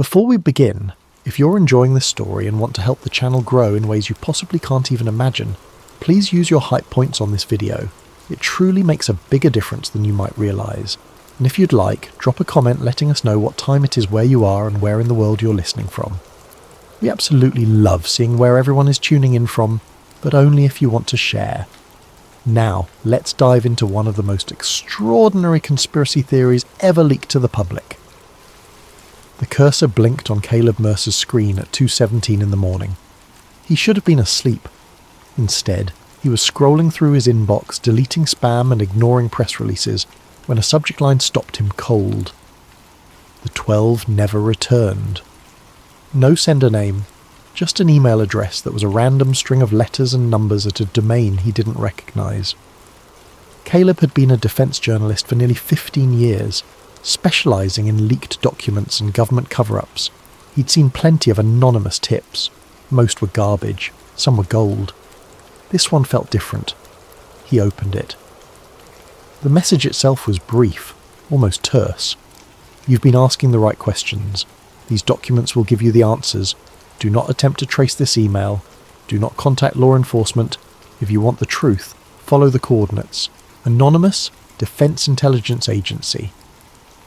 Before we begin, if you're enjoying this story and want to help the channel grow in ways you possibly can't even imagine, please use your hype points on this video. It truly makes a bigger difference than you might realise. And if you'd like, drop a comment letting us know what time it is where you are and where in the world you're listening from. We absolutely love seeing where everyone is tuning in from, but only if you want to share. Now, let's dive into one of the most extraordinary conspiracy theories ever leaked to the public. The cursor blinked on Caleb Mercer's screen at 2:17 in the morning. He should have been asleep. Instead, he was scrolling through his inbox, deleting spam and ignoring press releases, when a subject line stopped him cold. The 12 never returned. No sender name, just an email address that was a random string of letters and numbers at a domain he didn't recognise. Caleb had been a defence journalist for nearly 15 years, specialising in leaked documents and government cover-ups. He'd seen plenty of anonymous tips. Most were garbage, some were gold. This one felt different. He opened it. The message itself was brief, almost terse. You've been asking the right questions. These documents will give you the answers. Do not attempt to trace this email. Do not contact law enforcement. If you want the truth, follow the coordinates. Anonymous, Defence Intelligence Agency.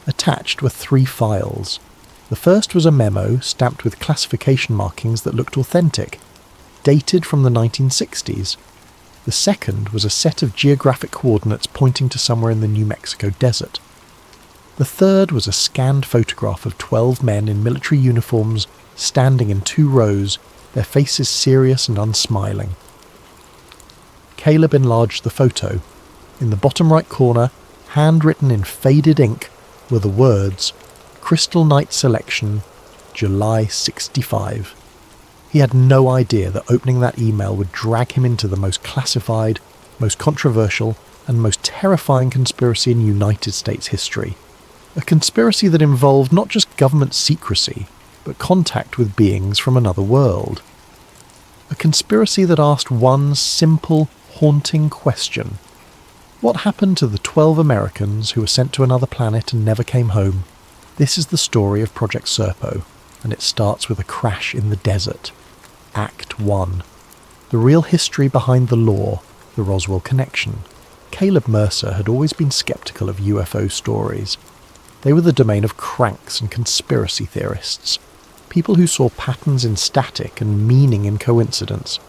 Attached were 3 files. The first was a memo stamped with classification markings that looked authentic, dated from the 1960s. The second was a set of geographic coordinates pointing to somewhere in the New Mexico desert. The third was a scanned photograph of 12 men in military uniforms standing in 2 rows, their faces serious and unsmiling. Caleb enlarged the photo. In the bottom right corner, handwritten in faded ink, were the words, Crystal Night Selection, July 65. He had no idea that opening that email would drag him into the most classified, most controversial, and most terrifying conspiracy in United States history. A conspiracy that involved not just government secrecy, but contact with beings from another world. A conspiracy that asked one simple, haunting question. What happened to the 12 Americans who were sent to another planet and never came home? This is the story of Project Serpo, and it starts with a crash in the desert. Act 1. The real history behind the lore, the Roswell connection. Caleb Mercer had always been skeptical of UFO stories. They were the domain of cranks and conspiracy theorists, people who saw patterns in static and meaning in coincidence.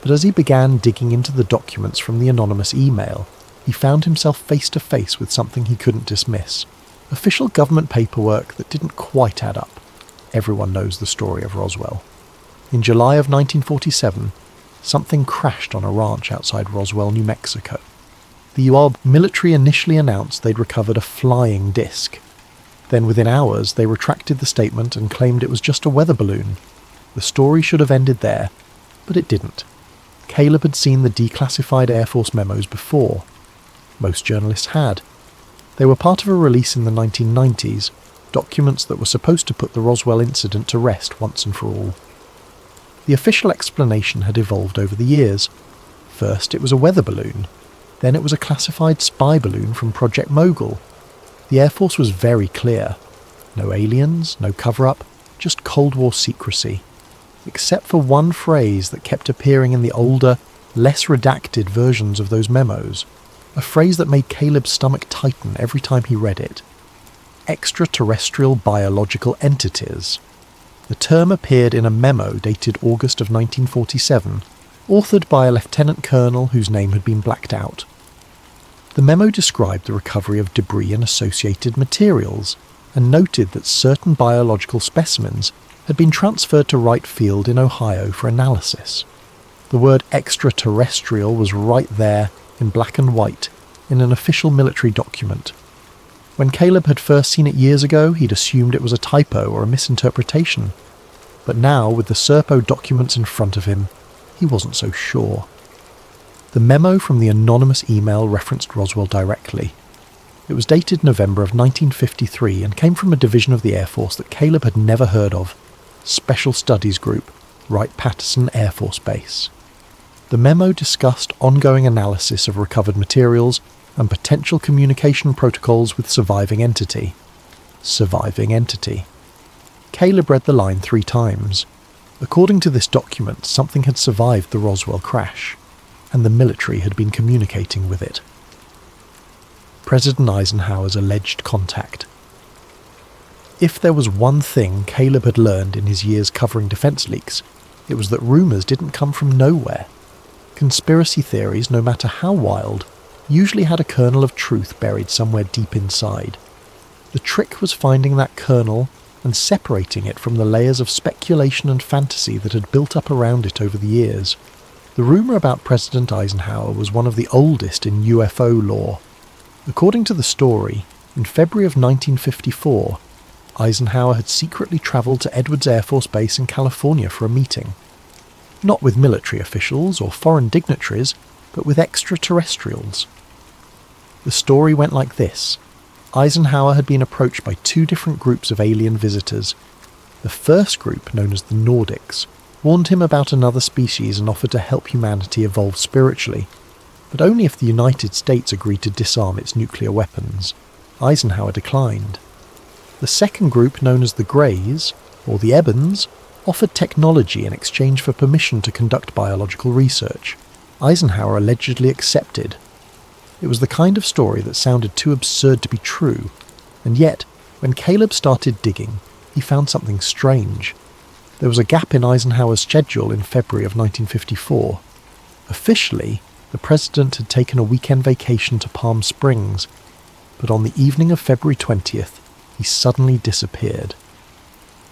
But as he began digging into the documents from the anonymous email, he found himself face to face with something he couldn't dismiss. Official government paperwork that didn't quite add up. Everyone knows the story of Roswell. In July of 1947, something crashed on a ranch outside Roswell, New Mexico. The UARB military initially announced they'd recovered a flying disc. Then within hours, they retracted the statement and claimed it was just a weather balloon. The story should have ended there, but it didn't. Caleb had seen the declassified Air Force memos before. Most journalists had. They were part of a release in the 1990s, documents that were supposed to put the Roswell incident to rest once and for all. The official explanation had evolved over the years. First it was a weather balloon, then it was a classified spy balloon from Project Mogul. The Air Force was very clear. No aliens, no cover-up, just Cold War secrecy. Except for one phrase that kept appearing in the older, less redacted versions of those memos. A phrase that made Caleb's stomach tighten every time he read it. Extraterrestrial biological entities. The term appeared in a memo dated August of 1947, authored by a lieutenant colonel whose name had been blacked out. The memo described the recovery of debris and associated materials, and noted that certain biological specimens had been transferred to Wright Field in Ohio for analysis. The word extraterrestrial was right there, in black and white, in an official military document. When Caleb had first seen it years ago, he'd assumed it was a typo or a misinterpretation. But now, with the Serpo documents in front of him, he wasn't so sure. The memo from the anonymous email referenced Roswell directly. It was dated November of 1953 and came from a division of the Air Force that Caleb had never heard of, Special Studies Group, Wright-Patterson Air Force Base. The memo discussed ongoing analysis of recovered materials and potential communication protocols with surviving entity. Surviving entity. Caleb read the line 3 times. According to this document, something had survived the Roswell crash, and the military had been communicating with it. President Eisenhower's alleged contact. If there was one thing Caleb had learned in his years covering defense leaks, it was that rumours didn't come from nowhere. Conspiracy theories, no matter how wild, usually had a kernel of truth buried somewhere deep inside. The trick was finding that kernel and separating it from the layers of speculation and fantasy that had built up around it over the years. The rumour about President Eisenhower was one of the oldest in UFO lore. According to the story, in February of 1954, Eisenhower had secretly travelled to Edwards Air Force Base in California for a meeting. Not with military officials or foreign dignitaries, but with extraterrestrials. The story went like this. Eisenhower had been approached by 2 different groups of alien visitors. The first group, known as the Nordics, warned him about another species and offered to help humanity evolve spiritually, but only if the United States agreed to disarm its nuclear weapons. Eisenhower declined. The second group, known as the Greys, or the Ebons, offered technology in exchange for permission to conduct biological research. Eisenhower allegedly accepted. It was the kind of story that sounded too absurd to be true, and yet, when Caleb started digging, he found something strange. There was a gap in Eisenhower's schedule in February of 1954. Officially, the president had taken a weekend vacation to Palm Springs, but on the evening of February 20th, he suddenly disappeared.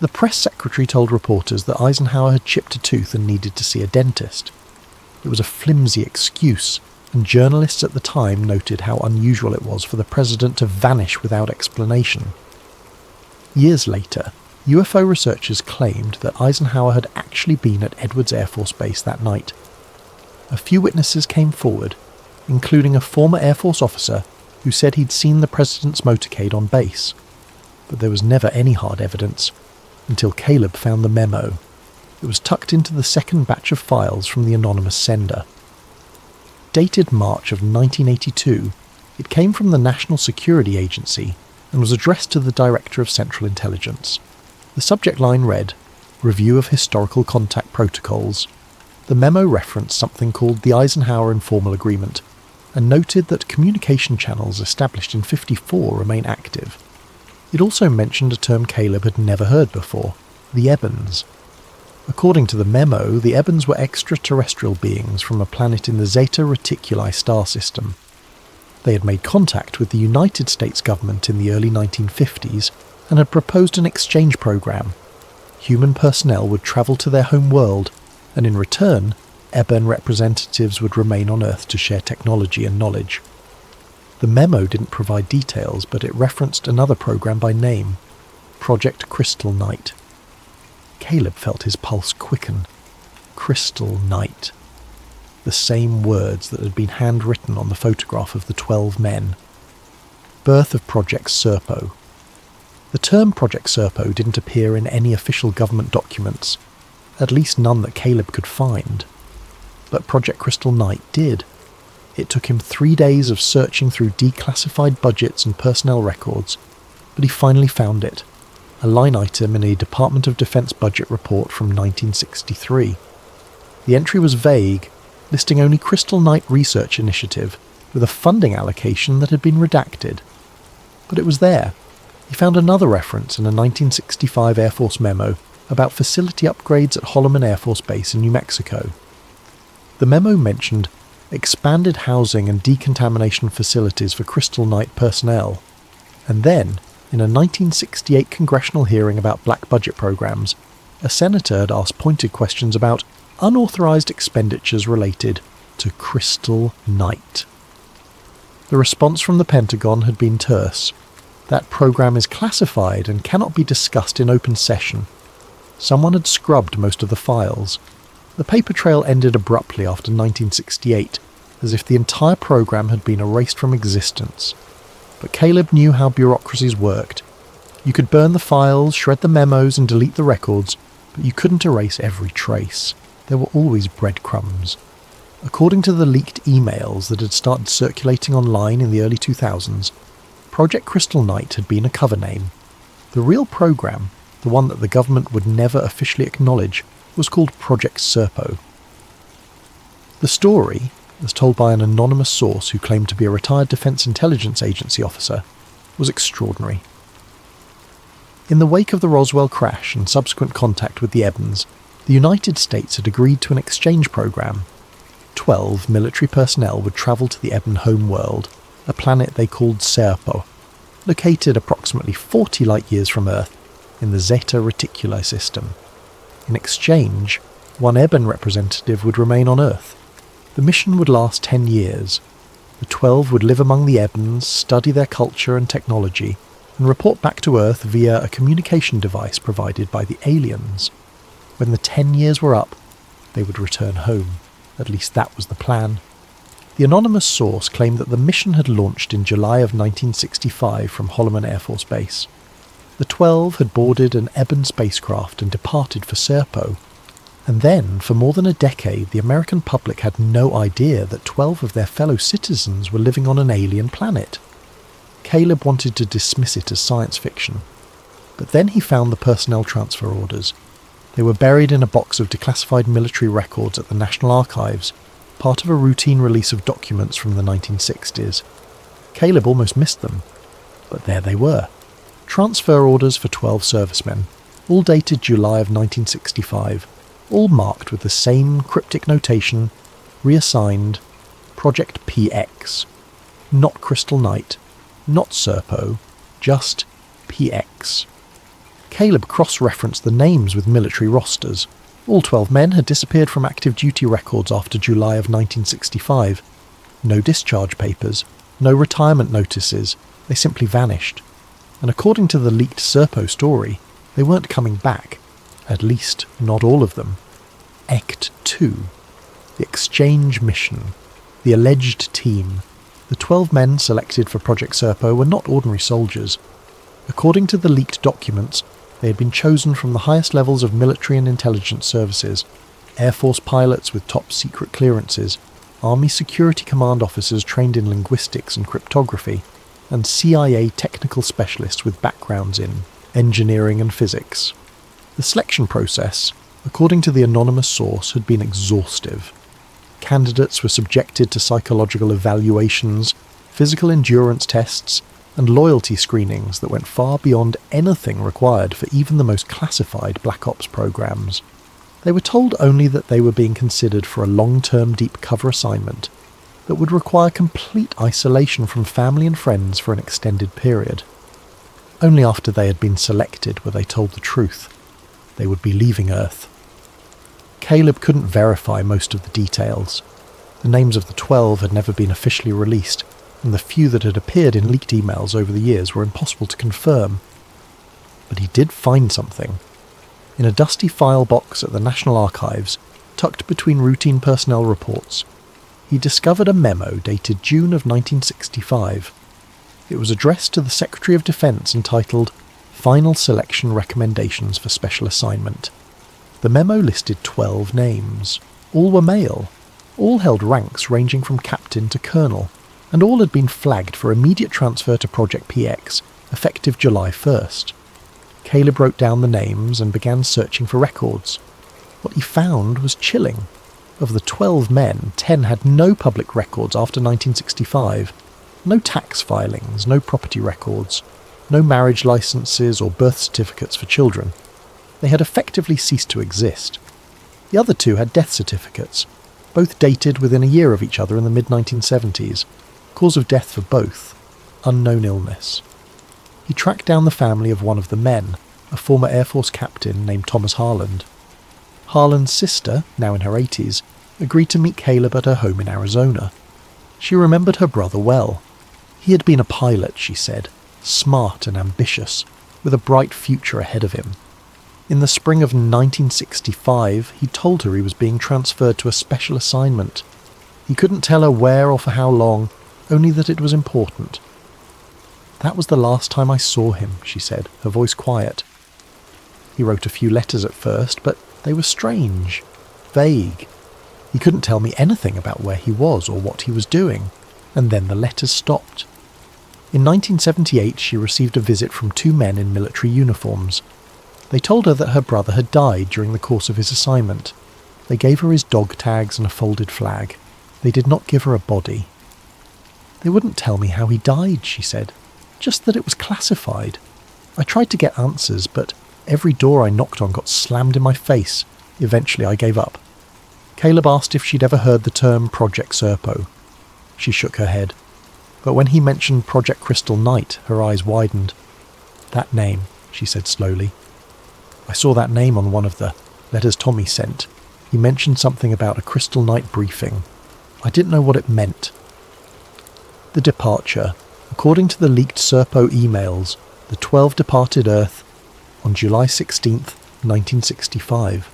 The press secretary told reporters that Eisenhower had chipped a tooth and needed to see a dentist. It was a flimsy excuse, and journalists at the time noted how unusual it was for the president to vanish without explanation. Years later, UFO researchers claimed that Eisenhower had actually been at Edwards Air Force Base that night. A few witnesses came forward, including a former Air Force officer who said he'd seen the president's motorcade on base. But there was never any hard evidence, until Caleb found the memo. It was tucked into the second batch of files from the anonymous sender. Dated March of 1982, it came from the National Security Agency and was addressed to the Director of Central Intelligence. The subject line read, "Review of Historical Contact Protocols." The memo referenced something called the Eisenhower Informal Agreement and noted that communication channels established in '54 remain active. It also mentioned a term Caleb had never heard before, the Ebons. According to the memo, the Ebons were extraterrestrial beings from a planet in the Zeta Reticuli star system. They had made contact with the United States government in the early 1950s and had proposed an exchange program. Human personnel would travel to their home world, and in return, Ebon representatives would remain on Earth to share technology and knowledge. The memo didn't provide details, but it referenced another program by name, Project Crystal Night. Caleb felt his pulse quicken. Crystal Night. The same words that had been handwritten on the photograph of the 12 men. Birth of Project Serpo. The term Project Serpo didn't appear in any official government documents, at least none that Caleb could find. But Project Crystal Night did. It took him 3 days of searching through declassified budgets and personnel records, but he finally found it, a line item in a Department of Defense budget report from 1963. The entry was vague, listing only Crystal Night Research Initiative, with a funding allocation that had been redacted. But it was there. He found another reference in a 1965 Air Force memo about facility upgrades at Holloman Air Force Base in New Mexico. The memo mentioned expanded housing and decontamination facilities for Crystal Night personnel, and then, in a 1968 congressional hearing about black budget programs, a senator had asked pointed questions about unauthorized expenditures related to Crystal Night. The response from the Pentagon had been terse. That program is classified and cannot be discussed in open session. Someone had scrubbed most of the files. The paper trail ended abruptly after 1968, as if the entire program had been erased from existence. But Caleb knew how bureaucracies worked. You could burn the files, shred the memos, and delete the records, but you couldn't erase every trace. There were always breadcrumbs. According to the leaked emails that had started circulating online in the early 2000s, Project Crystal Night had been a cover name. The real program, the one that the government would never officially acknowledge, was called Project Serpo. The story, as told by an anonymous source who claimed to be a retired Defence Intelligence Agency officer, was extraordinary. In the wake of the Roswell crash and subsequent contact with the Ebens, the United States had agreed to an exchange program. 12 military personnel would travel to the Eben home world, a planet they called Serpo, located approximately 40 light-years from Earth in the Zeta Reticuli system. In exchange, one Eben representative would remain on Earth. The mission would last 10 years. The 12 would live among the Ebens, study their culture and technology, and report back to Earth via a communication device provided by the aliens. When the 10 years were up, they would return home. At least that was the plan. The anonymous source claimed that the mission had launched in July of 1965 from Holloman Air Force Base. The 12 had boarded an Eben spacecraft and departed for Serpo. And then, for more than a decade, the American public had no idea that 12 of their fellow citizens were living on an alien planet. Caleb wanted to dismiss it as science fiction. But then he found the personnel transfer orders. They were buried in a box of declassified military records at the National Archives, part of a routine release of documents from the 1960s. Caleb almost missed them, but there they were. Transfer orders for 12 servicemen, all dated July of 1965, all marked with the same cryptic notation, reassigned, Project PX. Not Crystal Knight, not Serpo, just PX. Caleb cross-referenced the names with military rosters. All 12 men had disappeared from active duty records after July of 1965. No discharge papers, no retirement notices, they simply vanished. And according to the leaked Serpo story, they weren't coming back. At least, not all of them. Act 2. The exchange mission. The alleged team. The 12 men selected for Project Serpo were not ordinary soldiers. According to the leaked documents, they had been chosen from the highest levels of military and intelligence services, Air Force pilots with top secret clearances, Army Security Command officers trained in linguistics and cryptography, and CIA technical specialists with backgrounds in engineering and physics. The selection process, according to the anonymous source, had been exhaustive. Candidates were subjected to psychological evaluations, physical endurance tests, and loyalty screenings that went far beyond anything required for even the most classified Black Ops programs. They were told only that they were being considered for a long-term deep cover assignment that would require complete isolation from family and friends for an extended period. Only after they had been selected were they told the truth. They would be leaving Earth. Caleb couldn't verify most of the details. The names of the 12 had never been officially released, and the few that had appeared in leaked emails over the years were impossible to confirm. But he did find something. In a dusty file box at the National Archives, tucked between routine personnel reports, he discovered a memo dated June of 1965. It was addressed to the Secretary of Defense entitled Final Selection Recommendations for Special Assignment. The memo listed 12 names. All were male. All held ranks ranging from captain to colonel, and all had been flagged for immediate transfer to Project PX, effective July 1st. Caleb wrote down the names and began searching for records. What he found was chilling. Of the 12 men, 10 had no public records after 1965. No tax filings, no property records, no marriage licenses or birth certificates for children. They had effectively ceased to exist. The other 2 had death certificates, both dated within a year of each other in the mid-1970s. Cause of death for both, unknown illness. He tracked down the family of one of the men, a former Air Force captain named Thomas Harland. Harland's sister, now in her 80s, agreed to meet Caleb at her home in Arizona. She remembered her brother well. He had been a pilot, she said, smart and ambitious, with a bright future ahead of him. In the spring of 1965, he told her he was being transferred to a special assignment. He couldn't tell her where or for how long, only that it was important. That was the last time I saw him, she said, her voice quiet. He wrote a few letters at first, but they were strange, vague. He couldn't tell me anything about where he was or what he was doing, and then the letters stopped. In 1978, she received a visit from 2 men in military uniforms. They told her that her brother had died during the course of his assignment. They gave her his dog tags and a folded flag. They did not give her a body. They wouldn't tell me how he died, she said, just that it was classified. I tried to get answers, but every door I knocked on got slammed in my face. Eventually I gave up. Caleb asked if she'd ever heard the term Project Serpo. She shook her head. But when he mentioned Project Crystal Night, her eyes widened. That name, she said slowly. I saw that name on one of the letters Tommy sent. He mentioned something about a Crystal Night briefing. I didn't know what it meant. The departure. According to the leaked Serpo emails, the 12 departed Earth on July 16th, 1965.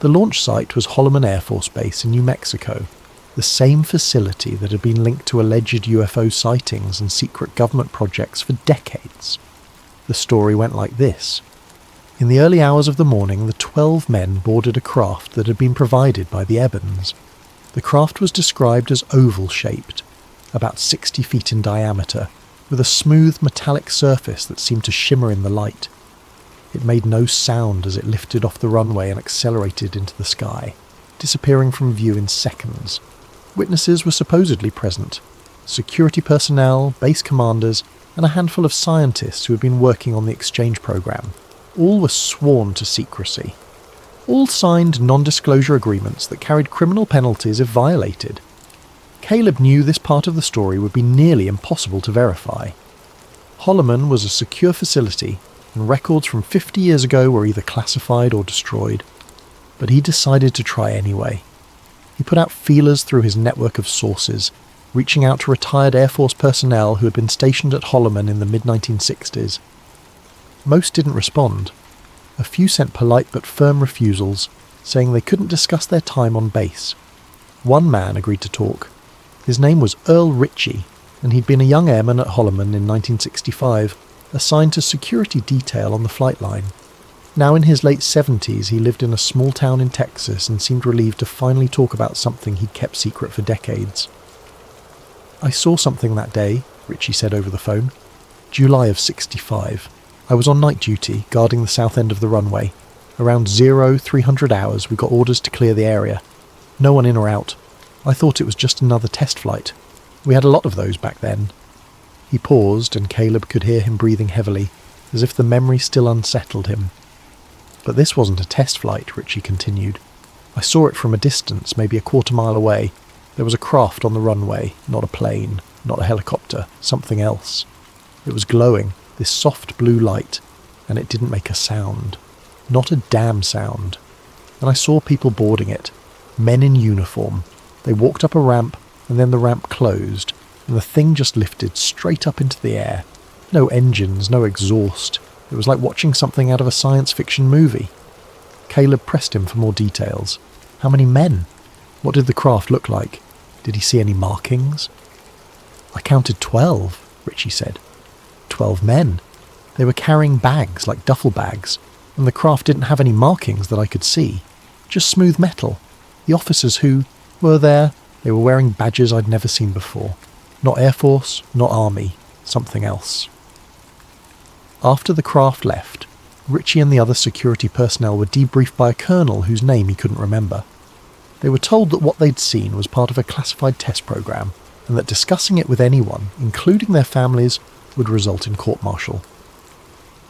The launch site was Holloman Air Force Base in New Mexico, the same facility that had been linked to alleged UFO sightings and secret government projects for decades. The story went like this. In the early hours of the morning, the 12 men boarded a craft that had been provided by the Ebens. The craft was described as oval-shaped, about 60 feet in diameter, with a smooth metallic surface that seemed to shimmer in the light. It made no sound as it lifted off the runway and accelerated into the sky, disappearing from view in seconds. Witnesses were supposedly present: security personnel, base commanders, and a handful of scientists who had been working on the exchange program. All were sworn to secrecy. All signed non-disclosure agreements that carried criminal penalties if violated. Caleb knew this part of the story would be nearly impossible to verify. Holloman was a secure facility, and records from 50 years ago were either classified or destroyed. But he decided to try anyway. He put out feelers through his network of sources, reaching out to retired Air Force personnel who had been stationed at Holloman in the mid-1960s. Most didn't respond. A few sent polite but firm refusals, saying they couldn't discuss their time on base. One man agreed to talk. His name was Earl Ritchie, and he'd been a young airman at Holloman in 1965, assigned to security detail on the flight line. Now in his late 70s, he lived in a small town in Texas and seemed relieved to finally talk about something he'd kept secret for decades. I saw something that day, Ritchie said over the phone. July of 65. I was on night duty, guarding the south end of the runway. Around 0300 hours, we got orders to clear the area. No one in or out. I thought it was just another test flight. We had a lot of those back then. He paused, and Caleb could hear him breathing heavily, as if the memory still unsettled him. But this wasn't a test flight, Ritchie continued. I saw it from a distance, maybe a quarter-mile away. There was a craft on the runway, not a plane, not a helicopter, something else. It was glowing, this soft blue light, and it didn't make a sound. Not a damn sound. And I saw people boarding it, men in uniform. They walked up a ramp, and then the ramp closed, and the thing just lifted straight up into the air. No engines, no exhaust. It was like watching something out of a science fiction movie. Caleb pressed him for more details. How many men? What did the craft look like? Did he see any markings? I counted 12, Ritchie said. 12 men. They were carrying bags like duffel bags, and the craft didn't have any markings that I could see. Just smooth metal. The officers who were there, they were wearing badges I'd never seen before. Not Air Force, not Army, something else. After the craft left, Ritchie and the other security personnel were debriefed by a colonel whose name he couldn't remember. They were told that what they'd seen was part of a classified test program, and that discussing it with anyone, including their families, would result in court-martial.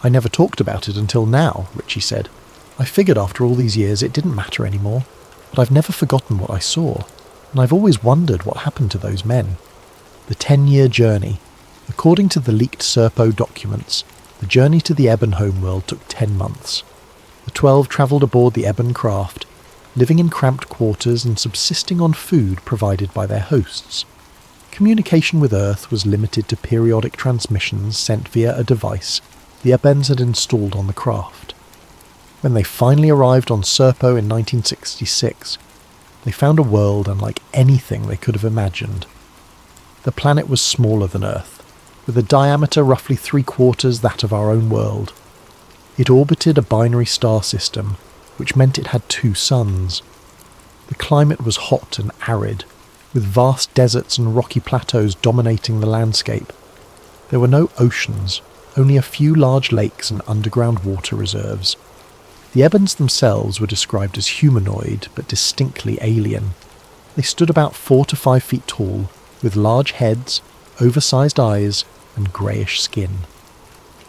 I never talked about it until now, Ritchie said. I figured after all these years it didn't matter anymore, but I've never forgotten what I saw, and I've always wondered what happened to those men. The 10-year journey. According to the leaked Serpo documents, the journey to the Eben homeworld took 10 months. The 12 travelled aboard the Eben craft, living in cramped quarters and subsisting on food provided by their hosts. Communication with Earth was limited to periodic transmissions sent via a device the Ebens had installed on the craft. When they finally arrived on Serpo in 1966, they found a world unlike anything they could have imagined. The planet was smaller than Earth, with a diameter roughly 3/4 that of our own world. It orbited a binary star system, which meant it had 2 suns. The climate was hot and arid, with vast deserts and rocky plateaus dominating the landscape. There were no oceans, only a few large lakes and underground water reserves. The Ebens themselves were described as humanoid, but distinctly alien. They stood about 4 to 5 feet tall, with large heads, oversized eyes, and greyish skin.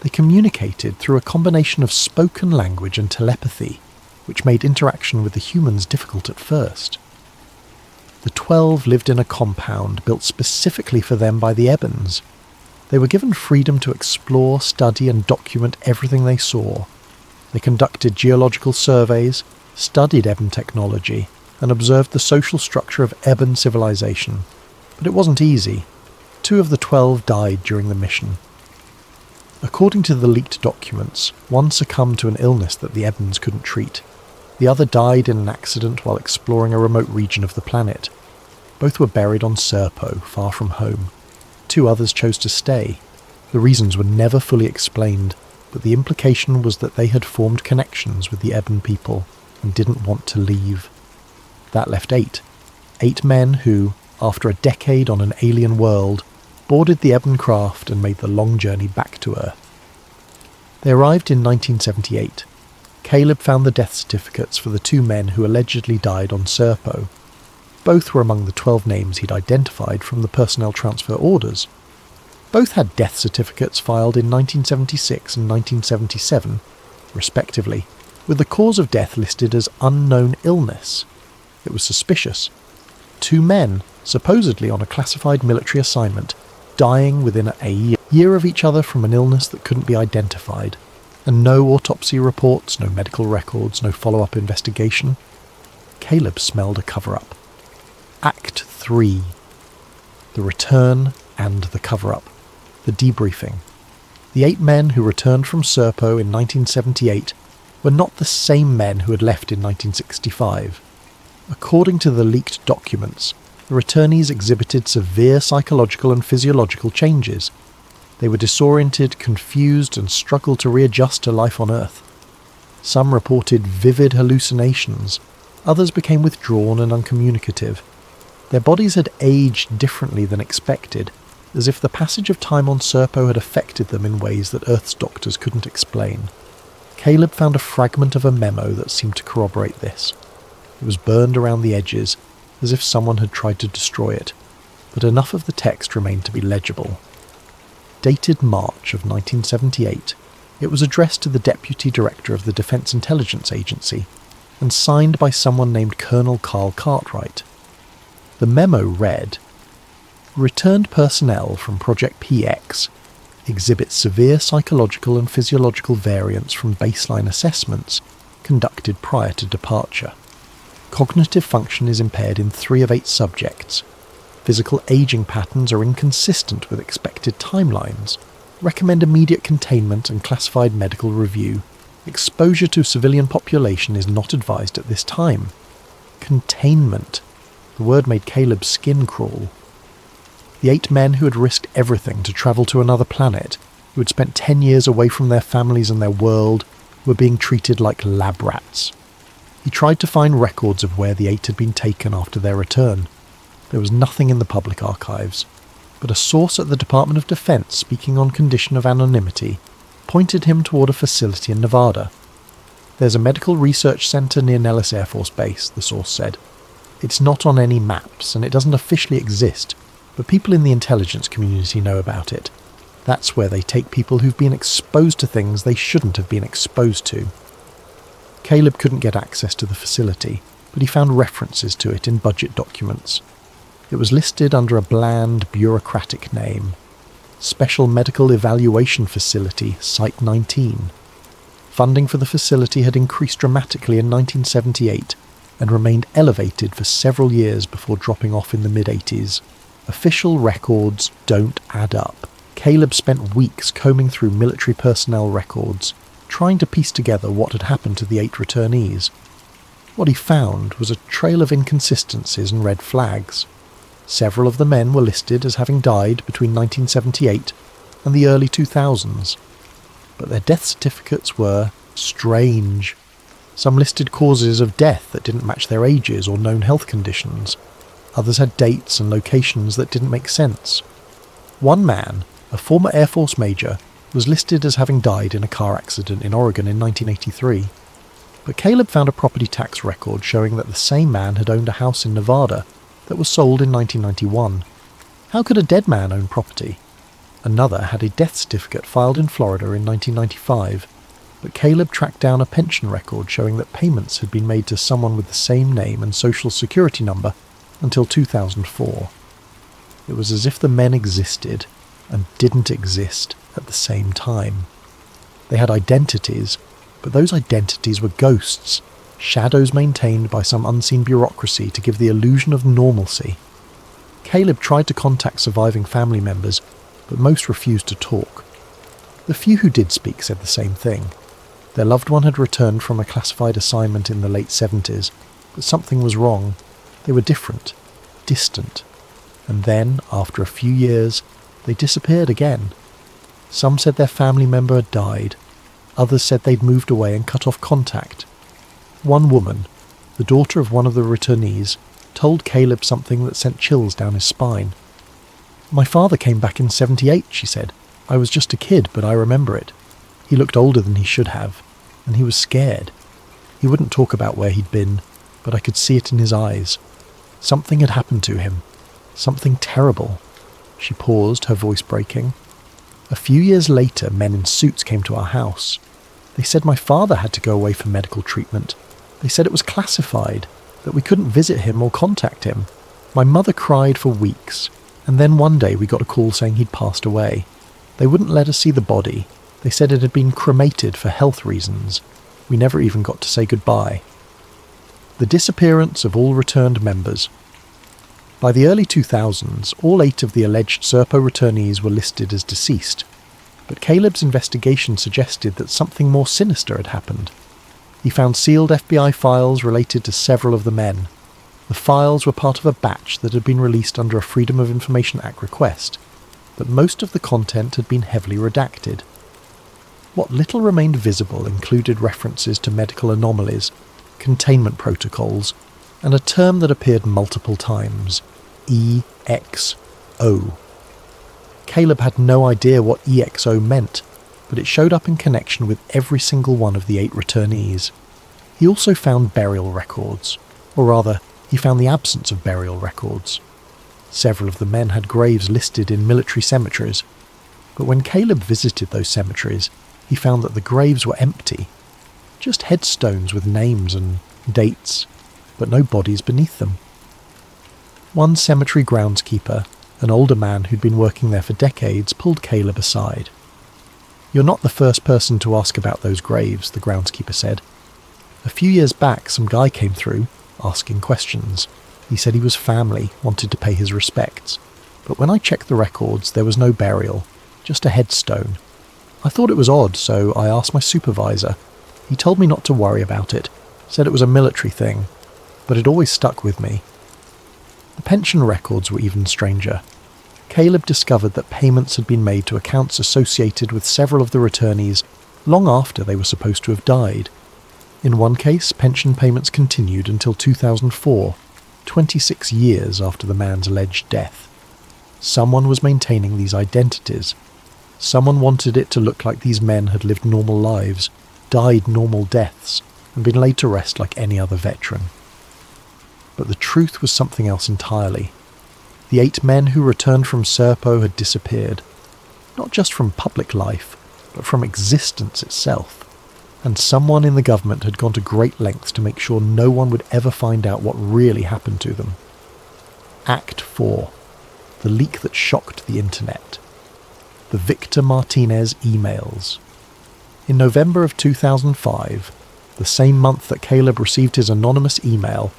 They communicated through a combination of spoken language and telepathy, which made interaction with the humans difficult at first. The 12 lived in a compound built specifically for them by the Ebens. They were given freedom to explore, study, and document everything they saw. They conducted geological surveys, studied Eben technology, and observed the social structure of Eben civilization. But it wasn't easy. 2 of the 12 died during the mission. According to the leaked documents, one succumbed to an illness that the Ebens couldn't treat. The other died in an accident while exploring a remote region of the planet. Both were buried on Serpo, far from home. 2 others chose to stay. The reasons were never fully explained, but the implication was that they had formed connections with the Eben people and didn't want to leave. That left 8. 8 men who, after a decade on an alien world, boarded the Eben craft and made the long journey back to Earth. They arrived in 1978. Caleb found the death certificates for the 2 men who allegedly died on Serpo. Both were among the 12 names he'd identified from the personnel transfer orders. Both had death certificates filed in 1976 and 1977, respectively, with the cause of death listed as unknown illness. It was suspicious. 2 men, supposedly on a classified military assignment, dying within a year of each other from an illness that couldn't be identified, and no autopsy reports, no medical records, no follow-up investigation. Caleb smelled a cover-up. Act 3. The return and the cover-up. The debriefing. The 8 men who returned from Serpo in 1978 were not the same men who had left in 1965. According to the leaked documents, the returnees exhibited severe psychological and physiological changes. They were disoriented, confused, and struggled to readjust to life on Earth. Some reported vivid hallucinations. Others became withdrawn and uncommunicative. Their bodies had aged differently than expected, as if the passage of time on Serpo had affected them in ways that Earth's doctors couldn't explain. Caleb found a fragment of a memo that seemed to corroborate this. It was burned around the edges, as if someone had tried to destroy it, but enough of the text remained to be legible. Dated March of 1978, it was addressed to the Deputy Director of the Defense Intelligence Agency, and signed by someone named Colonel Carl Cartwright. The memo read, "Returned personnel from Project PX exhibit severe psychological and physiological variance from baseline assessments conducted prior to departure. Cognitive function is impaired in 3 of 8 subjects. Physical aging patterns are inconsistent with expected timelines. Recommend immediate containment and classified medical review. Exposure to civilian population is not advised at this time." Containment. The word made Caleb's skin crawl. The 8 men who had risked everything to travel to another planet, who had spent 10 years away from their families and their world, were being treated like lab rats. He tried to find records of where the 8 had been taken after their return. There was nothing in the public archives, but a source at the Department of Defense, speaking on condition of anonymity, pointed him toward a facility in Nevada. "There's a medical research center near Nellis Air Force Base," the source said. "It's not on any maps, and it doesn't officially exist, but people in the intelligence community know about it. That's where they take people who've been exposed to things they shouldn't have been exposed to." Caleb couldn't get access to the facility, but he found references to it in budget documents. It was listed under a bland, bureaucratic name. Special Medical Evaluation Facility, Site 19. Funding for the facility had increased dramatically in 1978 and remained elevated for several years before dropping off in the mid-80s. Official records don't add up. Caleb spent weeks combing through military personnel records, trying to piece together what had happened to the 8 returnees. What he found was a trail of inconsistencies and red flags. Several of the men were listed as having died between 1978 and the early 2000s, but their death certificates were strange. Some listed causes of death that didn't match their ages or known health conditions. Others had dates and locations that didn't make sense. One man, a former Air Force major, was listed as having died in a car accident in Oregon in 1983. But Caleb found a property tax record showing that the same man had owned a house in Nevada that was sold in 1991. How could a dead man own property? Another had a death certificate filed in Florida in 1995, but Caleb tracked down a pension record showing that payments had been made to someone with the same name and social security number until 2004. It was as if the men existed and didn't exist at the same time. They had identities, but those identities were ghosts, shadows maintained by some unseen bureaucracy to give the illusion of normalcy. Caleb tried to contact surviving family members, but most refused to talk. The few who did speak said the same thing. Their loved one had returned from a classified assignment in the late 70s, but something was wrong. They were different, distant. And then, after a few years, they disappeared again. Some said their family member had died. Others said they'd moved away and cut off contact. One woman, the daughter of one of the returnees, told Caleb something that sent chills down his spine. "My father came back in 78, she said. I was just a kid, but I remember it. He looked older than he should have, and he was scared. He wouldn't talk about where he'd been, but I could see it in his eyes. Something had happened to him. Something terrible." She paused, her voice breaking. "A few years later, men in suits came to our house. They said my father had to go away for medical treatment. They said it was classified, that we couldn't visit him or contact him. My mother cried for weeks, and then one day we got a call saying he'd passed away. They wouldn't let us see the body. They said it had been cremated for health reasons. We never even got to say goodbye." The disappearance of all returned members. By the early 2000s, all 8 of the alleged Serpo returnees were listed as deceased, but Caleb's investigation suggested that something more sinister had happened. He found sealed FBI files related to several of the men. The files were part of a batch that had been released under a Freedom of Information Act request, but most of the content had been heavily redacted. What little remained visible included references to medical anomalies, containment protocols, and a term that appeared multiple times, EXO. Caleb had no idea what EXO meant, but it showed up in connection with every single one of the 8 returnees. He also found burial records, or rather, he found the absence of burial records. Several of the men had graves listed in military cemeteries, but when Caleb visited those cemeteries, he found that the graves were empty, just headstones with names and dates, but no bodies beneath them. One cemetery groundskeeper, an older man who'd been working there for decades, pulled Caleb aside. "You're not the first person to ask about those graves," the groundskeeper said. "A few years back, some guy came through, asking questions. He said he was family, wanted to pay his respects. But when I checked the records, there was no burial, just a headstone. I thought it was odd, so I asked my supervisor. He told me not to worry about it, said it was a military thing, but it always stuck with me." The pension records were even stranger. Caleb discovered that payments had been made to accounts associated with several of the returnees long after they were supposed to have died. In one case, pension payments continued until 2004, 26 years after the man's alleged death. Someone was maintaining these identities. Someone wanted it to look like these men had lived normal lives, died normal deaths, and been laid to rest like any other veteran. But the truth was something else entirely. The 8 men who returned from Serpo had disappeared, not just from public life, but from existence itself, and someone in the government had gone to great lengths to make sure no one would ever find out what really happened to them. Act 4. The leak that shocked the internet. The Victor Martinez emails. In November of 2005, the same month that Caleb received his anonymous email,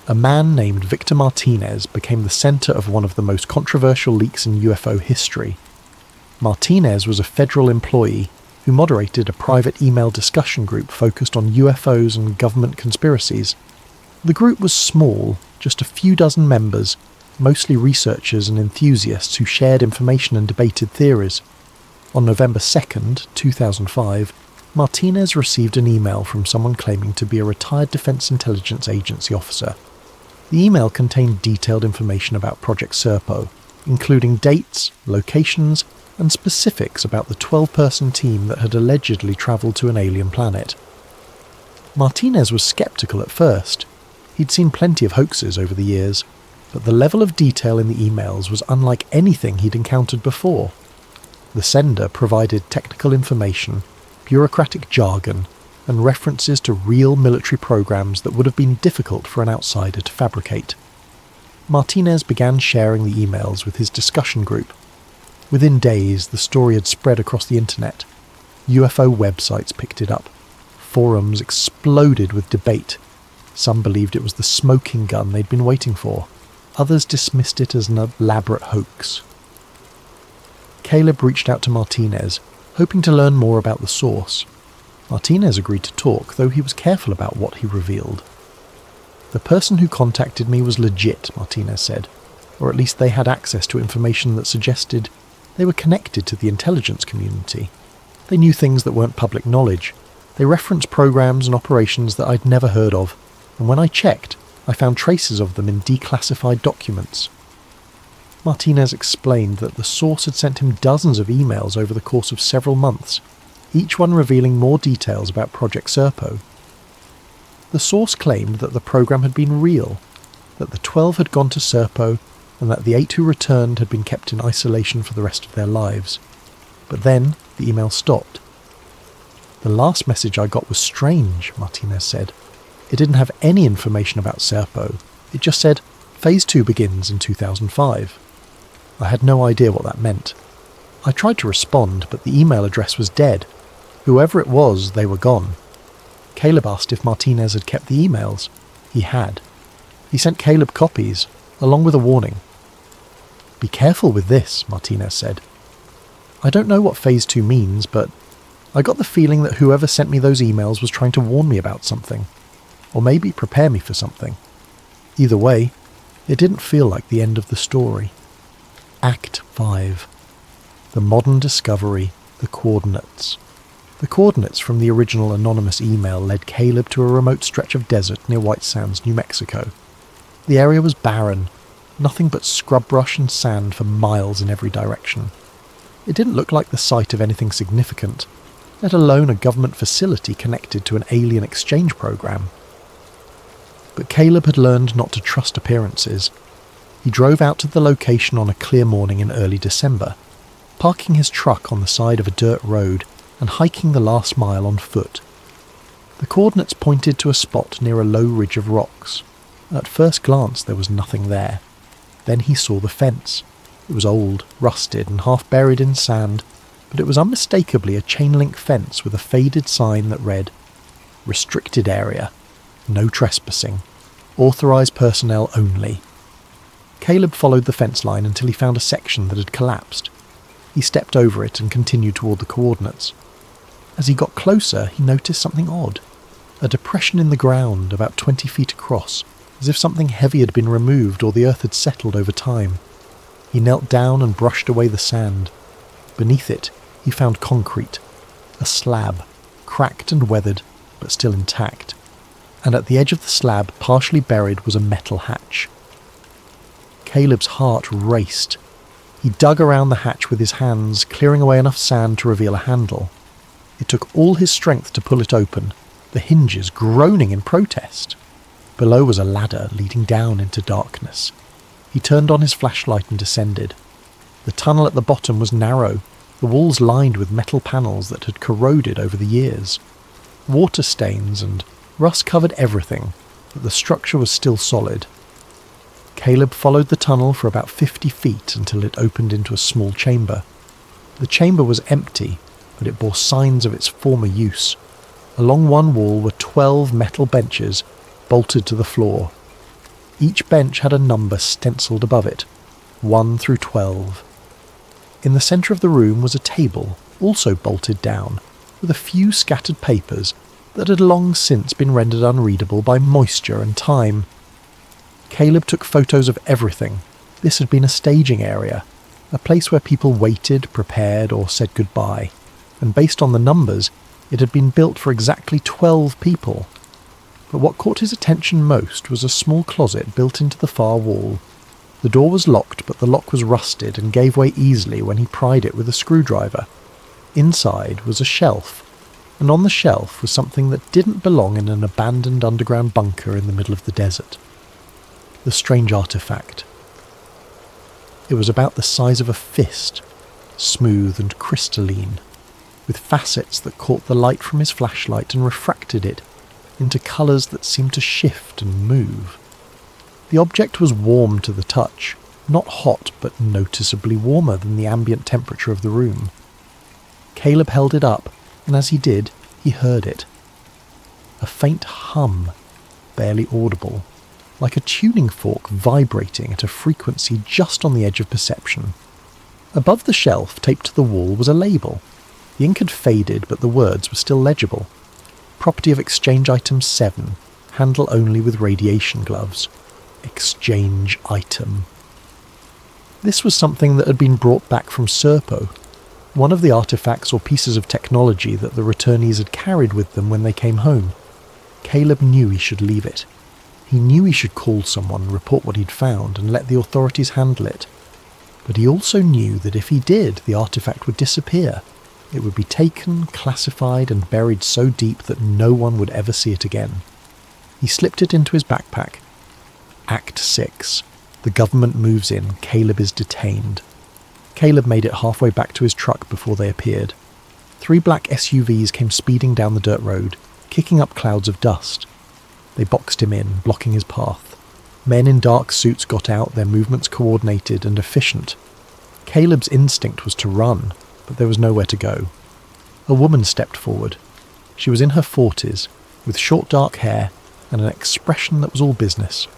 a man named Victor Martinez became the center of one of the most controversial leaks in UFO history. Martinez was a federal employee who moderated a private email discussion group focused on UFOs and government conspiracies. The group was small, just a few dozen members, mostly researchers and enthusiasts who shared information and debated theories. On November 2nd, 2005, Martinez received an email from someone claiming to be a retired Defense Intelligence Agency officer. The email contained detailed information about Project Serpo, including dates, locations, and specifics about the 12-person team that had allegedly travelled to an alien planet. Martinez was sceptical at first. He'd seen plenty of hoaxes over the years, but the level of detail in the emails was unlike anything he'd encountered before. The sender provided technical information, bureaucratic jargon, and references to real military programs that would have been difficult for an outsider to fabricate. Martinez began sharing the emails with his discussion group. Within days, the story had spread across the internet. UFO websites picked it up. Forums exploded with debate. Some believed it was the smoking gun they'd been waiting for. Others dismissed it as an elaborate hoax. Caleb reached out to Martinez, hoping to learn more about the source. Martinez agreed to talk, though he was careful about what he revealed. The person who contacted me was legit, Martinez said, or at least they had access to information that suggested they were connected to the intelligence community. They knew things that weren't public knowledge. They referenced programs and operations that I'd never heard of, and when I checked, I found traces of them in declassified documents. Martinez explained that the source had sent him dozens of emails over the course of several months, each one revealing more details about Project Serpo. The source claimed that the program had been real, that the 12 had gone to Serpo, and that the 8 who returned had been kept in isolation for the rest of their lives. But then the email stopped. The last message I got was strange, Martinez said. It didn't have any information about Serpo. It just said, Phase 2 begins in 2005. I had no idea what that meant. I tried to respond, but the email address was dead. Whoever it was, they were gone. Caleb asked if Martinez had kept the emails. He had. He sent Caleb copies, along with a warning. Be careful with this, Martinez said. I don't know what Phase 2 means, but I got the feeling that whoever sent me those emails was trying to warn me about something, or maybe prepare me for something. Either way, it didn't feel like the end of the story. Act 5. The modern discovery, the coordinates. The coordinates from the original anonymous email led Caleb to a remote stretch of desert near White Sands, New Mexico. The area was barren, nothing but scrub brush and sand for miles in every direction. It didn't look like the site of anything significant, let alone a government facility connected to an alien exchange program. But Caleb had learned not to trust appearances. He drove out to the location on a clear morning in early December, parking his truck on the side of a dirt road and hiking the last mile on foot. The coordinates pointed to a spot near a low ridge of rocks. At first glance there was nothing there. Then he saw the fence. It was old, rusted and half buried in sand, but it was unmistakably a chain-link fence with a faded sign that read, Restricted Area. No trespassing. Authorised personnel only. Caleb followed the fence line until he found a section that had collapsed. He stepped over it and continued toward the coordinates. As he got closer, he noticed something odd. A depression in the ground, about 20 feet across, as if something heavy had been removed or the earth had settled over time. He knelt down and brushed away the sand. Beneath it, he found concrete. A slab, cracked and weathered, but still intact. And at the edge of the slab, partially buried, was a metal hatch. Caleb's heart raced. He dug around the hatch with his hands, clearing away enough sand to reveal a handle. It took all his strength to pull it open, the hinges groaning in protest. Below was a ladder leading down into darkness. He turned on his flashlight and descended. The tunnel at the bottom was narrow, the walls lined with metal panels that had corroded over the years. Water stains and rust covered everything, but the structure was still solid. Caleb followed the tunnel for about 50 feet until it opened into a small chamber. The chamber was empty, but it bore signs of its former use. Along one wall were 12 metal benches bolted to the floor. Each bench had a number stenciled above it, 1 through 12. In the centre of the room was a table, also bolted down, with a few scattered papers that had long since been rendered unreadable by moisture and time. Caleb took photos of everything. This had been a staging area, a place where people waited, prepared, or said goodbye, and based on the numbers, it had been built for exactly 12 people. But what caught his attention most was a small closet built into the far wall. The door was locked, but the lock was rusted and gave way easily when he pried it with a screwdriver. Inside was a shelf, and on the shelf was something that didn't belong in an abandoned underground bunker in the middle of the desert. The strange artifact. It was about the size of a fist, smooth and crystalline, with facets that caught the light from his flashlight and refracted it into colours that seemed to shift and move. The object was warm to the touch, not hot but noticeably warmer than the ambient temperature of the room. Caleb held it up, and as he did, he heard it. A faint hum, barely audible, like a tuning fork vibrating at a frequency just on the edge of perception. Above the shelf, taped to the wall, was a label. The ink had faded, but the words were still legible. Property of exchange item 7, handle only with radiation gloves. Exchange item. This was something that had been brought back from Serpo, one of the artifacts or pieces of technology that the returnees had carried with them when they came home. Caleb knew he should leave it. He knew he should call someone, report what he'd found, and let the authorities handle it. But he also knew that if he did, the artifact would disappear. It would be taken, classified, and buried so deep that no one would ever see it again. He slipped it into his backpack. Act 6. The government moves in. Caleb is detained. Caleb made it halfway back to his truck before they appeared. 3 black SUVs came speeding down the dirt road, kicking up clouds of dust. They boxed him in, blocking his path. Men in dark suits got out, their movements coordinated and efficient. Caleb's instinct was to run, but there was nowhere to go. A woman stepped forward. She was in her 40s, with short dark hair and an expression that was all business.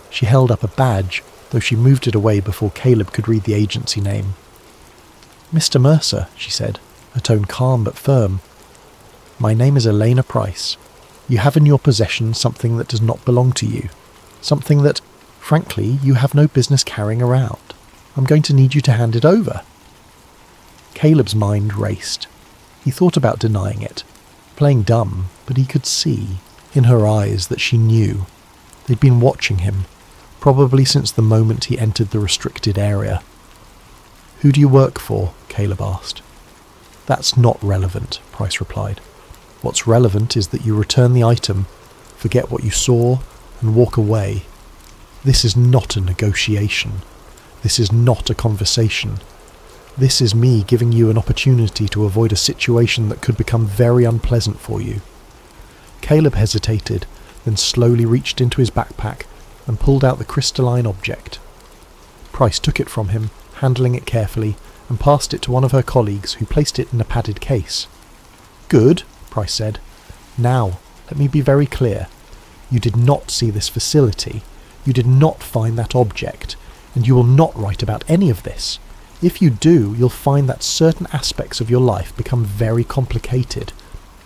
She held up a badge, though she moved it away before Caleb could read the agency name. "Mr. Mercer," she said, her tone calm but firm. "My name is Elena Price. You have in your possession something that does not belong to you. Something that, frankly, you have no business carrying around. I'm going to need you to hand it over." Caleb's mind raced. He thought about denying it, playing dumb, but he could see, in her eyes, that she knew. They'd been watching him, probably since the moment he entered the restricted area. "Who do you work for?" Caleb asked. "That's not relevant," Price replied. "What's relevant is that you return the item, forget what you saw, and walk away. This is not a negotiation. This is not a conversation. This is me giving you an opportunity to avoid a situation that could become very unpleasant for you." Caleb hesitated, then slowly reached into his backpack and pulled out the crystalline object. Price took it from him, handling it carefully, and passed it to one of her colleagues, who placed it in a padded case. "Good," Price said. "Now, let me be very clear. You did not see this facility. You did not find that object, and you will not write about any of this. If you do, you'll find that certain aspects of your life become very complicated.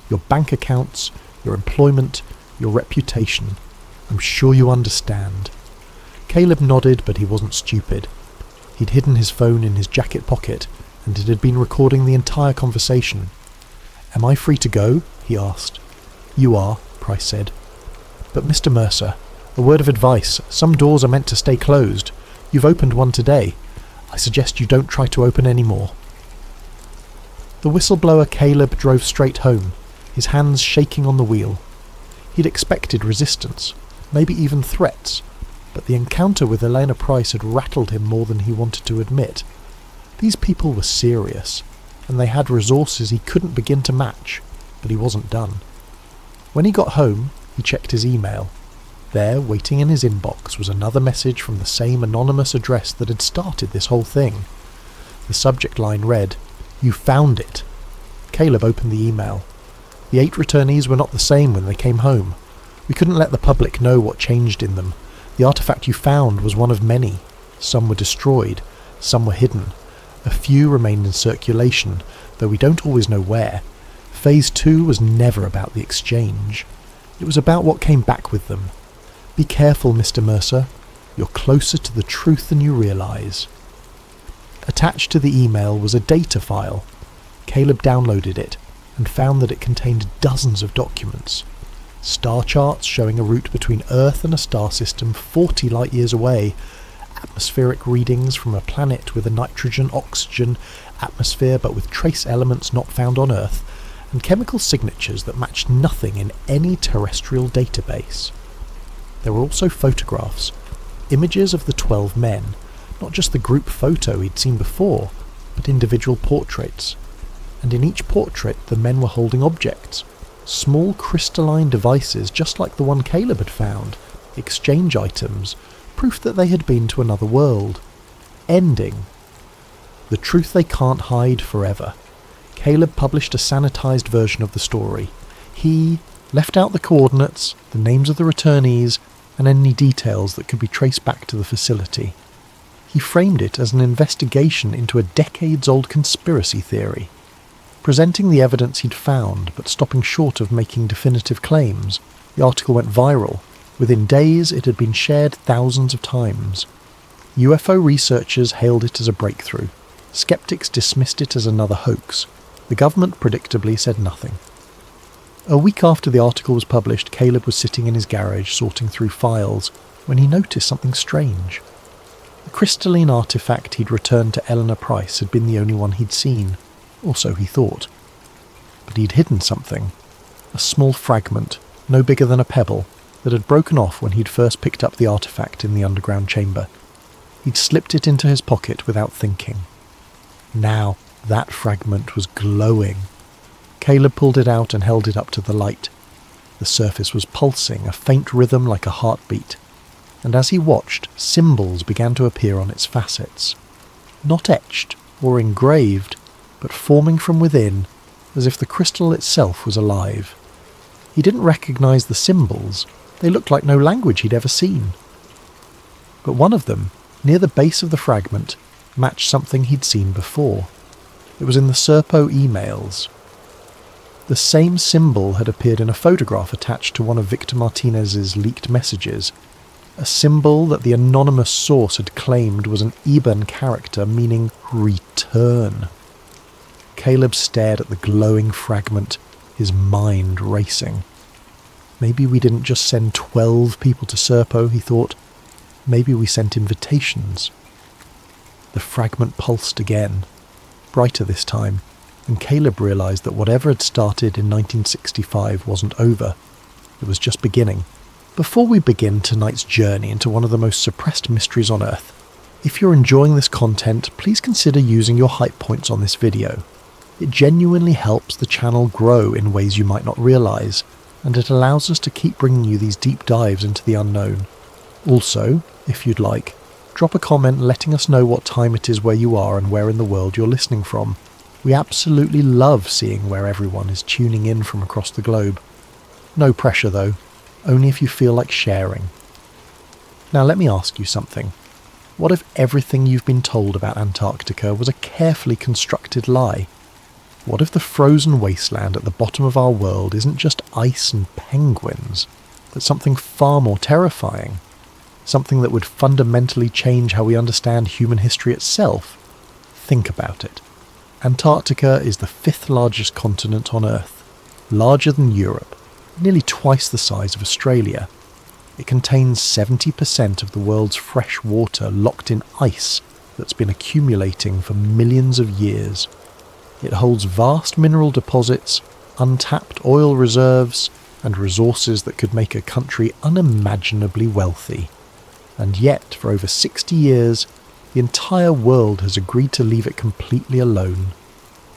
Your bank accounts, your employment, your reputation. I'm sure you understand." Caleb nodded, but he wasn't stupid. He'd hidden his phone in his jacket pocket, and it had been recording the entire conversation. "Am I free to go?" he asked. "You are," Price said. "But Mr. Mercer, a word of advice. Some doors are meant to stay closed. You've opened one today. I suggest you don't try to open any more." The whistleblower Caleb drove straight home, his hands shaking on the wheel. He'd expected resistance, maybe even threats, but the encounter with Elena Price had rattled him more than he wanted to admit. These people were serious, and they had resources he couldn't begin to match, but he wasn't done. When he got home, he checked his email. There, waiting in his inbox, was another message from the same anonymous address that had started this whole thing. The subject line read, "You found it." Caleb opened the email. The 8 returnees were not the same when they came home. "We couldn't let the public know what changed in them. The artifact you found was one of many. Some were destroyed, some were hidden. A few remained in circulation, though we don't always know where. Phase 2 was never about the exchange. It was about what came back with them. Be careful, Mr. Mercer. You're closer to the truth than you realise." Attached to the email was a data file. Caleb downloaded it and found that it contained dozens of documents. Star charts showing a route between Earth and a star system 40 light-years away, atmospheric readings from a planet with a nitrogen-oxygen atmosphere but with trace elements not found on Earth, and chemical signatures that matched nothing in any terrestrial database. There were also photographs, images of the 12 men, not just the group photo he'd seen before, but individual portraits. And in each portrait the men were holding objects, small crystalline devices just like the one Caleb had found, exchange items, proof that they had been to another world. Ending. The truth they can't hide forever. Caleb published a sanitized version of the story. He left out the coordinates, the names of the returnees, and any details that could be traced back to the facility. He framed it as an investigation into a decades-old conspiracy theory, presenting the evidence he'd found but stopping short of making definitive claims. The article went viral. Within days it had been shared thousands of times. UFO researchers hailed it as a breakthrough. Skeptics dismissed it as another hoax. The government predictably said nothing. A week after the article was published, Caleb was sitting in his garage sorting through files when he noticed something strange. The crystalline artifact he'd returned to Eleanor Price had been the only one he'd seen, or so he thought. But he'd hidden something. A small fragment, no bigger than a pebble, that had broken off when he'd first picked up the artifact in the underground chamber. He'd slipped it into his pocket without thinking. Now that fragment was glowing. Caleb pulled it out and held it up to the light. The surface was pulsing, a faint rhythm like a heartbeat. And as he watched, symbols began to appear on its facets. Not etched or engraved, but forming from within, as if the crystal itself was alive. He didn't recognize the symbols. They looked like no language he'd ever seen. But one of them, near the base of the fragment, matched something he'd seen before. It was in the Serpo emails. The same symbol had appeared in a photograph attached to one of Victor Martinez's leaked messages, a symbol that the anonymous source had claimed was an Iban character meaning return. Caleb stared at the glowing fragment, his mind racing. Maybe we didn't just send 12 people to Serpo, he thought. Maybe we sent invitations. The fragment pulsed again, brighter this time, and Caleb realised that whatever had started in 1965 wasn't over. It was just beginning. Before we begin tonight's journey into one of the most suppressed mysteries on Earth, if you're enjoying this content, please consider using your hype points on this video. It genuinely helps the channel grow in ways you might not realise, and it allows us to keep bringing you these deep dives into the unknown. Also, if you'd like, drop a comment letting us know what time it is where you are and where in the world you're listening from. We absolutely love seeing where everyone is tuning in from across the globe. No pressure though, only if you feel like sharing. Now let me ask you something. What if everything you've been told about Antarctica was a carefully constructed lie? What if the frozen wasteland at the bottom of our world isn't just ice and penguins, but something far more terrifying? Something that would fundamentally change how we understand human history itself? Think about it. Antarctica is the 5th largest continent on Earth, larger than Europe, nearly twice the size of Australia. It contains 70% of the world's fresh water locked in ice that's been accumulating for millions of years. It holds vast mineral deposits, untapped oil reserves, and resources that could make a country unimaginably wealthy. And yet, for over 60 years, the entire world has agreed to leave it completely alone.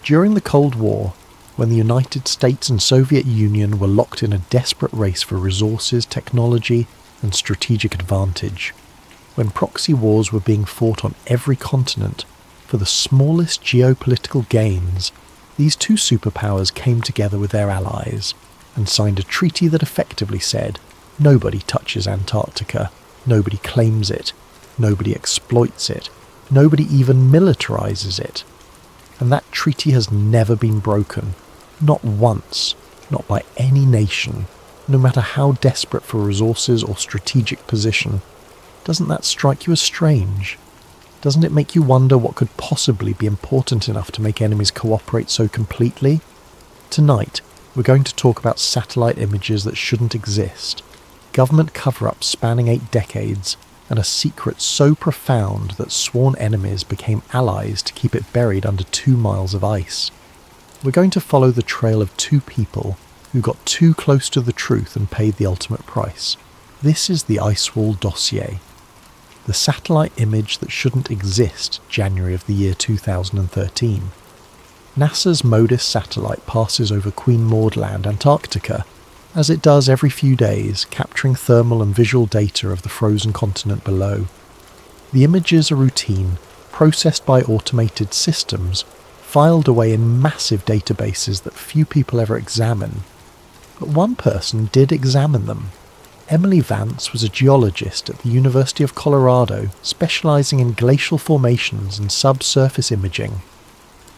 During the Cold War, when the United States and Soviet Union were locked in a desperate race for resources, technology, and strategic advantage, when proxy wars were being fought on every continent for the smallest geopolitical gains, these two superpowers came together with their allies and signed a treaty that effectively said, nobody touches Antarctica. Nobody claims it, nobody exploits it, nobody even militarizes it. And that treaty has never been broken, not once, not by any nation, no matter how desperate for resources or strategic position. Doesn't that strike you as strange? Doesn't it make you wonder what could possibly be important enough to make enemies cooperate so completely? Tonight, we're going to talk about satellite images that shouldn't exist, government cover-ups spanning 8 decades, and a secret so profound that sworn enemies became allies to keep it buried under 2 miles of ice. We're going to follow the trail of 2 people who got too close to the truth and paid the ultimate price. This is the Ice Wall dossier. The satellite image that shouldn't exist, January of the year 2013. NASA's MODIS satellite passes over Queen Maud Land, Antarctica, as it does every few days, capturing thermal and visual data of the frozen continent below. The images are routine, processed by automated systems, filed away in massive databases that few people ever examine. But one person did examine them. Emily Vance was a geologist at the University of Colorado, specialising in glacial formations and subsurface imaging.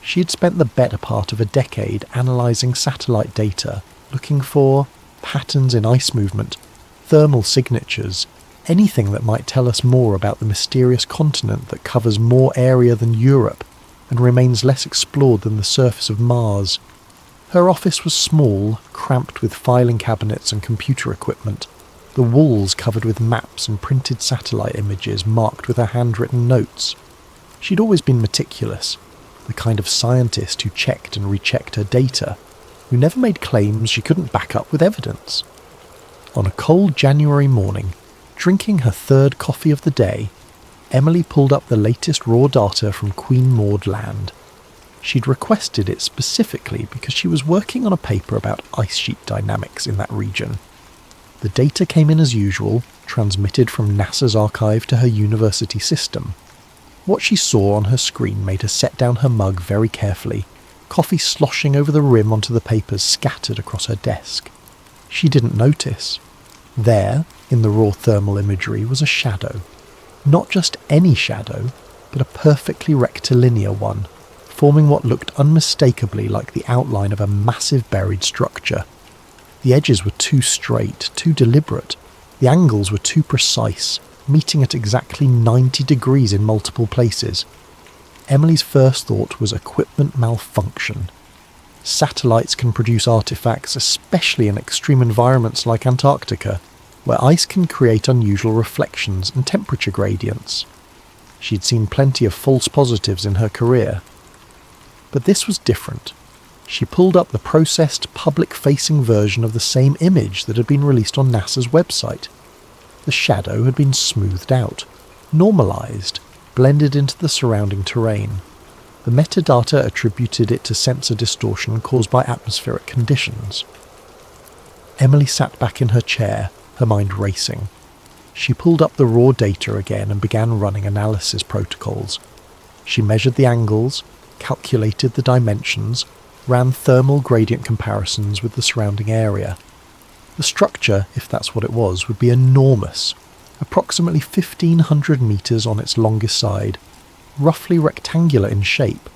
She had spent the better part of a decade analysing satellite data, looking for patterns in ice movement, thermal signatures, anything that might tell us more about the mysterious continent that covers more area than Europe and remains less explored than the surface of Mars. Her office was small, cramped with filing cabinets and computer equipment, the walls covered with maps and printed satellite images marked with her handwritten notes. She'd always been meticulous, the kind of scientist who checked and rechecked her data, who never made claims she couldn't back up with evidence. On a cold January morning, drinking her 3rd coffee of the day, Emily pulled up the latest raw data from Queen Maud Land. She'd requested it specifically because she was working on a paper about ice sheet dynamics in that region. The data came in as usual, transmitted from NASA's archive to her university system. What she saw on her screen made her set down her mug very carefully, coffee sloshing over the rim onto the papers scattered across her desk. She didn't notice. There, in the raw thermal imagery, was a shadow. Not just any shadow, but a perfectly rectilinear one, forming what looked unmistakably like the outline of a massive buried structure. The edges were too straight, too deliberate. The angles were too precise, meeting at exactly 90 degrees in multiple places. Emily's first thought was equipment malfunction. Satellites can produce artifacts, especially in extreme environments like Antarctica, where ice can create unusual reflections and temperature gradients. She'd seen plenty of false positives in her career. But this was different. She pulled up the processed, public-facing version of the same image that had been released on NASA's website. The shadow had been smoothed out, normalised, blended into the surrounding terrain. The metadata attributed it to sensor distortion caused by atmospheric conditions. Emily sat back in her chair, her mind racing. She pulled up the raw data again and began running analysis protocols. She measured the angles, calculated the dimensions, ran thermal gradient comparisons with the surrounding area. The structure, if that's what it was, would be enormous, approximately 1,500 metres on its longest side, roughly rectangular in shape,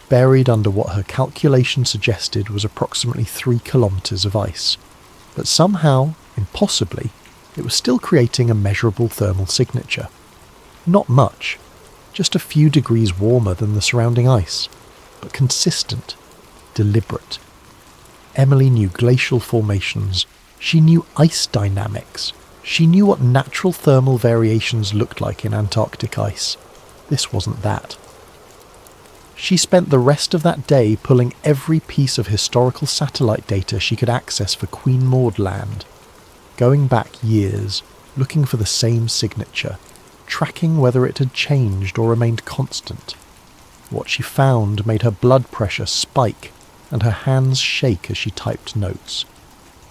buried under what her calculation suggested was approximately 3 kilometres of ice. But somehow, impossibly, it was still creating a measurable thermal signature. Not much, just a few degrees warmer than the surrounding ice, but consistent, deliberate. Emily knew glacial formations. She knew ice dynamics. She knew what natural thermal variations looked like in Antarctic ice. This wasn't that. She spent the rest of that day pulling every piece of historical satellite data she could access for Queen Maud Land, going back years, looking for the same signature, tracking whether it had changed or remained constant. What she found made her blood pressure spike and her hands shake as she typed notes.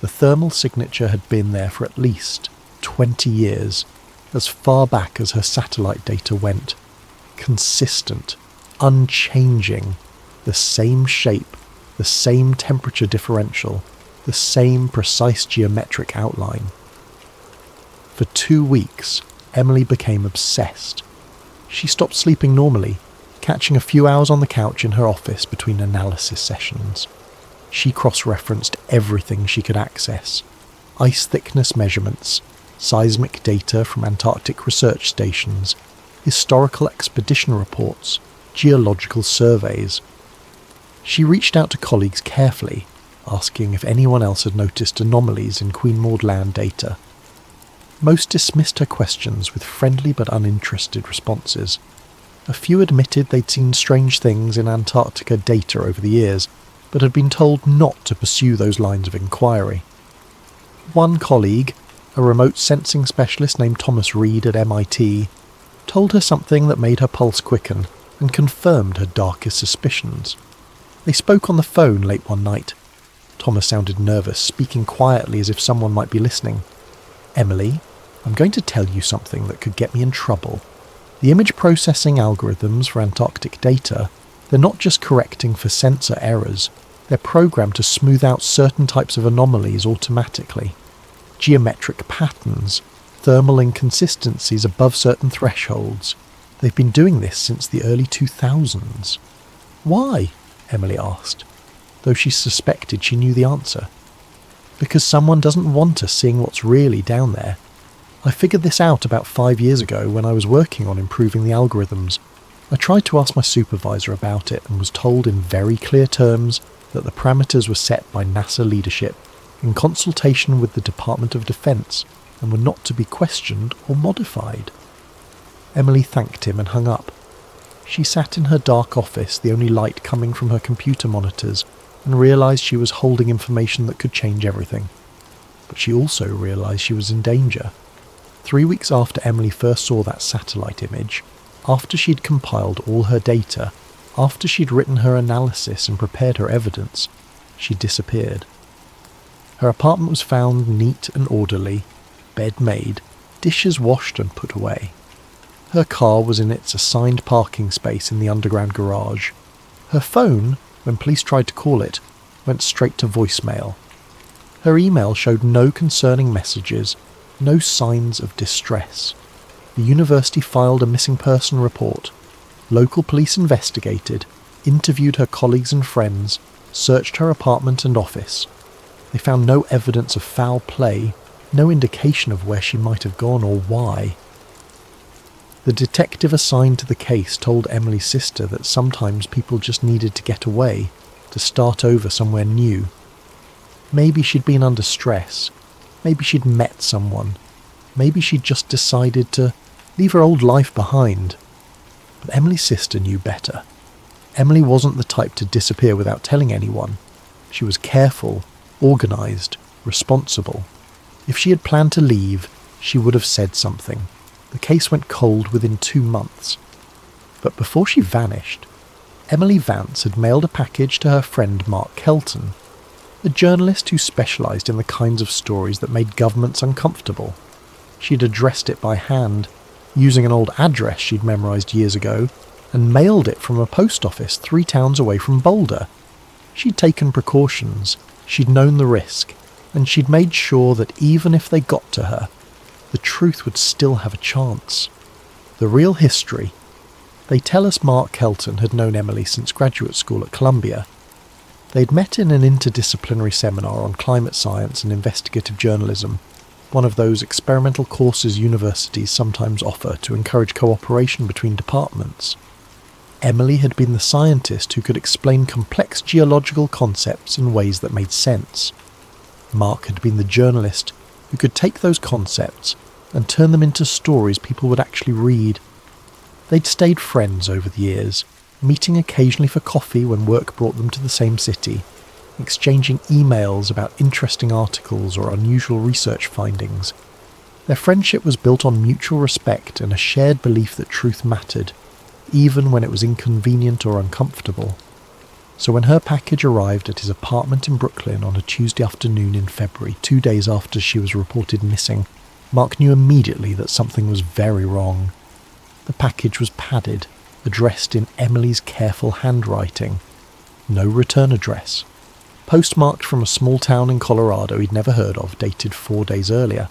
The thermal signature had been there for at least 20 years, as far back as her satellite data went. Consistent, unchanging, the same shape, the same temperature differential, the same precise geometric outline. For 2 weeks, Emily became obsessed. She stopped sleeping normally, catching a few hours on the couch in her office between analysis sessions. She cross-referenced everything she could access. Ice thickness measurements, seismic data from Antarctic research stations, historical expedition reports, geological surveys. She reached out to colleagues carefully, asking if anyone else had noticed anomalies in Queen Maud Land data. Most dismissed her questions with friendly but uninterested responses. A few admitted they'd seen strange things in Antarctica data over the years, but had been told not to pursue those lines of inquiry. One colleague, a remote sensing specialist named Thomas Reed at MIT, told her something that made her pulse quicken and confirmed her darkest suspicions. They spoke on the phone late one night. Thomas sounded nervous, speaking quietly as if someone might be listening. "Emily, I'm going to tell you something that could get me in trouble. The image processing algorithms for Antarctic data, they're not just correcting for sensor errors, they're programmed to smooth out certain types of anomalies automatically. Geometric patterns, thermal inconsistencies above certain thresholds. They've been doing this since the early 2000s. "Why?" Emily asked, though she suspected she knew the answer. "Because someone doesn't want us seeing what's really down there. I figured this out about 5 years ago when I was working on improving the algorithms. I tried to ask my supervisor about it and was told in very clear terms that the parameters were set by NASA leadership in consultation with the Department of Defense and were not to be questioned or modified." Emily thanked him and hung up. She sat in her dark office, the only light coming from her computer monitors, and realised she was holding information that could change everything. But she also realised she was in danger. 3 weeks after Emily first saw that satellite image, after she'd compiled all her data, after she'd written her analysis and prepared her evidence, she disappeared. Her apartment was found neat and orderly, bed made, dishes washed and put away. Her car was in its assigned parking space in the underground garage. Her phone, when police tried to call it, went straight to voicemail. Her email showed no concerning messages, no signs of distress. The university filed a missing person report. Local police investigated, interviewed her colleagues and friends, searched her apartment and office. They found no evidence of foul play, no indication of where she might have gone or why. The detective assigned to the case told Emily's sister that sometimes people just needed to get away, to start over somewhere new. Maybe she'd been under stress. Maybe she'd met someone. Maybe she'd just decided to leave her old life behind. But Emily's sister knew better. Emily wasn't the type to disappear without telling anyone. She was careful, organised, responsible. If she had planned to leave, she would have said something. The case went cold within 2 months. But before she vanished, Emily Vance had mailed a package to her friend Mark Kelton, a journalist who specialised in the kinds of stories that made governments uncomfortable. She'd addressed it by hand, using an old address she'd memorised years ago, and mailed it from a post office 3 towns away from Boulder. She'd taken precautions, she'd known the risk, and she'd made sure that even if they got to her, the truth would still have a chance. The real history. They tell us Mark Kelton had known Emily since graduate school at Columbia. They'd met in an interdisciplinary seminar on climate science and investigative journalism, one of those experimental courses universities sometimes offer to encourage cooperation between departments. Emily had been the scientist who could explain complex geological concepts in ways that made sense. Mark had been the journalist who could take those concepts and turn them into stories people would actually read. They'd stayed friends over the years, meeting occasionally for coffee when work brought them to the same city, exchanging emails about interesting articles or unusual research findings. Their friendship was built on mutual respect and a shared belief that truth mattered, even when it was inconvenient or uncomfortable. So when her package arrived at his apartment in Brooklyn on a Tuesday afternoon in February, 2 days after she was reported missing, Mark knew immediately that something was very wrong. The package was padded, addressed in Emily's careful handwriting. No return address. Postmarked from a small town in Colorado he'd never heard of, dated 4 days earlier.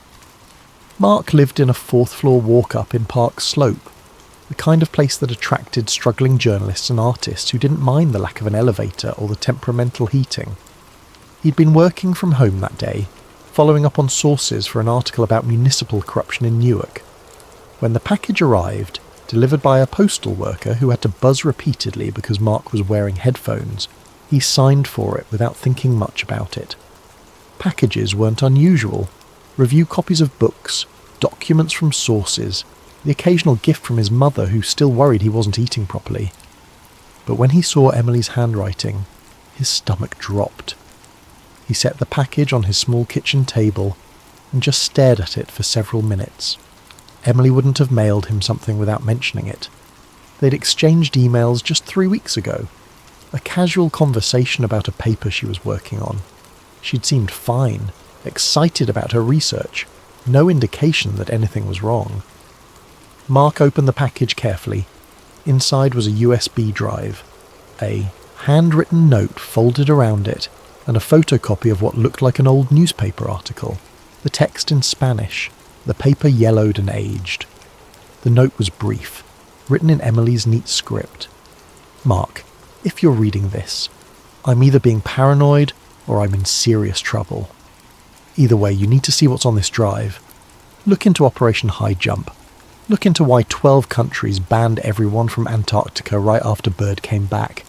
Mark lived in a 4th-floor walk-up in Park Slope, the kind of place that attracted struggling journalists and artists who didn't mind the lack of an elevator or the temperamental heating. He'd been working from home that day, following up on sources for an article about municipal corruption in Newark. When the package arrived, delivered by a postal worker who had to buzz repeatedly because Mark was wearing headphones, he signed for it without thinking much about it. Packages weren't unusual. Review copies of books, documents from sources, the occasional gift from his mother who still worried he wasn't eating properly. But when he saw Emily's handwriting, his stomach dropped. He set the package on his small kitchen table and just stared at it for several minutes. Emily wouldn't have mailed him something without mentioning it. They'd exchanged emails just 3 weeks ago. A casual conversation about a paper she was working on. She'd seemed fine, excited about her research, no indication that anything was wrong. Mark opened the package carefully. Inside was a USB drive, a handwritten note folded around it, and a photocopy of what looked like an old newspaper article. The text in Spanish, the paper yellowed and aged. The note was brief, written in Emily's neat script. Mark, if you're reading this, I'm either being paranoid or I'm in serious trouble. Either way, you need to see what's on this drive. Look into Operation High Jump. Look into why 12 countries banned everyone from Antarctica right after Bird came back.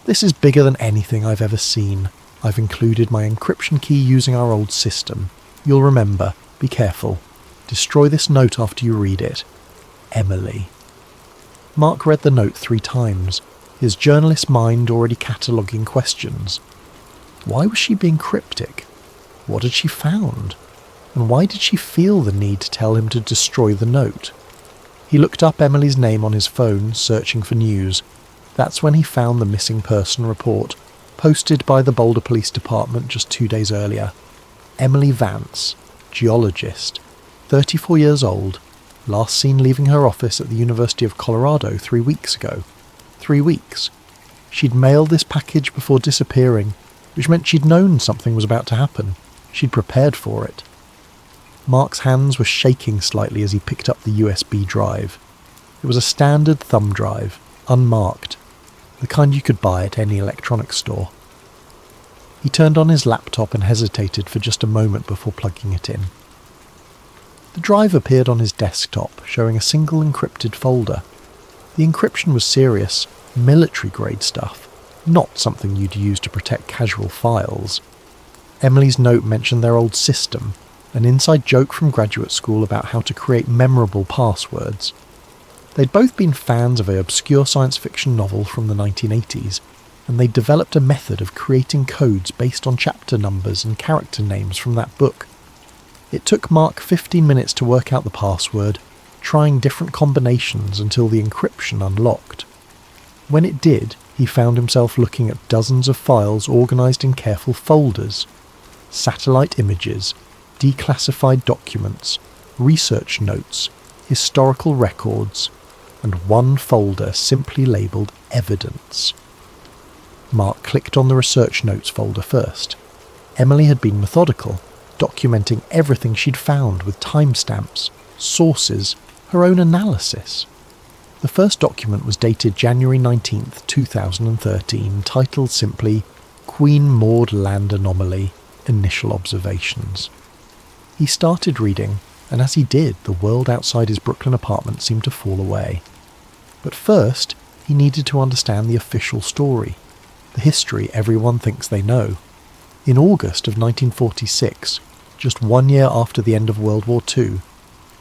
This is bigger than anything I've ever seen. I've included my encryption key using our old system. You'll remember. Be careful. Destroy this note after you read it. Emily. Mark read the note 3 times, his journalist mind already cataloguing questions. Why was she being cryptic? What had she found? And why did she feel the need to tell him to destroy the note? He looked up Emily's name on his phone, searching for news. That's when he found the missing person report, posted by the Boulder Police Department just 2 days earlier. Emily Vance, geologist, 34 years old, last seen leaving her office at the University of Colorado 3 weeks ago. 3 weeks. She'd mailed this package before disappearing, which meant she'd known something was about to happen. She'd prepared for it. Mark's hands were shaking slightly as he picked up the USB drive. It was a standard thumb drive, unmarked, the kind you could buy at any electronics store. He turned on his laptop and hesitated for just a moment before plugging it in. The drive appeared on his desktop, showing a single encrypted folder. The encryption was serious, military-grade stuff, not something you'd use to protect casual files. Emily's note mentioned their old system, an inside joke from graduate school about how to create memorable passwords. They'd both been fans of an obscure science fiction novel from the 1980s, and they'd developed a method of creating codes based on chapter numbers and character names from that book. It took Mark 15 minutes to work out the password, trying different combinations until the encryption unlocked. When it did, he found himself looking at dozens of files organised in careful folders. Satellite images, declassified documents, research notes, historical records, and one folder simply labelled Evidence. Mark clicked on the research notes folder first. Emily had been methodical, documenting everything she'd found with timestamps, sources, her own analysis. The first document was dated January 19th, 2013, titled simply Queen Maud Land Anomaly, Initial Observations. He started reading, and as he did, the world outside his Brooklyn apartment seemed to fall away. But first, he needed to understand the official story, the history everyone thinks they know. In August of 1946, just 1 year after the end of World War II,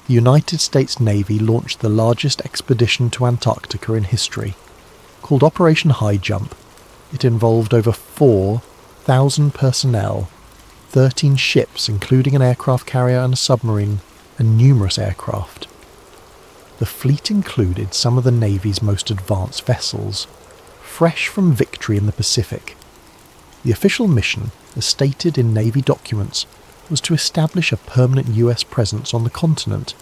the United States Navy launched the largest expedition to Antarctica in history. Called Operation High Jump, it involved over 4,000 personnel, 13 ships including an aircraft carrier and a submarine, and numerous aircraft. The fleet included some of the Navy's most advanced vessels, fresh from victory in the Pacific. The official mission, as stated in Navy documents, was to establish a permanent US presence on the continent,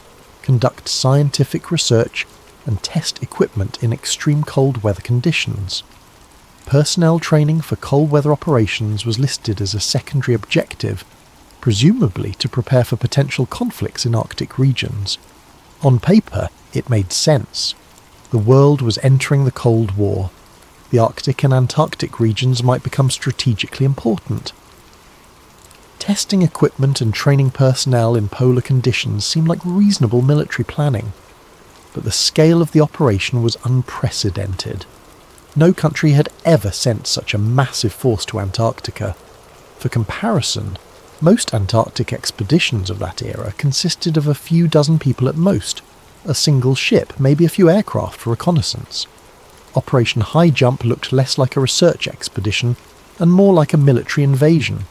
conduct scientific research, and test equipment in extreme cold weather conditions. Personnel training for cold weather operations was listed as a secondary objective, presumably to prepare for potential conflicts in Arctic regions. On paper, it made sense. The world was entering the Cold War. The Arctic and Antarctic regions might become strategically important. Testing equipment and training personnel in polar conditions seemed like reasonable military planning, but the scale of the operation was unprecedented. No country had ever sent such a massive force to Antarctica. For comparison, Most Antarctic expeditions of that era consisted of a few dozen people at most, a single ship, maybe a few aircraft for reconnaissance. Operation High Jump looked less like a research expedition and more like a military invasion.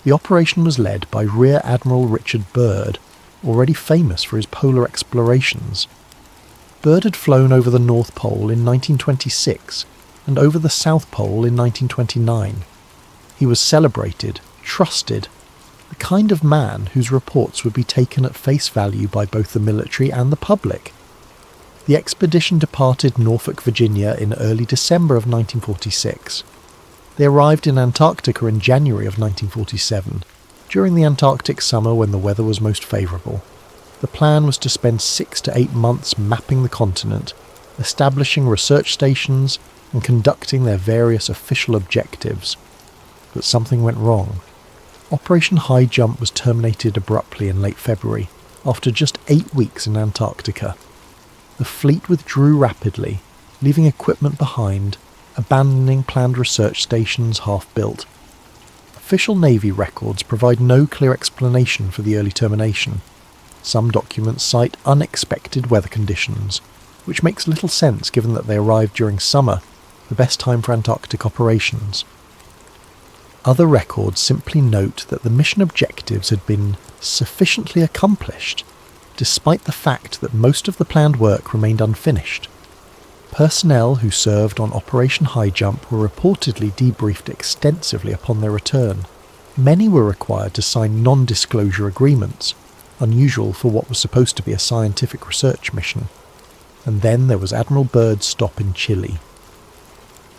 The operation was led by Rear Admiral Richard Byrd, already famous for his polar explorations. Byrd had flown over the North Pole in 1926 and over the South Pole in 1929. He was celebrated, trusted, the kind of man whose reports would be taken at face value by both the military and the public. The expedition departed Norfolk, Virginia in early December of 1946. They arrived in Antarctica in January of 1947, during the Antarctic summer when the weather was most favourable. The plan was to spend 6 to 8 months mapping the continent, establishing research stations and conducting their various official objectives. But something went wrong. Operation High Jump was terminated abruptly in late February, after just 8 weeks in Antarctica. The fleet withdrew rapidly, leaving equipment behind, abandoning planned research stations half-built. Official Navy records provide no clear explanation for the early termination. Some documents cite unexpected weather conditions, which makes little sense given that they arrived during summer, the best time for Antarctic operations. Other records simply note that the mission objectives had been sufficiently accomplished, despite the fact that most of the planned work remained unfinished. Personnel who served on Operation High Jump were reportedly debriefed extensively upon their return. Many were required to sign non-disclosure agreements, unusual for what was supposed to be a scientific research mission. And then there was Admiral Byrd's stop in Chile.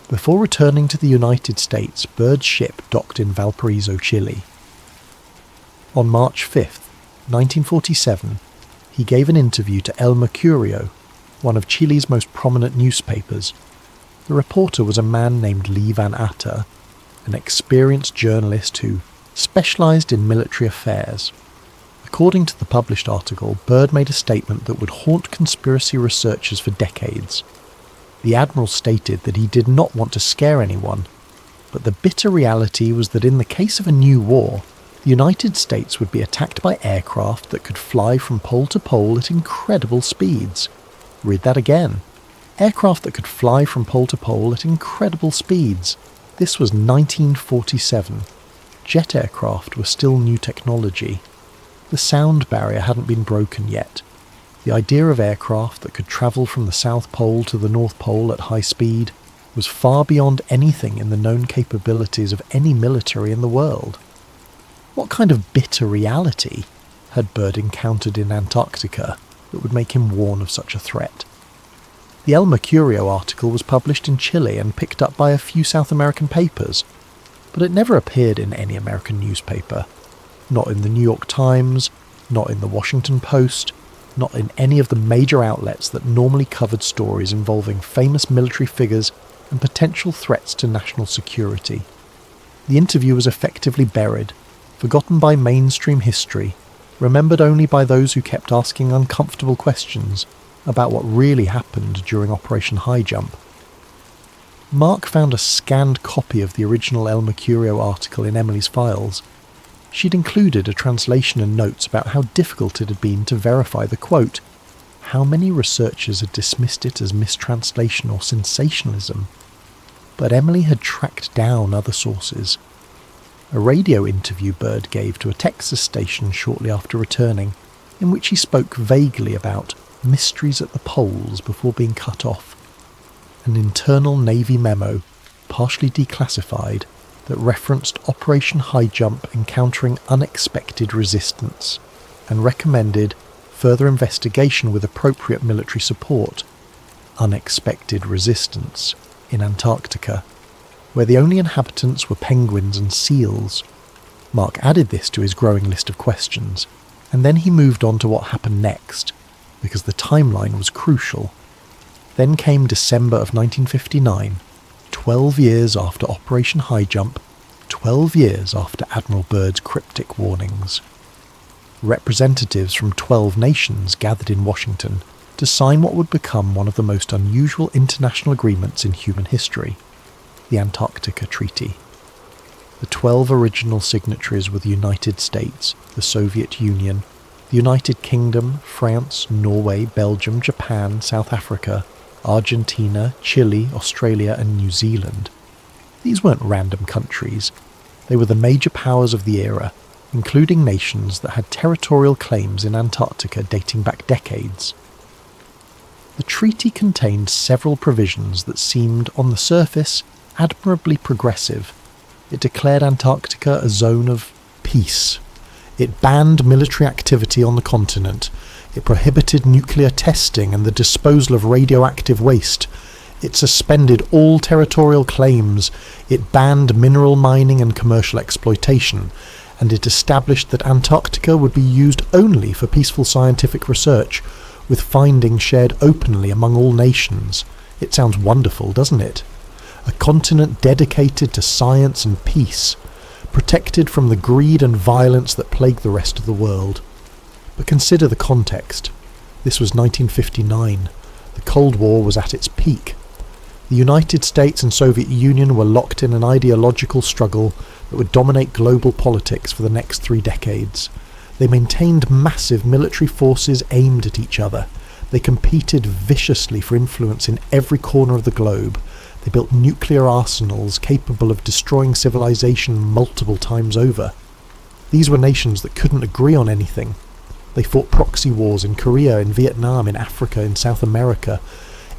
Before returning to the United States, Byrd's ship docked in Valparaiso, Chile. On March 5th, 1947, he gave an interview to El Mercurio, one of Chile's most prominent newspapers. The reporter was a man named Lee Van Atta, an experienced journalist who specialised in military affairs. According to the published article, Byrd made a statement that would haunt conspiracy researchers for decades. The Admiral stated that he did not want to scare anyone, but the bitter reality was that in the case of a new war, the United States would be attacked by aircraft that could fly from pole to pole at incredible speeds. Read that again. Aircraft that could fly from pole to pole at incredible speeds. This was 1947. Jet aircraft were still new technology. The sound barrier hadn't been broken yet. The idea of aircraft that could travel from the South Pole to the North Pole at high speed was far beyond anything in the known capabilities of any military in the world. What kind of bitter reality had Byrd encountered in Antarctica that would make him warn of such a threat? The El Mercurio article was published in Chile and picked up by a few South American papers, but it never appeared in any American newspaper. Not in the New York Times, not in the Washington Post, not in any of the major outlets that normally covered stories involving famous military figures and potential threats to national security. The interview was effectively buried, forgotten by mainstream history, remembered only by those who kept asking uncomfortable questions about what really happened during Operation High Jump. Mark found a scanned copy of the original El Mercurio article in Emily's files. She'd included a translation and notes about how difficult it had been to verify the quote. How many researchers had dismissed it as mistranslation or sensationalism? But Emily had tracked down other sources. A radio interview Byrd gave to a Texas station shortly after returning, in which he spoke vaguely about mysteries at the poles before being cut off. An internal Navy memo, partially declassified, that referenced Operation High Jump encountering unexpected resistance, and recommended further investigation with appropriate military support. Unexpected resistance in Antarctica, where the only inhabitants were penguins and seals. Mark added this to his growing list of questions, and then he moved on to what happened next, because the timeline was crucial. Then came December of 1959, 12 years after Operation High Jump, 12 years after Admiral Byrd's cryptic warnings. Representatives from 12 nations gathered in Washington to sign what would become one of the most unusual international agreements in human history, the Antarctica Treaty. The 12 original signatories were the United States, the Soviet Union, the United Kingdom, France, Norway, Belgium, Japan, South Africa, Argentina, Chile, Australia and New Zealand. These weren't random countries. They were the major powers of the era, including nations that had territorial claims in Antarctica dating back decades. The treaty contained several provisions that seemed, on the surface, admirably progressive. It declared Antarctica a zone of peace. It banned military activity on the continent. It prohibited nuclear testing and the disposal of radioactive waste. It suspended all territorial claims. It banned mineral mining and commercial exploitation. And it established that Antarctica would be used only for peaceful scientific research, with findings shared openly among all nations. It sounds wonderful, doesn't it? A continent dedicated to science and peace, protected from the greed and violence that plague the rest of the world. But consider the context. This was 1959. The Cold War was at its peak. The United States and Soviet Union were locked in an ideological struggle that would dominate global politics for the next 3 decades. They maintained massive military forces aimed at each other. They competed viciously for influence in every corner of the globe. They built nuclear arsenals capable of destroying civilization multiple times over. These were nations that couldn't agree on anything. They fought proxy wars in Korea, in Vietnam, in Africa, in South America.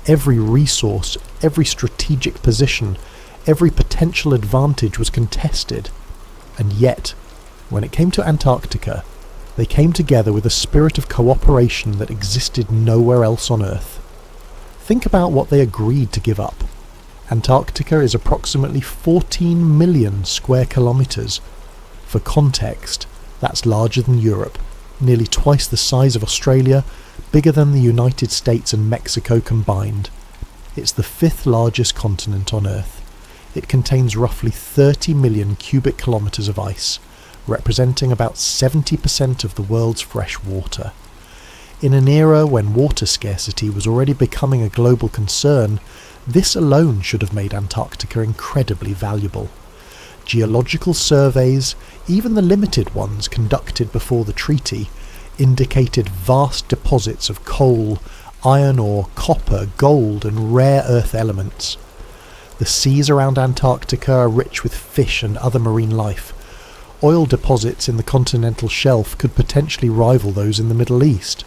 Every resource, every strategic position, every potential advantage was contested. And yet, when it came to Antarctica, they came together with a spirit of cooperation that existed nowhere else on Earth. Think about what they agreed to give up. Antarctica is approximately 14 million square kilometres. For context, that's larger than Europe, nearly twice the size of Australia, bigger than the United States and Mexico combined. It's the 5th largest continent on Earth. It contains roughly 30 million cubic kilometres of ice, representing about 70% of the world's fresh water. In an era when water scarcity was already becoming a global concern, this alone should have made Antarctica incredibly valuable. Geological surveys, even the limited ones conducted before the treaty, indicated vast deposits of coal, iron ore, copper, gold and rare earth elements. The seas around Antarctica are rich with fish and other marine life. Oil deposits in the continental shelf could potentially rival those in the Middle East.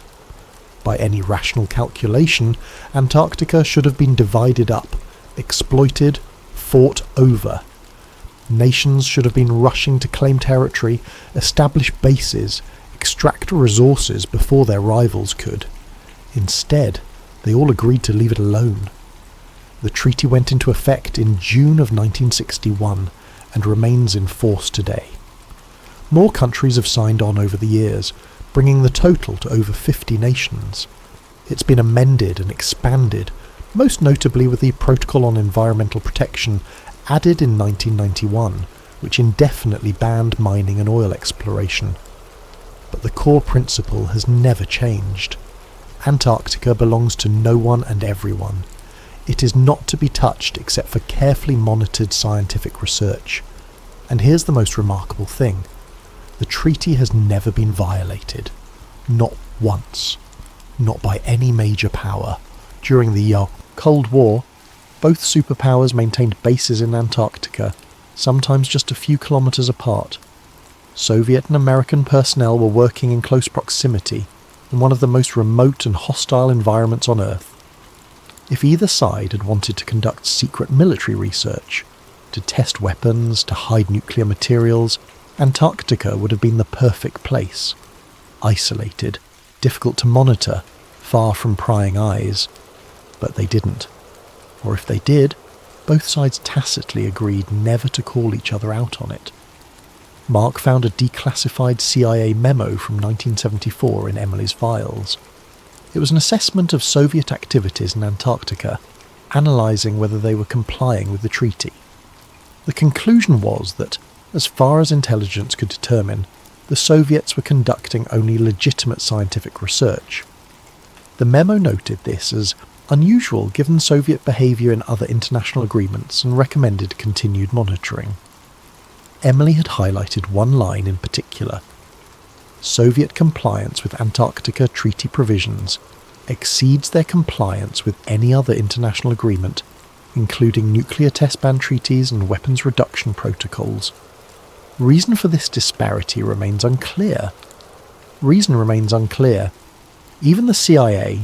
By any rational calculation, Antarctica should have been divided up, exploited, fought over. Nations should have been rushing to claim territory, establish bases, extract resources before their rivals could. Instead, they all agreed to leave it alone. The treaty went into effect in June of 1961 and remains in force today. More countries have signed on over the years, bringing the total to over 50 nations. It's been amended and expanded, most notably with the Protocol on Environmental Protection added in 1991, which indefinitely banned mining and oil exploration. But the core principle has never changed. Antarctica belongs to no one and everyone. It is not to be touched except for carefully monitored scientific research. And here's the most remarkable thing. The treaty has never been violated. Not once. Not by any major power. During the Cold War, both superpowers maintained bases in Antarctica, sometimes just a few kilometres apart. Soviet and American personnel were working in close proximity, in one of the most remote and hostile environments on Earth. If either side had wanted to conduct secret military research, to test weapons, to hide nuclear materials, Antarctica would have been the perfect place. Isolated, difficult to monitor, far from prying eyes. But they didn't. Or if they did, both sides tacitly agreed never to call each other out on it. Mark found a declassified CIA memo from 1974 in Emily's files. It was an assessment of Soviet activities in Antarctica, analysing whether they were complying with the treaty. The conclusion was that, as far as intelligence could determine, the Soviets were conducting only legitimate scientific research. The memo noted this as unusual given Soviet behaviour in other international agreements and recommended continued monitoring. Emily had highlighted one line in particular. Soviet compliance with Antarctica treaty provisions exceeds their compliance with any other international agreement, including nuclear test ban treaties and weapons reduction protocols. Reason for this disparity remains unclear. Even the CIA,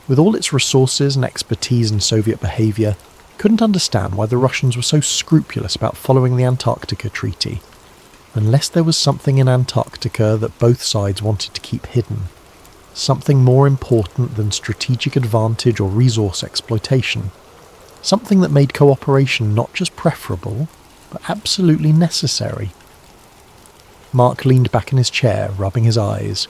with all its resources and expertise in Soviet behaviour, couldn't understand why the Russians were so scrupulous about following the Antarctica Treaty, unless there was something in Antarctica that both sides wanted to keep hidden, something more important than strategic advantage or resource exploitation, something that made cooperation not just preferable, but absolutely necessary. Mark leaned back in his chair, rubbing his eyes.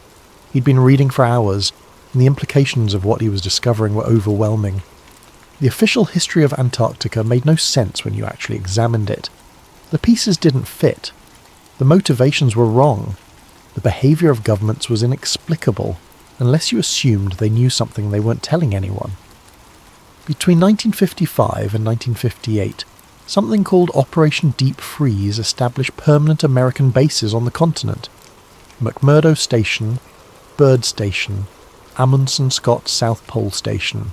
He'd been reading for hours, and the implications of what he was discovering were overwhelming. The official history of Antarctica made no sense when you actually examined it. The pieces didn't fit. The motivations were wrong. The behaviour of governments was inexplicable, unless you assumed they knew something they weren't telling anyone. Between 1955 and 1958, something called Operation Deep Freeze established permanent American bases on the continent. McMurdo Station, Byrd Station, Amundsen Scott South Pole Station.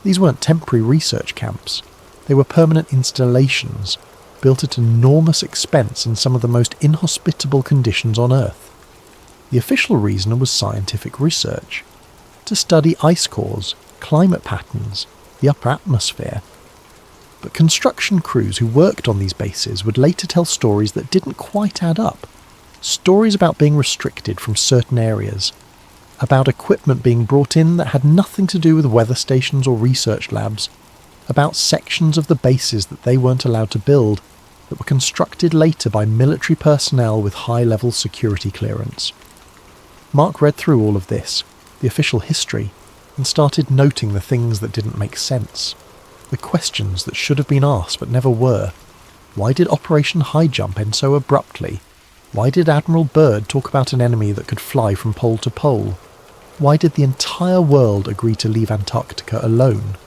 These weren't temporary research camps. They were permanent installations, built at enormous expense in some of the most inhospitable conditions on Earth. The official reason was scientific research, to study ice cores, climate patterns, the upper atmosphere. But construction crews who worked on these bases would later tell stories that didn't quite add up. Stories about being restricted from certain areas, about equipment being brought in that had nothing to do with weather stations or research labs, about sections of the bases that they weren't allowed to build that were constructed later by military personnel with high-level security clearance. Mark read through all of this, the official history, and started noting the things that didn't make sense, the questions that should have been asked but never were. Why did Operation High Jump end so abruptly? Why did Admiral Byrd talk about an enemy that could fly from pole to pole? Why did the entire world agree to leave Antarctica alone?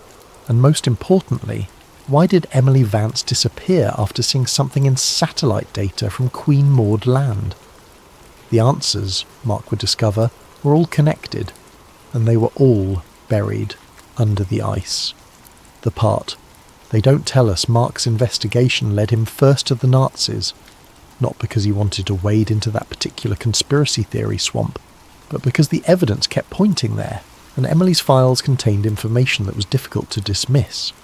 And most importantly, why did Emily Vance disappear after seeing something in satellite data from Queen Maud Land? The answers, Mark would discover, were all connected, and they were all buried under the ice. The part, they don't tell us Mark's investigation led him first to the Nazis, not because he wanted to wade into that particular conspiracy theory swamp, but because the evidence kept pointing there, and Emily's files contained information that was difficult to dismiss.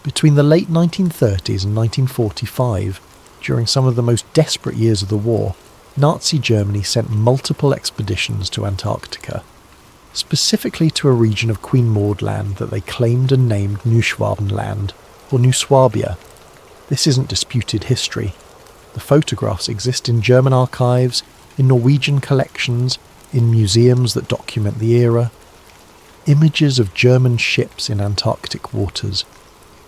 Between the late 1930s and 1945, during some of the most desperate years of the war, Nazi Germany sent multiple expeditions to Antarctica, specifically to a region of Queen Maud Land that they claimed and named Neuschwabenland, or New Swabia. This isn't disputed history. The photographs exist in German archives, in Norwegian collections, in museums that document the era. Images of German ships in Antarctic waters,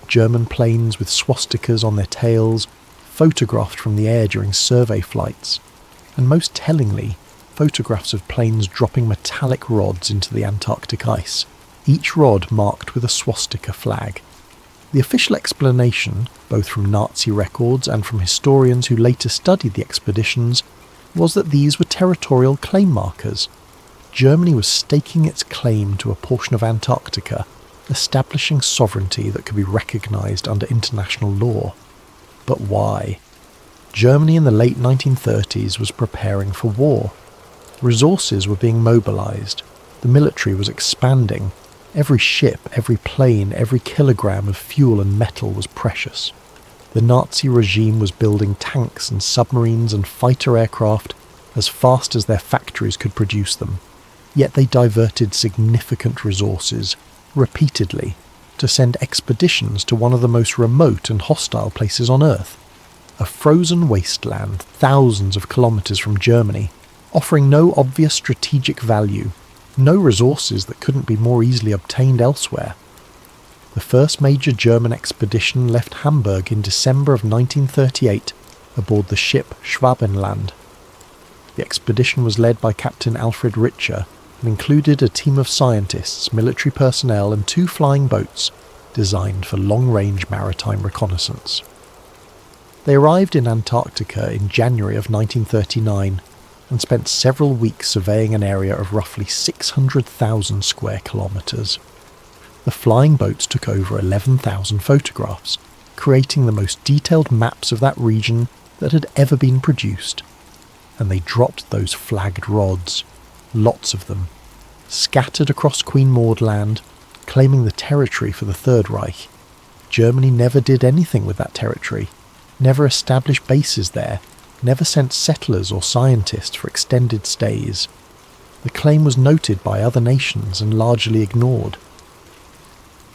German planes with swastikas on their tails, photographed from the air during survey flights, and most tellingly, photographs of planes dropping metallic rods into the Antarctic ice, each rod marked with a swastika flag. The official explanation, both from Nazi records and from historians who later studied the expeditions, was that these were territorial claim markers. Germany was staking its claim to a portion of Antarctica, establishing sovereignty that could be recognised under international law. But why? Germany in the late 1930s was preparing for war. Resources were being mobilised. The military was expanding. Every ship, every plane, every kilogram of fuel and metal was precious. The Nazi regime was building tanks and submarines and fighter aircraft as fast as their factories could produce them. Yet they diverted significant resources, repeatedly, to send expeditions to one of the most remote and hostile places on Earth. A frozen wasteland thousands of kilometres from Germany, offering no obvious strategic value, no resources that couldn't be more easily obtained elsewhere. The first major German expedition left Hamburg in December of 1938 aboard the ship Schwabenland. The expedition was led by Captain Alfred Richer and included a team of scientists, military personnel and 2 flying boats designed for long-range maritime reconnaissance. They arrived in Antarctica in January of 1939 and spent several weeks surveying an area of roughly 600,000 square kilometres. The flying boats took over 11,000 photographs, creating the most detailed maps of that region that had ever been produced. And they dropped those flagged rods, lots of them, scattered across Queen Maud Land, claiming the territory for the Third Reich. Germany never did anything with that territory, never established bases there, never sent settlers or scientists for extended stays. The claim was noted by other nations and largely ignored.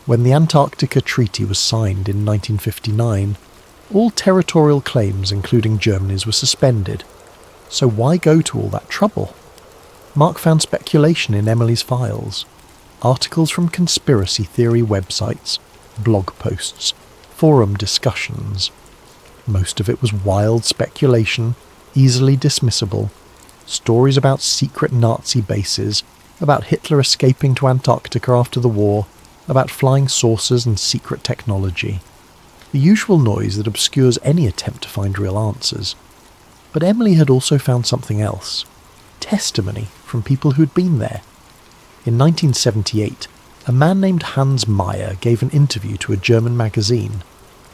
When the Antarctica Treaty was signed in 1959, all territorial claims, including Germany's, were suspended. So why go to all that trouble? Mark found speculation in Emily's files. Articles from conspiracy theory websites, blog posts, forum discussions. Most of it was wild speculation, easily dismissible. Stories about secret Nazi bases, about Hitler escaping to Antarctica after the war, about flying saucers and secret technology. The usual noise that obscures any attempt to find real answers. But Emily had also found something else. Testimony from people who'd been there. In 1978, a man named Hans Meyer gave an interview to a German magazine.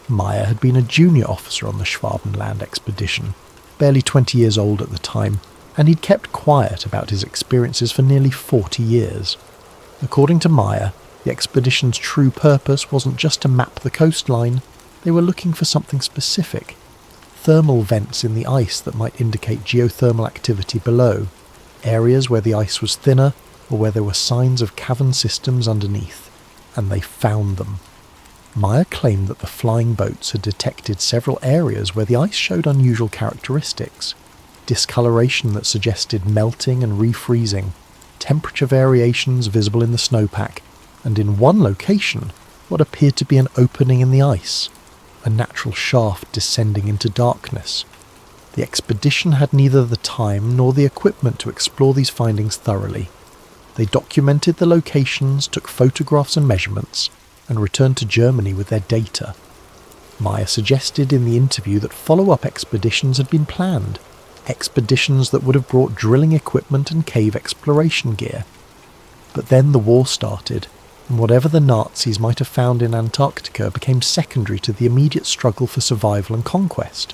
Meyer had been a junior officer on the Schwabenland expedition, barely 20 years old at the time, and he'd kept quiet about his experiences for nearly 40 years. According to Meyer, the expedition's true purpose wasn't just to map the coastline, they were looking for something specific. Thermal vents in the ice that might indicate geothermal activity below, areas where the ice was thinner or where there were signs of cavern systems underneath, and they found them. Meyer claimed that the flying boats had detected several areas where the ice showed unusual characteristics, discoloration that suggested melting and refreezing, temperature variations visible in the snowpack, and in one location, what appeared to be an opening in the ice, a natural shaft descending into darkness. The expedition had neither the time nor the equipment to explore these findings thoroughly. They documented the locations, took photographs and measurements, and returned to Germany with their data. Meyer suggested in the interview that follow-up expeditions had been planned, expeditions that would have brought drilling equipment and cave exploration gear. But then the war started, and whatever the Nazis might have found in Antarctica became secondary to the immediate struggle for survival and conquest.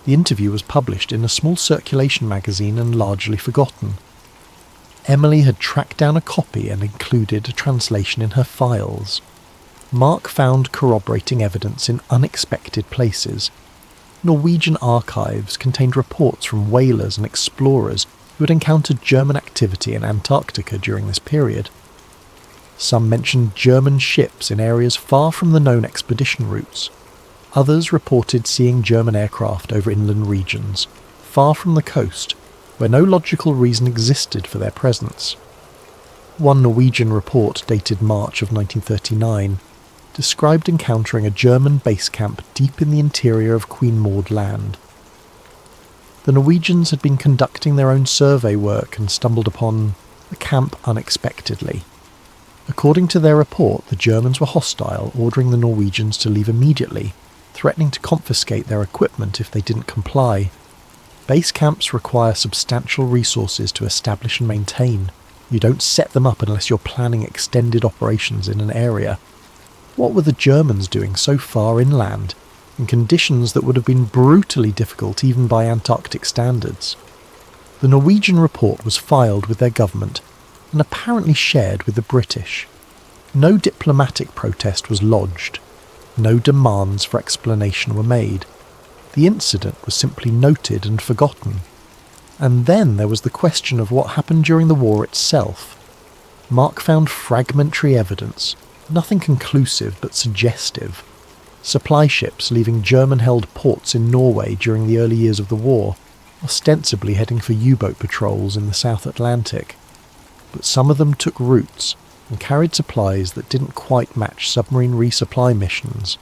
The interview was published in a small circulation magazine and largely forgotten. Emily had tracked down a copy and included a translation in her files. Mark found corroborating evidence in unexpected places. Norwegian archives contained reports from whalers and explorers who had encountered German activity in Antarctica during this period. Some mentioned German ships in areas far from the known expedition routes. Others reported seeing German aircraft over inland regions, far from the coast, where no logical reason existed for their presence. One Norwegian report dated March of 1939 described encountering a German base camp deep in the interior of Queen Maud Land. The Norwegians had been conducting their own survey work and stumbled upon the camp unexpectedly. According to their report, the Germans were hostile, ordering the Norwegians to leave immediately, threatening to confiscate their equipment if they didn't comply. Base camps require substantial resources to establish and maintain. You don't set them up unless you're planning extended operations in an area. What were the Germans doing so far inland, in conditions that would have been brutally difficult even by Antarctic standards? The Norwegian report was filed with their government and apparently shared with the British. No diplomatic protest was lodged. No demands for explanation were made. The incident was simply noted and forgotten. And then there was the question of what happened during the war itself. Mark found fragmentary evidence, nothing conclusive but suggestive. Supply ships leaving German-held ports in Norway during the early years of the war, ostensibly heading for U-boat patrols in the South Atlantic. But some of them took routes and carried supplies that didn't quite match submarine resupply missions.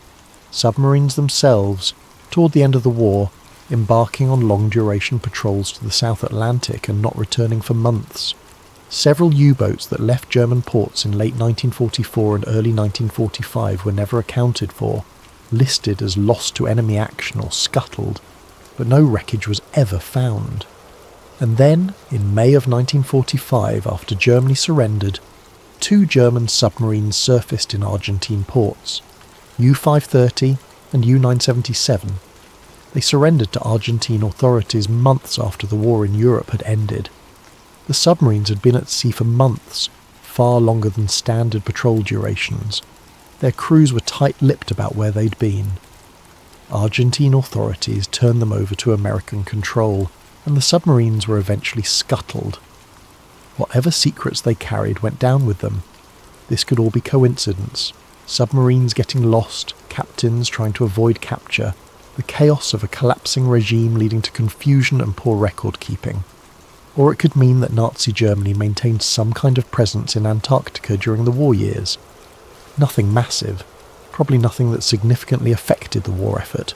Submarines themselves, toward the end of the war, embarking on long-duration patrols to the South Atlantic and not returning for months. Several U-boats that left German ports in late 1944 and early 1945 were never accounted for. listed as lost to enemy action or scuttled, but no wreckage was ever found. And then, in May of 1945, after Germany surrendered, 2 German submarines surfaced in Argentine ports, U-530 and U-977. They surrendered to Argentine authorities months after the war in Europe had ended. The submarines had been at sea for months, far longer than standard patrol durations. Their crews were tight-lipped about where they'd been. Argentine authorities turned them over to American control, and the submarines were eventually scuttled. Whatever secrets they carried went down with them. This could all be coincidence. Submarines getting lost, captains trying to avoid capture, the chaos of a collapsing regime leading to confusion and poor record-keeping. Or it could mean that Nazi Germany maintained some kind of presence in Antarctica during the war years. Nothing massive, probably nothing that significantly affected the war effort,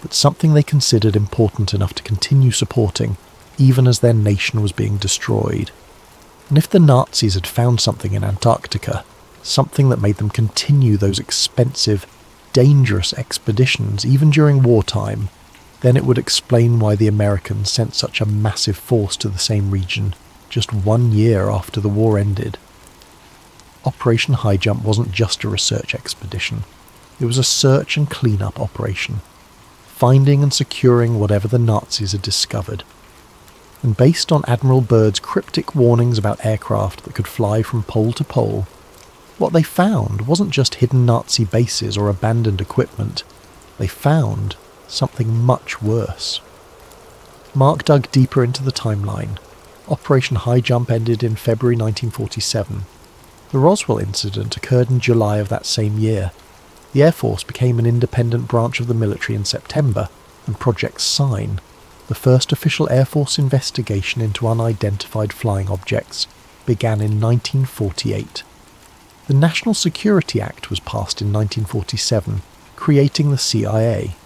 but something they considered important enough to continue supporting, even as their nation was being destroyed. And if the Nazis had found something in Antarctica, something that made them continue those expensive, dangerous expeditions even during wartime, then it would explain why the Americans sent such a massive force to the same region just 1 year after the war ended. Operation High Jump wasn't just a research expedition. It was a search and clean-up operation, finding and securing whatever the Nazis had discovered. And based on Admiral Byrd's cryptic warnings about aircraft that could fly from pole to pole, what they found wasn't just hidden Nazi bases or abandoned equipment. They found something much worse. Mark dug deeper into the timeline. Operation High Jump ended in February 1947. The Roswell incident occurred in July of that same year. The Air Force became an independent branch of the military in September, and Project Sign, the first official Air Force investigation into unidentified flying objects, began in 1948. The National Security Act was passed in 1947, creating the CIA.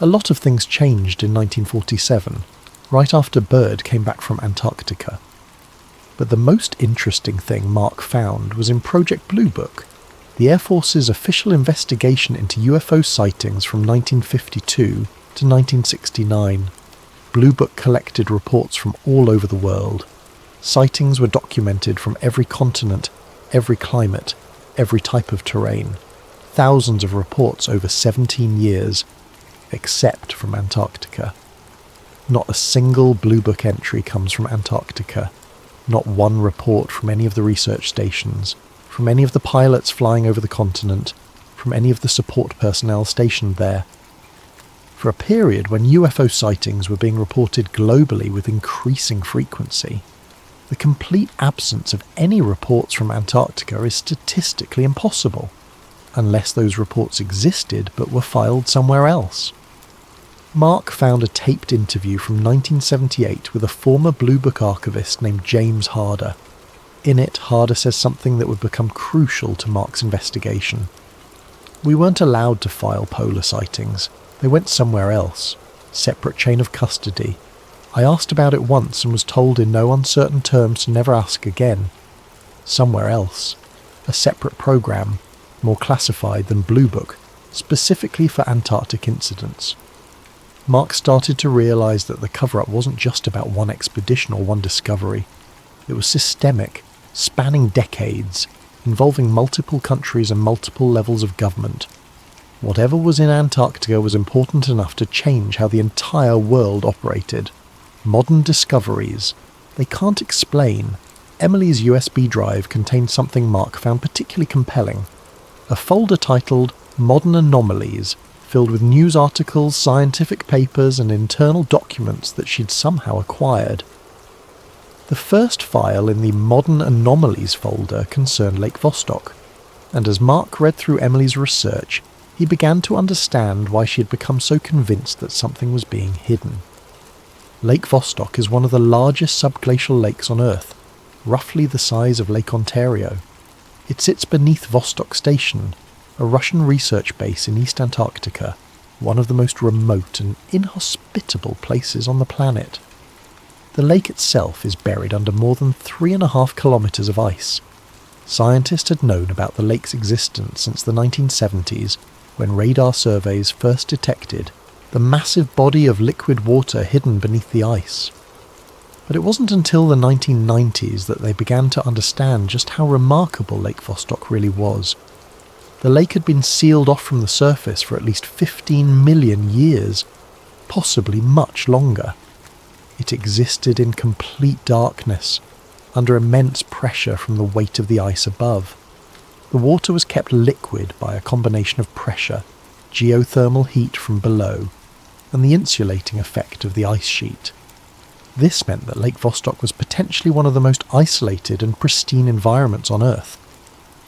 A lot of things changed in 1947, right after Byrd came back from Antarctica. But the most interesting thing Mark found was in Project Blue Book, the Air Force's official investigation into UFO sightings from 1952 to 1969. Blue Book collected reports from all over the world. Sightings were documented from every continent, every climate, every type of terrain. Thousands of reports over 17 years, except from Antarctica. Not a single Blue Book entry comes from Antarctica. Not one report from any of the research stations, from any of the pilots flying over the continent, from any of the support personnel stationed there. For a period when UFO sightings were being reported globally with increasing frequency, the complete absence of any reports from Antarctica is statistically impossible, unless those reports existed but were filed somewhere else. Mark found a taped interview from 1978 with a former Blue Book archivist named James Harder. In it, Harder says something that would become crucial to Mark's investigation. We weren't allowed to file polar sightings. They went somewhere else. Separate chain of custody. I asked about it once and was told in no uncertain terms to never ask again. Somewhere else. A separate program, more classified than Blue Book, specifically for Antarctic incidents. Mark started to realise that the cover-up wasn't just about one expedition or one discovery. It was systemic, spanning decades, involving multiple countries and multiple levels of government. Whatever was in Antarctica was important enough to change how the entire world operated. Modern discoveries. They can't explain. Emily's USB drive contained something Mark found particularly compelling. A folder titled Modern Anomalies, filled with news articles, scientific papers, and internal documents that she'd somehow acquired. The first file in the Modern Anomalies folder concerned Lake Vostok, and as Mark read through Emily's research, he began to understand why she had become so convinced that something was being hidden. Lake Vostok is one of the largest subglacial lakes on Earth, roughly the size of Lake Ontario. It sits beneath Vostok Station, a Russian research base in East Antarctica, one of the most remote and inhospitable places on the planet. The lake itself is buried under more than 3.5 kilometres of ice. Scientists had known about the lake's existence since the 1970s, when radar surveys first detected the massive body of liquid water hidden beneath the ice. But it wasn't until the 1990s that they began to understand just how remarkable Lake Vostok really was. The lake had been sealed off from the surface for at least 15 million years, possibly much longer. It existed in complete darkness, under immense pressure from the weight of the ice above. The water was kept liquid by a combination of pressure, geothermal heat from below, and the insulating effect of the ice sheet. This meant that Lake Vostok was potentially one of the most isolated and pristine environments on Earth.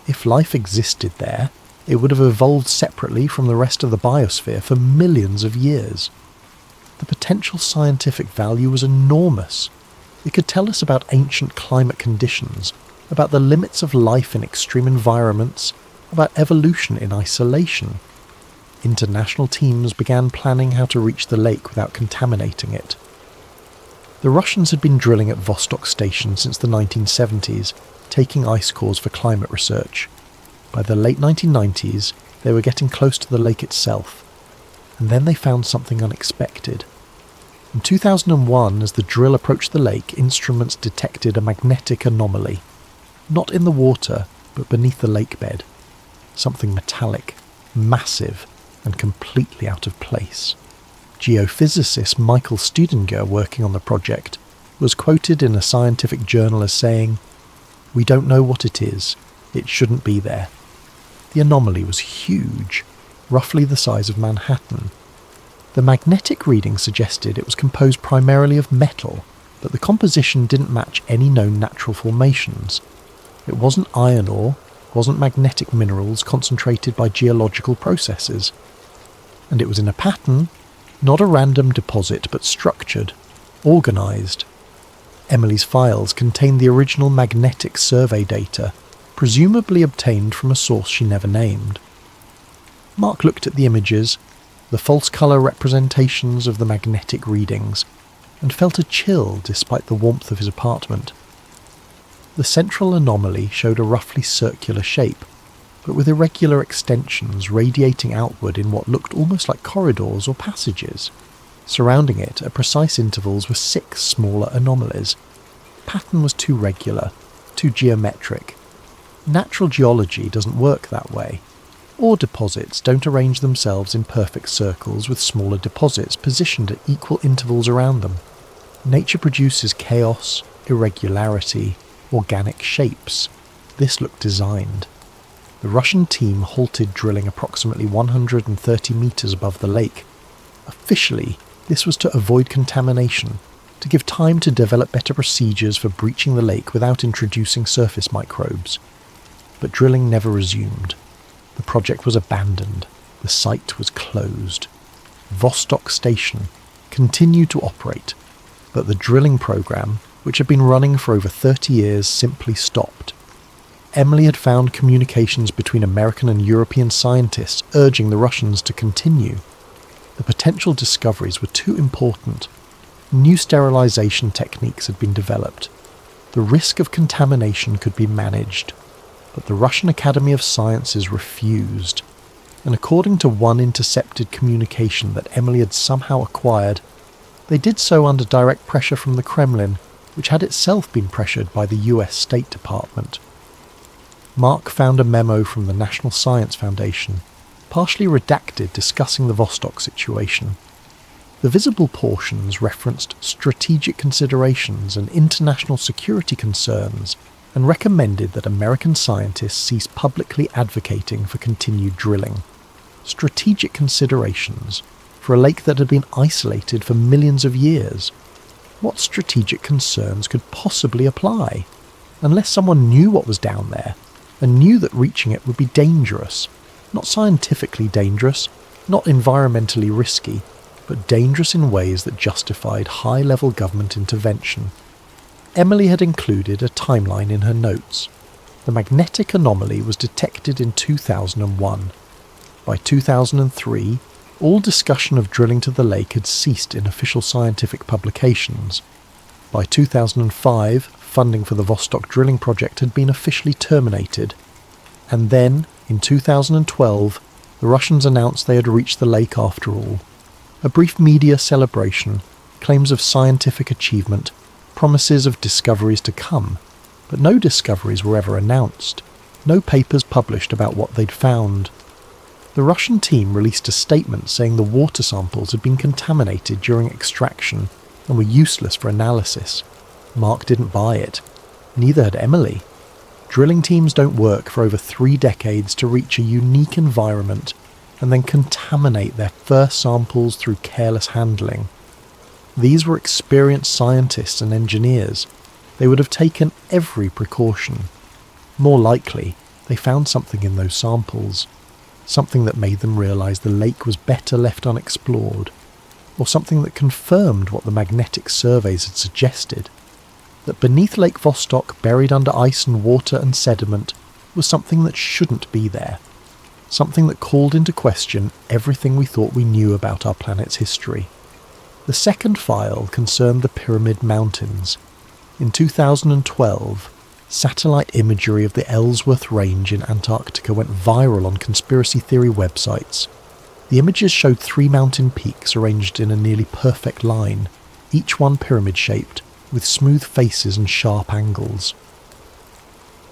If life existed there, it would have evolved separately from the rest of the biosphere for millions of years. The potential scientific value was enormous. It could tell us about ancient climate conditions, about the limits of life in extreme environments, about evolution in isolation. International teams began planning how to reach the lake without contaminating it. The Russians had been drilling at Vostok Station since the 1970s, taking ice cores for climate research. By the late 1990s, they were getting close to the lake itself. And then they found something unexpected. In 2001, as the drill approached the lake, instruments detected a magnetic anomaly. Not in the water, but beneath the lake bed. Something metallic, massive, and completely out of place. Geophysicist Michael Studinger, working on the project, was quoted in a scientific journal as saying, "We don't know what it is. It shouldn't be there." The anomaly was huge, roughly the size of Manhattan. The magnetic reading suggested it was composed primarily of metal, but the composition didn't match any known natural formations. It wasn't iron ore, wasn't magnetic minerals concentrated by geological processes. And it was in a pattern, not a random deposit, but structured, organised. Emily's files contained the original magnetic survey data, presumably obtained from a source she never named. Mark looked at the images, the false colour representations of the magnetic readings, and felt a chill despite the warmth of his apartment. The central anomaly showed a roughly circular shape, but with irregular extensions radiating outward in what looked almost like corridors or passages. Surrounding it, at precise intervals, were 6 smaller anomalies. Pattern was too regular, too geometric. Natural geology doesn't work that way. Ore deposits don't arrange themselves in perfect circles with smaller deposits positioned at equal intervals around them. Nature produces chaos, irregularity, organic shapes. This looked designed. The Russian team halted drilling approximately 130 metres above the lake. Officially, this was to avoid contamination, to give time to develop better procedures for breaching the lake without introducing surface microbes. But drilling never resumed. The project was abandoned. The site was closed. Vostok Station continued to operate, but the drilling program, which had been running for over 30 years, simply stopped. Emily had found communications between American and European scientists urging the Russians to continue. The potential discoveries were too important. New sterilization techniques had been developed. The risk of contamination could be managed. But the Russian Academy of Sciences refused, and according to one intercepted communication that Emily had somehow acquired, they did so under direct pressure from the Kremlin, which had itself been pressured by the US State Department. Mark found a memo from the National Science Foundation, partially redacted, discussing the Vostok situation. The visible portions referenced strategic considerations and international security concerns, and recommended that American scientists cease publicly advocating for continued drilling. Strategic considerations for a lake that had been isolated for millions of years. What strategic concerns could possibly apply? Unless someone knew what was down there, and knew that reaching it would be dangerous. Not scientifically dangerous, not environmentally risky, but dangerous in ways that justified high-level government intervention. Emily had included a timeline in her notes. The magnetic anomaly was detected in 2001. By 2003, all discussion of drilling to the lake had ceased in official scientific publications. By 2005, funding for the Vostok drilling project had been officially terminated. And then, in 2012, The Russians announced they had reached the lake after all. A brief media celebration, claims of scientific achievement, promises of discoveries to come, but no discoveries were ever announced. No papers published about what they'd found. The Russian team released a statement saying the water samples had been contaminated during extraction and were useless for analysis. Mark didn't buy it. Neither had Emily. Drilling teams don't work for over 3 decades to reach a unique environment and then contaminate their first samples through careless handling. These were experienced scientists and engineers. They would have taken every precaution. More likely, they found something in those samples. Something that made them realise the lake was better left unexplored. Or something that confirmed what the magnetic surveys had suggested. That beneath Lake Vostok, buried under ice and water and sediment, was something that shouldn't be there. Something that called into question everything we thought we knew about our planet's history. The second file concerned the Pyramid Mountains. In 2012, satellite imagery of the Ellsworth Range in Antarctica went viral on conspiracy theory websites. The images showed 3 mountain peaks arranged in a nearly perfect line, each one pyramid-shaped, with smooth faces and sharp angles.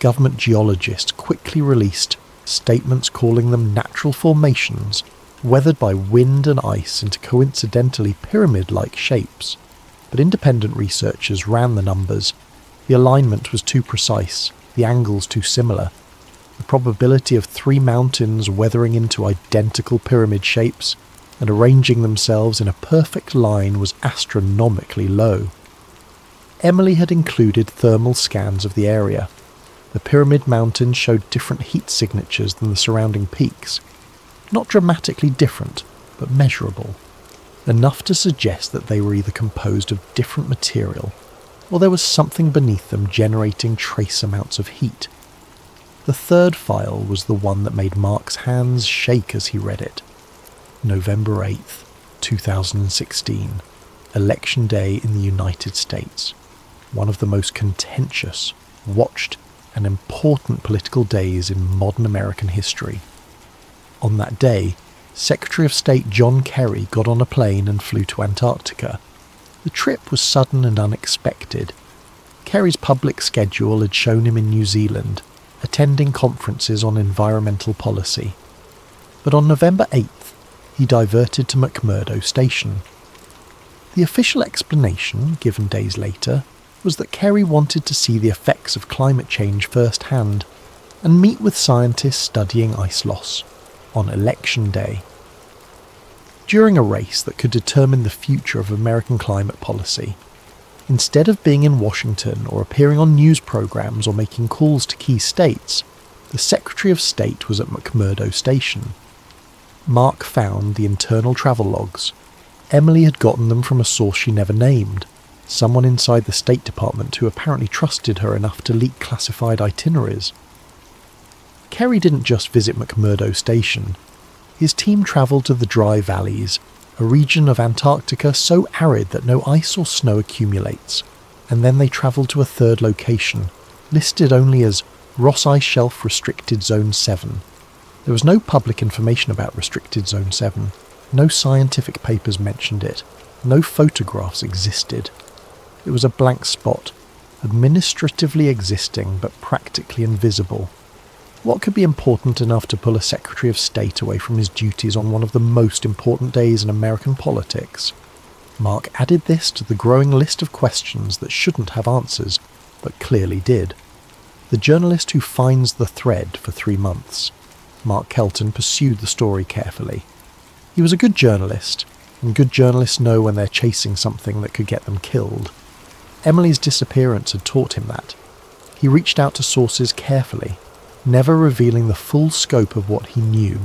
Government geologists quickly released statements calling them natural formations, weathered by wind and ice into coincidentally pyramid-like shapes. But independent researchers ran the numbers. The alignment was too precise, the angles too similar. The probability of 3 mountains weathering into identical pyramid shapes and arranging themselves in a perfect line was astronomically low. Emily had included thermal scans of the area. The Pyramid Mountains showed different heat signatures than the surrounding peaks. Not dramatically different, but measurable. Enough to suggest that they were either composed of different material, or there was something beneath them generating trace amounts of heat. The third file was the one that made Mark's hands shake as he read it. November 8th, 2016. Election Day in the United States. One of the most contentious, watched, and important political days in modern American history. On that day, Secretary of State John Kerry got on a plane and flew to Antarctica. The trip was sudden and unexpected. Kerry's public schedule had shown him in New Zealand, attending conferences on environmental policy. But on November 8th, he diverted to McMurdo Station. The official explanation, given days later, was that Kerry wanted to see the effects of climate change firsthand and meet with scientists studying ice loss on Election Day. During a race that could determine the future of American climate policy, instead of being in Washington or appearing on news programs or making calls to key states, the Secretary of State was at McMurdo Station. Mark found the internal travel logs. Emily had gotten them from a source she never named, someone inside the State Department who apparently trusted her enough to leak classified itineraries. Kerry didn't just visit McMurdo Station. His team travelled to the Dry Valleys, a region of Antarctica so arid that no ice or snow accumulates, and then they travelled to a third location, listed only as Ross Ice Shelf Restricted Zone 7. There was no public information about Restricted Zone 7, no scientific papers mentioned it, no photographs existed. It was a blank spot, administratively existing but practically invisible. What could be important enough to pull a Secretary of State away from his duties on one of the most important days in American politics? Mark added this to the growing list of questions that shouldn't have answers, but clearly did. The journalist who finds the thread for 3 months. Mark Kelton pursued the story carefully. He was a good journalist, and good journalists know when they're chasing something that could get them killed. Emily's disappearance had taught him that. He reached out to sources carefully, never revealing the full scope of what he knew.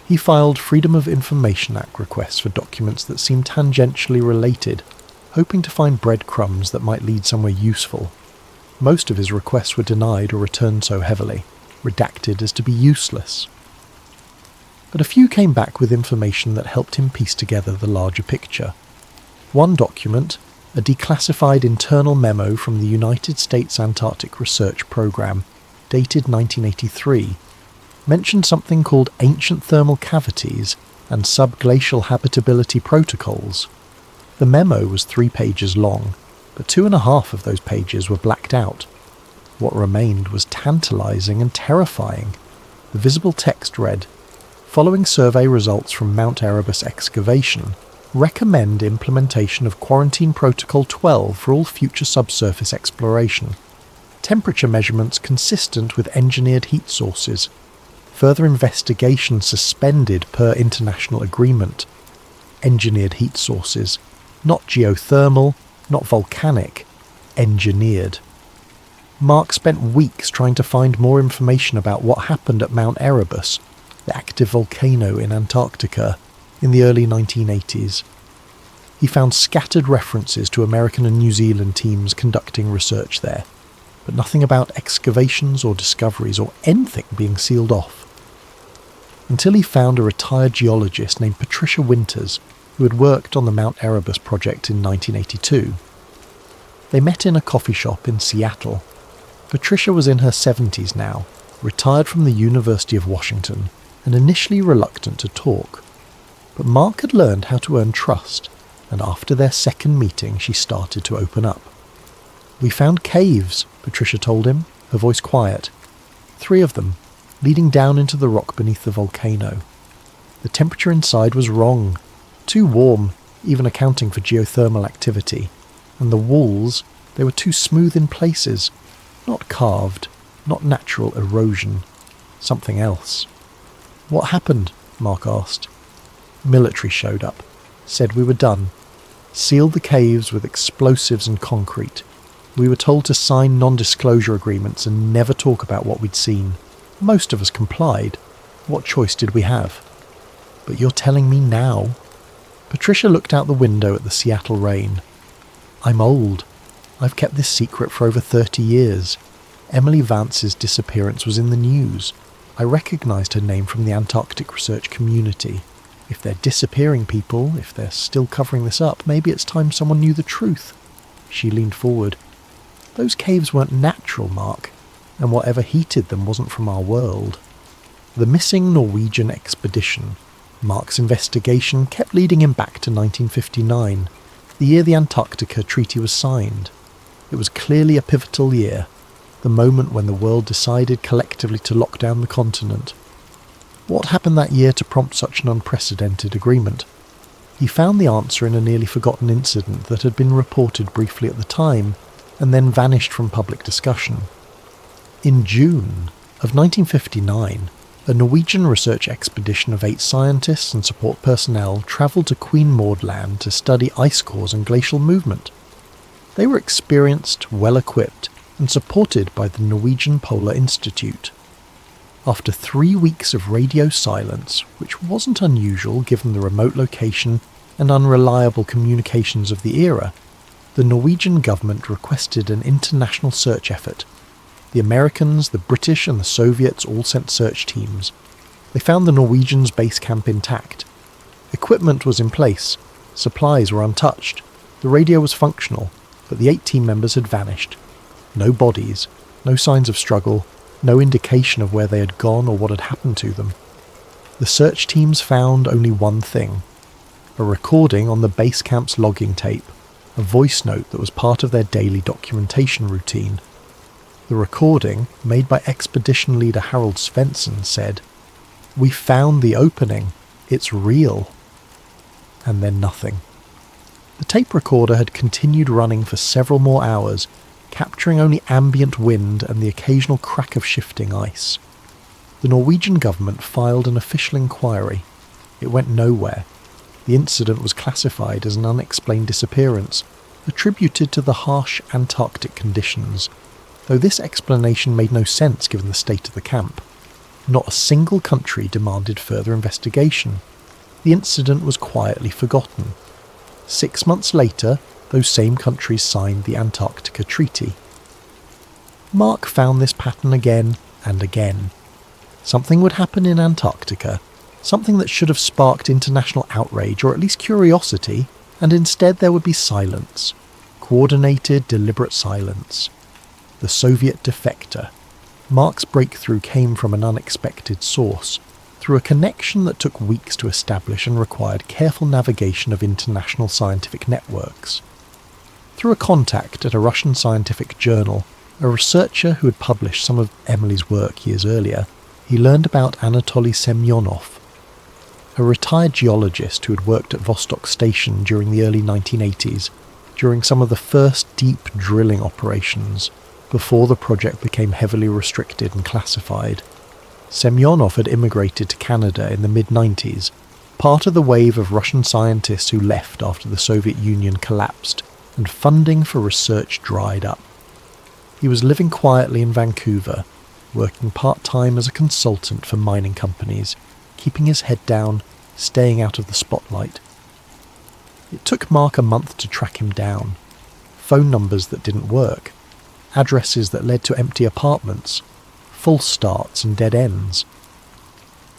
He filed Freedom of Information Act requests for documents that seemed tangentially related, hoping to find breadcrumbs that might lead somewhere useful. Most of his requests were denied or returned so heavily, redacted as to be useless. But a few came back with information that helped him piece together the larger picture. One document, a declassified internal memo from the United States Antarctic Research Program, dated 1983, mentioned something called ancient thermal cavities and subglacial habitability protocols. The memo was 3 pages long, but 2.5 of those pages were blacked out. What remained was tantalizing and terrifying. The visible text read, "Following survey results from Mount Erebus excavation, recommend implementation of Quarantine Protocol 12 for all future subsurface exploration. Temperature measurements consistent with engineered heat sources. Further investigation suspended per international agreement. Engineered heat sources. Not geothermal, not volcanic. Engineered." Mark spent weeks trying to find more information about what happened at Mount Erebus, the active volcano in Antarctica, in the early 1980s. He found scattered references to American and New Zealand teams conducting research there, but nothing about excavations or discoveries or anything being sealed off. Until he found a retired geologist named Patricia Winters, who had worked on the Mount Erebus project in 1982. They met in a coffee shop in Seattle. Patricia was in her 70s now, retired from the University of Washington, and initially reluctant to talk. But Mark had learned how to earn trust, and after their second meeting she started to open up. "We found caves," Patricia told him, her voice quiet. 3 of them, leading down into the rock beneath the volcano. The temperature inside was wrong, too warm, even accounting for geothermal activity, and the walls, they were too smooth in places, not carved, not natural erosion, something else. "What happened?" Mark asked. "Military showed up, said we were done, sealed the caves with explosives and concrete. We were told to sign non-disclosure agreements and never talk about what we'd seen. Most of us complied. What choice did we have?" "But you're telling me now?" Patricia looked out the window at the Seattle rain. "I'm old. I've kept this secret for over 30 years. Emily Vance's disappearance was in the news. I recognised her name from the Antarctic research community. If they're disappearing people, if they're still covering this up, maybe it's time someone knew the truth." She leaned forward. "Those caves weren't natural, Mark, and whatever heated them wasn't from our world." The missing Norwegian expedition. Mark's investigation kept leading him back to 1959, the year the Antarctica Treaty was signed. It was clearly a pivotal year, the moment when the world decided collectively to lock down the continent. What happened that year to prompt such an unprecedented agreement? He found the answer in a nearly forgotten incident that had been reported briefly at the time, and then vanished from public discussion. In June of 1959, a Norwegian research expedition of 8 scientists and support personnel travelled to Queen Maud Land to study ice cores and glacial movement. They were experienced, well-equipped, and supported by the Norwegian Polar Institute. After 3 weeks of radio silence, which wasn't unusual given the remote location and unreliable communications of the era, the Norwegian government requested an international search effort. The Americans, the British and the Soviets all sent search teams. They found the Norwegians' base camp intact. Equipment was in place, supplies were untouched, the radio was functional, but the 8 team members had vanished. No bodies, no signs of struggle, no indication of where they had gone or what had happened to them. The search teams found only one thing: a recording on the base camp's logging tape, a voice note that was part of their daily documentation routine. The recording, made by expedition leader Harold Svensson, said, "We found the opening. It's real." And then nothing. The tape recorder had continued running for several more hours, capturing only ambient wind and the occasional crack of shifting ice. The Norwegian government filed an official inquiry. It went nowhere. The incident was classified as an unexplained disappearance, attributed to the harsh Antarctic conditions, though this explanation made no sense given the state of the camp. Not a single country demanded further investigation. The incident was quietly forgotten. 6 months later, those same countries signed the Antarctica Treaty. Mark found this pattern again and again. Something would happen in Antarctica, something that should have sparked international outrage or at least curiosity, and instead there would be silence. Coordinated, deliberate silence. The Soviet defector. Mark's breakthrough came from an unexpected source, through a connection that took weeks to establish and required careful navigation of international scientific networks. Through a contact at a Russian scientific journal, a researcher who had published some of Emily's work years earlier, he learned about Anatoly Semyonov, a retired geologist who had worked at Vostok Station during the early 1980s, during some of the first deep drilling operations, before the project became heavily restricted and classified. Semyonov had immigrated to Canada in the mid-90s, part of the wave of Russian scientists who left after the Soviet Union collapsed and funding for research dried up. He was living quietly in Vancouver, working part-time as a consultant for mining companies, keeping his head down, staying out of the spotlight. It took Mark a month to track him down. Phone numbers that didn't work, addresses that led to empty apartments, false starts and dead ends.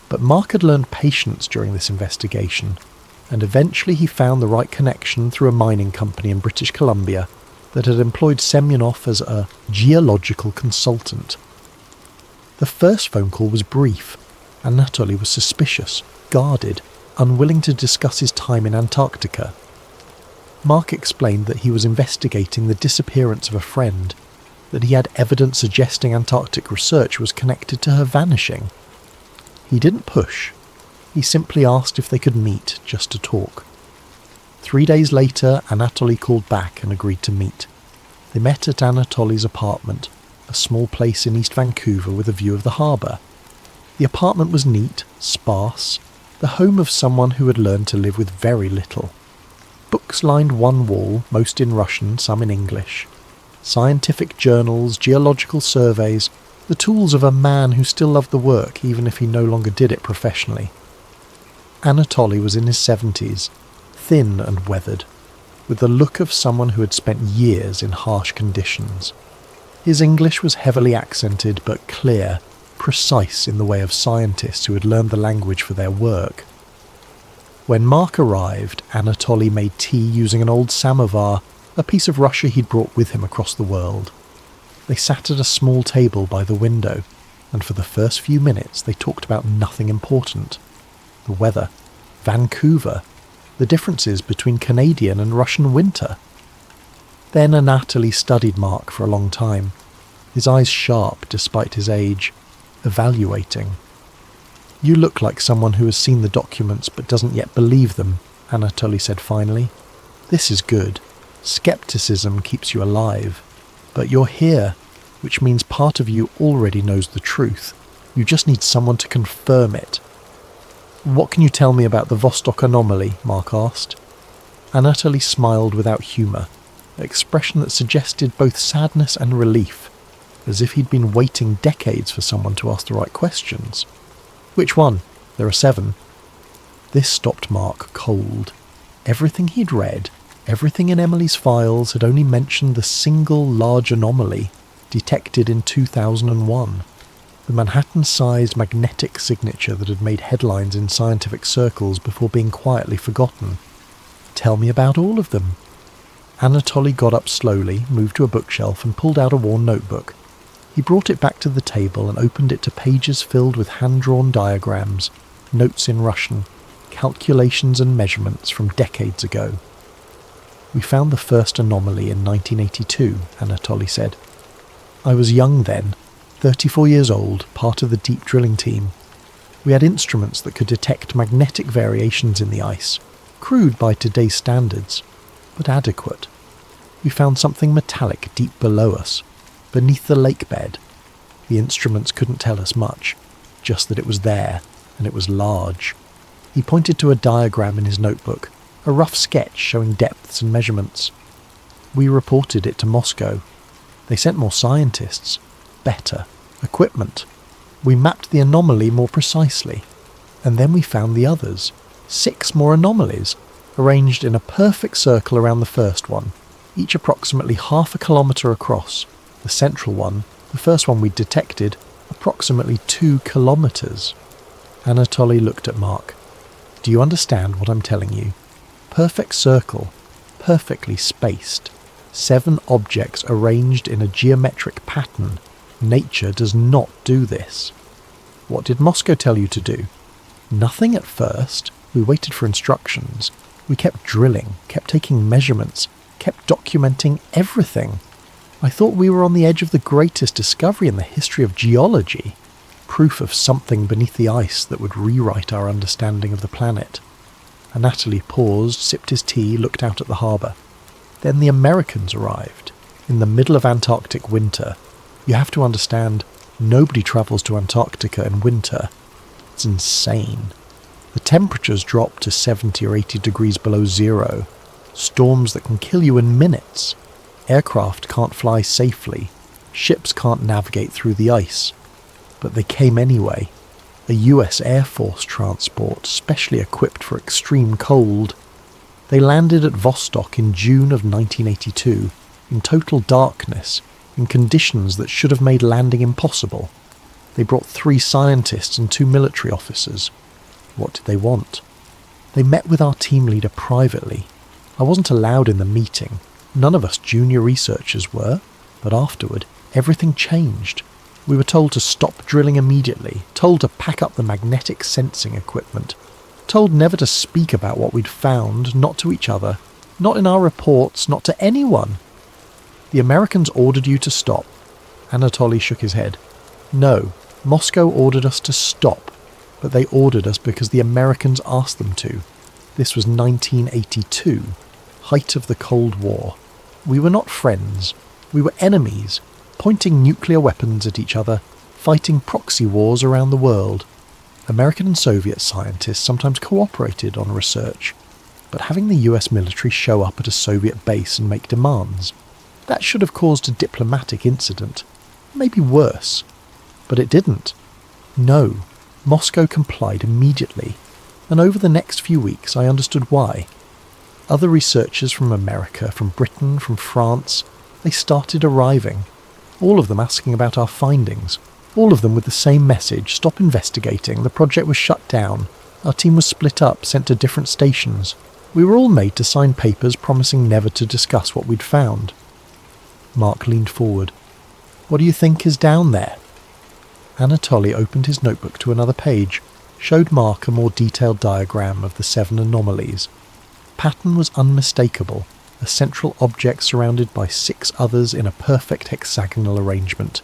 But Mark had learned patience during this investigation, and eventually he found the right connection through a mining company in British Columbia that had employed Semyonov as a geological consultant. The first phone call was brief. Anatoly was suspicious, guarded, unwilling to discuss his time in Antarctica. Mark explained that he was investigating the disappearance of a friend, that he had evidence suggesting Antarctic research was connected to her vanishing. He didn't push. He simply asked if they could meet just to talk. 3 days later, Anatoly called back and agreed to meet. They met at Anatoly's apartment, a small place in East Vancouver with a view of the harbour. The apartment was neat, sparse, the home of someone who had learned to live with very little. Books lined one wall, most in Russian, some in English. Scientific journals, geological surveys, the tools of a man who still loved the work even if he no longer did it professionally. Anatoly was in his 70s, thin and weathered, with the look of someone who had spent years in harsh conditions. His English was heavily accented but clear, precise in the way of scientists who had learned the language for their work. When Mark arrived, Anatoly made tea using an old samovar, a piece of Russia he'd brought with him across the world. They sat at a small table by the window, and for the first few minutes they talked about nothing important. The weather, Vancouver, the differences between Canadian and Russian winter. Then Anatoly studied Mark for a long time, his eyes sharp despite his age, evaluating. "You look like someone who has seen the documents but doesn't yet believe them," Anatoly said finally. "This is good. Skepticism keeps you alive. But you're here, which means part of you already knows the truth. You just need someone to confirm it." "What can you tell me about the Vostok anomaly?" Mark asked. Anatoly smiled without humour, an expression that suggested both sadness and relief, as if he'd been waiting decades for someone to ask the right questions. "Which one? There are 7. This stopped Mark cold. Everything he'd read, everything in Emily's files had only mentioned the single large anomaly detected in 2001, the Manhattan-sized magnetic signature that had made headlines in scientific circles before being quietly forgotten. "Tell me about all of them." Anatoly got up slowly, moved to a bookshelf and pulled out a worn notebook. He brought it back to the table and opened it to pages filled with hand-drawn diagrams, notes in Russian, calculations and measurements from decades ago. "We found the first anomaly in 1982, Anatoly said. "I was young then, 34 years old, part of the deep drilling team. We had instruments that could detect magnetic variations in the ice, crude by today's standards, but adequate. We found something metallic deep below us, beneath the lake bed. The instruments couldn't tell us much, just that it was there, and it was large." He pointed to a diagram in his notebook, a rough sketch showing depths and measurements. "We reported it to Moscow. They sent more scientists, better, equipment. We mapped the anomaly more precisely, and then we found the others, 6 more anomalies, arranged in a perfect circle around the first one, each approximately half a kilometre across. The central one, the first one we detected, approximately 2 kilometres. Anatoly looked at Mark. "Do you understand what I'm telling you? Perfect circle, perfectly spaced. 7 objects arranged in a geometric pattern, Nature does not do this. What did Moscow tell you to do? Nothing at first. We waited for instructions. We kept drilling, kept taking measurements, kept documenting everything. I thought we were on the edge of the greatest discovery in the history of geology. Proof of something beneath the ice that would rewrite our understanding of the planet. Anatoly paused, sipped his tea, looked out at the harbour. Then the Americans arrived. In the middle of Antarctic winter. You have to understand, nobody travels to Antarctica in winter. It's insane. The temperatures drop to 70 or 80 degrees below zero. Storms that can kill you in minutes. Aircraft can't fly safely. Ships can't navigate through the ice. But they came anyway. A US Air Force transport specially equipped for extreme cold. They landed at Vostok in June of 1982, in total darkness, in conditions that should have made landing impossible. They brought 3 scientists and 2 military officers. What did they want? They met with our team leader privately. I wasn't allowed in the meeting. None of us junior researchers were, but afterward, everything changed. We were told to stop drilling immediately, told to pack up the magnetic sensing equipment, told never to speak about what we'd found, not to each other, not in our reports, not to anyone. The Americans ordered you to stop. Anatoly shook his head. No, Moscow ordered us to stop, but they ordered us because the Americans asked them to. This was 1982, height of the Cold War. We were not friends. We were enemies, pointing nuclear weapons at each other, fighting proxy wars around the world. American and Soviet scientists sometimes cooperated on research, but having the US military show up at a Soviet base and make demands, that should have caused a diplomatic incident, maybe worse. But it didn't. No, Moscow complied immediately, and over the next few weeks I understood why. Other researchers from America, from Britain, from France, they started arriving, all of them asking about our findings, all of them with the same message: stop investigating, the project was shut down, our team was split up, sent to different stations. We were all made to sign papers promising never to discuss what we'd found. Mark leaned forward. What do you think is down there? Anatoly opened his notebook to another page, showed Mark a more detailed diagram of the 7 anomalies. Pattern was unmistakable, a central object surrounded by 6 others in a perfect hexagonal arrangement.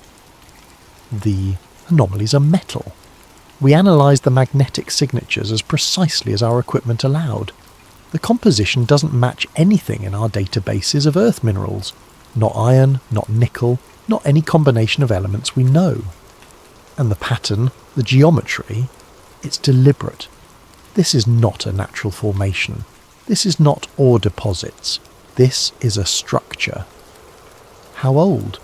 The anomalies are metal. We analysed the magnetic signatures as precisely as our equipment allowed. The composition doesn't match anything in our databases of earth minerals. Not iron, not nickel, not any combination of elements we know. And the pattern, the geometry, it's deliberate. This is not a natural formation. This is not ore deposits. This is a structure. How old?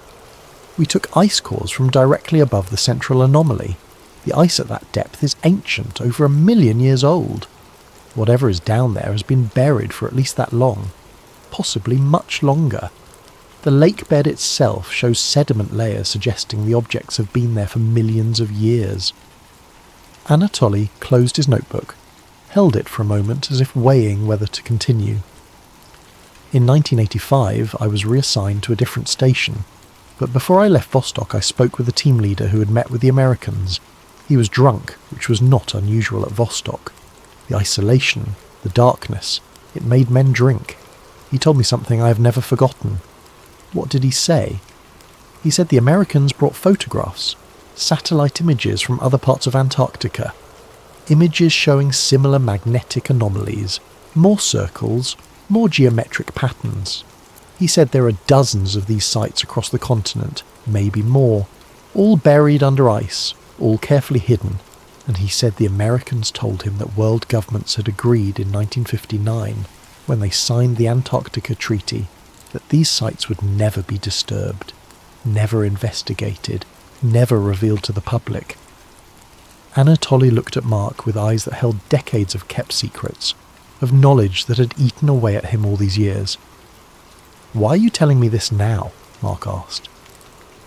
We took ice cores from directly above the central anomaly. The ice at that depth is ancient, over 1 million years old. Whatever is down there has been buried for at least that long, possibly much longer. The lake bed itself shows sediment layers suggesting the objects have been there for millions of years. Anatoly closed his notebook, held it for a moment as if weighing whether to continue. In 1985, I was reassigned to a different station, but before I left Vostok I spoke with the team leader who had met with the Americans. He was drunk, which was not unusual at Vostok. The isolation, the darkness, it made men drink. He told me something I have never forgotten. What did he say? He said the Americans brought photographs, satellite images from other parts of Antarctica, images showing similar magnetic anomalies, more circles, more geometric patterns. He said there are dozens of these sites across the continent, maybe more, all buried under ice, all carefully hidden, and he said the Americans told him that world governments had agreed in 1959, when they signed the Antarctica Treaty, that these sites would never be disturbed, never investigated, never revealed to the public. Anatoly looked at Mark with eyes that held decades of kept secrets, of knowledge that had eaten away at him all these years. "Why are you telling me this now?" Mark asked.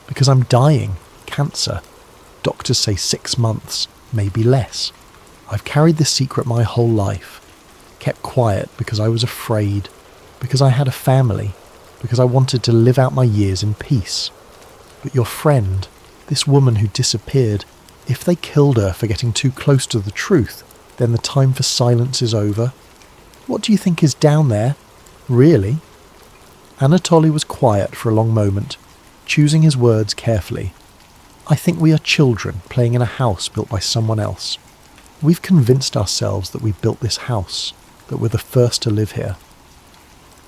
"Because I'm dying. Cancer. Doctors say 6 months, maybe less. I've carried this secret my whole life. Kept quiet because I was afraid, because I had a family, because I wanted to live out my years in peace. But your friend, This woman who disappeared, if they killed her for getting too close to the truth, then the time for silence is over. What do you think is down there? Really? Anatoly was quiet for a long moment, choosing his words carefully. I think we are children playing in a house built by someone else. We've convinced ourselves that we built this house, that we're the first to live here.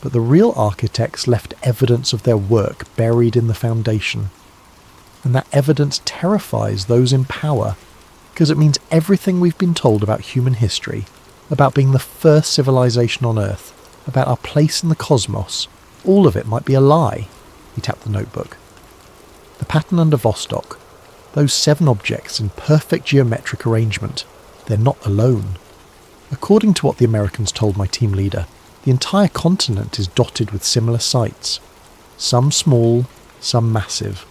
But the real architects left evidence of their work buried in the foundation. And that evidence terrifies those in power, because it means everything we've been told about human history, about being the first civilization on Earth, about our place in the cosmos, all of it might be a lie. He tapped the notebook. The pattern under Vostok, those 7 objects in perfect geometric arrangement, they're not alone. According to what the Americans told my team leader, the entire continent is dotted with similar sites. Some small, some massive,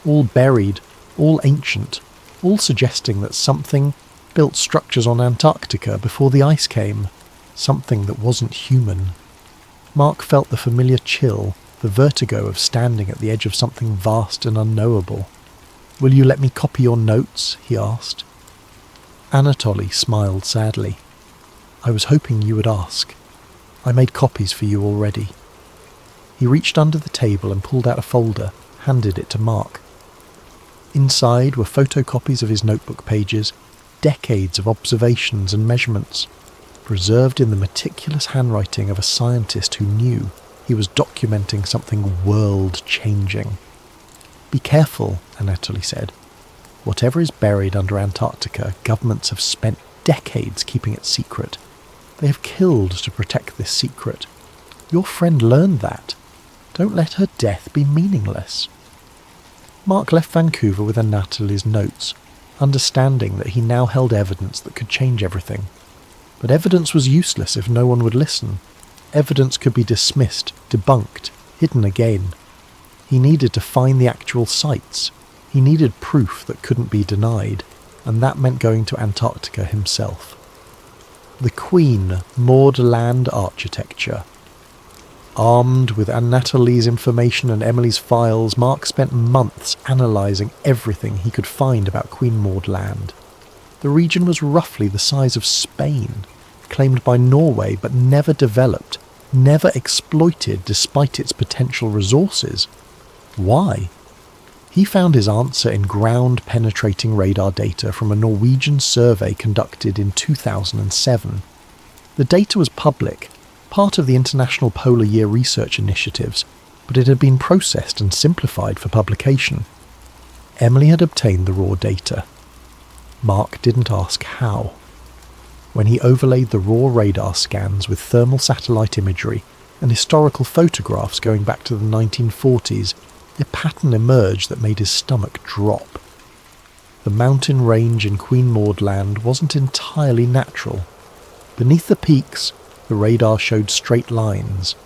all buried, all ancient, all suggesting that something built structures on Antarctica before the ice came, something that wasn't human. Mark felt the familiar chill, the vertigo of standing at the edge of something vast and unknowable. "Will you let me copy your notes?" he asked. Anatoly smiled sadly. "I was hoping you would ask. I made copies for you already." He reached under the table and pulled out a folder, handed it to Mark. Inside were photocopies of his notebook pages, decades of observations and measurements, preserved in the meticulous handwriting of a scientist who knew he was documenting something world-changing. "Be careful," Anatoly said. "Whatever is buried under Antarctica, governments have spent decades keeping it secret. They have killed to protect this secret. Your friend learned that. Don't let her death be meaningless." Mark left Vancouver with Anatoly's notes, understanding that he now held evidence that could change everything. But evidence was useless if no one would listen. Evidence could be dismissed, debunked, hidden again. He needed to find the actual sites. He needed proof that couldn't be denied, and that meant going to Antarctica himself. The Queen moored land architecture. Armed with Anatoly's information and Emily's files, Mark spent months analysing everything he could find about Queen moored land. The region was roughly the size of Spain, claimed by Norway but never developed, never exploited despite its potential resources. Why? He found his answer in ground-penetrating radar data from a Norwegian survey conducted in 2007. The data was public, part of the International Polar Year research initiatives, but it had been processed and simplified for publication. Emily had obtained the raw data. Mark didn't ask how. When he overlaid the raw radar scans with thermal satellite imagery and historical photographs going back to the 1940s, a pattern emerged that made his stomach drop. The mountain range in Queen moored land wasn't entirely natural. Beneath the peaks, the radar showed straight lines,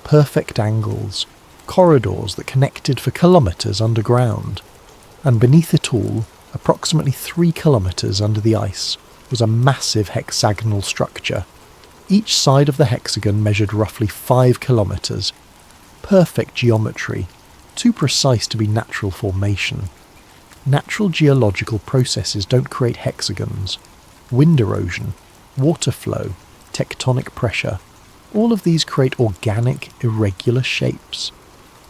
perfect angles, corridors that connected for kilometres underground. And beneath it all, approximately 3 kilometres under the ice, was a massive hexagonal structure. Each side of the hexagon measured roughly 5 kilometres. Perfect geometry, too precise to be natural formation. Natural geological processes don't create hexagons. Wind erosion, water flow, tectonic pressure, all of these create organic, irregular shapes.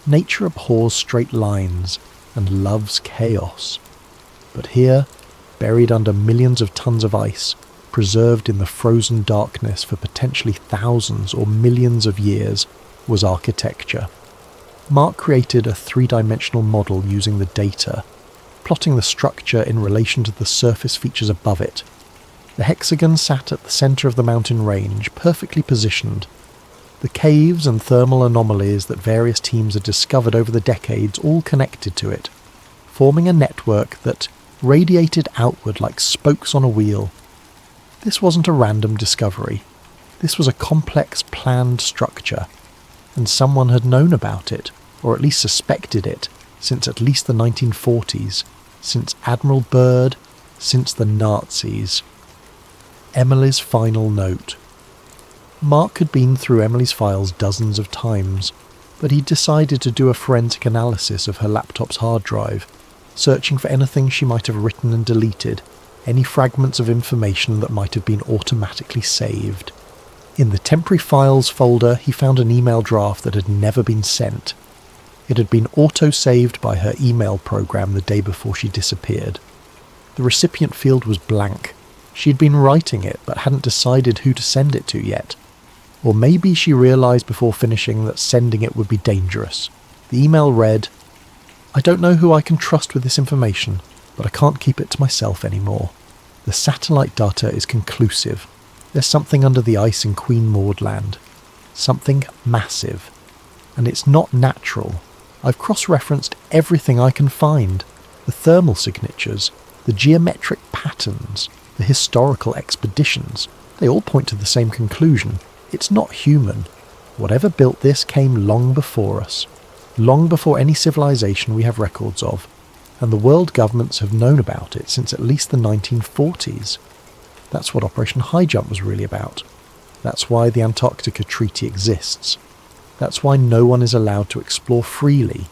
Nature abhors straight lines and loves chaos. But here, buried under millions of tons of ice, preserved in the frozen darkness for potentially thousands or millions of years, was architecture. Mark created a 3-dimensional model using the data, plotting the structure in relation to the surface features above it. The hexagon sat at the centre of the mountain range, perfectly positioned. The caves and thermal anomalies that various teams had discovered over the decades all connected to it, forming a network that radiated outward like spokes on a wheel. This wasn't a random discovery. This was a complex, planned structure, and someone had known about it, or at least suspected it, since at least the 1940s, since Admiral Byrd, since the Nazis. Emily's final note. Mark had been through Emily's files dozens of times, but he decided to do a forensic analysis of her laptop's hard drive. searching for anything she might have written and deleted, any fragments of information that might have been automatically saved. In the temporary files folder, he found an email draft that had never been sent. It had been auto-saved by her email program the day before she disappeared. The recipient field was blank. She had been writing it, but hadn't decided who to send it to yet. Or maybe she realised before finishing that sending it would be dangerous. The email read, "I don't know who I can trust with this information, but I can't keep it to myself anymore. The satellite data is conclusive. There's something under the ice in Queen Maud Land. Something massive. And it's not natural. I've cross-referenced everything I can find. The thermal signatures, the geometric patterns, the historical expeditions. They all point to the same conclusion. It's not human. Whatever built this came long before us. Long before any civilization we have records of. And the world governments have known about it since at least the 1940s. That's what Operation High Jump was really about. That's why the Antarctica Treaty exists. That's why no one is allowed to explore freely.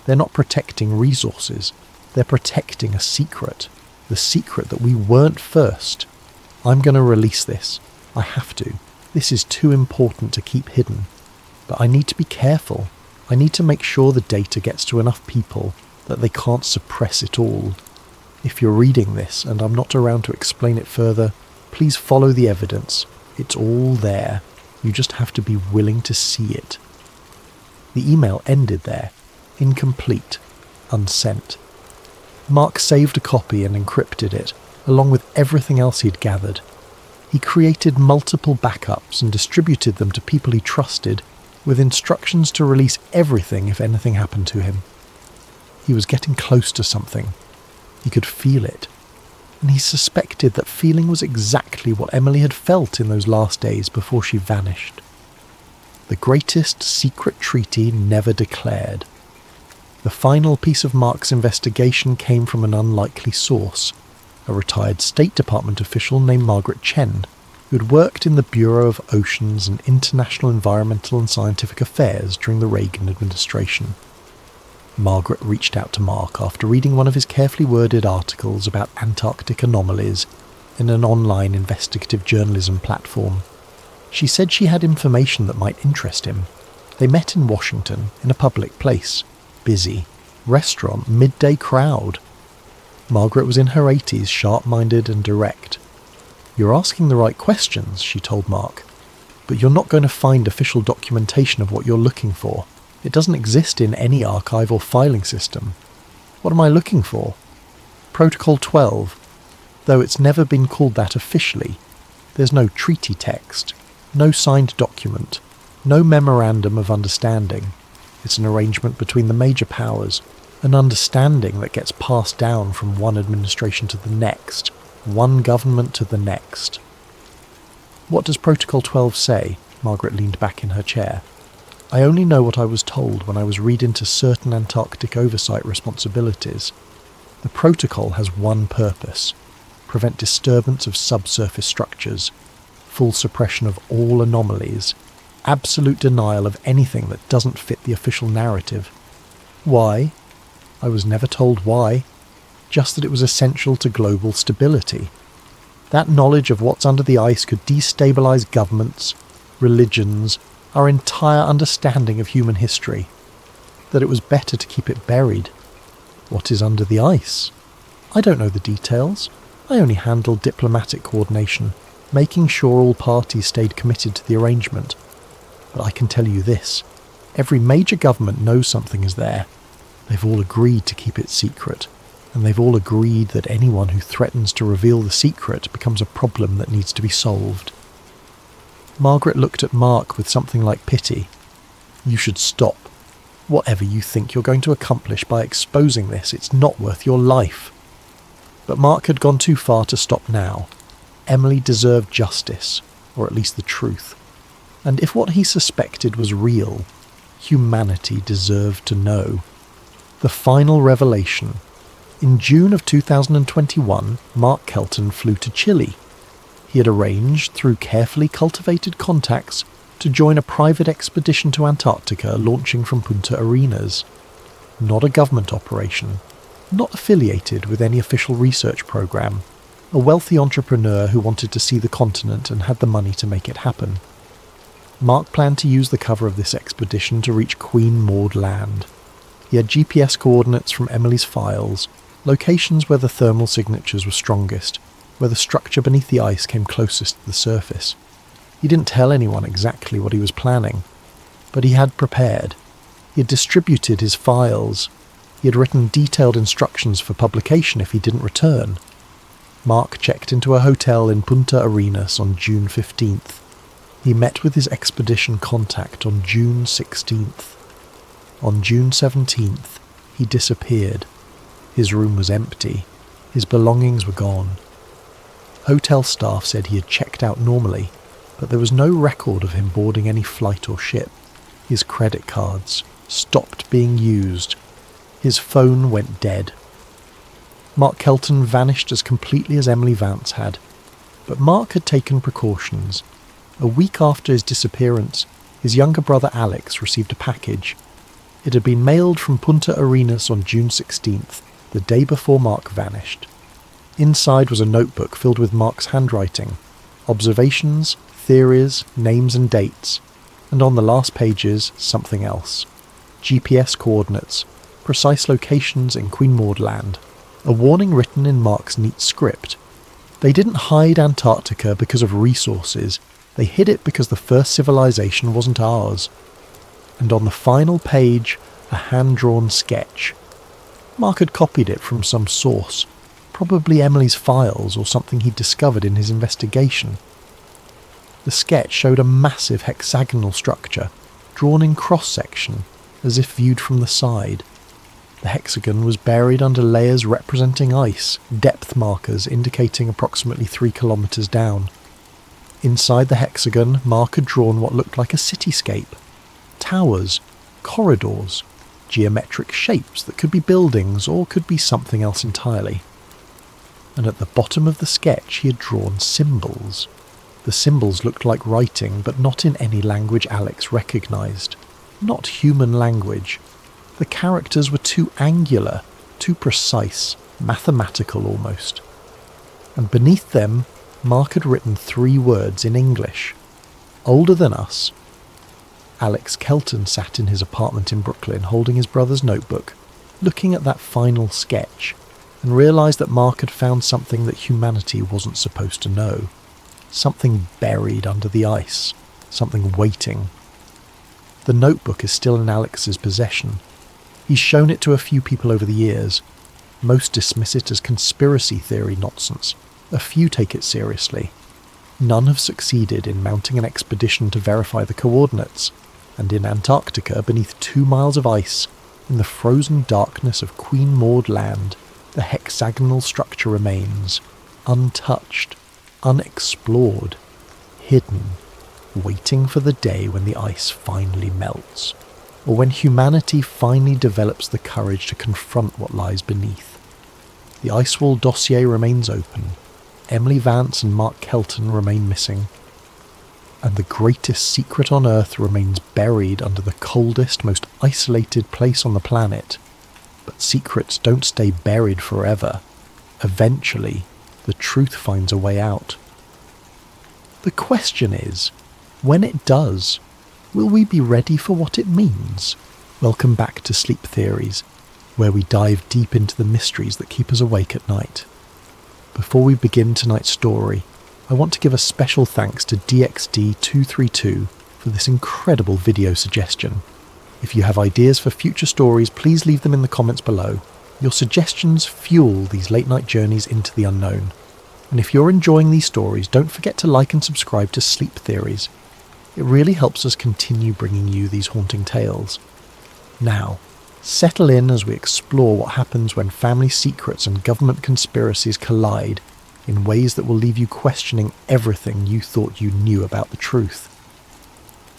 They're not protecting resources. They're protecting a secret. The secret that we weren't first. I'm going to release this. I have to. This is too important to keep hidden. But I need to be careful. I need to make sure the data gets to enough people that they can't suppress it all. If you're reading this and I'm not around to explain it further, please follow the evidence. It's all there. You just have to be willing to see it." The email ended there, incomplete, unsent. Mark saved a copy and encrypted it, along with everything else he'd gathered. He created multiple backups and distributed them to people he trusted, with instructions to release everything if anything happened to him. He was getting close to something. He could feel it. And he suspected that feeling was exactly what Emily had felt in those last days before she vanished. The greatest secret treaty never declared. The final piece of Mark's investigation came from an unlikely source, a retired State Department official named Margaret Chen, who had worked in the Bureau of Oceans and International Environmental and Scientific Affairs during the Reagan administration. Margaret reached out to Mark after reading one of his carefully worded articles about Antarctic anomalies in an online investigative journalism platform. She said she had information that might interest him. They met in Washington, in a public place. Busy. Restaurant, midday crowd. Margaret was in her 80s, sharp-minded and direct. "You're asking the right questions," she told Mark, "but you're not going to find official documentation of what you're looking for. It doesn't exist in any archive or filing system. What am I looking for? Protocol 12. Though it's never been called that officially. There's no treaty text, no signed document, no memorandum of understanding. It's an arrangement between the major powers, an understanding that gets passed down from one administration to the next, one government to the next." "What does Protocol 12 say?" Margaret leaned back in her chair. "I only know what I was told when I was read into certain Antarctic oversight responsibilities. The protocol has one purpose: prevent disturbance of subsurface structures, full suppression of all anomalies, absolute denial of anything that doesn't fit the official narrative. Why? I was never told why, just that it was essential to global stability. That knowledge of what's under the ice could destabilize governments, religions, our entire understanding of human history. That it was better to keep it buried. What is under the ice? I don't know the details. I only handled diplomatic coordination, making sure all parties stayed committed to the arrangement. But I can tell you this, every major government knows something is there. They've all agreed to keep it secret, and they've all agreed that anyone who threatens to reveal the secret becomes a problem that needs to be solved." Margaret looked at Mark with something like pity. "You should stop. Whatever you think you're going to accomplish by exposing this, it's not worth your life." But Mark had gone too far to stop now. Emily deserved justice, or at least the truth. And if what he suspected was real, humanity deserved to know. The final revelation. In June of 2021, Mark Kelton flew to Chile. He had arranged, through carefully cultivated contacts, to join a private expedition to Antarctica launching from Punta Arenas. Not a government operation. not affiliated with any official research program, a wealthy entrepreneur who wanted to see the continent and had the money to make it happen. Mark planned to use the cover of this expedition to reach Queen Maud Land. He had GPS coordinates from Emily's files, locations where the thermal signatures were strongest, where the structure beneath the ice came closest to the surface. He didn't tell anyone exactly what he was planning, but he had prepared. He had distributed his files. He had written detailed instructions for publication if he didn't return. Mark checked into a hotel in Punta Arenas on June 15th. He met with his expedition contact on June 16th. On June 17th, he disappeared. His room was empty. His belongings were gone. Hotel staff said he had checked out normally, but there was no record of him boarding any flight or ship. His credit cards stopped being used. His phone went dead. Mark Kelton vanished as completely as Emily Vance had, but Mark had taken precautions. A week after his disappearance, his younger brother Alex received a package. It had been mailed from Punta Arenas on June 16th, the day before Mark vanished. Inside was a notebook filled with Mark's handwriting, observations, theories, names and dates, and on the last pages, something else. GPS coordinates, precise locations in Queen Maud Land, a warning written in Mark's neat script. They didn't hide Antarctica because of resources, they hid it because the first civilization wasn't ours. And on the final page, a hand-drawn sketch. Mark had copied it from some source, probably Emily's files or something he'd discovered in his investigation. The sketch showed a massive hexagonal structure, drawn in cross-section, as if viewed from the side. The hexagon was buried under layers representing ice, depth markers indicating approximately 3 kilometres down. Inside the hexagon, Mark had drawn what looked like a cityscape. Towers, corridors, geometric shapes that could be buildings or could be something else entirely. And at the bottom of the sketch he had drawn symbols. The symbols looked like writing, but not in any language Alex recognised. Not human language. The characters were too angular, too precise, mathematical almost. And beneath them, Mark had written 3 words in English. Older than us. Alex Kelton sat in his apartment in Brooklyn holding his brother's notebook, looking at that final sketch, and realised that Mark had found something that humanity wasn't supposed to know. Something buried under the ice. Something waiting. The notebook is still in Alex's possession. He's shown it to a few people over the years. Most dismiss it as conspiracy theory nonsense. A few take it seriously. None have succeeded in mounting an expedition to verify the coordinates, and in Antarctica, beneath 2 miles of ice, in the frozen darkness of Queen Maud Land, the hexagonal structure remains, untouched, unexplored, hidden, waiting for the day when the ice finally melts, or when humanity finally develops the courage to confront what lies beneath. The Icewall dossier remains open. Emily Vance and Mark Kelton remain missing. And the greatest secret on Earth remains buried under the coldest, most isolated place on the planet. But secrets don't stay buried forever. Eventually, the truth finds a way out. The question is, when it does, will we be ready for what it means? Welcome back to Sleep Theories, where we dive deep into the mysteries that keep us awake at night. Before we begin tonight's story, I want to give a special thanks to DXD232 for this incredible video suggestion. If you have ideas for future stories, please leave them in the comments below. Your suggestions fuel these late night journeys into the unknown. And if you're enjoying these stories, don't forget to like and subscribe to Sleep Theories. It really helps us continue bringing you these haunting tales. Now, settle in as we explore what happens when family secrets and government conspiracies collide in ways that will leave you questioning everything you thought you knew about the truth.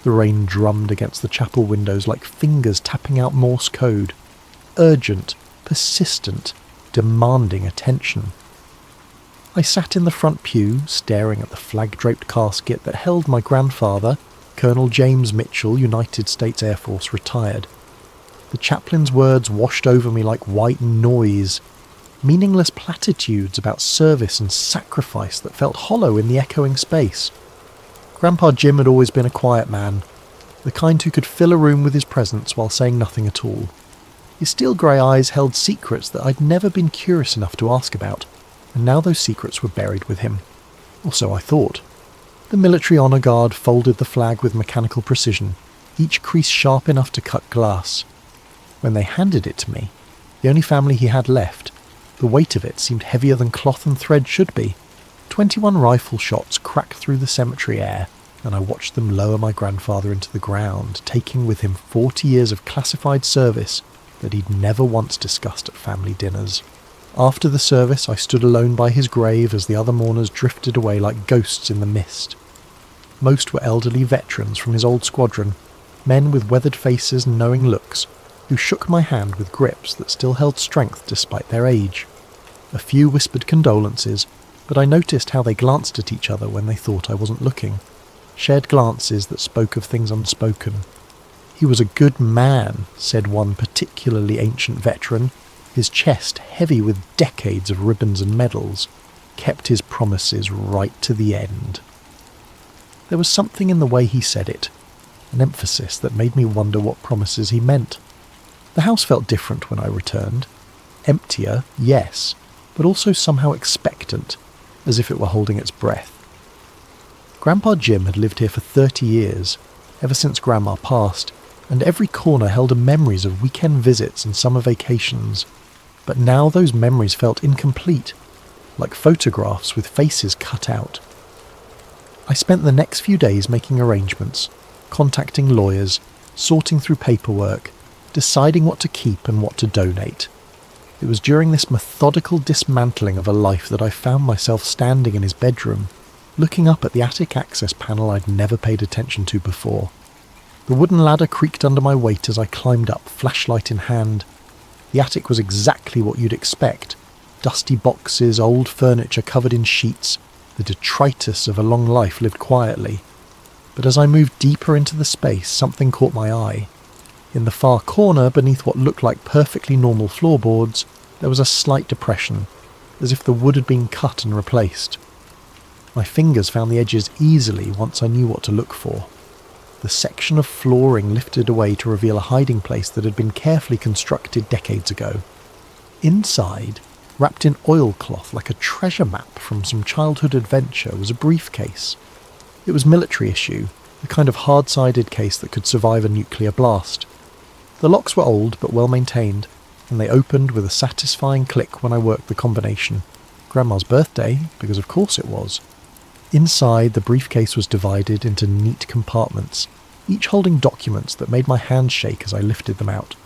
The rain drummed against the chapel windows like fingers tapping out Morse code. Urgent, persistent, demanding attention. I sat in the front pew, staring at the flag-draped casket that held my grandfather, Colonel James Mitchell, United States Air Force, retired. The chaplain's words washed over me like white noise, meaningless platitudes about service and sacrifice that felt hollow in the echoing space. Grandpa Jim had always been a quiet man, the kind who could fill a room with his presence while saying nothing at all. His steel grey eyes held secrets that I'd never been curious enough to ask about, and now those secrets were buried with him. Or so I thought. The military honour guard folded the flag with mechanical precision, each crease sharp enough to cut glass. When they handed it to me, the only family he had left, the weight of it seemed heavier than cloth and thread should be. 21 rifle shots cracked through the cemetery air, and I watched them lower my grandfather into the ground, taking with him 40 years of classified service that he'd never once discussed at family dinners. After the service, I stood alone by his grave as the other mourners drifted away like ghosts in the mist. Most were elderly veterans from his old squadron, men with weathered faces and knowing looks, who shook my hand with grips that still held strength despite their age. A few whispered condolences, but I noticed how they glanced at each other when they thought I wasn't looking. Shared glances that spoke of things unspoken. He was a good man, said one particularly ancient veteran, his chest heavy with decades of ribbons and medals, kept his promises right to the end. There was something in the way he said it, an emphasis that made me wonder what promises he meant. The house felt different when I returned. Emptier, yes, but also somehow expectant, as if it were holding its breath. Grandpa Jim had lived here for 30 years, ever since Grandma passed, and every corner held memories of weekend visits and summer vacations. But now those memories felt incomplete, like photographs with faces cut out. I spent the next few days making arrangements, contacting lawyers, sorting through paperwork, deciding what to keep and what to donate. It was during this methodical dismantling of a life that I found myself standing in his bedroom, looking up at the attic access panel I'd never paid attention to before. The wooden ladder creaked under my weight as I climbed up, flashlight in hand. The attic was exactly what you'd expect. Dusty boxes, old furniture covered in sheets, the detritus of a long life lived quietly. But as I moved deeper into the space, something caught my eye. In the far corner, beneath what looked like perfectly normal floorboards, there was a slight depression, as if the wood had been cut and replaced. My fingers found the edges easily once I knew what to look for. The section of flooring lifted away to reveal a hiding place that had been carefully constructed decades ago. Inside, wrapped in oilcloth like a treasure map from some childhood adventure, was a briefcase. It was military issue, the kind of hard-sided case that could survive a nuclear blast. The locks were old but well maintained, and they opened with a satisfying click when I worked the combination. Grandma's birthday, because of course it was. Inside, the briefcase was divided into neat compartments, each holding documents that made my hands shake as I lifted them out.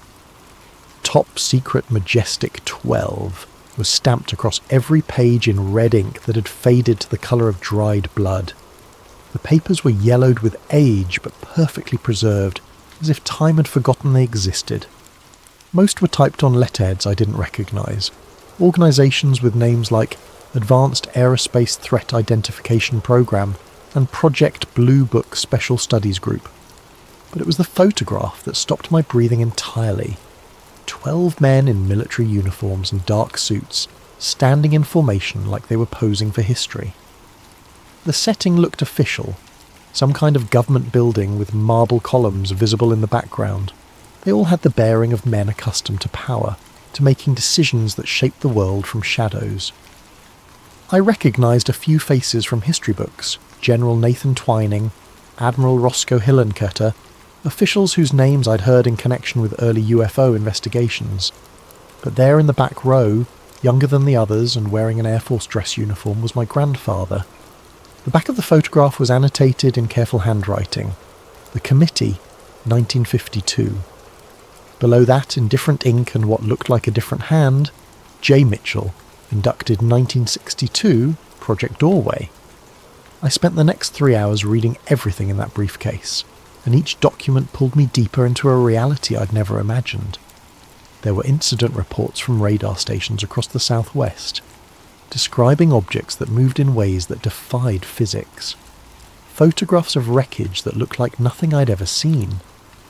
Top Secret Majestic 12 was stamped across every page in red ink that had faded to the colour of dried blood. The papers were yellowed with age but perfectly preserved, as if time had forgotten they existed. Most were typed on letterheads I didn't recognise, organisations with names like Advanced Aerospace Threat Identification Program and Project Blue Book Special Studies Group. But it was the photograph that stopped my breathing entirely. 12 men in military uniforms and dark suits, standing in formation like they were posing for history. The setting looked official, some kind of government building with marble columns visible in the background. They all had the bearing of men accustomed to power, to making decisions that shaped the world from shadows. I recognised a few faces from history books, General Nathan Twining, Admiral Roscoe Hillenkoetter, officials whose names I'd heard in connection with early UFO investigations. But there in the back row, younger than the others and wearing an Air Force dress uniform, was my grandfather. The back of the photograph was annotated in careful handwriting. The Committee, 1952. Below that, in different ink and what looked like a different hand, J. Mitchell, inducted 1962, Project Doorway. I spent the next 3 hours reading everything in that briefcase, and each document pulled me deeper into a reality I'd never imagined. There were incident reports from radar stations across the southwest, describing objects that moved in ways that defied physics. Photographs of wreckage that looked like nothing I'd ever seen.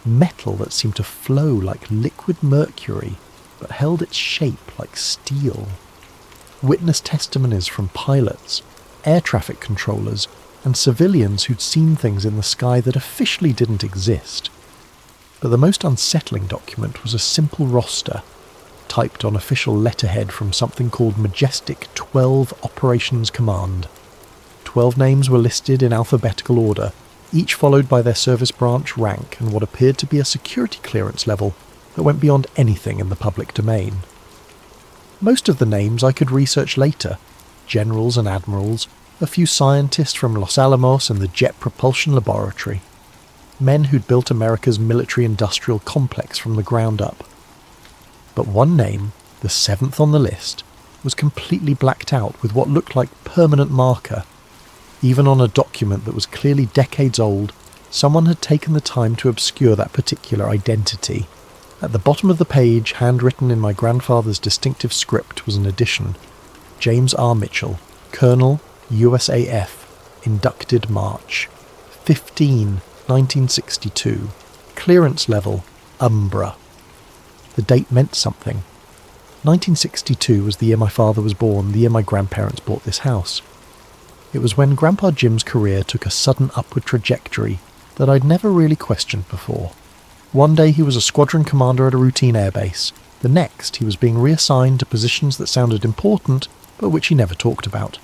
metal that seemed to flow like liquid mercury, but held its shape like steel. Witness testimonies from pilots, air traffic controllers, and civilians who'd seen things in the sky that officially didn't exist. But the most unsettling document was a simple roster, typed on official letterhead from something called Majestic 12 Operations Command. 12 names were listed in alphabetical order, each followed by their service branch rank and what appeared to be a security clearance level that went beyond anything in the public domain. Most of the names I could research later, generals and admirals, a few scientists from Los Alamos and the Jet Propulsion Laboratory, men who'd built America's military-industrial complex from the ground up. But one name, the 7th on the list, was completely blacked out with what looked like permanent marker. Even on a document that was clearly decades old, someone had taken the time to obscure that particular identity. At the bottom of the page, handwritten in my grandfather's distinctive script, was an addition. James R. Mitchell, Colonel, USAF, inducted March 15, 1962, clearance level, Umbra. The date meant something. 1962 was the year my father was born, the year my grandparents bought this house. It was when Grandpa Jim's career took a sudden upward trajectory that I'd never really questioned before. One day he was a squadron commander at a routine airbase. The next he was being reassigned to positions that sounded important, but which he never talked about.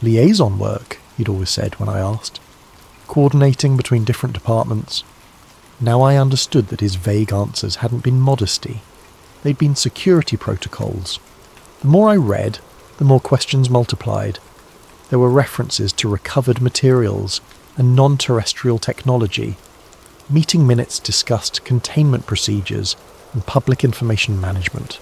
Liaison work, he'd always said when I asked. Coordinating between different departments. Now I understood that his vague answers hadn't been modesty. They'd been security protocols. The more I read, the more questions multiplied. There were references to recovered materials and non-terrestrial technology. Meeting minutes discussed containment procedures and public information management.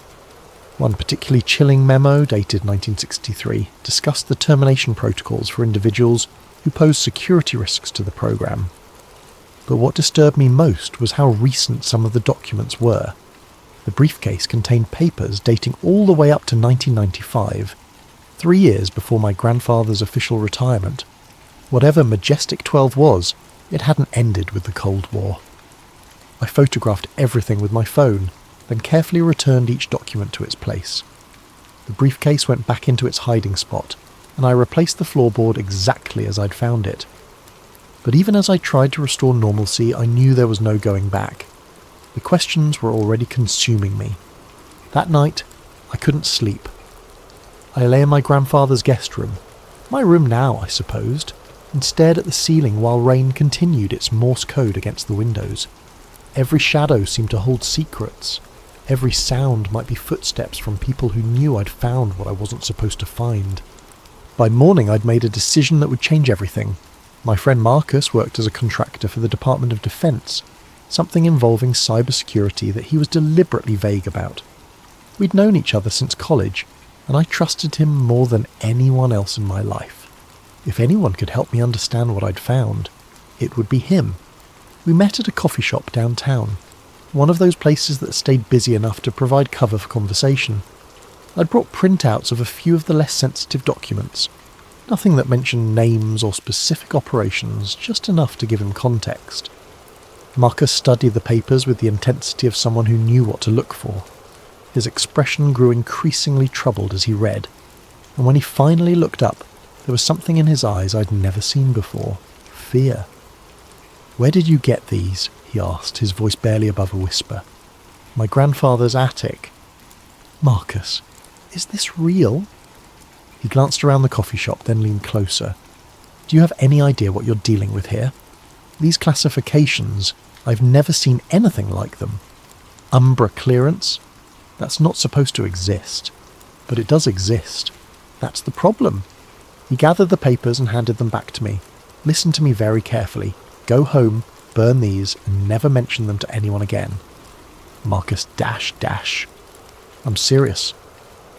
One particularly chilling memo, dated 1963, discussed the termination protocols for individuals who posed security risks to the program. But what disturbed me most was how recent some of the documents were. The briefcase contained papers dating all the way up to 1995, 3 years before my grandfather's official retirement. Whatever Majestic 12 was, it hadn't ended with the Cold War. I photographed everything with my phone, then carefully returned each document to its place. The briefcase went back into its hiding spot, and I replaced the floorboard exactly as I'd found it. But even as I tried to restore normalcy, I knew there was no going back. The questions were already consuming me. That night, I couldn't sleep. I lay in my grandfather's guest room, my room now, I supposed, and stared at the ceiling while rain continued its Morse code against the windows. Every shadow seemed to hold secrets. Every sound might be footsteps from people who knew I'd found what I wasn't supposed to find. By morning, I'd made a decision that would change everything. My friend Marcus worked as a contractor for the Department of Defense, something involving cybersecurity that he was deliberately vague about. We'd known each other since college, and I trusted him more than anyone else in my life. If anyone could help me understand what I'd found, it would be him. We met at a coffee shop downtown, one of those places that stayed busy enough to provide cover for conversation. I'd brought printouts of a few of the less sensitive documents. Nothing that mentioned names or specific operations, just enough to give him context. Marcus studied the papers with the intensity of someone who knew what to look for. His expression grew increasingly troubled as he read, and when he finally looked up, there was something in his eyes I'd never seen before. Fear. "Where did you get these?" he asked, his voice barely above a whisper. "My grandfather's attic." "Marcus, is this real?" He glanced around the coffee shop, then leaned closer. "Do you have any idea what you're dealing with here? These classifications, I've never seen anything like them. Umbra clearance? That's not supposed to exist. But it does exist. That's the problem." He gathered the papers and handed them back to me. "Listen to me very carefully. Go home, burn these, and never mention them to anyone again." Marcus dash. "I'm serious.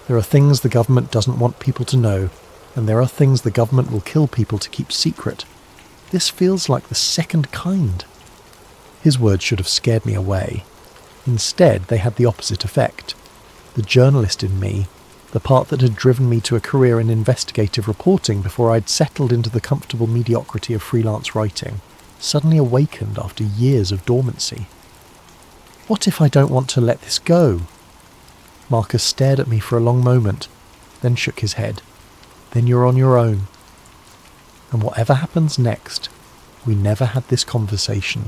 There are things the government doesn't want people to know, and there are things the government will kill people to keep secret. This feels like the second kind." His words should have scared me away. Instead, they had the opposite effect. The journalist in me, the part that had driven me to a career in investigative reporting before I'd settled into the comfortable mediocrity of freelance writing, suddenly awakened after years of dormancy. What if I don't want to let this go? Marcus stared at me for a long moment, then shook his head. Then you're on your own. And whatever happens next, we never had this conversation.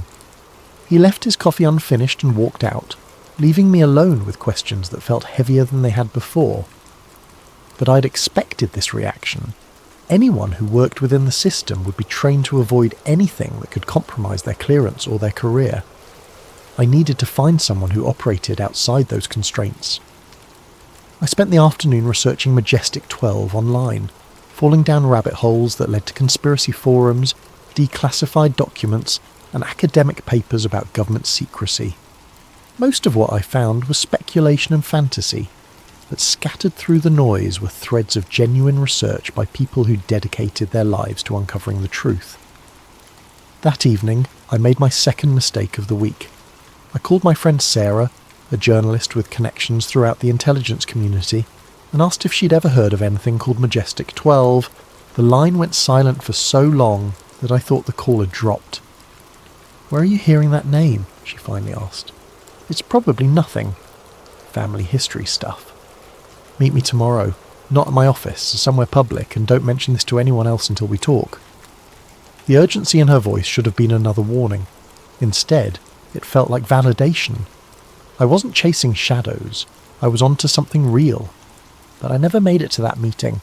He left his coffee unfinished and walked out, leaving me alone with questions that felt heavier than they had before. But I'd expected this reaction. Anyone who worked within the system would be trained to avoid anything that could compromise their clearance or their career. I needed to find someone who operated outside those constraints. I spent the afternoon researching Majestic 12 online, falling down rabbit holes that led to conspiracy forums, declassified documents, and academic papers about government secrecy. Most of what I found was speculation and fantasy, but scattered through the noise were threads of genuine research by people who dedicated their lives to uncovering the truth. That evening, I made my second mistake of the week. I called my friend Sarah, a journalist with connections throughout the intelligence community, and asked if she'd ever heard of anything called Majestic 12. The line went silent for so long that I thought the caller dropped. "Where are you hearing that name?" she finally asked. "It's probably nothing. Family history stuff. Meet me tomorrow, not at my office, somewhere public, and don't mention this to anyone else until we talk." The urgency in her voice should have been another warning. Instead, it felt like validation. I wasn't chasing shadows. I was onto something real. But I never made it to that meeting.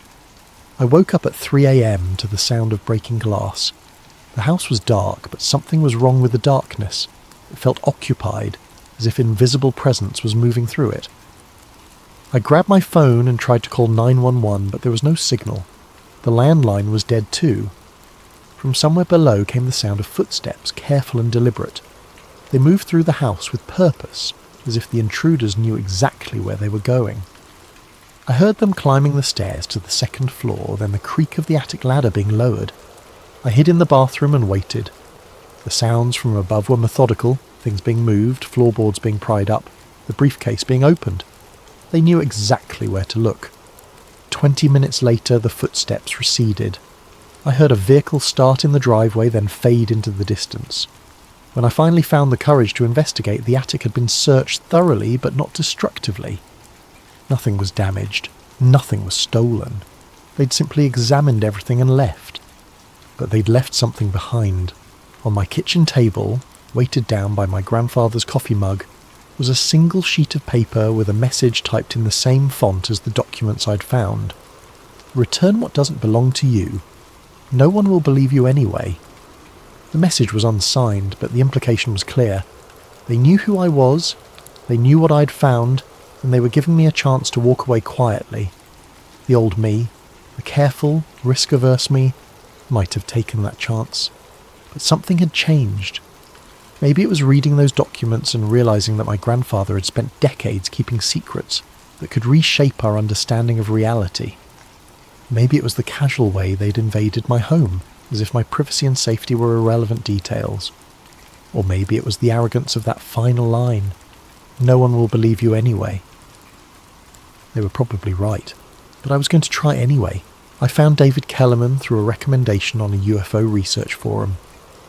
I woke up at 3 a.m. to the sound of breaking glass. The house was dark, but something was wrong with the darkness. It felt occupied, as if invisible presence was moving through it. I grabbed my phone and tried to call 911, but there was no signal. The landline was dead too. From somewhere below came the sound of footsteps, careful and deliberate. They moved through the house with purpose, as if the intruders knew exactly where they were going. I heard them climbing the stairs to the second floor, then the creak of the attic ladder being lowered. I hid in the bathroom and waited. The sounds from above were methodical, things being moved, floorboards being pried up, the briefcase being opened. They knew exactly where to look. 20 minutes later, the footsteps receded. I heard a vehicle start in the driveway, then fade into the distance. When I finally found the courage to investigate, the attic had been searched thoroughly, but not destructively. Nothing was damaged. Nothing was stolen. They'd simply examined everything and left. But they'd left something behind. On my kitchen table, weighted down by my grandfather's coffee mug, was a single sheet of paper with a message typed in the same font as the documents I'd found. "Return what doesn't belong to you. No one will believe you anyway." The message was unsigned, but the implication was clear. They knew who I was, they knew what I'd found, and they were giving me a chance to walk away quietly. The old me, the careful, risk-averse me, might have taken that chance. But something had changed. Maybe it was reading those documents and realizing that my grandfather had spent decades keeping secrets that could reshape our understanding of reality. Maybe it was the casual way they'd invaded my home, as if my privacy and safety were irrelevant details. Or maybe it was the arrogance of that final line, "No one will believe you anyway." They were probably right, but I was going to try anyway. I found David Kellerman through a recommendation on a UFO research forum.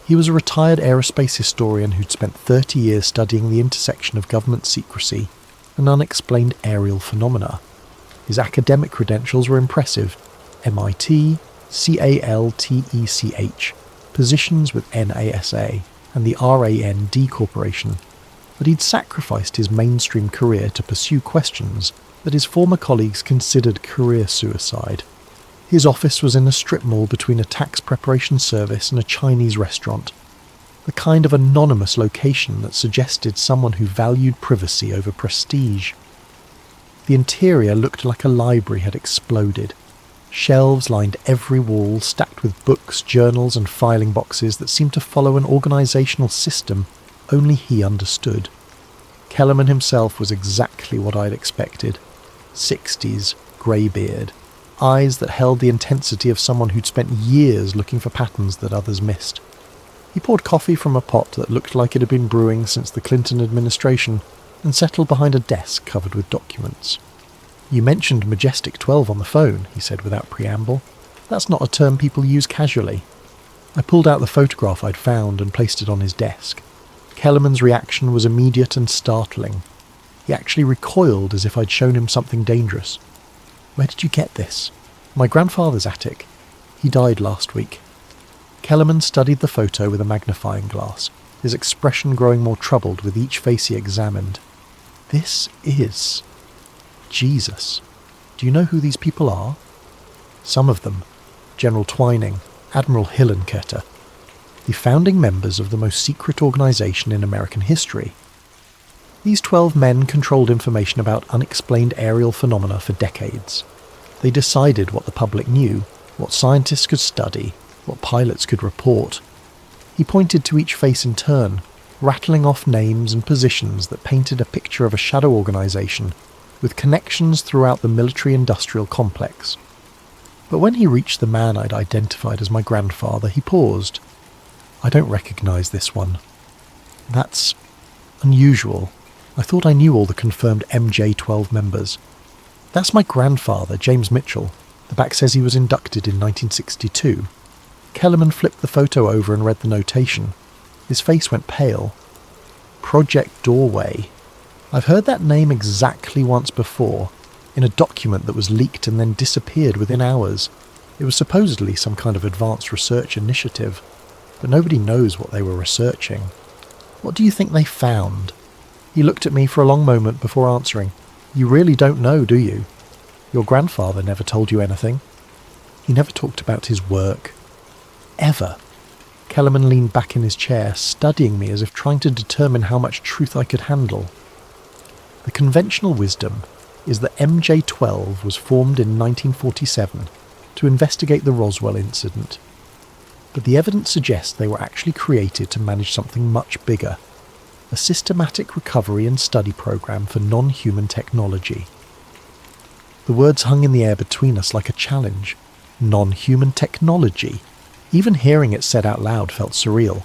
He was a retired aerospace historian who'd spent 30 years studying the intersection of government secrecy and unexplained aerial phenomena. His academic credentials were impressive: MIT, CALTECH, positions with NASA and the RAND Corporation, but he'd sacrificed his mainstream career to pursue questions that his former colleagues considered career suicide. His office was in a strip mall between a tax preparation service and a Chinese restaurant, the kind of anonymous location that suggested someone who valued privacy over prestige. The interior looked like a library had exploded. Shelves lined every wall, stacked with books, journals and filing boxes that seemed to follow an organisational system only he understood. Kellerman himself was exactly what I'd expected. 60s, grey-beard, eyes that held the intensity of someone who'd spent years looking for patterns that others missed. He poured coffee from a pot that looked like it had been brewing since the Clinton administration and settled behind a desk covered with documents. "You mentioned Majestic 12 on the phone," he said without preamble. "That's not a term people use casually." I pulled out the photograph I'd found and placed it on his desk. Kellerman's reaction was immediate and startling. He actually recoiled as if I'd shown him something dangerous. "Where did you get this?" "My grandfather's attic. He died last week." Kellerman studied the photo with a magnifying glass, his expression growing more troubled with each face he examined. "This is Jesus. Do you know who these people are?" "Some of them. General Twining, Admiral Hillenkoetter, the founding members of the most secret organization in American history. These 12 men controlled information about unexplained aerial phenomena for decades. They decided what the public knew, what scientists could study, what pilots could report." He pointed to each face in turn, rattling off names and positions that painted a picture of a shadow organization with connections throughout the military-industrial complex. But when he reached the man I'd identified as my grandfather, he paused. "I don't recognize this one. That's unusual. I thought I knew all the confirmed MJ-12 members. That's my grandfather, James Mitchell. The back says he was inducted in 1962. Kellerman flipped the photo over and read the notation. His face went pale. "Project Doorway. I've heard that name exactly once before, in a document that was leaked and then disappeared within hours. It was supposedly some kind of advanced research initiative, but nobody knows what they were researching. What do you think they found?" He looked at me for a long moment before answering. "You really don't know, do you? Your grandfather never told you anything. He never talked about his work. Ever." Kellerman leaned back in his chair, studying me as if trying to determine how much truth I could handle. "The conventional wisdom is that MJ-12 was formed in 1947 to investigate the Roswell incident. But the evidence suggests they were actually created to manage something much bigger. A systematic recovery and study program for non-human technology." The words hung in the air between us like a challenge. Non-human technology. Even hearing it said out loud felt surreal.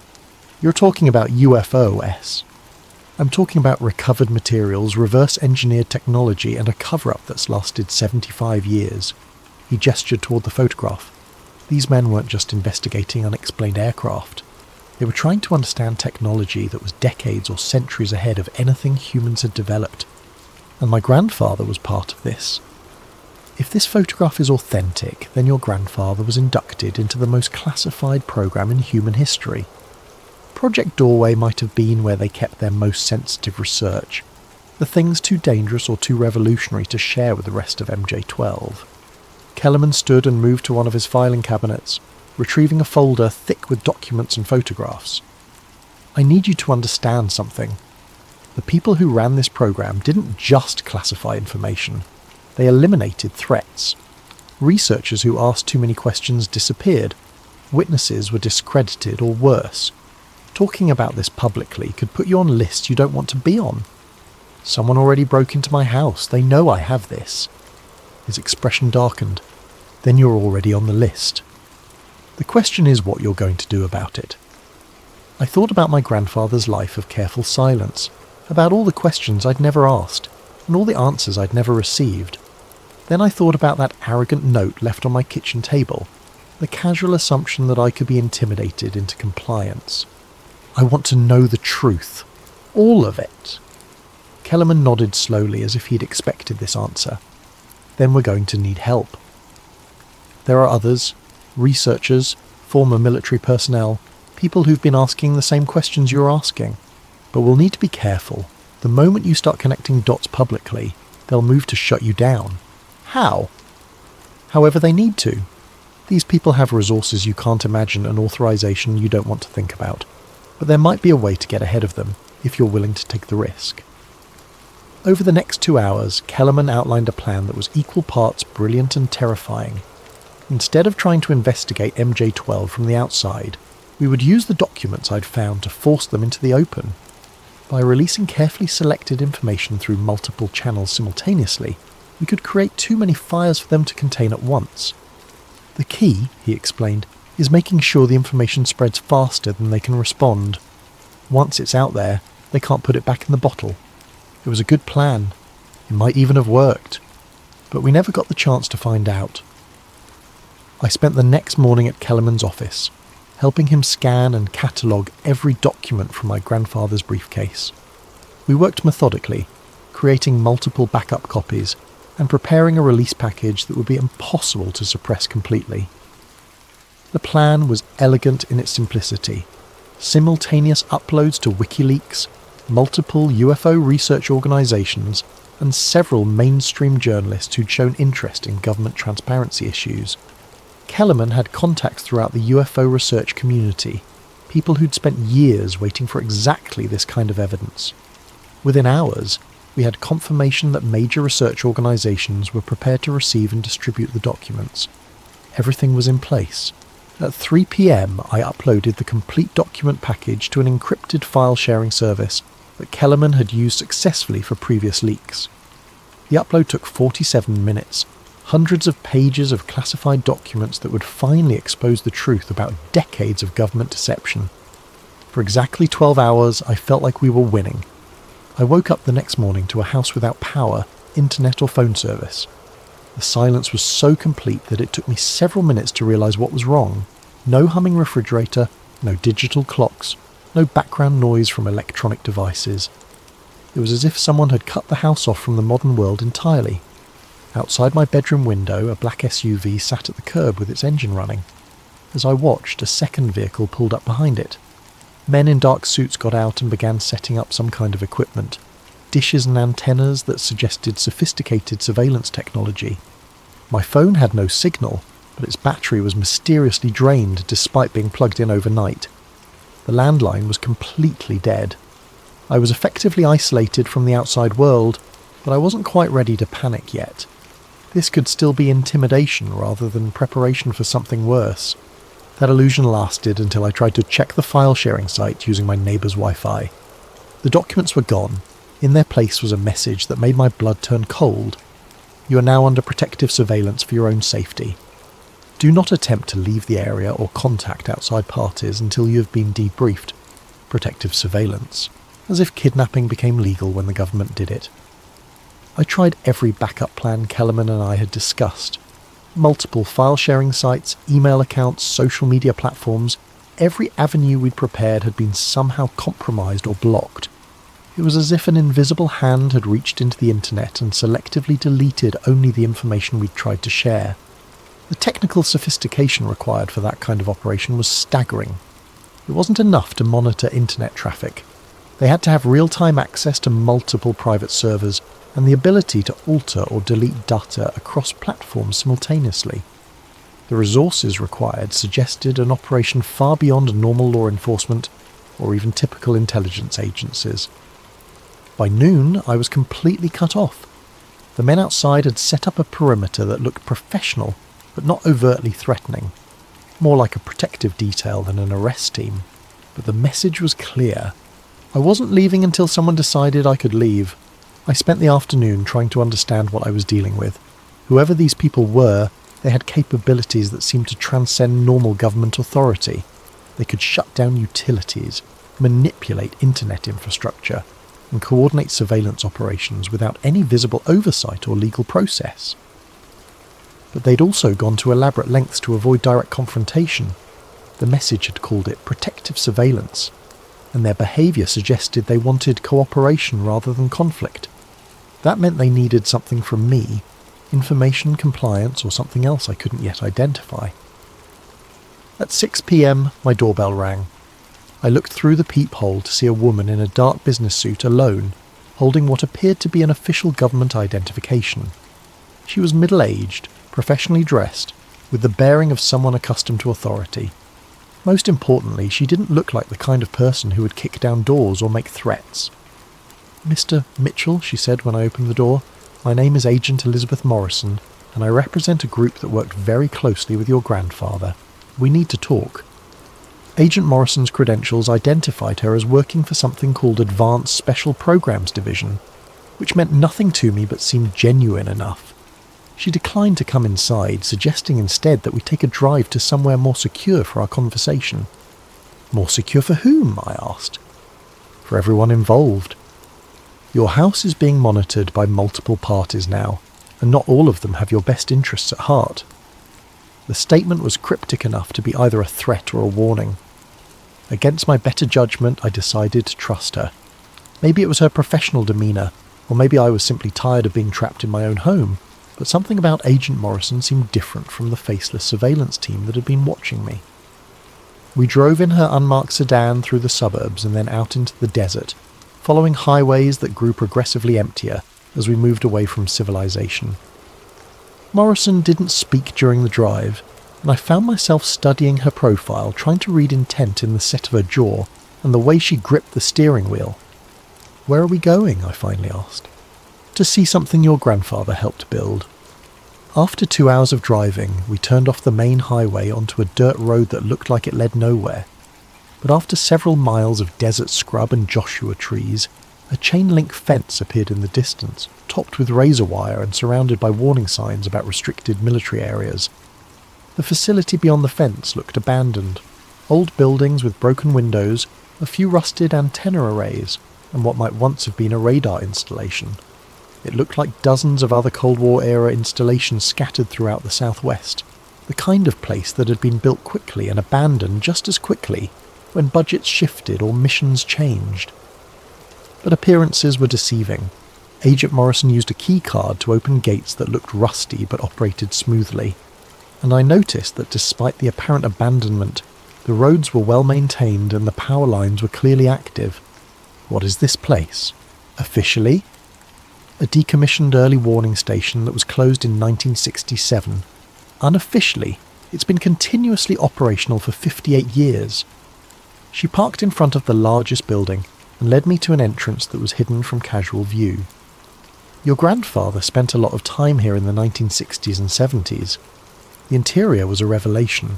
"You're talking about UFOs. I'm talking about recovered materials, reverse-engineered technology, and a cover-up that's lasted 75 years. He gestured toward the photograph. These men weren't just investigating unexplained aircraft. They were trying to understand technology that was decades or centuries ahead of anything humans had developed. And my grandfather was part of this. If this photograph is authentic, then your grandfather was inducted into the most classified program in human history. Project Doorway might have been where they kept their most sensitive research, the things too dangerous or too revolutionary to share with the rest of MJ-12. Kellerman stood and moved to one of his filing cabinets, retrieving a folder thick with documents and photographs. "I need you to understand something. The people who ran this program didn't just classify information. They eliminated threats. Researchers who asked too many questions disappeared. Witnesses were discredited or worse. Talking about this publicly could put you on lists you don't want to be on. Someone already broke into my house. They know I have this." His expression darkened. "Then you're already on the list. The question is what you're going to do about it." I thought about my grandfather's life of careful silence, about all the questions I'd never asked, and all the answers I'd never received. Then I thought about that arrogant note left on my kitchen table, the casual assumption that I could be intimidated into compliance. "I want to know the truth. All of it." Kellerman nodded slowly as if he'd expected this answer. "Then we're going to need help. There are others, researchers, former military personnel, people who've been asking the same questions you're asking. But we'll need to be careful. The moment you start connecting dots publicly, they'll move to shut you down." "How?" "However they need to. These people have resources you can't imagine and authorization you don't want to think about. But there might be a way to get ahead of them, if you're willing to take the risk." Over the next 2 hours, Kellerman outlined a plan that was equal parts brilliant and terrifying. Instead of trying to investigate MJ-12 from the outside, we would use the documents I'd found to force them into the open. By releasing carefully selected information through multiple channels simultaneously, we could create too many fires for them to contain at once. "The key," he explained, "is making sure the information spreads faster than they can respond. Once it's out there, they can't put it back in the bottle. It was a good plan. It might even have worked. But we never got the chance to find out." I spent the next morning at Kellerman's office. helping him scan and catalogue every document from my grandfather's briefcase. We worked methodically, creating multiple backup copies and preparing a release package that would be impossible to suppress completely. The plan was elegant in its simplicity. Simultaneous uploads to WikiLeaks, multiple UFO research organisations, and several mainstream journalists who'd shown interest in government transparency issues. Kellerman had contacts throughout the UFO research community, people who'd spent years waiting for exactly this kind of evidence. Within hours, we had confirmation that major research organisations were prepared to receive and distribute the documents. Everything was in place. At 3 p.m, I uploaded the complete document package to an encrypted file sharing service that Kellerman had used successfully for previous leaks. The upload took 47 minutes, hundreds of pages of classified documents that would finally expose the truth about decades of government deception. For exactly 12 hours, I felt like we were winning. I woke up the next morning to a house without power, internet or phone service. The silence was so complete that it took me several minutes to realise what was wrong. No humming refrigerator, no digital clocks, no background noise from electronic devices. It was as if someone had cut the house off from the modern world entirely. Outside my bedroom window, a black SUV sat at the curb with its engine running. As I watched, a second vehicle pulled up behind it. Men in dark suits got out and began setting up some kind of equipment. Dishes and antennas that suggested sophisticated surveillance technology. My phone had no signal, but its battery was mysteriously drained despite being plugged in overnight. The landline was completely dead. I was effectively isolated from the outside world, but I wasn't quite ready to panic yet. This could still be intimidation rather than preparation for something worse. That illusion lasted until I tried to check the file sharing site using my neighbour's Wi-Fi. The documents were gone. In their place was a message that made my blood turn cold. You are now under protective surveillance for your own safety. Do not attempt to leave the area or contact outside parties until you have been debriefed. Protective surveillance. As if kidnapping became legal when the government did it. I tried every backup plan Kellerman and I had discussed. Multiple file-sharing sites, email accounts, social media platforms, every avenue we'd prepared had been somehow compromised or blocked. It was as if an invisible hand had reached into the internet and selectively deleted only the information we'd tried to share. The technical sophistication required for that kind of operation was staggering. It wasn't enough to monitor internet traffic. They had to have real-time access to multiple private servers and the ability to alter or delete data across platforms simultaneously. The resources required suggested an operation far beyond normal law enforcement or even typical intelligence agencies. By noon, I was completely cut off. The men outside had set up a perimeter that looked professional, but not overtly threatening. More like a protective detail than an arrest team. But the message was clear. I wasn't leaving until someone decided I could leave. I spent the afternoon trying to understand what I was dealing with. Whoever these people were, they had capabilities that seemed to transcend normal government authority. They could shut down utilities, manipulate internet infrastructure, and coordinate surveillance operations without any visible oversight or legal process. But they'd also gone to elaborate lengths to avoid direct confrontation. The message had called it protective surveillance, and their behaviour suggested they wanted cooperation rather than conflict. That meant they needed something from me, information, compliance, or something else I couldn't yet identify. At 6 p.m, my doorbell rang. I looked through the peephole to see a woman in a dark business suit alone, holding what appeared to be an official government identification. She was middle-aged, professionally dressed, with the bearing of someone accustomed to authority. Most importantly, she didn't look like the kind of person who would kick down doors or make threats. "Mr. Mitchell," she said when I opened the door, "my name is Agent Elizabeth Morrison, and I represent a group that worked very closely with your grandfather. We need to talk." Agent Morrison's credentials identified her as working for something called Advanced Special Programs Division, which meant nothing to me but seemed genuine enough. She declined to come inside, suggesting instead that we take a drive to somewhere more secure for our conversation. "More secure for whom?" I asked. "For everyone involved. Your house is being monitored by multiple parties now, and not all of them have your best interests at heart." The statement was cryptic enough to be either a threat or a warning. Against my better judgment, I decided to trust her. Maybe it was her professional demeanour, or maybe I was simply tired of being trapped in my own home, but something about Agent Morrison seemed different from the faceless surveillance team that had been watching me. We drove in her unmarked sedan through the suburbs and then out into the desert, following highways that grew progressively emptier as we moved away from civilization. Morrison didn't speak during the drive, and I found myself studying her profile, trying to read intent in the set of her jaw and the way she gripped the steering wheel. "Where are we going?" I finally asked. "To see something your grandfather helped build." After 2 hours of driving, we turned off the main highway onto a dirt road that looked like it led nowhere. But after several miles of desert scrub and Joshua trees, a chain-link fence appeared in the distance, topped with razor wire and surrounded by warning signs about restricted military areas. The facility beyond the fence looked abandoned. Old buildings with broken windows, a few rusted antenna arrays, and what might once have been a radar installation. It looked like dozens of other Cold War-era installations scattered throughout the southwest, the kind of place that had been built quickly and abandoned just as quickly when budgets shifted or missions changed. But appearances were deceiving. Agent Morrison used a key card to open gates that looked rusty but operated smoothly, and I noticed that despite the apparent abandonment, the roads were well maintained and the power lines were clearly active. What is this place? Officially? A decommissioned early warning station that was closed in 1967. Unofficially, it's been continuously operational for 58 years. She parked in front of the largest building and led me to an entrance that was hidden from casual view. "Your grandfather spent a lot of time here in the 1960s and 70s. The interior was a revelation.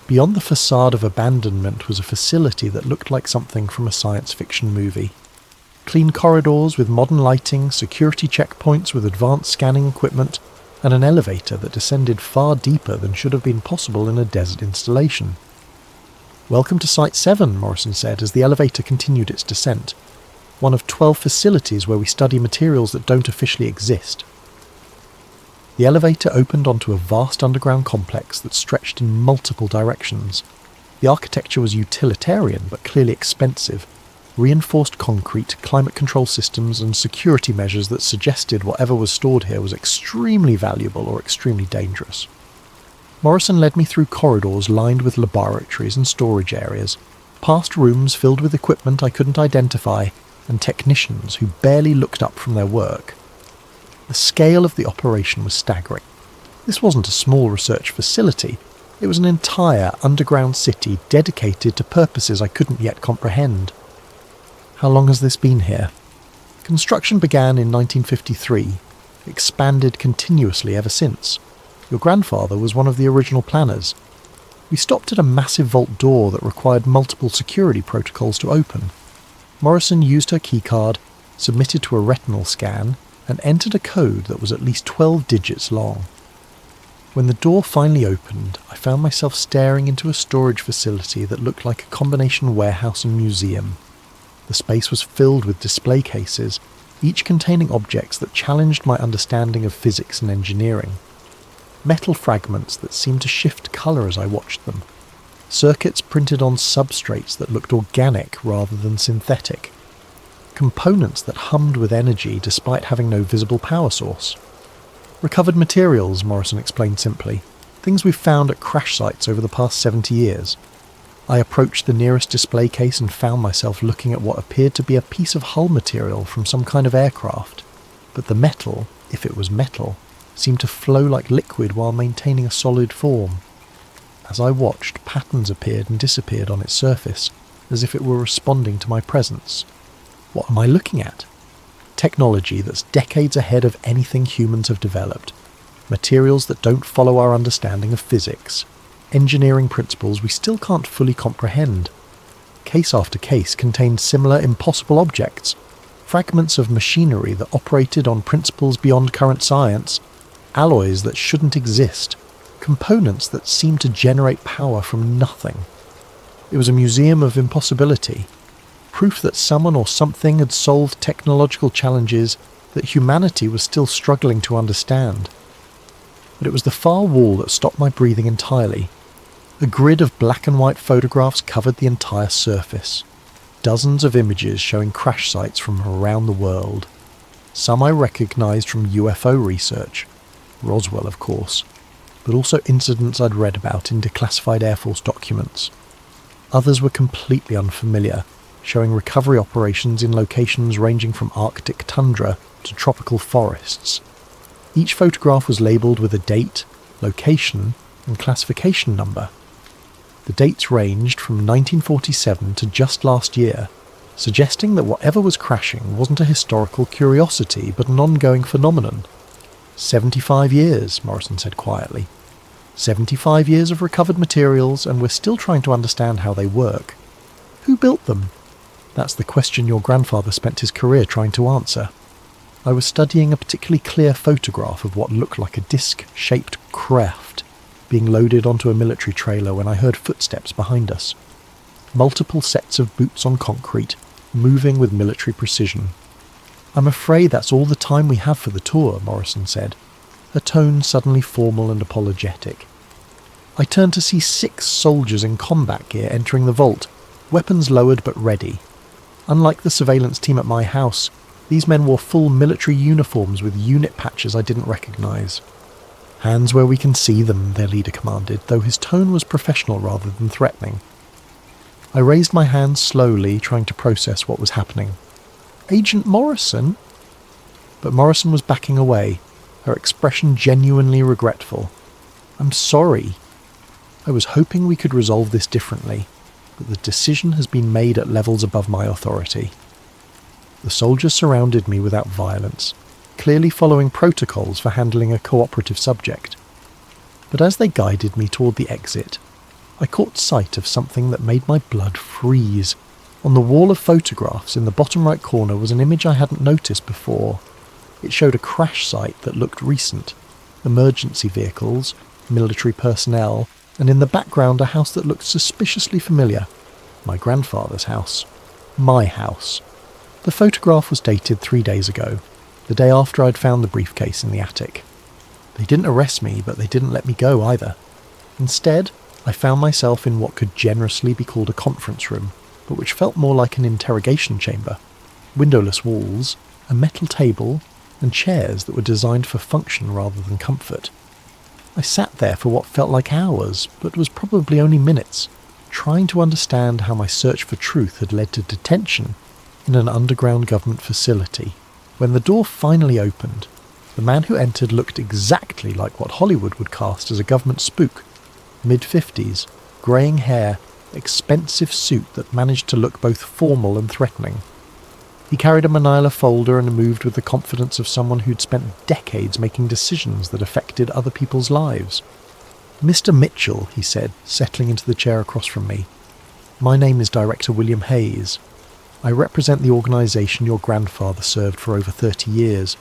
Beyond the facade of abandonment was a facility that looked like something from a science fiction movie. Clean corridors with modern lighting, security checkpoints with advanced scanning equipment, and an elevator that descended far deeper than should have been possible in a desert installation." "Welcome to Site 7, Morrison said as the elevator continued its descent. "One of 12 facilities where we study materials that don't officially exist." The elevator opened onto a vast underground complex that stretched in multiple directions. The architecture was utilitarian but clearly expensive. Reinforced concrete, climate control systems, and security measures that suggested whatever was stored here was extremely valuable or extremely dangerous. Morrison led me through corridors lined with laboratories and storage areas, past rooms filled with equipment I couldn't identify, and technicians who barely looked up from their work. The scale of the operation was staggering. This wasn't a small research facility. It was an entire underground city dedicated to purposes I couldn't yet comprehend. "How long has this been here?" "Construction began in 1953, expanded continuously ever since. Your grandfather was one of the original planners. We stopped at a massive vault door that required multiple security protocols to open. Morrison used her keycard, submitted to a retinal scan, and entered a code that was at least 12 digits long. When the door finally opened, I found myself staring into a storage facility that looked like a combination warehouse and museum. The space was filled with display cases, each containing objects that challenged my understanding of physics and engineering. Metal fragments that seemed to shift colour as I watched them. Circuits printed on substrates that looked organic rather than synthetic. Components that hummed with energy despite having no visible power source. "Recovered materials," Morrison explained simply. "Things we've found at crash sites over the past 70 years. I approached the nearest display case and found myself looking at what appeared to be a piece of hull material from some kind of aircraft. But the metal, if it was metal, seemed to flow like liquid while maintaining a solid form. As I watched, patterns appeared and disappeared on its surface, as if it were responding to my presence. What am I looking at? Technology that's decades ahead of anything humans have developed. Materials that don't follow our understanding of physics. Engineering principles we still can't fully comprehend. Case after case contained similar impossible objects. Fragments of machinery that operated on principles beyond current science. Alloys that shouldn't exist. Components that seemed to generate power from nothing. It was a museum of impossibility. Proof that someone or something had solved technological challenges that humanity was still struggling to understand. but it was the far wall that stopped my breathing entirely. A grid of black and white photographs covered the entire surface. Dozens of images showing crash sites from around the world. Some I recognised from UFO research, Roswell of course, but also incidents I'd read about in declassified Air Force documents. Others were completely unfamiliar, showing recovery operations in locations ranging from Arctic tundra to tropical forests. Each photograph was labelled with a date, location, and classification number. The dates ranged from 1947 to just last year, suggesting that whatever was crashing wasn't a historical curiosity but an ongoing phenomenon. 75 years, Morrison said quietly. 75 years of recovered materials, and we're still trying to understand how they work. Who built them? That's the question your grandfather spent his career trying to answer. I was studying a particularly clear photograph of what looked like a disc-shaped craft being loaded onto a military trailer when I heard footsteps behind us. Multiple sets of boots on concrete, moving with military precision. I'm afraid that's all the time we have for the tour, Morrison said, her tone suddenly formal and apologetic. I turned to see 6 soldiers in combat gear entering the vault, weapons lowered but ready. Unlike the surveillance team at my house, these men wore full military uniforms with unit patches I didn't recognise. Hands where we can see them, their leader commanded, though his tone was professional rather than threatening. I raised my hands slowly, trying to process what was happening. Agent Morrison? But Morrison was backing away, her expression genuinely regretful. I'm sorry. I was hoping we could resolve this differently, but the decision has been made at levels above my authority. The soldiers surrounded me without violence, clearly following protocols for handling a cooperative subject. But as they guided me toward the exit, I caught sight of something that made my blood freeze. On the wall of photographs in the bottom right corner was an image I hadn't noticed before. It showed a crash site that looked recent, emergency vehicles, military personnel, and in the background a house that looked suspiciously familiar. My grandfather's house. My house. The photograph was dated 3 days ago, the day after I'd found the briefcase in the attic. They didn't arrest me, but they didn't let me go either. Instead, I found myself in what could generously be called a conference room, but which felt more like an interrogation chamber. Windowless walls, a metal table, and chairs that were designed for function rather than comfort. I sat there for what felt like hours, but was probably only minutes, trying to understand how my search for truth had led to detention in an underground government facility. When the door finally opened, the man who entered looked exactly like what Hollywood would cast as a government spook. Mid-50s, greying hair, expensive suit that managed to look both formal and threatening. He carried a manila folder and moved with the confidence of someone who'd spent decades making decisions that affected other people's lives. Mr. Mitchell, he said, settling into the chair across from me. My name is Director William Hayes. I represent the organisation your grandfather served for over 30 years.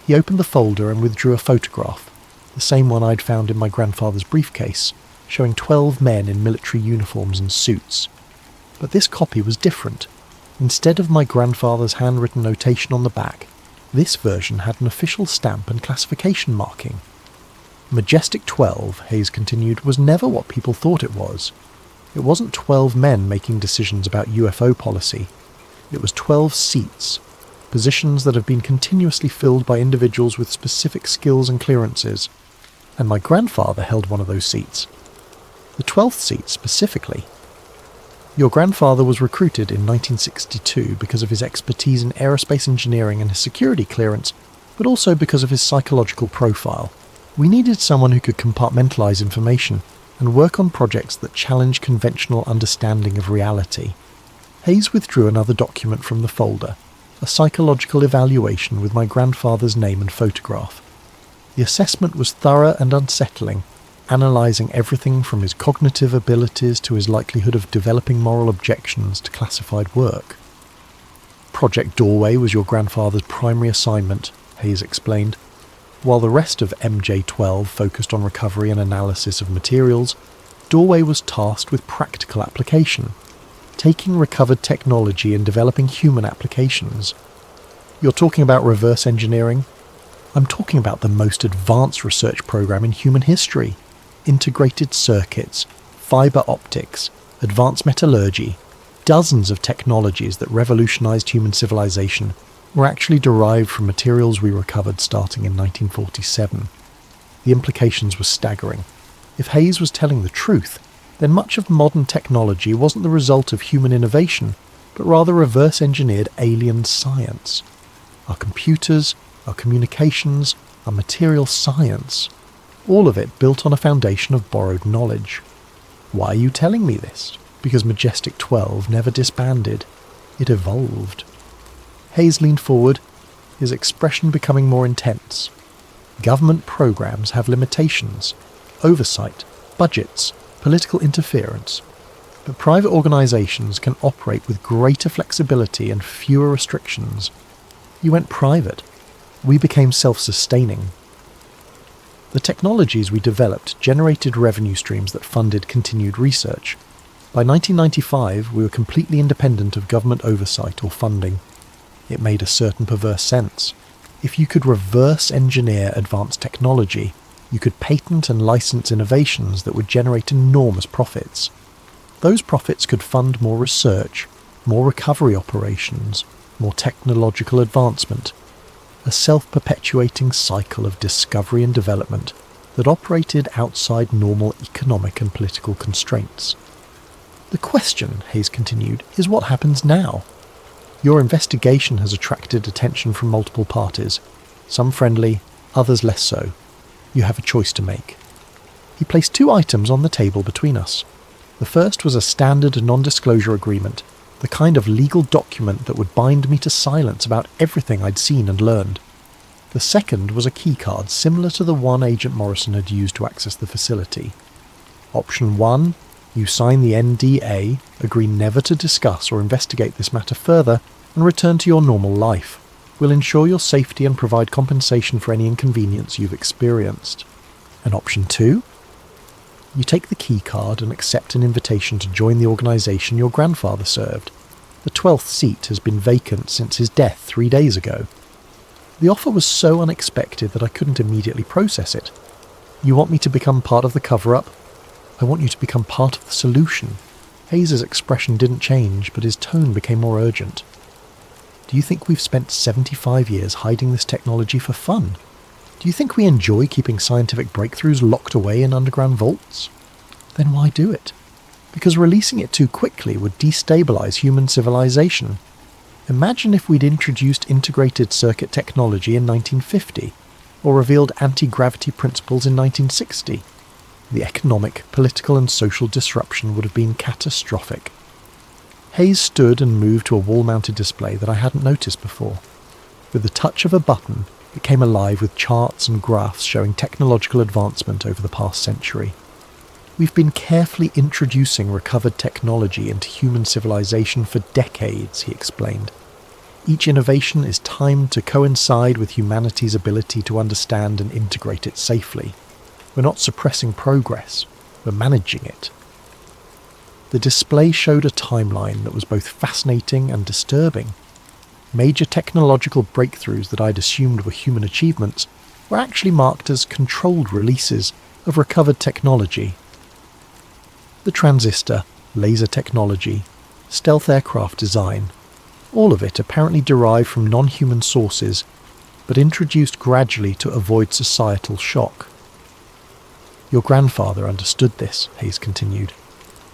He opened the folder and withdrew a photograph, the same one I'd found in my grandfather's briefcase, showing 12 men in military uniforms and suits. But this copy was different. Instead of my grandfather's handwritten notation on the back, this version had an official stamp and classification marking. Majestic 12, Hayes continued, was never what people thought it was. It wasn't 12 men making decisions about UFO policy. It was 12 seats, positions that have been continuously filled by individuals with specific skills and clearances, and my grandfather held one of those seats. The 12th seat specifically. Your grandfather was recruited in 1962 because of his expertise in aerospace engineering and his security clearance, but also because of his psychological profile. We needed someone who could compartmentalize information and work on projects that challenge conventional understanding of reality. Hayes withdrew another document from the folder, a psychological evaluation with my grandfather's name and photograph. The assessment was thorough and unsettling, analysing everything from his cognitive abilities to his likelihood of developing moral objections to classified work. Project Doorway was your grandfather's primary assignment, Hayes explained. While the rest of MJ-12 focused on recovery and analysis of materials, Doorway was tasked with practical application, taking recovered technology and developing human applications. You're talking about reverse engineering? I'm talking about the most advanced research program in human history. Integrated circuits, fibre optics, advanced metallurgy, dozens of technologies that revolutionised human civilization were actually derived from materials we recovered starting in 1947. The implications were staggering. If Hayes was telling the truth, then much of modern technology wasn't the result of human innovation, but rather reverse-engineered alien science. Our computers, our communications, our material science, all of it built on a foundation of borrowed knowledge. Why are you telling me this? Because Majestic 12 never disbanded. It evolved. Hayes leaned forward, his expression becoming more intense. Government programs have limitations, oversight, budgets, political interference. But private organisations can operate with greater flexibility and fewer restrictions. You went private. We became self-sustaining. The technologies we developed generated revenue streams that funded continued research. By 1995, we were completely independent of government oversight or funding. It made a certain perverse sense. If you could reverse engineer advanced technology, you could patent and license innovations that would generate enormous profits. Those profits could fund more research, more recovery operations, more technological advancement, a self-perpetuating cycle of discovery and development that operated outside normal economic and political constraints. The question, Hayes continued, is what happens now? Your investigation has attracted attention from multiple parties, some friendly, others less so. You have a choice to make. He placed 2 items on the table between us. The first was a standard non-disclosure agreement, the kind of legal document that would bind me to silence about everything I'd seen and learned. The second was a keycard similar to the one Agent Morrison had used to access the facility. Option 1, you sign the NDA, agree never to discuss or investigate this matter further, and return to your normal life. We'll ensure your safety and provide compensation for any inconvenience you've experienced. And option 2, you take the keycard and accept an invitation to join the organisation your grandfather served. The 12th seat has been vacant since his death 3 days ago. The offer was so unexpected that I couldn't immediately process it. You want me to become part of the cover-up? I want you to become part of the solution. Hayes' expression didn't change, but his tone became more urgent. Do you think we've spent 75 years hiding this technology for fun? Do you think we enjoy keeping scientific breakthroughs locked away in underground vaults? Then why do it? Because releasing it too quickly would destabilize human civilization. Imagine if we'd introduced integrated circuit technology in 1950, or revealed anti-gravity principles in 1960. The economic, political and social disruption would have been catastrophic. Hayes stood and moved to a wall-mounted display that I hadn't noticed before. With the touch of a button, it came alive with charts and graphs showing technological advancement over the past century. We've been carefully introducing recovered technology into human civilization for decades, he explained. Each innovation is timed to coincide with humanity's ability to understand and integrate it safely. We're not suppressing progress, we're managing it. The display showed a timeline that was both fascinating and disturbing. Major technological breakthroughs that I'd assumed were human achievements were actually marked as controlled releases of recovered technology. The transistor, laser technology, stealth aircraft design, all of it apparently derived from non-human sources, but introduced gradually to avoid societal shock. Your grandfather understood this, Hayes continued.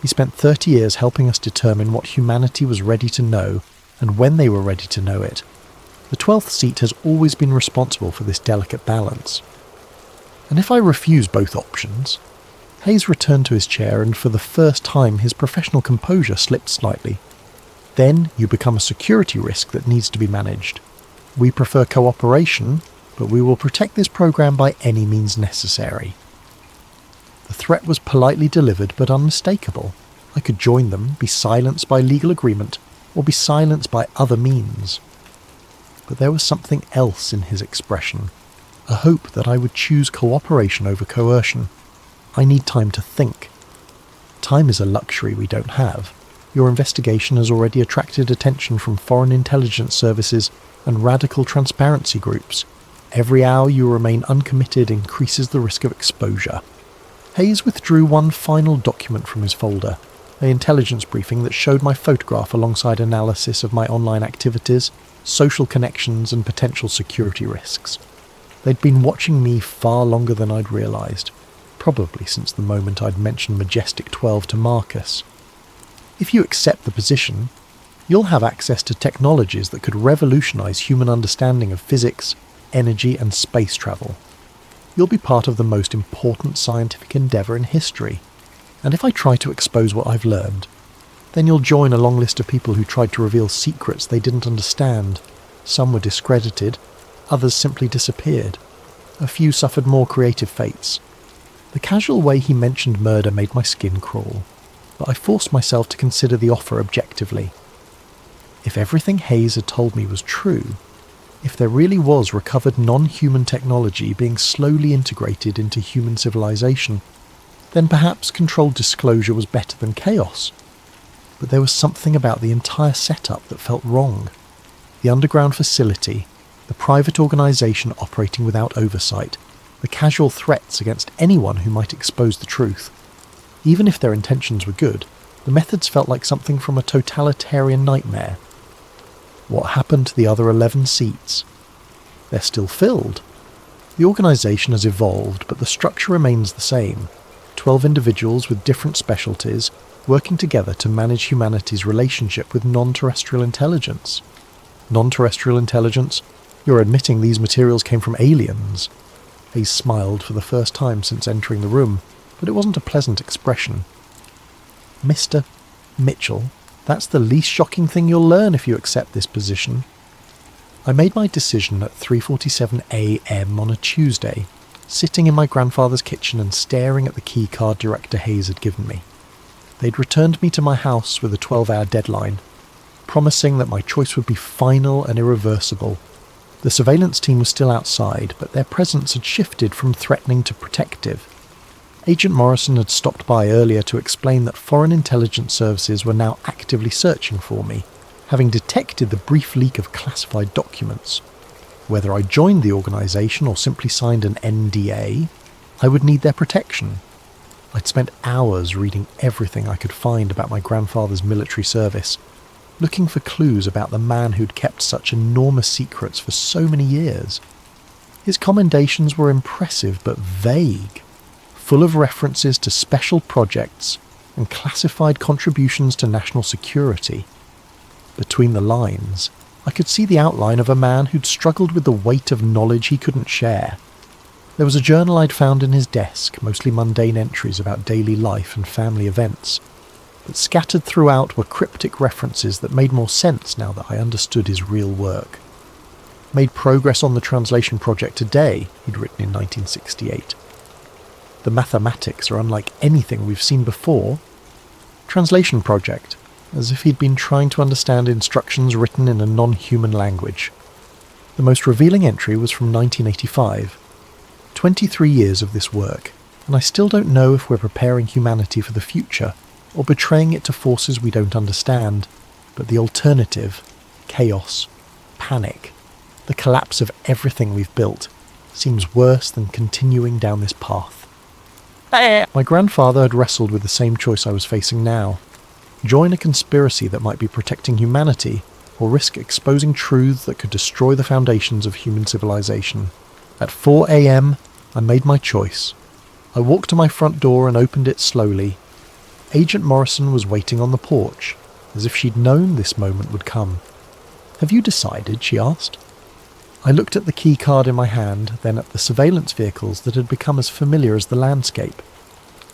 He spent 30 years helping us determine what humanity was ready to know and when they were ready to know it. The 12th seat has always been responsible for this delicate balance. And if I refuse both options? Hayes returned to his chair and for the first time his professional composure slipped slightly. Then you become a security risk that needs to be managed. We prefer cooperation, but we will protect this program by any means necessary. The threat was politely delivered but unmistakable. I could join them, be silenced by legal agreement, or be silenced by other means. But there was something else in his expression, a hope that I would choose cooperation over coercion. I need time to think. Time is a luxury we don't have. Your investigation has already attracted attention from foreign intelligence services and radical transparency groups. Every hour you remain uncommitted increases the risk of exposure. Hayes withdrew one final document from his folder, an intelligence briefing that showed my photograph alongside analysis of my online activities, social connections and potential security risks. They'd been watching me far longer than I'd realised, probably since the moment I'd mentioned Majestic 12 to Marcus. If you accept the position, you'll have access to technologies that could revolutionise human understanding of physics, energy and space travel. You'll be part of the most important scientific endeavour in history, and if I try to expose what I've learned, then you'll join a long list of people who tried to reveal secrets they didn't understand. Some were discredited, others simply disappeared. A few suffered more creative fates. The casual way he mentioned murder made my skin crawl, but I forced myself to consider the offer objectively. If everything Hayes had told me was true, if there really was recovered non-human technology being slowly integrated into human civilization, then perhaps controlled disclosure was better than chaos. But there was something about the entire setup that felt wrong. The underground facility, the private organisation operating without oversight, the casual threats against anyone who might expose the truth. Even if their intentions were good, the methods felt like something from a totalitarian nightmare. What happened to the other 11 seats? They're still filled. The organisation has evolved, but the structure remains the same. 12 individuals with different specialties working together to manage humanity's relationship with non-terrestrial intelligence. Non-terrestrial intelligence? You're admitting these materials came from aliens. Hayes smiled for the first time since entering the room, but it wasn't a pleasant expression. Mr. Mitchell, that's the least shocking thing you'll learn if you accept this position. I made my decision at 3:47 a.m. on a Tuesday, sitting in my grandfather's kitchen and staring at the key card Director Hayes had given me. They'd returned me to my house with a 12-hour deadline, promising that my choice would be final and irreversible. The surveillance team was still outside, but their presence had shifted from threatening to protective. Agent Morrison had stopped by earlier to explain that foreign intelligence services were now actively searching for me, having detected the brief leak of classified documents. Whether I joined the organisation or simply signed an NDA, I would need their protection. I'd spent hours reading everything I could find about my grandfather's military service, looking for clues about the man who'd kept such enormous secrets for so many years. His commendations were impressive but vague, full of references to special projects and classified contributions to national security. Between the lines, I could see the outline of a man who'd struggled with the weight of knowledge he couldn't share. There was a journal I'd found in his desk, mostly mundane entries about daily life and family events, but scattered throughout were cryptic references that made more sense now that I understood his real work. Made progress on the translation project today, he'd written in 1968. The mathematics are unlike anything we've seen before. Translation project, as if he'd been trying to understand instructions written in a non-human language. The most revealing entry was from 1985. 23 years of this work, and I still don't know if we're preparing humanity for the future, or betraying it to forces we don't understand, but the alternative, chaos, panic, the collapse of everything we've built, seems worse than continuing down this path. My grandfather had wrestled with the same choice I was facing now. Join a conspiracy that might be protecting humanity, or risk exposing truths that could destroy the foundations of human civilization. At 4 a.m, I made my choice. I walked to my front door and opened it slowly. Agent Morrison was waiting on the porch, as if she'd known this moment would come. "Have you decided?" she asked. I looked at the key card in my hand, then at the surveillance vehicles that had become as familiar as the landscape.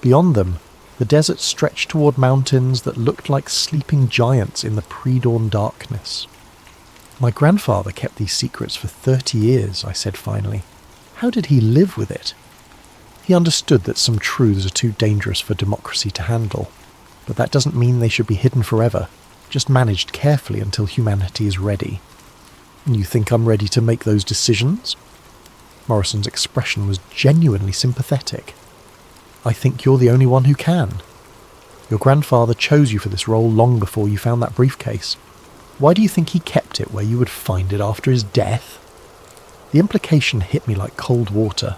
Beyond them, the desert stretched toward mountains that looked like sleeping giants in the pre-dawn darkness. "My grandfather kept these secrets for 30 years, I said finally. "How did he live with it?" He understood that some truths are too dangerous for democracy to handle, but that doesn't mean they should be hidden forever, just managed carefully until humanity is ready. "And you think I'm ready to make those decisions?" Morrison's expression was genuinely sympathetic. "I think you're the only one who can. Your grandfather chose you for this role long before you found that briefcase. Why do you think he kept it where you would find it after his death?" The implication hit me like cold water.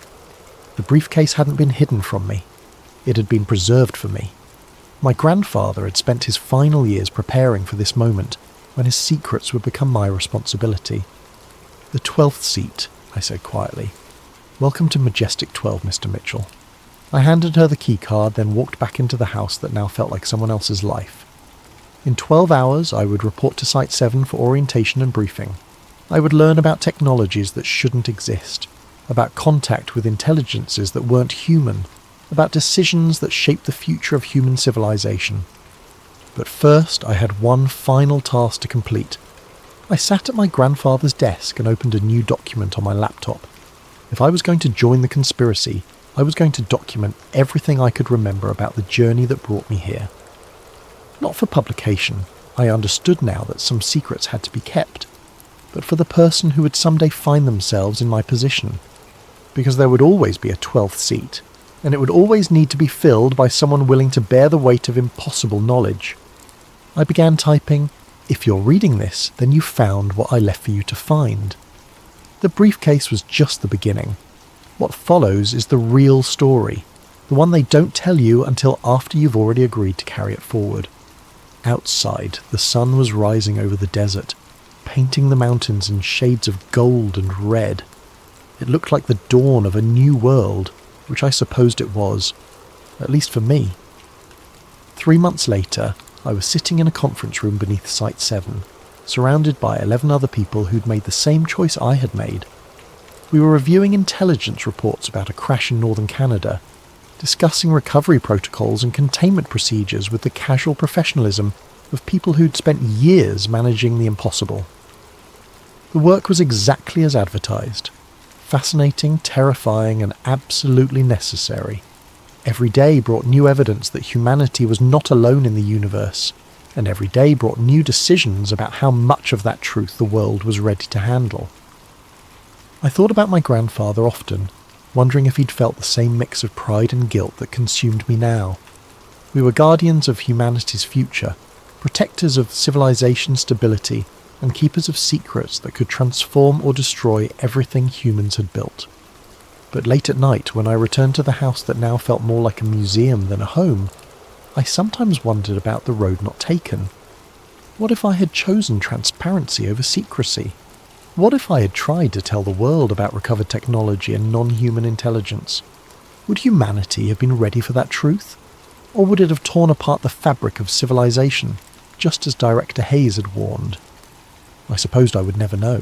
The briefcase hadn't been hidden from me. It had been preserved for me. My grandfather had spent his final years preparing for this moment when his secrets would become my responsibility. "The 12th seat," I said quietly. "Welcome to Majestic 12, Mr. Mitchell." I handed her the key card, then walked back into the house that now felt like someone else's life. In 12 hours, I would report to Site 7 for orientation and briefing. I would learn about technologies that shouldn't exist, about contact with intelligences that weren't human, about decisions that shaped the future of human civilization. But first, I had one final task to complete. I sat at my grandfather's desk and opened a new document on my laptop. If I was going to join the conspiracy, I was going to document everything I could remember about the journey that brought me here. Not for publication. I understood now that some secrets had to be kept, but for the person who would someday find themselves in my position. Because there would always be a 12th seat, and it would always need to be filled by someone willing to bear the weight of impossible knowledge. I began typing, "If you're reading this, then you found what I left for you to find." The briefcase was just the beginning. What follows is the real story, the one they don't tell you until after you've already agreed to carry it forward. Outside, the sun was rising over the desert, painting the mountains in shades of gold and red. It looked like the dawn of a new world, which I supposed it was, at least for me. 3 months later, I was sitting in a conference room beneath Site 7, surrounded by 11 other people who'd made the same choice I had made. We were reviewing intelligence reports about a crash in northern Canada, discussing recovery protocols and containment procedures with the casual professionalism of people who'd spent years managing the impossible. The work was exactly as advertised. Fascinating, terrifying, and absolutely necessary. Every day brought new evidence that humanity was not alone in the universe, and every day brought new decisions about how much of that truth the world was ready to handle. I thought about my grandfather often, wondering if he'd felt the same mix of pride and guilt that consumed me now. We were guardians of humanity's future, protectors of civilization stability, and keepers of secrets that could transform or destroy everything humans had built. But late at night, when I returned to the house that now felt more like a museum than a home, I sometimes wondered about the road not taken. What if I had chosen transparency over secrecy? What if I had tried to tell the world about recovered technology and non-human intelligence? Would humanity have been ready for that truth? Or would it have torn apart the fabric of civilization, just as Director Hayes had warned? I supposed I would never know.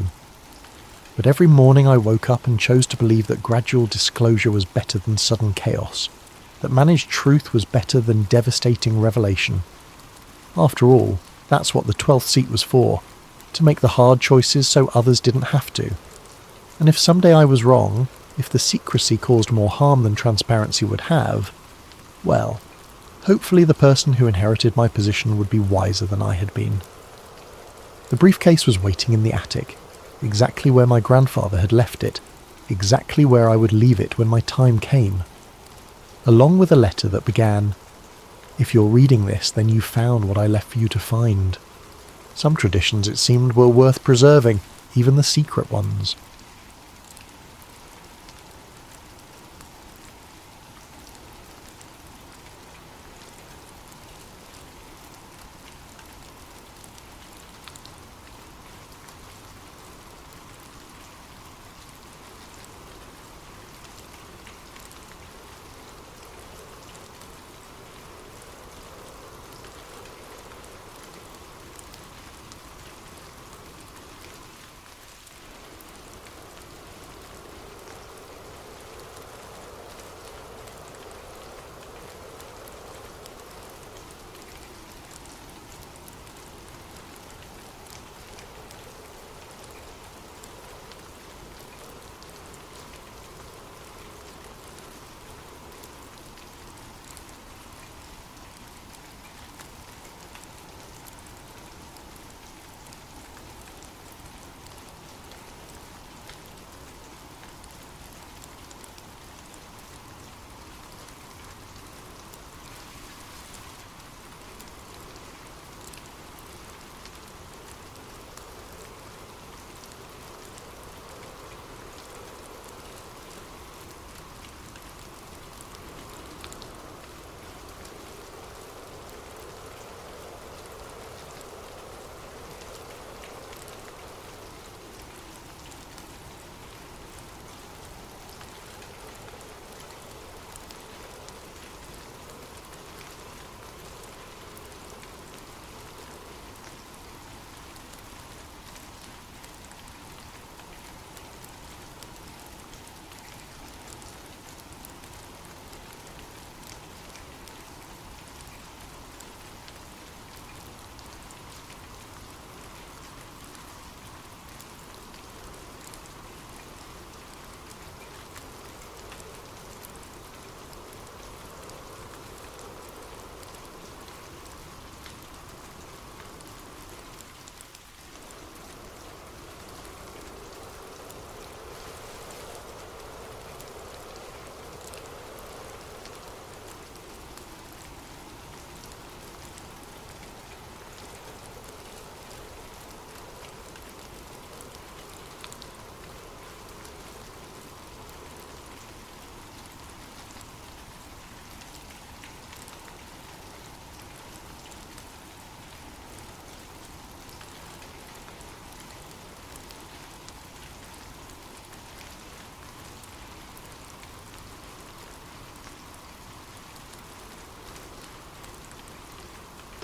But every morning I woke up and chose to believe that gradual disclosure was better than sudden chaos, that managed truth was better than devastating revelation. After all, that's what the 12th seat was for, to make the hard choices so others didn't have to. And if someday I was wrong, if the secrecy caused more harm than transparency would have, well, hopefully the person who inherited my position would be wiser than I had been. The briefcase was waiting in the attic, exactly where my grandfather had left it, exactly where I would leave it when my time came. Along with a letter that began, "If you're reading this, then you found what I left for you to find." Some traditions, it seemed, were worth preserving, even the secret ones.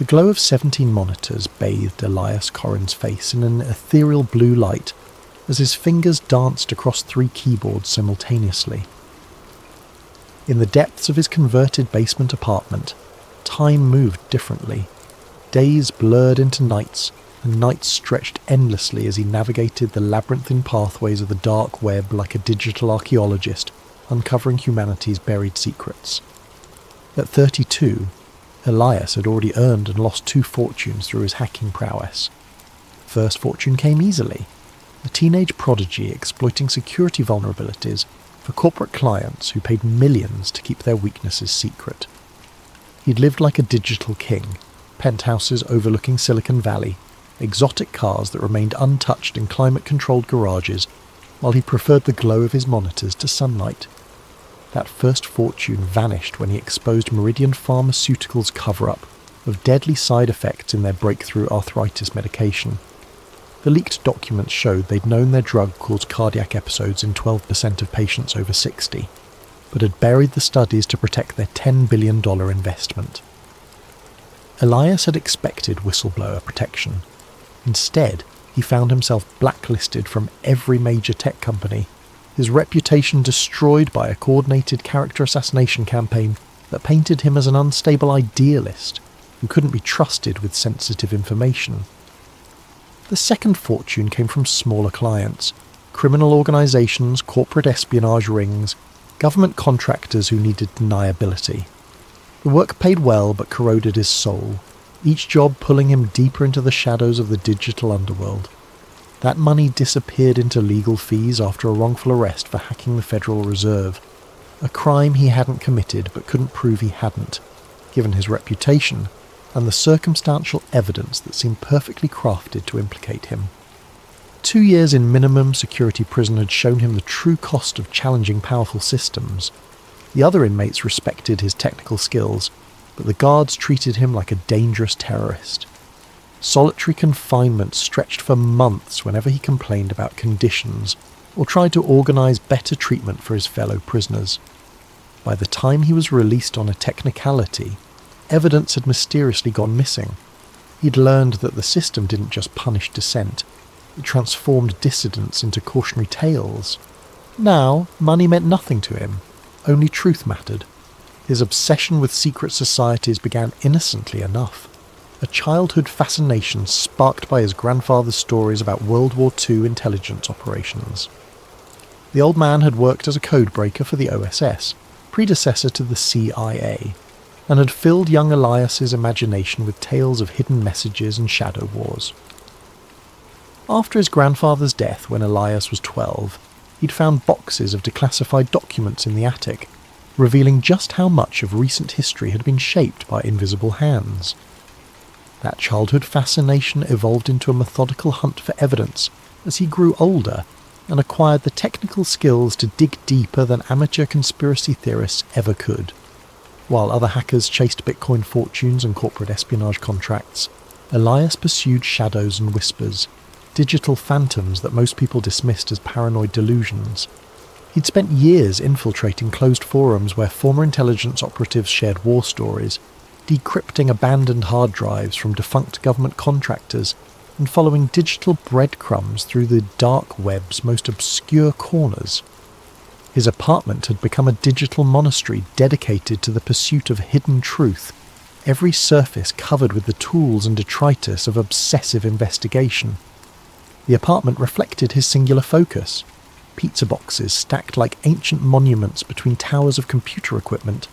The glow of 17 monitors bathed Elias Corrin's face in an ethereal blue light as his fingers danced across 3 keyboards simultaneously. In the depths of his converted basement apartment, time moved differently. Days blurred into nights, and nights stretched endlessly as he navigated the labyrinthine pathways of the dark web like a digital archaeologist, uncovering humanity's buried secrets. At 32, Elias had already earned and lost 2 fortunes through his hacking prowess. First fortune came easily, a teenage prodigy exploiting security vulnerabilities for corporate clients who paid millions to keep their weaknesses secret. He'd lived like a digital king, penthouses overlooking Silicon Valley, exotic cars that remained untouched in climate-controlled garages, while he preferred the glow of his monitors to sunlight. That first fortune vanished when he exposed Meridian Pharmaceuticals' cover-up of deadly side effects in their breakthrough arthritis medication. The leaked documents showed they'd known their drug caused cardiac episodes in 12% of patients over 60, but had buried the studies to protect their $10 billion investment. Elias had expected whistleblower protection. Instead, he found himself blacklisted from every major tech company, his reputation destroyed by a coordinated character assassination campaign that painted him as an unstable idealist who couldn't be trusted with sensitive information. The second fortune came from smaller clients, criminal organisations, corporate espionage rings, government contractors who needed deniability. The work paid well but corroded his soul, each job pulling him deeper into the shadows of the digital underworld. That money disappeared into legal fees after a wrongful arrest for hacking the Federal Reserve, a crime he hadn't committed but couldn't prove he hadn't, given his reputation and the circumstantial evidence that seemed perfectly crafted to implicate him. 2 years in minimum security prison had shown him the true cost of challenging powerful systems. The other inmates respected his technical skills, but the guards treated him like a dangerous terrorist. Solitary confinement stretched for months whenever he complained about conditions or tried to organise better treatment for his fellow prisoners. By the time he was released on a technicality, evidence had mysteriously gone missing. He'd learned that the system didn't just punish dissent, it transformed dissidents into cautionary tales. Now, money meant nothing to him, only truth mattered. His obsession with secret societies began innocently enough, a childhood fascination sparked by his grandfather's stories about World War II intelligence operations. The old man had worked as a codebreaker for the OSS, predecessor to the CIA, and had filled young Elias's imagination with tales of hidden messages and shadow wars. After his grandfather's death when Elias was 12, he'd found boxes of declassified documents in the attic, revealing just how much of recent history had been shaped by invisible hands. That childhood fascination evolved into a methodical hunt for evidence as he grew older and acquired the technical skills to dig deeper than amateur conspiracy theorists ever could. While other hackers chased Bitcoin fortunes and corporate espionage contracts, Elias pursued shadows and whispers, digital phantoms that most people dismissed as paranoid delusions. He'd spent years infiltrating closed forums where former intelligence operatives shared war stories, decrypting abandoned hard drives from defunct government contractors, and following digital breadcrumbs through the dark web's most obscure corners. His apartment had become a digital monastery dedicated to the pursuit of hidden truth, every surface covered with the tools and detritus of obsessive investigation. The apartment reflected his singular focus. Pizza boxes stacked like ancient monuments between towers of computer equipment,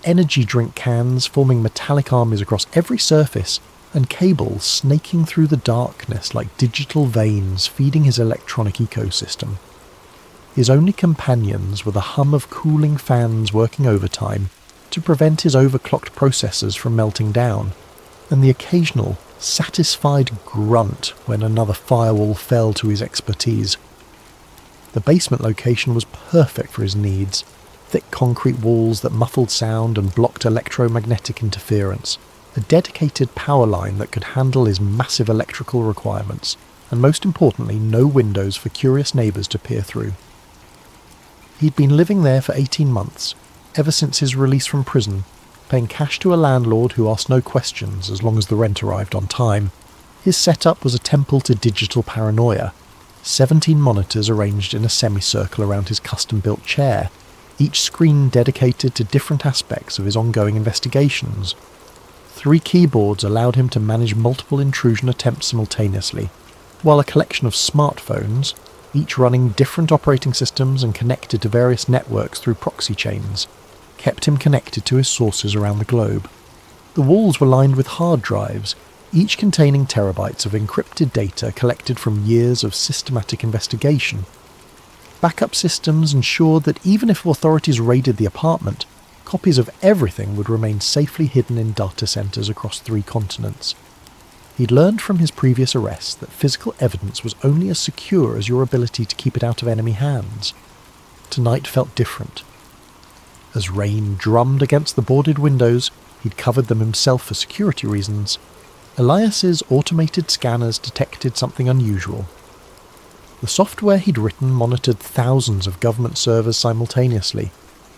energy drink cans forming metallic armies across every surface, and cables snaking through the darkness like digital veins feeding his electronic ecosystem. His only companions were the hum of cooling fans working overtime to prevent his overclocked processors from melting down, and the occasional, satisfied grunt when another firewall fell to his expertise. The basement location was perfect for his needs, thick concrete walls that muffled sound and blocked electromagnetic interference, a dedicated power line that could handle his massive electrical requirements, and most importantly, no windows for curious neighbours to peer through. He'd been living there for 18 months, ever since his release from prison, paying cash to a landlord who asked no questions as long as the rent arrived on time. His setup was a temple to digital paranoia. 17 monitors arranged in a semicircle around his custom-built chair, each screen dedicated to different aspects of his ongoing investigations. 3 keyboards allowed him to manage multiple intrusion attempts simultaneously, while a collection of smartphones, each running different operating systems and connected to various networks through proxy chains, kept him connected to his sources around the globe. The walls were lined with hard drives, each containing terabytes of encrypted data collected from years of systematic investigation. Backup systems ensured that even if authorities raided the apartment, copies of everything would remain safely hidden in data centers across 3 continents. He'd learned from his previous arrests that physical evidence was only as secure as your ability to keep it out of enemy hands. Tonight felt different. As rain drummed against the boarded windows, he'd covered them himself for security reasons. Elias's automated scanners detected something unusual. The software he'd written monitored thousands of government servers simultaneously,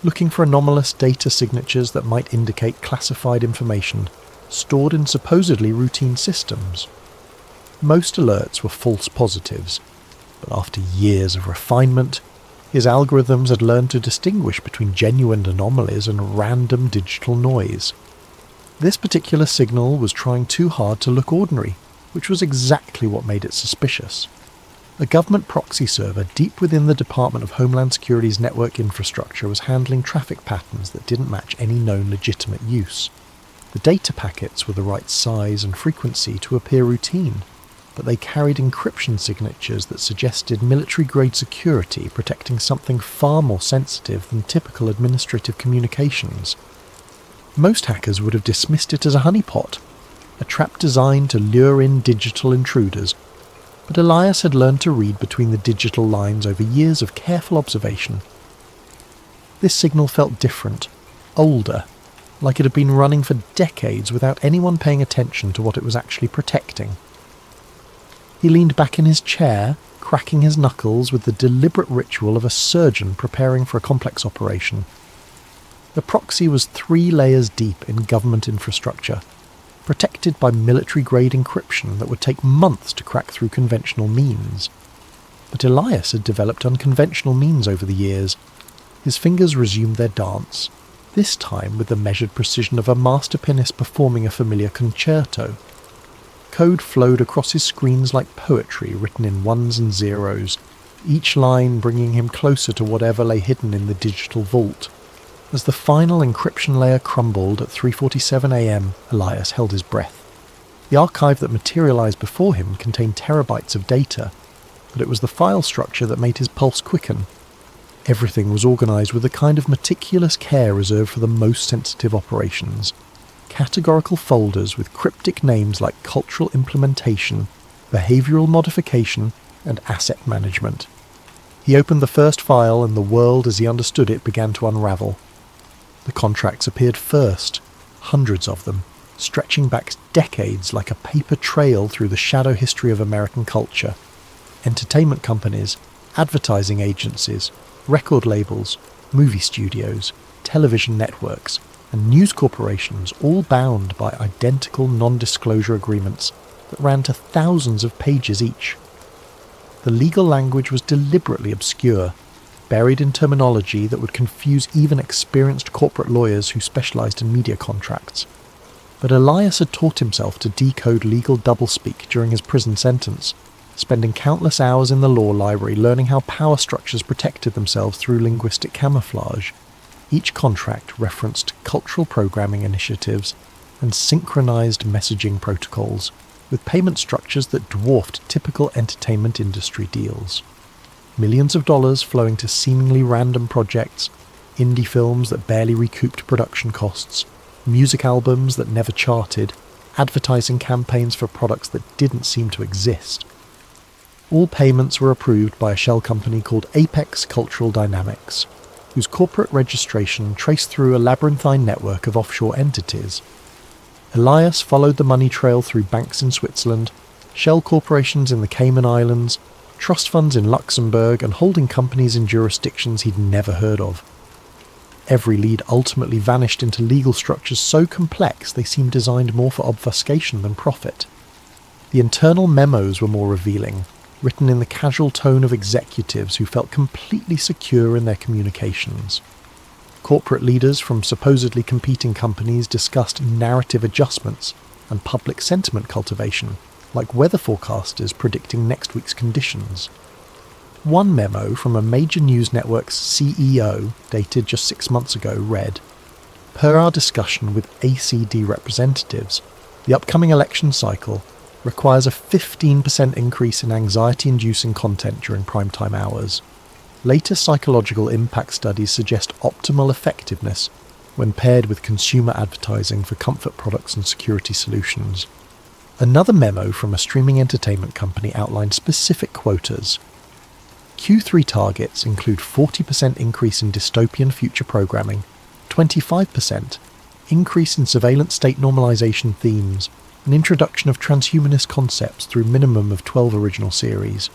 looking for anomalous data signatures that might indicate classified information stored in supposedly routine systems. Most alerts were false positives, but after years of refinement, his algorithms had learned to distinguish between genuine anomalies and random digital noise. This particular signal was trying too hard to look ordinary, which was exactly what made it suspicious. A government proxy server deep within the Department of Homeland Security's network infrastructure was handling traffic patterns that didn't match any known legitimate use. The data packets were the right size and frequency to appear routine, but they carried encryption signatures that suggested military-grade security protecting something far more sensitive than typical administrative communications. Most hackers would have dismissed it as a honeypot, a trap designed to lure in digital intruders, but Elias had learned to read between the digital lines over years of careful observation. This signal felt different, older, like it had been running for decades without anyone paying attention to what it was actually protecting. He leaned back in his chair, cracking his knuckles with the deliberate ritual of a surgeon preparing for a complex operation. The proxy was 3 layers deep in government infrastructure, protected by military-grade encryption that would take months to crack through conventional means. But Elias had developed unconventional means over the years. His fingers resumed their dance, this time with the measured precision of a master pianist performing a familiar concerto. Code flowed across his screens like poetry written in 1s and 0s, each line bringing him closer to whatever lay hidden in the digital vault. As the final encryption layer crumbled at 3:47 a.m, Elias held his breath. The archive that materialized before him contained terabytes of data, but it was the file structure that made his pulse quicken. Everything was organized with the kind of meticulous care reserved for the most sensitive operations. Categorical folders with cryptic names like cultural implementation, behavioral modification, and asset management. He opened the first file and the world as he understood it began to unravel. The contracts appeared first, hundreds of them, stretching back decades like a paper trail through the shadow history of American culture. Entertainment companies, advertising agencies, record labels, movie studios, television networks, and news corporations all bound by identical non-disclosure agreements that ran to thousands of pages each. The legal language was deliberately obscure, buried in terminology that would confuse even experienced corporate lawyers who specialized in media contracts. But Elias had taught himself to decode legal doublespeak during his prison sentence, spending countless hours in the law library learning how power structures protected themselves through linguistic camouflage. Each contract referenced cultural programming initiatives and synchronized messaging protocols, with payment structures that dwarfed typical entertainment industry deals. Millions of dollars flowing to seemingly random projects, indie films that barely recouped production costs, music albums that never charted, advertising campaigns for products that didn't seem to exist. All payments were approved by a shell company called Apex Cultural Dynamics, whose corporate registration traced through a labyrinthine network of offshore entities. Elias followed the money trail through banks in Switzerland, shell corporations in the Cayman Islands, trust funds in Luxembourg, and holding companies in jurisdictions he'd never heard of. Every lead ultimately vanished into legal structures so complex they seemed designed more for obfuscation than profit. The internal memos were more revealing, written in the casual tone of executives who felt completely secure in their communications. Corporate leaders from supposedly competing companies discussed narrative adjustments and public sentiment cultivation, like weather forecasters predicting next week's conditions. One memo from a major news network's CEO, dated just 6 months ago, read, "Per our discussion with ACD representatives, the upcoming election cycle requires a 15% increase in anxiety-inducing content during primetime hours. Latest psychological impact studies suggest optimal effectiveness when paired with consumer advertising for comfort products and security solutions." Another memo from a streaming entertainment company outlined specific quotas. Q3 targets include 40% increase in dystopian future programming, 25% increase in surveillance state normalization themes, and introduction of transhumanist concepts through minimum of 12 original series.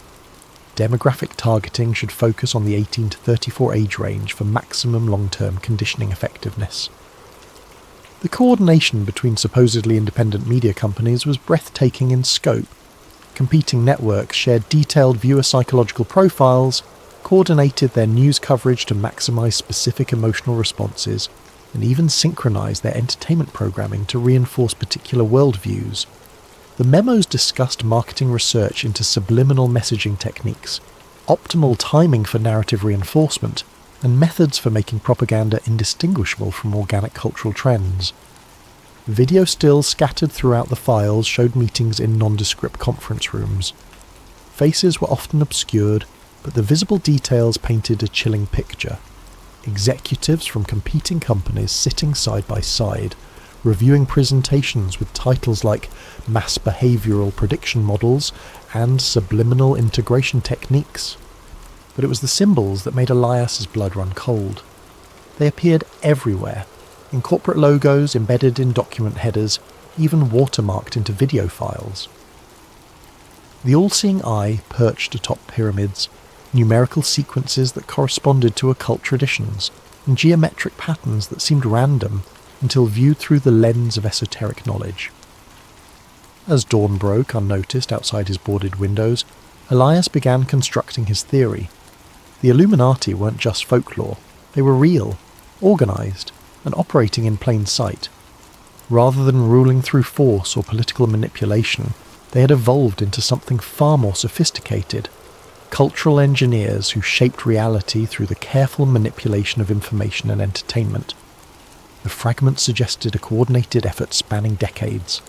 Demographic targeting should focus on the 18 to 34 age range for maximum long-term conditioning effectiveness. The coordination between supposedly independent media companies was breathtaking in scope. Competing networks shared detailed viewer psychological profiles, coordinated their news coverage to maximize specific emotional responses, and even synchronized their entertainment programming to reinforce particular worldviews. The memos discussed marketing research into subliminal messaging techniques, optimal timing for narrative reinforcement, and methods for making propaganda indistinguishable from organic cultural trends. Video stills scattered throughout the files showed meetings in nondescript conference rooms. Faces were often obscured, but the visible details painted a chilling picture. Executives from competing companies sitting side by side, reviewing presentations with titles like Mass Behavioral Prediction Models and Subliminal Integration Techniques. But it was the symbols that made Elias's blood run cold. They appeared everywhere, in corporate logos embedded in document headers, even watermarked into video files. The all-seeing eye perched atop pyramids, numerical sequences that corresponded to occult traditions, and geometric patterns that seemed random until viewed through the lens of esoteric knowledge. As dawn broke unnoticed outside his boarded windows, Elias began constructing his theory. The Illuminati weren't just folklore, they were real, organised, and operating in plain sight. Rather than ruling through force or political manipulation, they had evolved into something far more sophisticated. Cultural engineers who shaped reality through the careful manipulation of information and entertainment. The fragments suggested a coordinated effort spanning decades.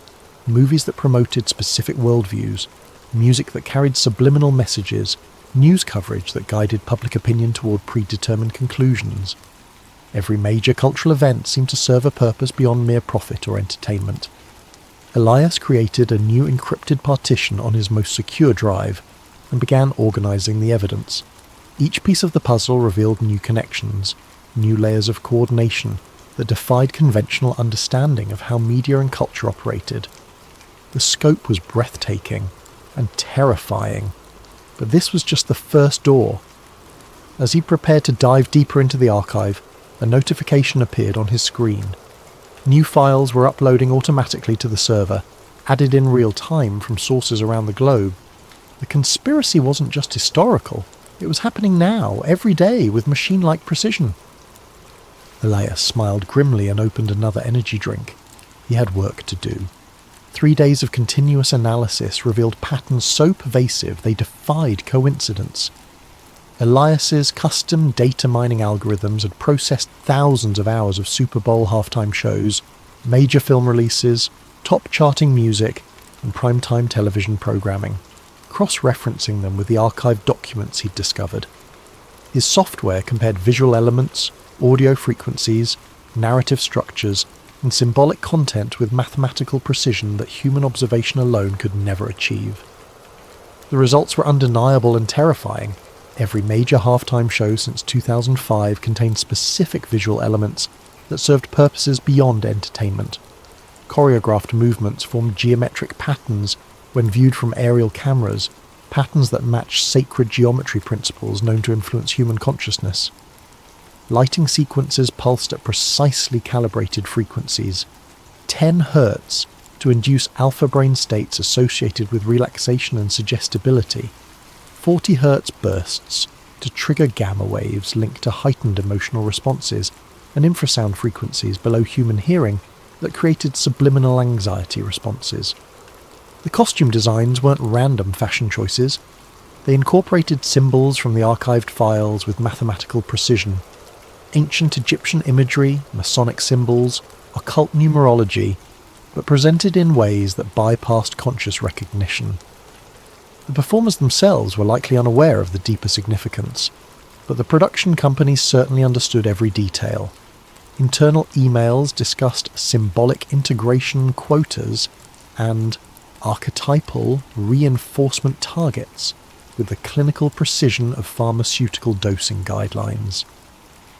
Movies that promoted specific worldviews, music that carried subliminal messages, news coverage that guided public opinion toward predetermined conclusions. Every major cultural event seemed to serve a purpose beyond mere profit or entertainment. Elias created a new encrypted partition on his most secure drive and began organising the evidence. Each piece of the puzzle revealed new connections, new layers of coordination that defied conventional understanding of how media and culture operated. The scope was breathtaking and terrifying, but this was just the first door. As he prepared to dive deeper into the archive, a notification appeared on his screen. New files were uploading automatically to the server, added in real time from sources around the globe. The conspiracy wasn't just historical, it was happening now, every day, with machine-like precision. Elias smiled grimly and opened another energy drink. He had work to do. 3 days of continuous analysis revealed patterns so pervasive they defied coincidence. Elias's custom data mining algorithms had processed thousands of hours of Super Bowl halftime shows, major film releases, top-charting music, and primetime television programming, cross-referencing them with the archived documents he'd discovered. His software compared visual elements, audio frequencies, narrative structures, and symbolic content with mathematical precision that human observation alone could never achieve. The results were undeniable and terrifying. Every major halftime show since 2005 contained specific visual elements that served purposes beyond entertainment. Choreographed movements formed geometric patterns when viewed from aerial cameras, patterns that matched sacred geometry principles known to influence human consciousness. lighting sequences pulsed at precisely calibrated frequencies, 10 Hz to induce alpha brain states associated with relaxation and suggestibility, 40 Hz bursts to trigger gamma waves linked to heightened emotional responses, and infrasound frequencies below human hearing that created subliminal anxiety responses. The costume designs weren't random fashion choices. They incorporated symbols from the archived files with mathematical precision. Ancient Egyptian imagery, Masonic symbols, occult numerology, but presented in ways that bypassed conscious recognition. The performers themselves were likely unaware of the deeper significance, but the production companies certainly understood every detail. Internal emails discussed symbolic integration quotas and archetypal reinforcement targets with the clinical precision of pharmaceutical dosing guidelines.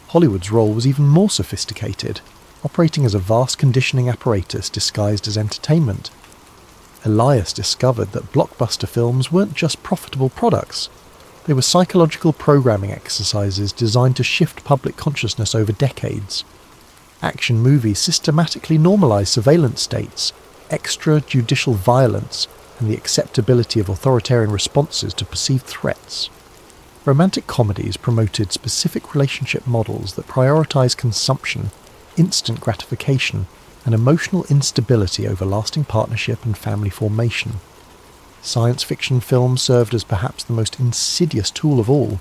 Hollywood's role was even more sophisticated, operating as a vast conditioning apparatus disguised as entertainment. Elias discovered that blockbuster films weren't just profitable products. They were psychological programming exercises designed to shift public consciousness over decades. Action movies systematically normalized surveillance states, extrajudicial violence, and the acceptability of authoritarian responses to perceived threats. Romantic comedies promoted specific relationship models that prioritize consumption, instant gratification, and emotional instability over lasting partnership and family formation. Science fiction films served as perhaps the most insidious tool of all.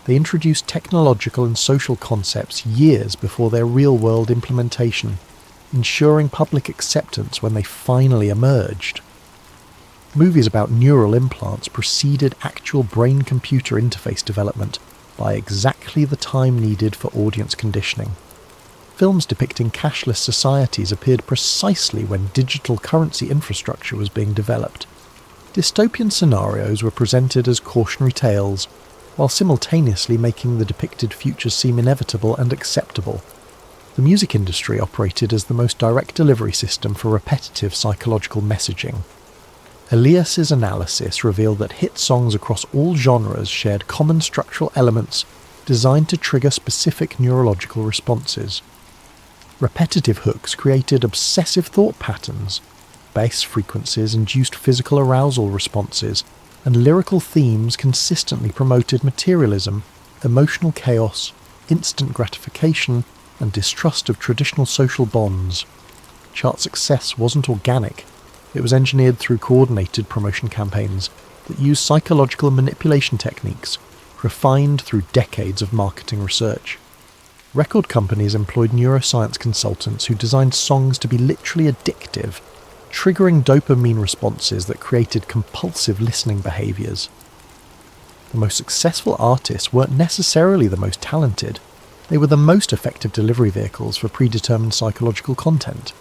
They introduced technological and social concepts years before their real-world implementation, ensuring public acceptance when they finally emerged. Movies about neural implants preceded actual brain-computer interface development by exactly the time needed for audience conditioning. Films depicting cashless societies appeared precisely when digital currency infrastructure was being developed. Dystopian scenarios were presented as cautionary tales, while simultaneously making the depicted futures seem inevitable and acceptable. The music industry operated as the most direct delivery system for repetitive psychological messaging. Elias's analysis revealed that hit songs across all genres shared common structural elements designed to trigger specific neurological responses. Repetitive hooks created obsessive thought patterns, bass frequencies induced physical arousal responses, and lyrical themes consistently promoted materialism, emotional chaos, instant gratification, and distrust of traditional social bonds. Chart success wasn't organic. It was engineered through coordinated promotion campaigns that used psychological manipulation techniques, refined through decades of marketing research. Record companies employed neuroscience consultants who designed songs to be literally addictive, triggering dopamine responses that created compulsive listening behaviours. The most successful artists weren't necessarily the most talented. They were the most effective delivery vehicles for predetermined psychological content.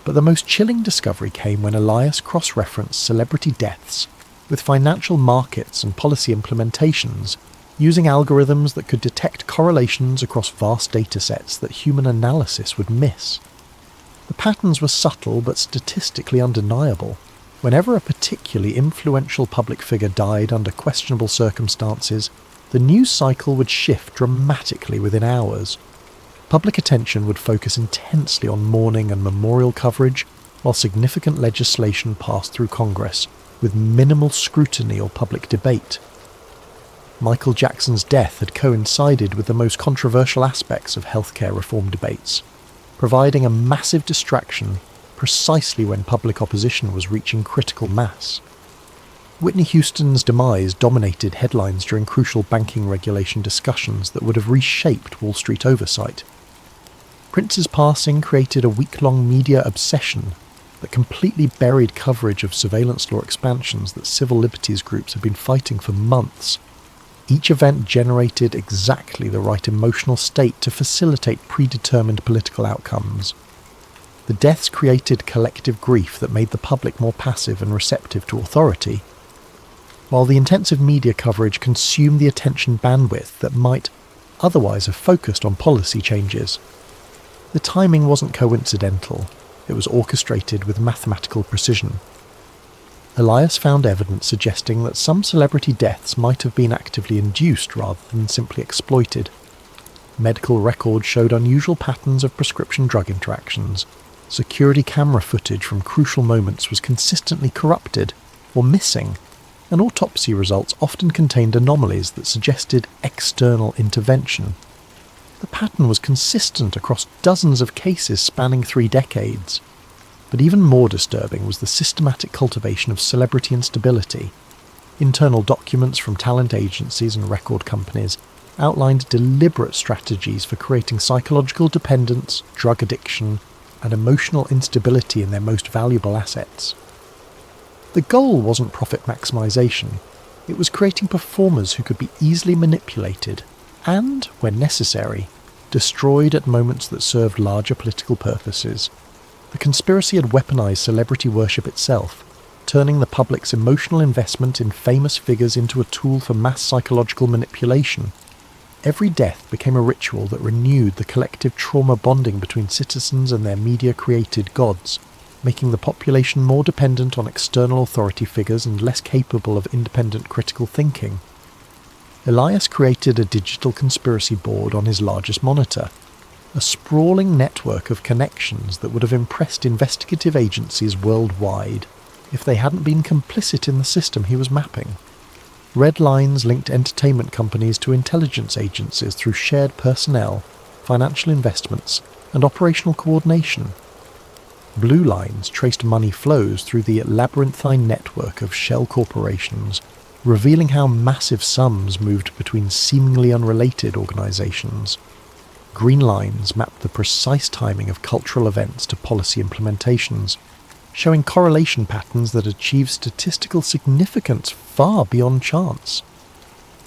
But the most chilling discovery came when Elias cross-referenced celebrity deaths with financial markets and policy implementations, using algorithms that could detect correlations across vast datasets that human analysis would miss. The patterns were subtle but statistically undeniable. Whenever a particularly influential public figure died under questionable circumstances, the news cycle would shift dramatically within hours. Public attention would focus intensely on mourning and memorial coverage, while significant legislation passed through Congress, with minimal scrutiny or public debate. Michael Jackson's death had coincided with the most controversial aspects of healthcare reform debates, providing a massive distraction precisely when public opposition was reaching critical mass. Whitney Houston's demise dominated headlines during crucial banking regulation discussions that would have reshaped Wall Street oversight. Prince's passing created a week-long media obsession that completely buried coverage of surveillance law expansions that civil liberties groups had been fighting for months. Each event generated exactly the right emotional state to facilitate predetermined political outcomes. The deaths created collective grief that made the public more passive and receptive to authority, while the intensive media coverage consumed the attention bandwidth that might otherwise have focused on policy changes. The timing wasn't coincidental, it was orchestrated with mathematical precision. Elias found evidence suggesting that some celebrity deaths might have been actively induced rather than simply exploited. Medical records showed unusual patterns of prescription drug interactions. Security camera footage from crucial moments was consistently corrupted or missing, and autopsy results often contained anomalies that suggested external intervention. The pattern was consistent across dozens of cases spanning 3 decades. But even more disturbing was the systematic cultivation of celebrity instability. Internal documents from talent agencies and record companies outlined deliberate strategies for creating psychological dependence, drug addiction, and emotional instability in their most valuable assets. The goal wasn't profit maximization, it was creating performers who could be easily manipulated and, when necessary, destroyed at moments that served larger political purposes. The conspiracy had weaponized celebrity worship itself, turning the public's emotional investment in famous figures into a tool for mass psychological manipulation. Every death became a ritual that renewed the collective trauma bonding between citizens and their media-created gods, making the population more dependent on external authority figures and less capable of independent critical thinking. Elias created a digital conspiracy board on his largest monitor, a sprawling network of connections that would have impressed investigative agencies worldwide if they hadn't been complicit in the system he was mapping. Red lines linked entertainment companies to intelligence agencies through shared personnel, financial investments, and operational coordination. Blue lines traced money flows through the labyrinthine network of shell corporations, revealing how massive sums moved between seemingly unrelated organizations. Green lines mapped the precise timing of cultural events to policy implementations, showing correlation patterns that achieved statistical significance far beyond chance.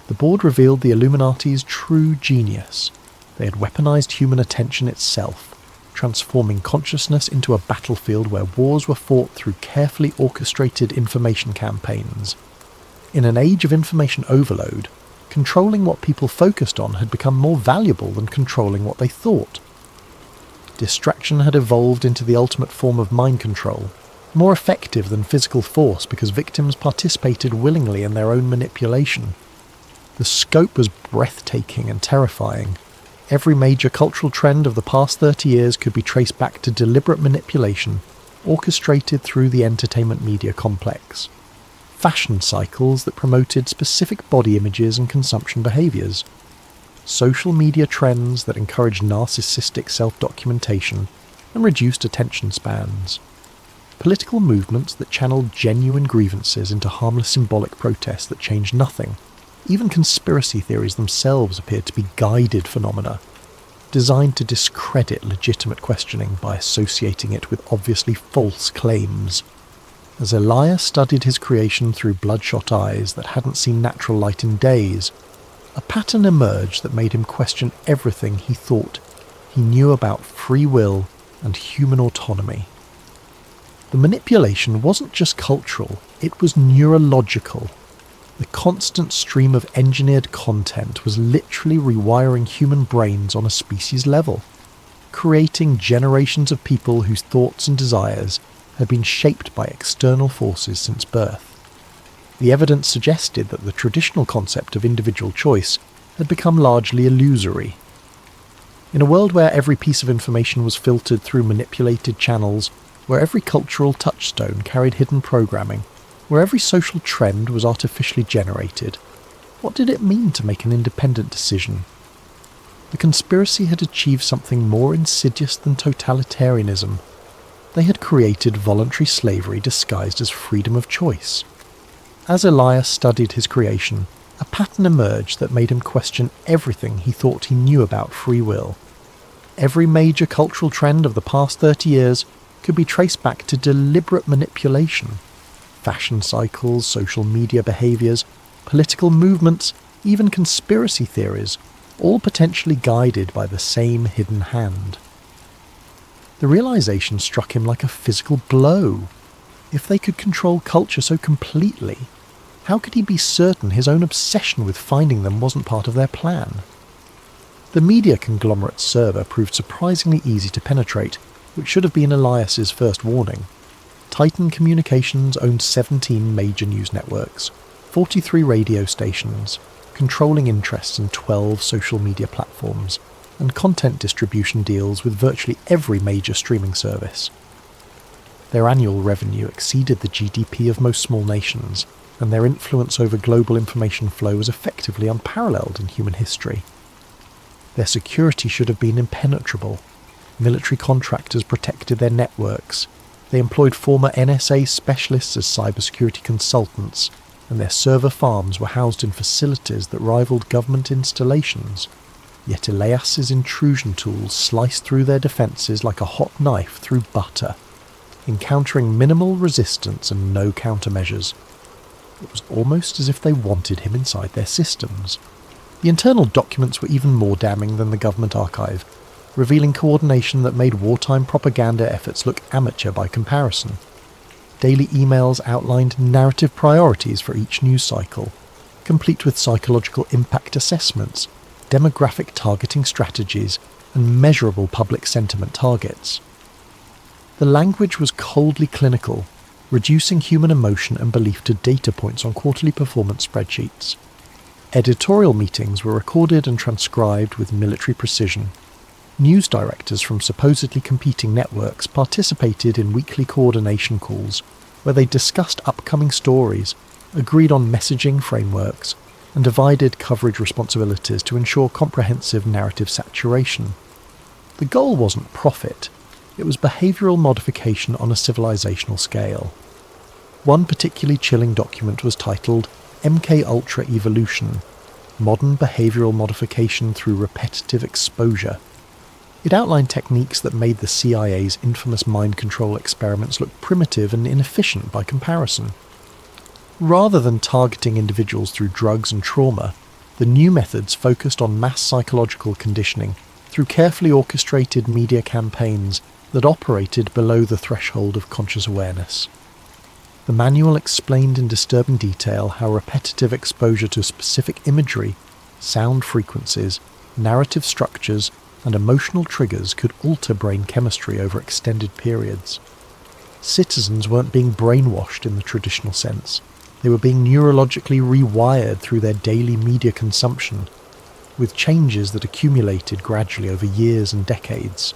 The board revealed the Illuminati's true genius. They had weaponized human attention itself, transforming consciousness into a battlefield where wars were fought through carefully orchestrated information campaigns. In an age of information overload, controlling what people focused on had become more valuable than controlling what they thought. Distraction had evolved into the ultimate form of mind control, more effective than physical force because victims participated willingly in their own manipulation. The scope was breathtaking and terrifying. Every major cultural trend of the past 30 years could be traced back to deliberate manipulation, orchestrated through the entertainment media complex. Fashion cycles that promoted specific body images and consumption behaviours. Social media trends that encouraged narcissistic self-documentation and reduced attention spans. Political movements that channeled genuine grievances into harmless symbolic protests that changed nothing. Even conspiracy theories themselves appeared to be guided phenomena, designed to discredit legitimate questioning by associating it with obviously false claims. As Elias studied his creation through bloodshot eyes that hadn't seen natural light in days, a pattern emerged that made him question everything he thought he knew about free will and human autonomy. The manipulation wasn't just cultural, it was neurological. The constant stream of engineered content was literally rewiring human brains on a species level, creating generations of people whose thoughts and desires had been shaped by external forces since birth. The evidence suggested that the traditional concept of individual choice had become largely illusory. In a world where every piece of information was filtered through manipulated channels, where every cultural touchstone carried hidden programming, where every social trend was artificially generated, what did it mean to make an independent decision? The conspiracy had achieved something more insidious than totalitarianism. They had created voluntary slavery disguised as freedom of choice. As Elias studied his creation, a pattern emerged that made him question everything he thought he knew about free will. Every major cultural trend of the past 30 years could be traced back to deliberate manipulation. Fashion cycles, social media behaviours, political movements, even conspiracy theories, all potentially guided by the same hidden hand. The realization struck him like a physical blow. If they could control culture so completely, how could he be certain his own obsession with finding them wasn't part of their plan? The media conglomerate's server proved surprisingly easy to penetrate, which should have been Elias's first warning. Titan Communications owned 17 major news networks, 43 radio stations, controlling interests in 12 social media platforms, and content distribution deals with virtually every major streaming service. Their annual revenue exceeded the GDP of most small nations, and their influence over global information flow was effectively unparalleled in human history. Their security should have been impenetrable. Military contractors protected their networks. They employed former NSA specialists as cybersecurity consultants, and their server farms were housed in facilities that rivaled government installations. Yet Elias's intrusion tools sliced through their defences like a hot knife through butter, encountering minimal resistance and no countermeasures. It was almost as if they wanted him inside their systems. The internal documents were even more damning than the government archive, revealing coordination that made wartime propaganda efforts look amateur by comparison. Daily emails outlined narrative priorities for each news cycle, complete with psychological impact assessments, demographic targeting strategies, and measurable public sentiment targets. The language was coldly clinical, reducing human emotion and belief to data points on quarterly performance spreadsheets. Editorial meetings were recorded and transcribed with military precision. News directors from supposedly competing networks participated in weekly coordination calls, where they discussed upcoming stories, agreed on messaging frameworks, and divided coverage responsibilities to ensure comprehensive narrative saturation. The goal wasn't profit. It was behavioural modification on a civilizational scale. One particularly chilling document was titled MK-Ultra Evolution, Modern Behavioural Modification Through Repetitive Exposure. It outlined techniques that made the CIA's infamous mind control experiments look primitive and inefficient by comparison. Rather than targeting individuals through drugs and trauma, the new methods focused on mass psychological conditioning through carefully orchestrated media campaigns that operated below the threshold of conscious awareness. The manual explained in disturbing detail how repetitive exposure to specific imagery, sound frequencies, narrative structures, and emotional triggers could alter brain chemistry over extended periods. Citizens weren't being brainwashed in the traditional sense. They were being neurologically rewired through their daily media consumption, with changes that accumulated gradually over years and decades.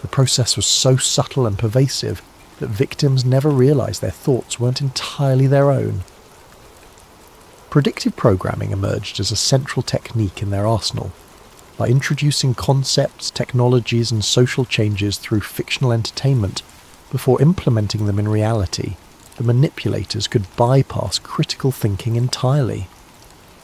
The process was so subtle and pervasive that victims never realized their thoughts weren't entirely their own. Predictive programming emerged as a central technique in their arsenal. By introducing concepts, technologies, and social changes through fictional entertainment before implementing them in reality, the manipulators could bypass critical thinking entirely.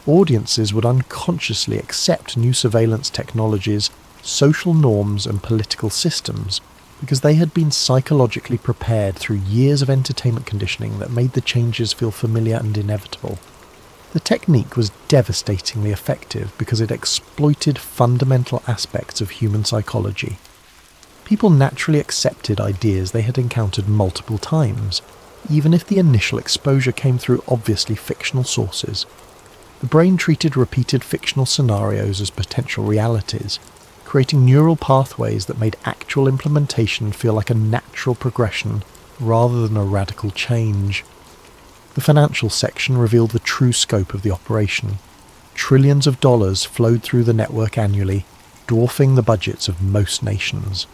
Audiences would unconsciously accept new surveillance technologies, social norms, and political systems because they had been psychologically prepared through years of entertainment conditioning that made the changes feel familiar and inevitable. The technique was devastatingly effective because it exploited fundamental aspects of human psychology. People naturally accepted ideas they had encountered multiple times, even if the initial exposure came through obviously fictional sources. The brain treated repeated fictional scenarios as potential realities, creating neural pathways that made actual implementation feel like a natural progression rather than a radical change. The financial section revealed the true scope of the operation. Trillions of dollars flowed through the network annually, dwarfing the budgets of most nations.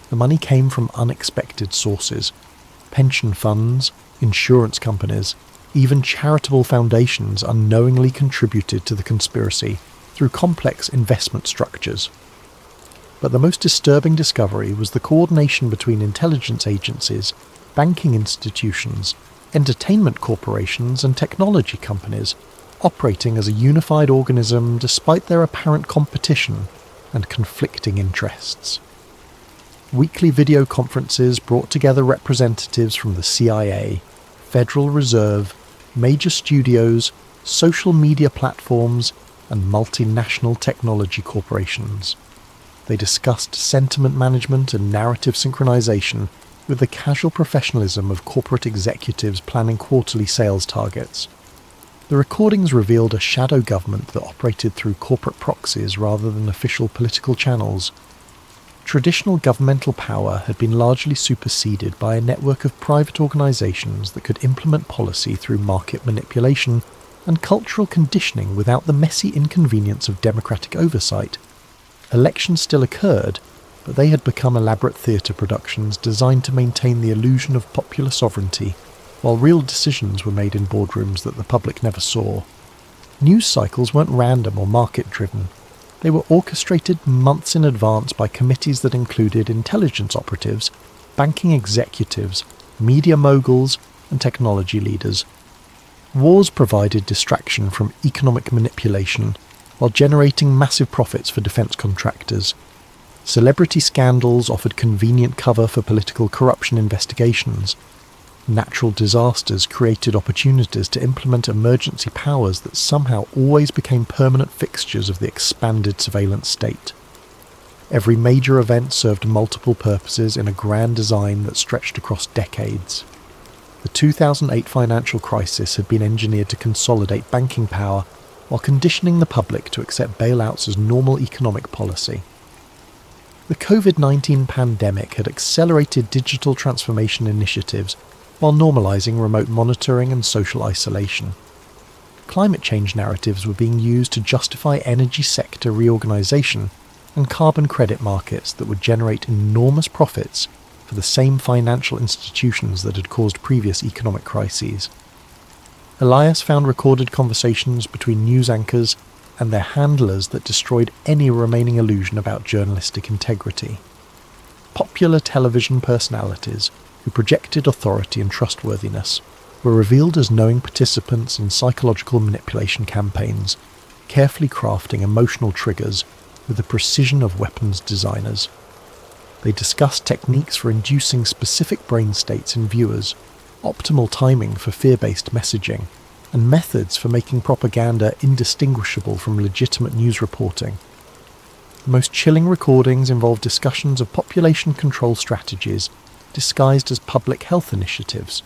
The money came from unexpected sources: pension funds, insurance companies, even charitable foundations unknowingly contributed to the conspiracy through complex investment structures. But the most disturbing discovery was the coordination between intelligence agencies, banking institutions, entertainment corporations, and technology companies, operating as a unified organism despite their apparent competition and conflicting interests. Weekly video conferences brought together representatives from the CIA, Federal Reserve, major studios, social media platforms, and multinational technology corporations. They discussed sentiment management and narrative synchronization with the casual professionalism of corporate executives planning quarterly sales targets. The recordings revealed a shadow government that operated through corporate proxies rather than official political channels. Traditional governmental power had been largely superseded by a network of private organizations that could implement policy through market manipulation and cultural conditioning without the messy inconvenience of democratic oversight. Elections still occurred, but they had become elaborate theatre productions designed to maintain the illusion of popular sovereignty, while real decisions were made in boardrooms that the public never saw. News cycles weren't random or market-driven. They were orchestrated months in advance by committees that included intelligence operatives, banking executives, media moguls, and technology leaders. Wars provided distraction from economic manipulation while generating massive profits for defence contractors. Celebrity scandals offered convenient cover for political corruption investigations. Natural disasters created opportunities to implement emergency powers that somehow always became permanent fixtures of the expanded surveillance state. Every major event served multiple purposes in a grand design that stretched across decades. The 2008 financial crisis had been engineered to consolidate banking power while conditioning the public to accept bailouts as normal economic policy. The COVID-19 pandemic had accelerated digital transformation initiatives while normalising remote monitoring and social isolation. Climate change narratives were being used to justify energy sector reorganisation and carbon credit markets that would generate enormous profits for the same financial institutions that had caused previous economic crises. Elias found recorded conversations between news anchors and their handlers that destroyed any remaining illusion about journalistic integrity. Popular television personalities who projected authority and trustworthiness were revealed as knowing participants in psychological manipulation campaigns, carefully crafting emotional triggers with the precision of weapons designers. They discussed techniques for inducing specific brain states in viewers, optimal timing for fear-based messaging, and methods for making propaganda indistinguishable from legitimate news reporting. The most chilling recordings involved discussions of population control strategies disguised as public health initiatives.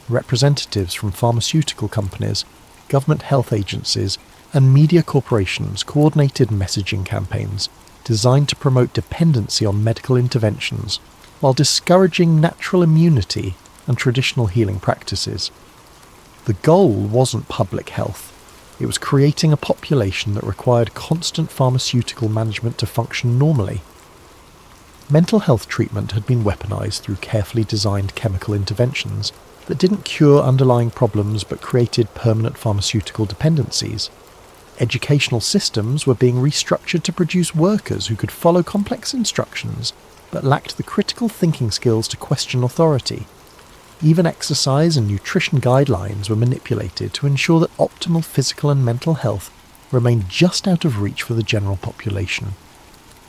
Representatives from pharmaceutical companies, government health agencies, and media corporations coordinated messaging campaigns designed to promote dependency on medical interventions while discouraging natural immunity and traditional healing practices. The goal wasn't public health. It was creating a population that required constant pharmaceutical management to function normally. Mental health treatment had been weaponized through carefully designed chemical interventions that didn't cure underlying problems but created permanent pharmaceutical dependencies. Educational systems were being restructured to produce workers who could follow complex instructions but lacked the critical thinking skills to question authority. Even exercise and nutrition guidelines were manipulated to ensure that optimal physical and mental health remained just out of reach for the general population.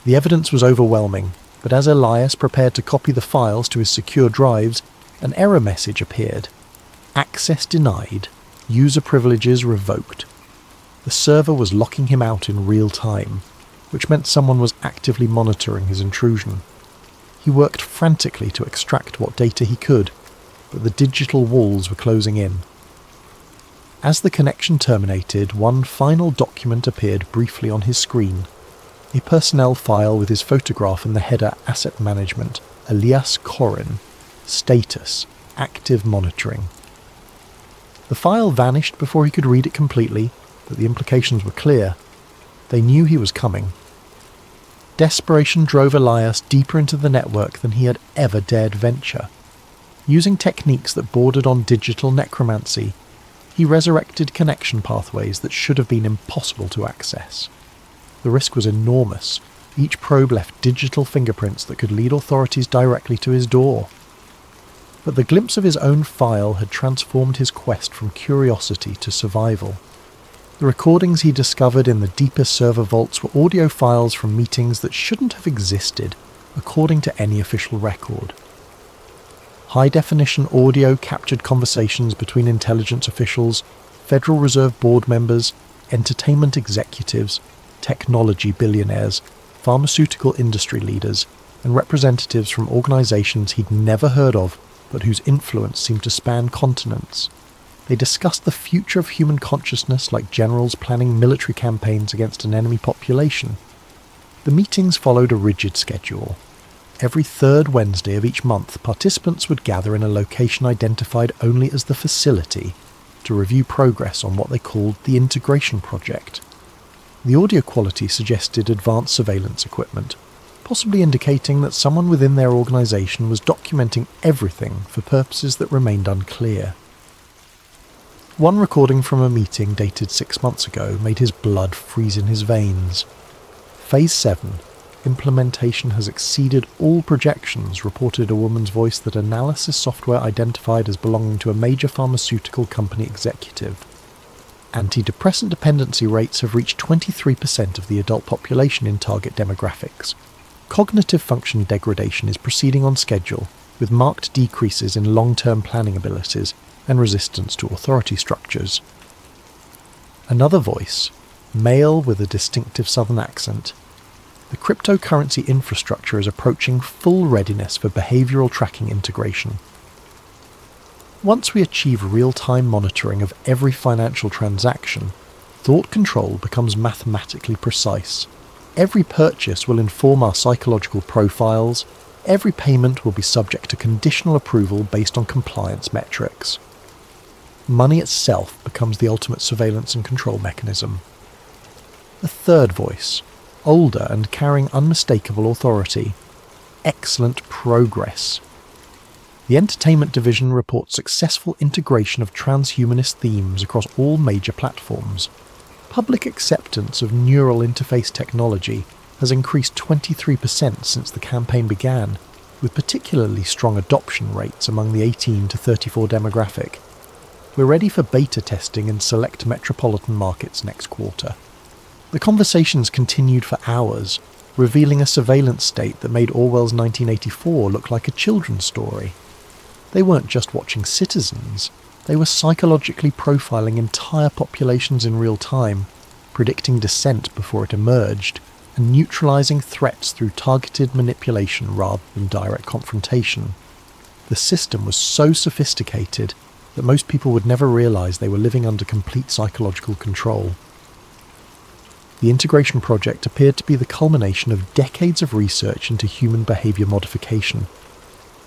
The evidence was overwhelming, but as Elias prepared to copy the files to his secure drives, an error message appeared. Access denied. User privileges revoked. The server was locking him out in real time, which meant someone was actively monitoring his intrusion. He worked frantically to extract what data he could, but the digital walls were closing in. As the connection terminated, one final document appeared briefly on his screen. A personnel file with his photograph in the header Asset Management, Elias Corin, Status, Active Monitoring. The file vanished before he could read it completely, but the implications were clear. They knew he was coming. Desperation drove Elias deeper into the network than he had ever dared venture. Using techniques that bordered on digital necromancy, he resurrected connection pathways that should have been impossible to access. The risk was enormous. Each probe left digital fingerprints that could lead authorities directly to his door. But the glimpse of his own file had transformed his quest from curiosity to survival. The recordings he discovered in the deepest server vaults were audio files from meetings that shouldn't have existed, according to any official record. High-definition audio captured conversations between intelligence officials, Federal Reserve board members, entertainment executives, technology billionaires, pharmaceutical industry leaders, and representatives from organizations he'd never heard of, but whose influence seemed to span continents. They discussed the future of human consciousness like generals planning military campaigns against an enemy population. The meetings followed a rigid schedule. Every third Wednesday of each month, participants would gather in a location identified only as the facility to review progress on what they called the Integration Project. The audio quality suggested advanced surveillance equipment, possibly indicating that someone within their organisation was documenting everything for purposes that remained unclear. One recording from a meeting dated 6 months ago made his blood freeze in his veins. Phase 7, implementation has exceeded all projections, reported a woman's voice that analysis software identified as belonging to a major pharmaceutical company executive. Antidepressant dependency rates have reached 23% of the adult population in target demographics. Cognitive function degradation is proceeding on schedule, with marked decreases in long-term planning abilities and resistance to authority structures. Another voice, male with a distinctive southern accent. The cryptocurrency infrastructure is approaching full readiness for behavioural tracking integration. Once we achieve real-time monitoring of every financial transaction, thought control becomes mathematically precise. Every purchase will inform our psychological profiles. Every payment will be subject to conditional approval based on compliance metrics. Money itself becomes the ultimate surveillance and control mechanism. A third voice, older and carrying unmistakable authority. Excellent progress. The entertainment division reports successful integration of transhumanist themes across all major platforms. Public acceptance of neural interface technology has increased 23% since the campaign began, with particularly strong adoption rates among the 18 to 34 demographic. We're ready for beta testing in select metropolitan markets next quarter. The conversations continued for hours, revealing a surveillance state that made Orwell's 1984 look like a children's story. They weren't just watching citizens, they were psychologically profiling entire populations in real time, predicting dissent before it emerged, and neutralizing threats through targeted manipulation rather than direct confrontation. The system was so sophisticated that most people would never realize they were living under complete psychological control. The integration project appeared to be the culmination of decades of research into human behavior modification.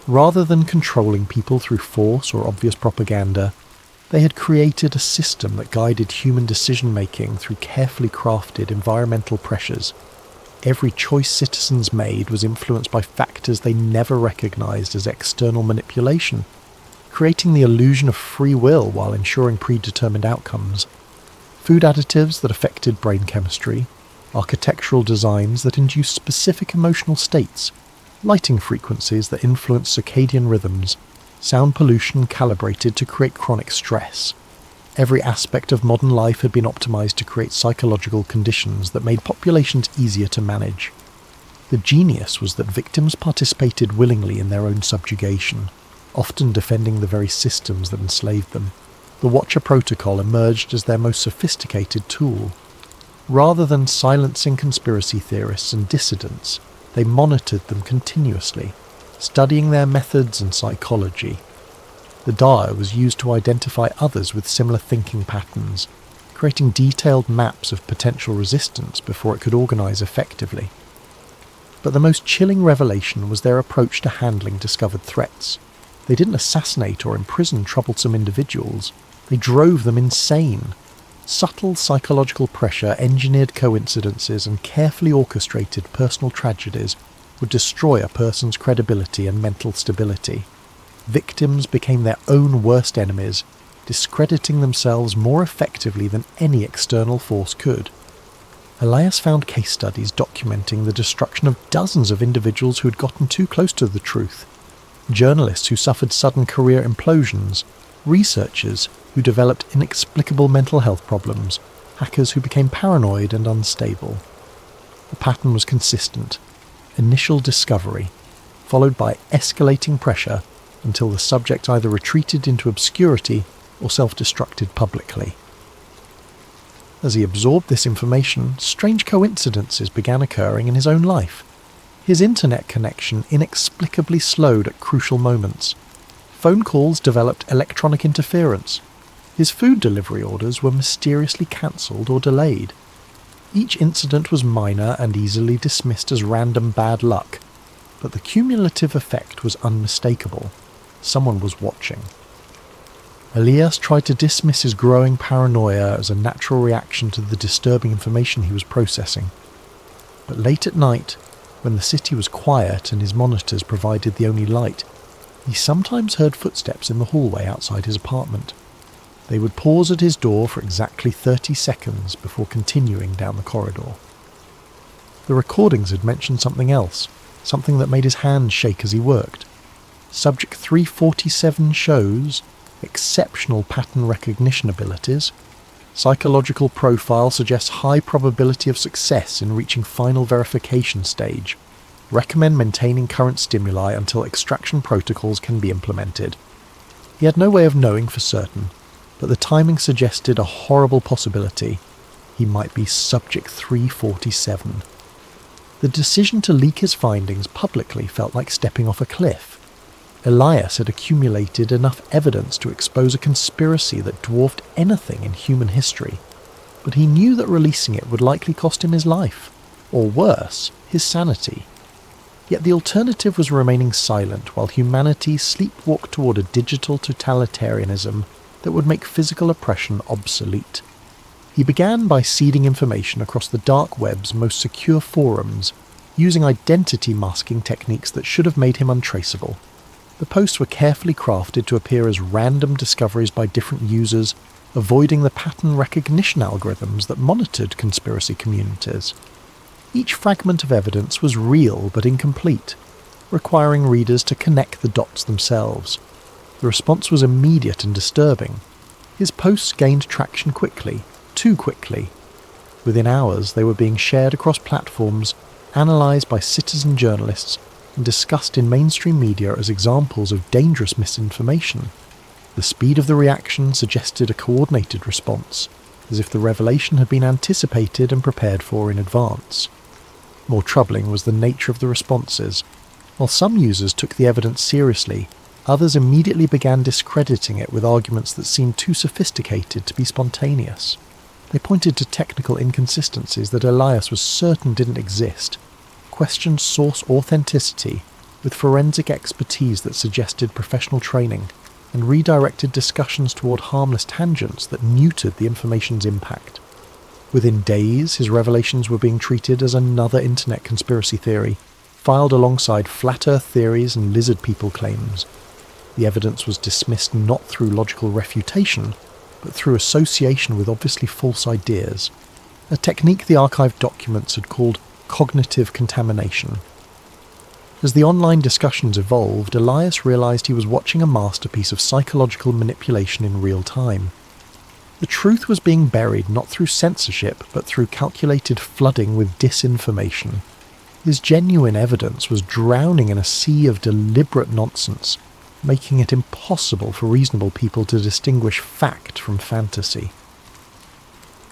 Rather than controlling people through force or obvious propaganda, they had created a system that guided human decision-making through carefully crafted environmental pressures. Every choice citizens made was influenced by factors they never recognized as external manipulation, creating the illusion of free will while ensuring predetermined outcomes. Food additives that affected brain chemistry, architectural designs that induced specific emotional states, lighting frequencies that influence circadian rhythms, sound pollution calibrated to create chronic stress. Every aspect of modern life had been optimized to create psychological conditions that made populations easier to manage. The genius was that victims participated willingly in their own subjugation, often defending the very systems that enslaved them. The Watcher Protocol emerged as their most sophisticated tool. Rather than silencing conspiracy theorists and dissidents, they monitored them continuously, studying their methods and psychology. The dial was used to identify others with similar thinking patterns, creating detailed maps of potential resistance before it could organize effectively. But the most chilling revelation was their approach to handling discovered threats. They didn't assassinate or imprison troublesome individuals, they drove them insane. Subtle psychological pressure, engineered coincidences, and carefully orchestrated personal tragedies would destroy a person's credibility and mental stability. Victims became their own worst enemies, discrediting themselves more effectively than any external force could. Elias found case studies documenting the destruction of dozens of individuals who had gotten too close to the truth. Journalists who suffered sudden career implosions, researchers who developed inexplicable mental health problems, hackers who became paranoid and unstable. The pattern was consistent. Initial discovery, followed by escalating pressure until the subject either retreated into obscurity or self-destructed publicly. As he absorbed this information, strange coincidences began occurring in his own life. His internet connection inexplicably slowed at crucial moments. Phone calls developed electronic interference. His food delivery orders were mysteriously cancelled or delayed. Each incident was minor and easily dismissed as random bad luck, but the cumulative effect was unmistakable. Someone was watching. Elias tried to dismiss his growing paranoia as a natural reaction to the disturbing information he was processing. But late at night, when the city was quiet and his monitors provided the only light, he sometimes heard footsteps in the hallway outside his apartment. They would pause at his door for exactly 30 seconds before continuing down the corridor. The recordings had mentioned something else, something that made his hands shake as he worked. Subject 347 shows exceptional pattern recognition abilities. Psychological profile suggests high probability of success in reaching final verification stage. Recommend maintaining current stimuli until extraction protocols can be implemented. He had no way of knowing for certain, but the timing suggested a horrible possibility. He might be Subject 347. The decision to leak his findings publicly felt like stepping off a cliff. Elias had accumulated enough evidence to expose a conspiracy that dwarfed anything in human history, but he knew that releasing it would likely cost him his life, or worse, his sanity. Yet the alternative was remaining silent while humanity sleepwalked toward a digital totalitarianism that would make physical oppression obsolete. He began by seeding information across the dark web's most secure forums, using identity masking techniques that should have made him untraceable. The posts were carefully crafted to appear as random discoveries by different users, avoiding the pattern recognition algorithms that monitored conspiracy communities. Each fragment of evidence was real but incomplete, requiring readers to connect the dots themselves. The response was immediate and disturbing. His posts gained traction quickly, too quickly. Within hours, they were being shared across platforms, analysed by citizen journalists, and discussed in mainstream media as examples of dangerous misinformation. The speed of the reaction suggested a coordinated response, as if the revelation had been anticipated and prepared for in advance. More troubling was the nature of the responses. While some users took the evidence seriously, others immediately began discrediting it with arguments that seemed too sophisticated to be spontaneous. They pointed to technical inconsistencies that Elias was certain didn't exist, questioned source authenticity with forensic expertise that suggested professional training, and redirected discussions toward harmless tangents that neutered the information's impact. Within days, his revelations were being treated as another internet conspiracy theory, filed alongside flat earth theories and lizard people claims. The evidence was dismissed not through logical refutation, but through association with obviously false ideas, a technique the archived documents had called cognitive contamination. As the online discussions evolved, Elias realized he was watching a masterpiece of psychological manipulation in real time. The truth was being buried not through censorship, but through calculated flooding with disinformation. His genuine evidence was drowning in a sea of deliberate nonsense, making it impossible for reasonable people to distinguish fact from fantasy.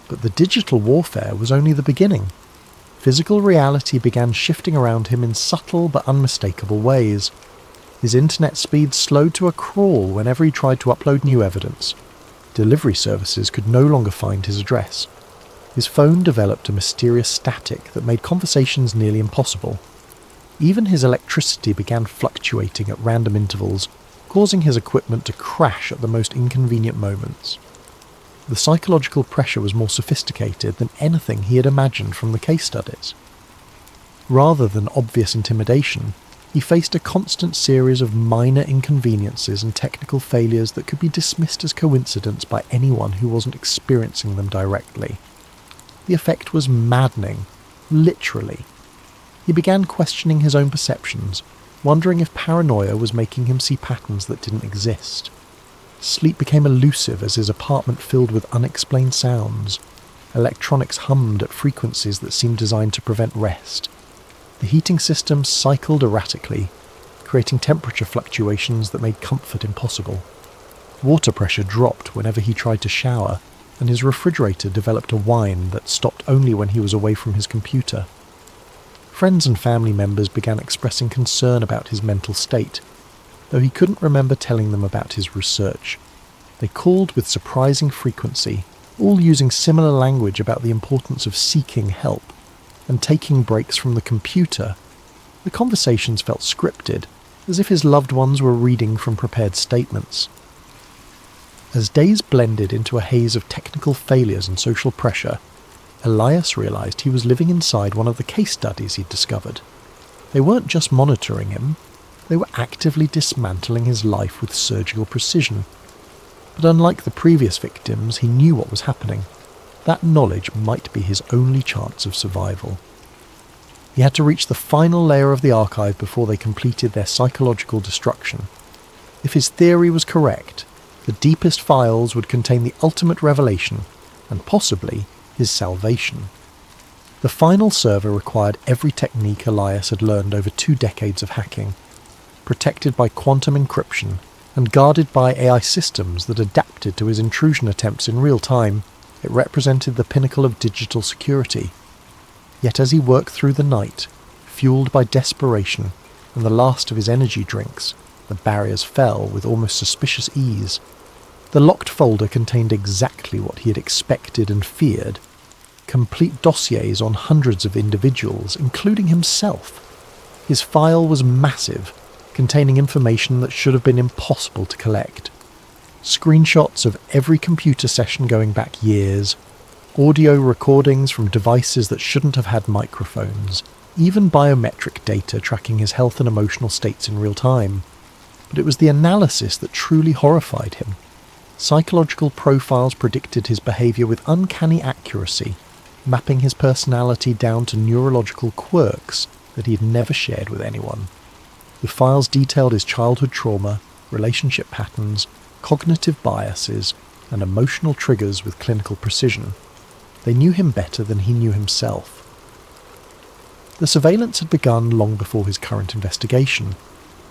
But the digital warfare was only the beginning. Physical reality began shifting around him in subtle but unmistakable ways. His internet speed slowed to a crawl whenever he tried to upload new evidence. Delivery services could no longer find his address. His phone developed a mysterious static that made conversations nearly impossible. Even his electricity began fluctuating at random intervals, causing his equipment to crash at the most inconvenient moments. The psychological pressure was more sophisticated than anything he had imagined from the case studies. Rather than obvious intimidation, he faced a constant series of minor inconveniences and technical failures that could be dismissed as coincidence by anyone who wasn't experiencing them directly. The effect was maddening, literally. He began questioning his own perceptions, wondering if paranoia was making him see patterns that didn't exist. Sleep became elusive as his apartment filled with unexplained sounds. Electronics hummed at frequencies that seemed designed to prevent rest. The heating system cycled erratically, creating temperature fluctuations that made comfort impossible. Water pressure dropped whenever he tried to shower, and his refrigerator developed a whine that stopped only when he was away from his computer. Friends and family members began expressing concern about his mental state, though he couldn't remember telling them about his research. They called with surprising frequency, all using similar language about the importance of seeking help and taking breaks from the computer. The conversations felt scripted, as if his loved ones were reading from prepared statements. As days blended into a haze of technical failures and social pressure, Elias realised he was living inside one of the case studies he'd discovered. They weren't just monitoring him, they were actively dismantling his life with surgical precision. But unlike the previous victims, he knew what was happening. That knowledge might be his only chance of survival. He had to reach the final layer of the archive before they completed their psychological destruction. If his theory was correct, the deepest files would contain the ultimate revelation, and possibly his salvation. The final server required every technique Elias had learned over 2 decades of hacking, protected by quantum encryption and guarded by AI systems that adapted to his intrusion attempts in real time. It represented the pinnacle of digital security. Yet as he worked through the night, fueled by desperation and the last of his energy drinks, the barriers fell with almost suspicious ease. The locked folder contained exactly what he had expected and feared: complete dossiers on hundreds of individuals, including himself. His file was massive, containing information that should have been impossible to collect. Screenshots of every computer session going back years, audio recordings from devices that shouldn't have had microphones, even biometric data tracking his health and emotional states in real time. But it was the analysis that truly horrified him. Psychological profiles predicted his behaviour with uncanny accuracy, mapping his personality down to neurological quirks that he had never shared with anyone. The files detailed his childhood trauma, relationship patterns, cognitive biases, and emotional triggers with clinical precision. They knew him better than he knew himself. The surveillance had begun long before his current investigation.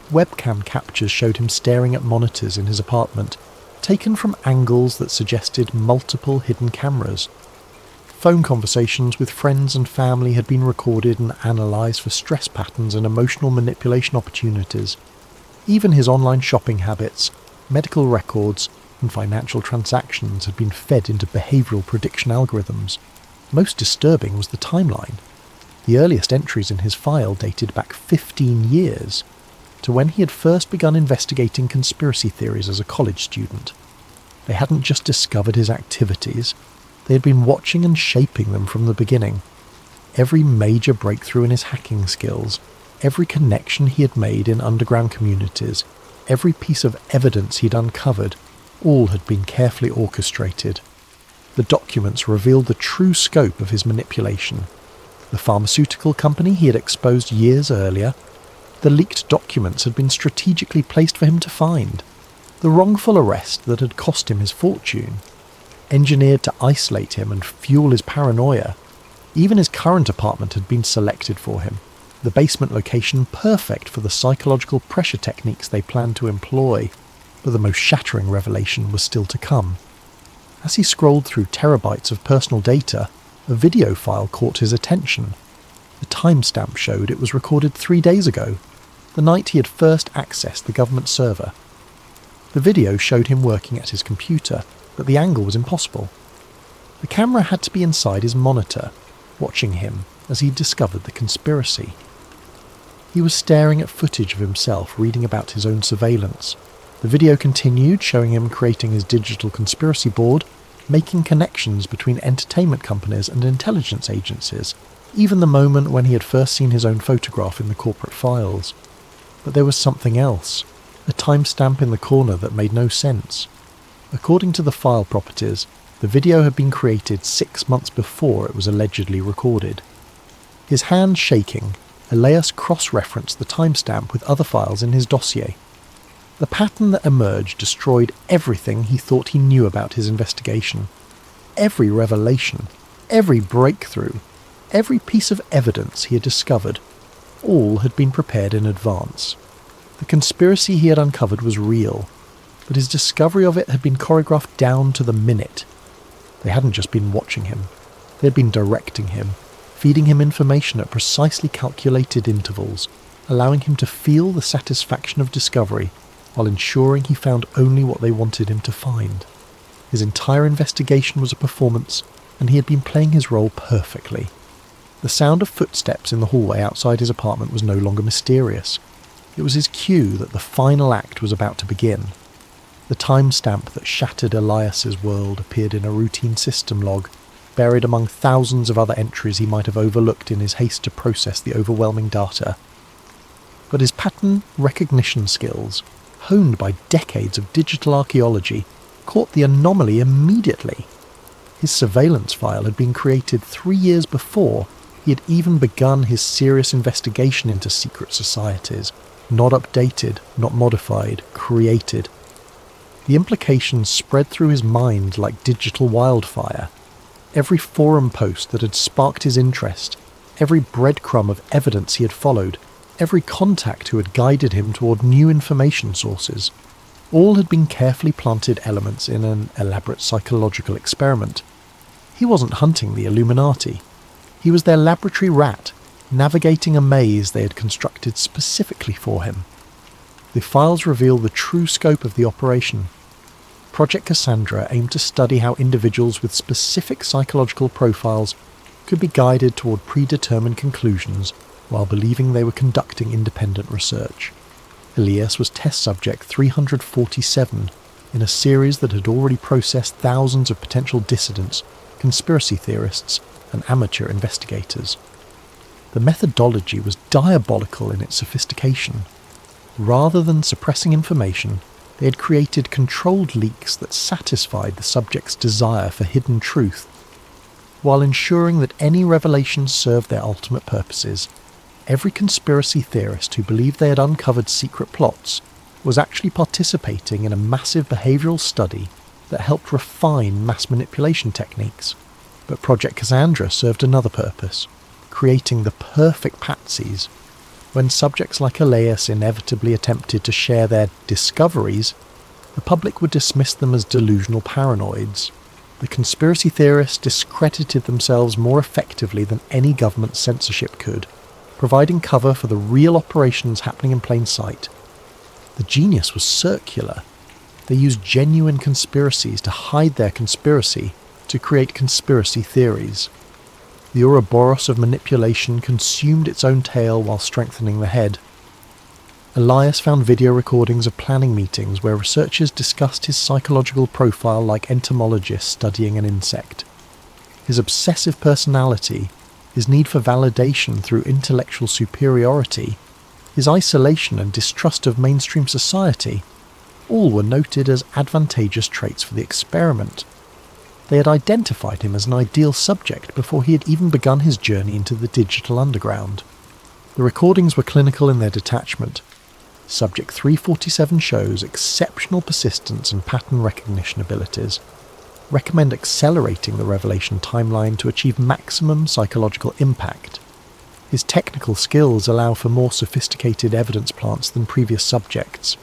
Webcam captures showed him staring at monitors in his apartment, taken from angles that suggested multiple hidden cameras. Phone conversations with friends and family had been recorded and analysed for stress patterns and emotional manipulation opportunities. Even his online shopping habits, medical records, and financial transactions had been fed into behavioural prediction algorithms. Most disturbing was the timeline. The earliest entries in his file dated back 15 years, to when he had first begun investigating conspiracy theories as a college student. They hadn't just discovered his activities, they had been watching and shaping them from the beginning. Every major breakthrough in his hacking skills, every connection he had made in underground communities, every piece of evidence he'd uncovered, all had been carefully orchestrated. The documents revealed the true scope of his manipulation. The pharmaceutical company he had exposed years earlier, the leaked documents had been strategically placed for him to find. The wrongful arrest that had cost him his fortune, engineered to isolate him and fuel his paranoia. Even his current apartment had been selected for him, the basement location perfect for the psychological pressure techniques they planned to employ. But the most shattering revelation was still to come. As he scrolled through terabytes of personal data, a video file caught his attention. The timestamp showed it was recorded 3 days ago, the night he had first accessed the government server. The video showed him working at his computer, but the angle was impossible. The camera had to be inside his monitor, watching him as he discovered the conspiracy. He was staring at footage of himself reading about his own surveillance. The video continued, showing him creating his digital conspiracy board, making connections between entertainment companies and intelligence agencies, even the moment when he had first seen his own photograph in the corporate files. But there was something else, a timestamp in the corner that made no sense. According to the file properties, the video had been created 6 months before it was allegedly recorded. His hand shaking, Elias cross-referenced the timestamp with other files in his dossier. The pattern that emerged destroyed everything he thought he knew about his investigation. Every revelation, every breakthrough, every piece of evidence he had discovered, all had been prepared in advance. The conspiracy he had uncovered was real, but his discovery of it had been choreographed down to the minute. They hadn't just been watching him, they had been directing him, feeding him information at precisely calculated intervals, allowing him to feel the satisfaction of discovery while ensuring he found only what they wanted him to find. His entire investigation was a performance, and he had been playing his role perfectly. The sound of footsteps in the hallway outside his apartment was no longer mysterious. It was his cue that the final act was about to begin. The timestamp that shattered Elias's world appeared in a routine system log, buried among thousands of other entries he might have overlooked in his haste to process the overwhelming data. But his pattern recognition skills, honed by decades of digital archaeology, caught the anomaly immediately. His surveillance file had been created 3 years before he had even begun his serious investigation into secret societies. Not updated, not modified, created. The implications spread through his mind like digital wildfire. Every forum post that had sparked his interest, every breadcrumb of evidence he had followed, every contact who had guided him toward new information sources, all had been carefully planted elements in an elaborate psychological experiment. He wasn't hunting the Illuminati. He was their laboratory rat, navigating a maze they had constructed specifically for him. The files reveal the true scope of the operation. Project Cassandra aimed to study how individuals with specific psychological profiles could be guided toward predetermined conclusions while believing they were conducting independent research. Elias was test subject 347 in a series that had already processed thousands of potential dissidents, conspiracy theorists, and amateur investigators. The methodology was diabolical in its sophistication. Rather than suppressing information, they had created controlled leaks that satisfied the subject's desire for hidden truth, while ensuring that any revelations served their ultimate purposes. Every conspiracy theorist who believed they had uncovered secret plots was actually participating in a massive behavioural study that helped refine mass manipulation techniques. But Project Cassandra served another purpose, creating the perfect patsies. When subjects like Elias inevitably attempted to share their discoveries, the public would dismiss them as delusional paranoids. The conspiracy theorists discredited themselves more effectively than any government censorship could, providing cover for the real operations happening in plain sight. The genius was circular. They used genuine conspiracies to hide their conspiracy, to create conspiracy theories. The Ouroboros of manipulation consumed its own tail while strengthening the head. Elias found video recordings of planning meetings where researchers discussed his psychological profile like entomologists studying an insect. His obsessive personality, his need for validation through intellectual superiority, his isolation and distrust of mainstream society, all were noted as advantageous traits for the experiment. They had identified him as an ideal subject before he had even begun his journey into the digital underground. The recordings were clinical in their detachment. Subject 347 shows exceptional persistence and pattern recognition abilities. Recommend accelerating the revelation timeline to achieve maximum psychological impact. His technical skills allow for more sophisticated evidence plants than previous subjects.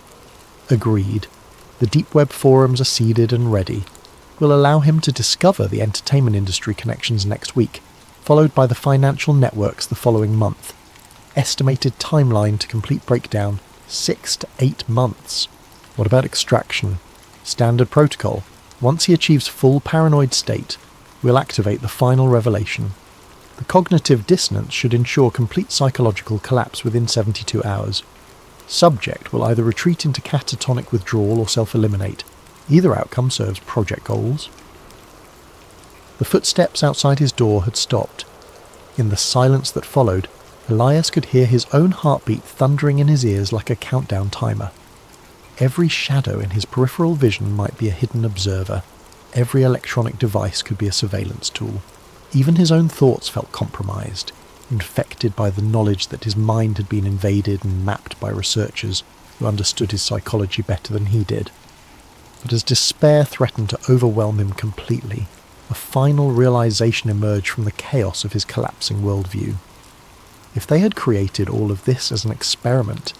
Agreed. The deep web forums are seeded and ready. Will allow him to discover the entertainment industry connections next week, followed by the financial networks the following month. Estimated timeline to complete breakdown, 6 to 8 months. What about extraction? Standard protocol. Once he achieves full paranoid state, we'll activate the final revelation. The cognitive dissonance should ensure complete psychological collapse within 72 hours. Subject will either retreat into catatonic withdrawal or self-eliminate. Either outcome serves project goals. The footsteps outside his door had stopped. In the silence that followed, Elias could hear his own heartbeat thundering in his ears like a countdown timer. Every shadow in his peripheral vision might be a hidden observer. Every electronic device could be a surveillance tool. Even his own thoughts felt compromised, infected by the knowledge that his mind had been invaded and mapped by researchers who understood his psychology better than he did. But as despair threatened to overwhelm him completely, a final realization emerged from the chaos of his collapsing worldview. If they had created all of this as an experiment,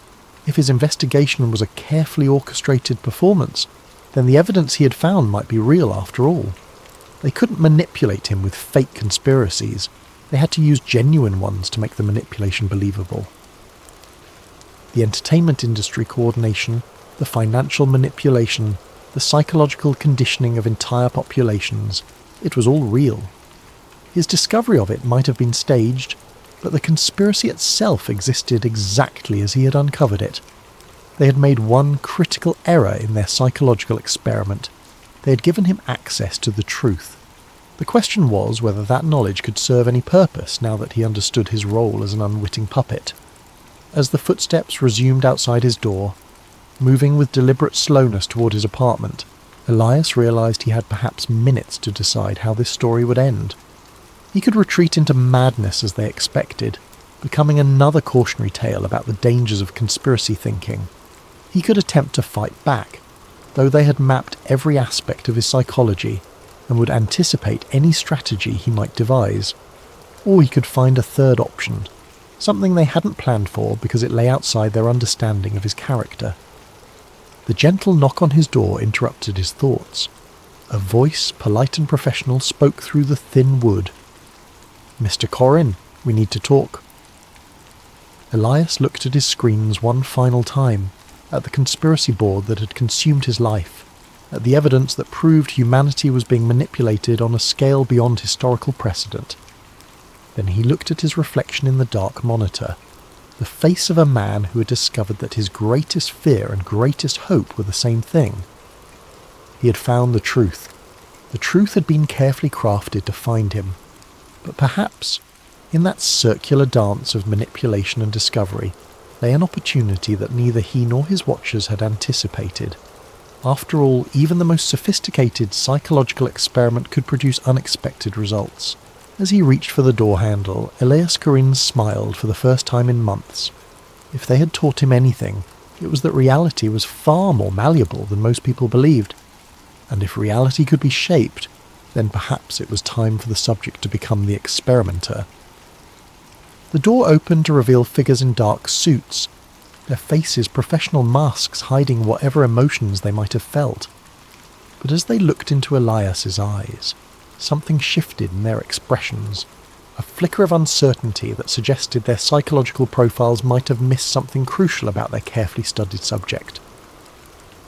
if his investigation was a carefully orchestrated performance, then the evidence he had found might be real after all. They couldn't manipulate him with fake conspiracies. They had to use genuine ones to make the manipulation believable. The entertainment industry coordination, the financial manipulation, the psychological conditioning of entire populations, it was all real. His discovery of it might have been staged, but the conspiracy itself existed exactly as he had uncovered it. They had made one critical error in their psychological experiment. They had given him access to the truth. The question was whether that knowledge could serve any purpose now that he understood his role as an unwitting puppet. As the footsteps resumed outside his door, moving with deliberate slowness toward his apartment, Elias realized he had perhaps minutes to decide how this story would end. He could retreat into madness as they expected, becoming another cautionary tale about the dangers of conspiracy thinking. He could attempt to fight back, though they had mapped every aspect of his psychology and would anticipate any strategy he might devise. Or he could find a third option, something they hadn't planned for because it lay outside their understanding of his character. The gentle knock on his door interrupted his thoughts. A voice, polite and professional, spoke through the thin wood. "Mr. Corrin, we need to talk." Elias looked at his screens one final time, at the conspiracy board that had consumed his life, at the evidence that proved humanity was being manipulated on a scale beyond historical precedent. Then he looked at his reflection in the dark monitor, the face of a man who had discovered that his greatest fear and greatest hope were the same thing. He had found the truth. The truth had been carefully crafted to find him. But perhaps, in that circular dance of manipulation and discovery, lay an opportunity that neither he nor his watchers had anticipated. After all, even the most sophisticated psychological experiment could produce unexpected results. As he reached for the door handle, Elias Corrin smiled for the first time in months. If they had taught him anything, it was that reality was far more malleable than most people believed. And if reality could be shaped, then perhaps it was time for the subject to become the experimenter. The door opened to reveal figures in dark suits, their faces professional masks hiding whatever emotions they might have felt. But as they looked into Elias's eyes, something shifted in their expressions, a flicker of uncertainty that suggested their psychological profiles might have missed something crucial about their carefully studied subject.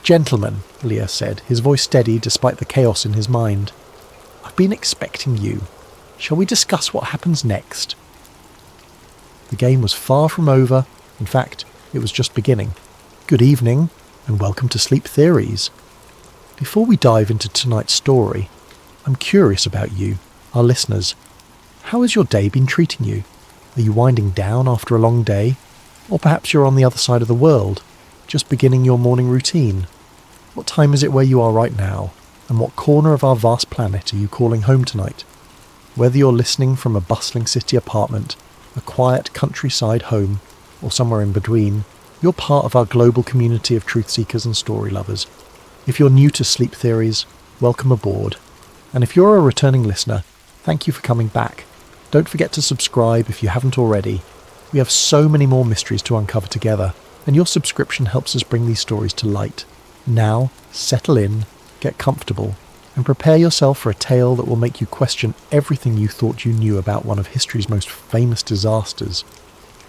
"Gentlemen," Elias said, his voice steady despite the chaos in his mind, "I've been expecting you. Shall we discuss what happens next?" The game was far from over. In fact, it was just beginning. Good evening, and welcome to Sleep Theories. Before we dive into tonight's story, I'm curious about you, our listeners. How has your day been treating you? Are you winding down after a long day? Or perhaps you're on the other side of the world, just beginning your morning routine. What time is it where you are right now? And what corner of our vast planet are you calling home tonight? Whether you're listening from a bustling city apartment, a quiet countryside home, or somewhere in between, you're part of our global community of truth seekers and story lovers. If you're new to Sleep Theories, welcome aboard. And if you're a returning listener, thank you for coming back. Don't forget to subscribe if you haven't already. We have so many more mysteries to uncover together, and your subscription helps us bring these stories to light. Now, settle in, get comfortable, and prepare yourself for a tale that will make you question everything you thought you knew about one of history's most famous disasters.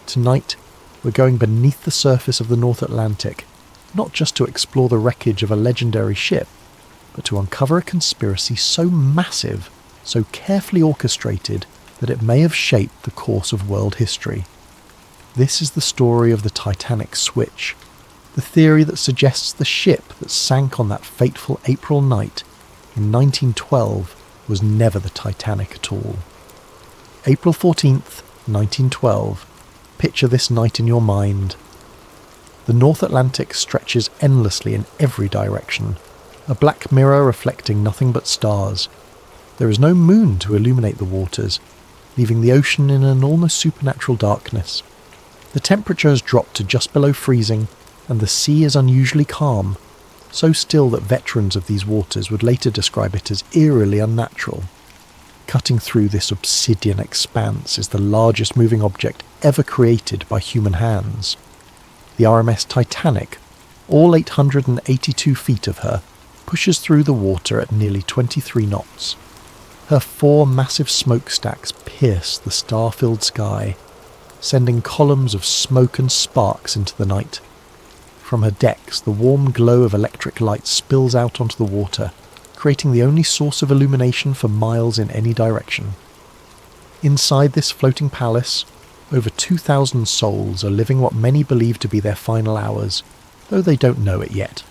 Tonight, we're going beneath the surface of the North Atlantic, not just to explore the wreckage of a legendary ship, but to uncover a conspiracy so massive, so carefully orchestrated, that it may have shaped the course of world history. This is the story of the Titanic switch, the theory that suggests the ship that sank on that fateful April night in 1912 was never the Titanic at all. April 14th, 1912. Picture this night in your mind. The North Atlantic stretches endlessly in every direction, a black mirror reflecting nothing but stars. There is no moon to illuminate the waters, leaving the ocean in an almost supernatural darkness. The temperature has dropped to just below freezing, and the sea is unusually calm, so still that veterans of these waters would later describe it as eerily unnatural. Cutting through this obsidian expanse is the largest moving object ever created by human hands. The RMS Titanic, all 882 feet of her, pushes through the water at nearly 23 knots. Her 4 massive smokestacks pierce the star-filled sky, sending columns of smoke and sparks into the night. From her decks, the warm glow of electric light spills out onto the water, creating the only source of illumination for miles in any direction. Inside this floating palace, over 2,000 souls are living what many believe to be their final hours, though they don't know it yet.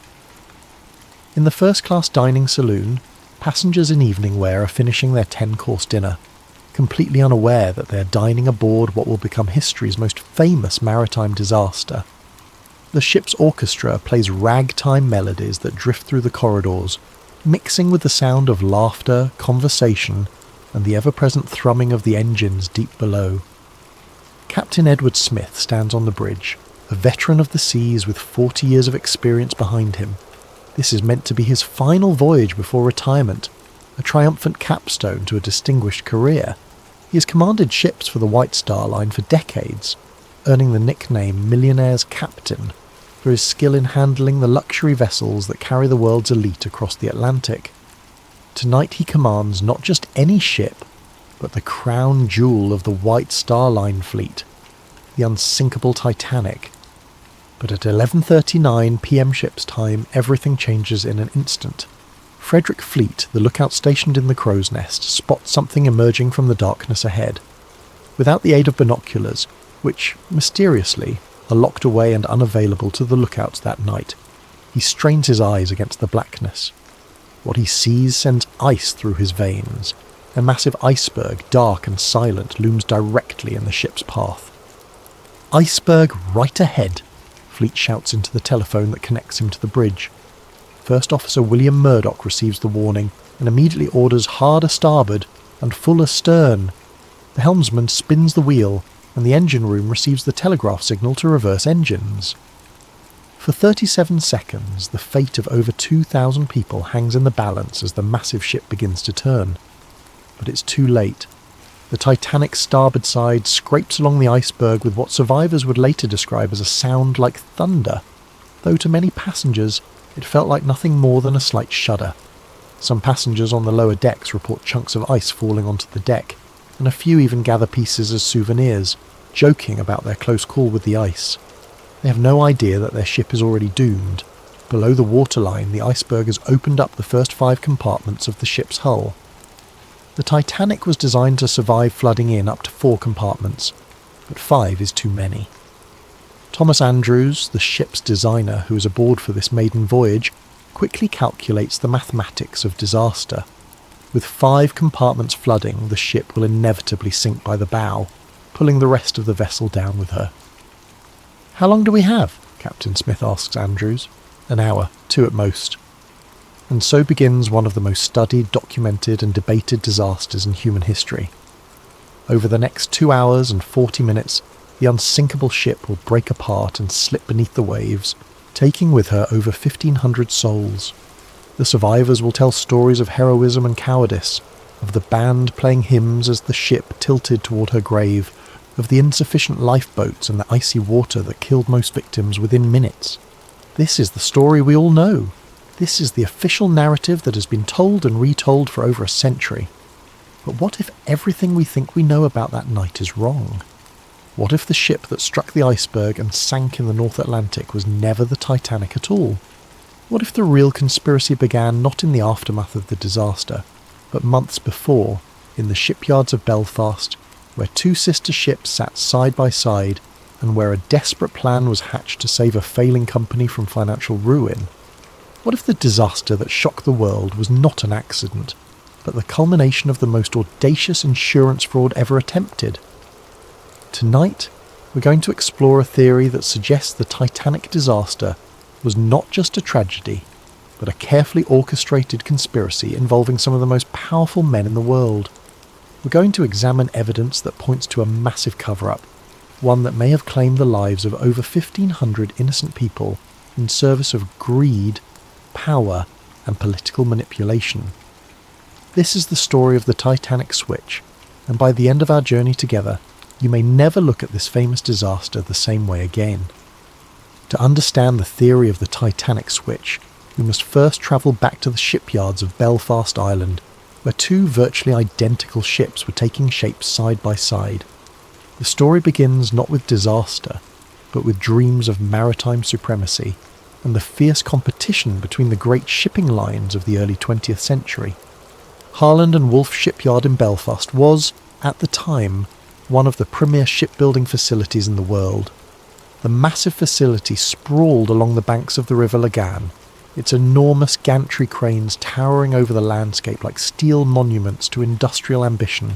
In the first-class dining saloon, passengers in evening wear are finishing their 10-course dinner, completely unaware that they are dining aboard what will become history's most famous maritime disaster. The ship's orchestra plays ragtime melodies that drift through the corridors, mixing with the sound of laughter, conversation, and the ever-present thrumming of the engines deep below. Captain Edward Smith stands on the bridge, a veteran of the seas with 40 years of experience behind him. This is meant to be his final voyage before retirement, a triumphant capstone to a distinguished career. He has commanded ships for the White Star Line for decades, earning the nickname Millionaire's Captain for his skill in handling the luxury vessels that carry the world's elite across the Atlantic. Tonight he commands not just any ship, but the crown jewel of the White Star Line fleet, the unsinkable Titanic. But at 11:39 p.m. ship's time, everything changes in an instant. Frederick Fleet, the lookout stationed in the crow's nest, spots something emerging from the darkness ahead. Without the aid of binoculars, which, mysteriously, are locked away and unavailable to the lookouts that night, he strains his eyes against the blackness. What he sees sends ice through his veins. A massive iceberg, dark and silent, looms directly in the ship's path. "Iceberg right ahead," Fleet shouts into the telephone that connects him to the bridge. First Officer William Murdoch receives the warning and immediately orders hard a starboard and full astern. The helmsman spins the wheel, and the engine room receives the telegraph signal to reverse engines. For 37 seconds, the fate of over 2,000 people hangs in the balance as the massive ship begins to turn. But it's too late. The Titanic's starboard side scrapes along the iceberg with what survivors would later describe as a sound like thunder, though to many passengers it felt like nothing more than a slight shudder. Some passengers on the lower decks report chunks of ice falling onto the deck, and a few even gather pieces as souvenirs, joking about their close call with the ice. They have no idea that their ship is already doomed. Below the waterline, the iceberg has opened up the first 5 compartments of the ship's hull. The Titanic was designed to survive flooding in up to 4 compartments, but 5 is too many. Thomas Andrews, the ship's designer who is aboard for this maiden voyage, quickly calculates the mathematics of disaster. With 5 compartments flooding, the ship will inevitably sink by the bow, pulling the rest of the vessel down with her. "How long do we have?" Captain Smith asks Andrews. "An hour, 2 at most." And so begins one of the most studied, documented and debated disasters in human history. Over the next 2 hours and 40 minutes, the unsinkable ship will break apart and slip beneath the waves, taking with her over 1,500 souls. The survivors will tell stories of heroism and cowardice, of the band playing hymns as the ship tilted toward her grave, of the insufficient lifeboats and the icy water that killed most victims within minutes. This is the story we all know. This is the official narrative that has been told and retold for over a century. But what if everything we think we know about that night is wrong? What if the ship that struck the iceberg and sank in the North Atlantic was never the Titanic at all? What if the real conspiracy began not in the aftermath of the disaster, but months before, in the shipyards of Belfast, where 2 sister ships sat side by side, and where a desperate plan was hatched to save a failing company from financial ruin? What if the disaster that shocked the world was not an accident, but the culmination of the most audacious insurance fraud ever attempted? Tonight, we're going to explore a theory that suggests the Titanic disaster was not just a tragedy, but a carefully orchestrated conspiracy involving some of the most powerful men in the world. We're going to examine evidence that points to a massive cover-up, one that may have claimed the lives of over 1,500 innocent people in service of greed, power, and political manipulation. This is the story of the Titanic switch, and by the end of our journey together, you may never look at this famous disaster the same way again. To understand the theory of the Titanic switch, we must first travel back to the shipyards of Belfast Island, where 2 virtually identical ships were taking shape side by side. The story begins not with disaster, but with dreams of maritime supremacy and the fierce competition between the great shipping lines of the early 20th century. Harland and Wolff Shipyard in Belfast was, at the time, one of the premier shipbuilding facilities in the world. The massive facility sprawled along the banks of the River Lagan, its enormous gantry cranes towering over the landscape like steel monuments to industrial ambition.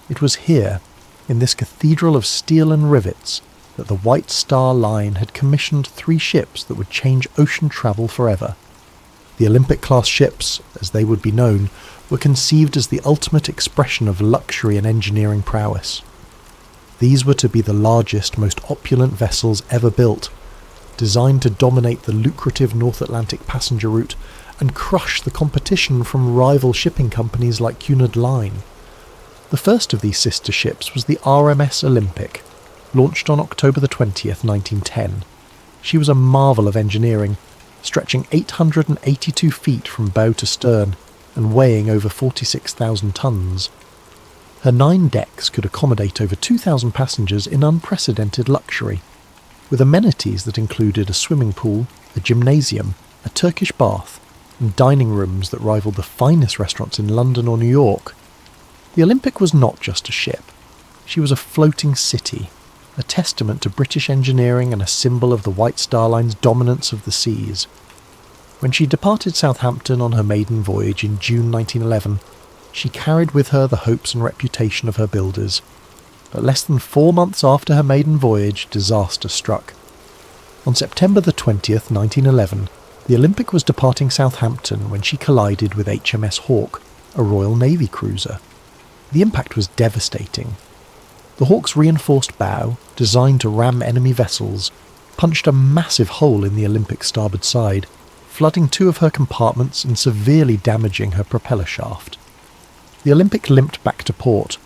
It was here, in this cathedral of steel and rivets, that the White Star Line had commissioned 3 ships that would change ocean travel forever. The Olympic-class ships, as they would be known, were conceived as the ultimate expression of luxury and engineering prowess. These were to be the largest, most opulent vessels ever built, designed to dominate the lucrative North Atlantic passenger route and crush the competition from rival shipping companies like Cunard Line. The first of these sister ships was the RMS Olympic, launched on October the 20th, 1910. She was a marvel of engineering, stretching 882 feet from bow to stern and weighing over 46,000 tons. Her 9 decks could accommodate over 2,000 passengers in unprecedented luxury, with amenities that included a swimming pool, a gymnasium, a Turkish bath, and dining rooms that rivaled the finest restaurants in London or New York. The Olympic was not just a ship. She was a floating city, a testament to British engineering and a symbol of the White Star Line's dominance of the seas. When she departed Southampton on her maiden voyage in June 1911, she carried with her the hopes and reputation of her builders. But less than 4 months after her maiden voyage, disaster struck. On September the 20th, 1911, the Olympic was departing Southampton when she collided with HMS Hawke, a Royal Navy cruiser. The impact was devastating. The Hawke's reinforced bow, designed to ram enemy vessels, punched a massive hole in the Olympic's starboard side, flooding 2 of her compartments and severely damaging her propeller shaft. The Olympic limped back to port,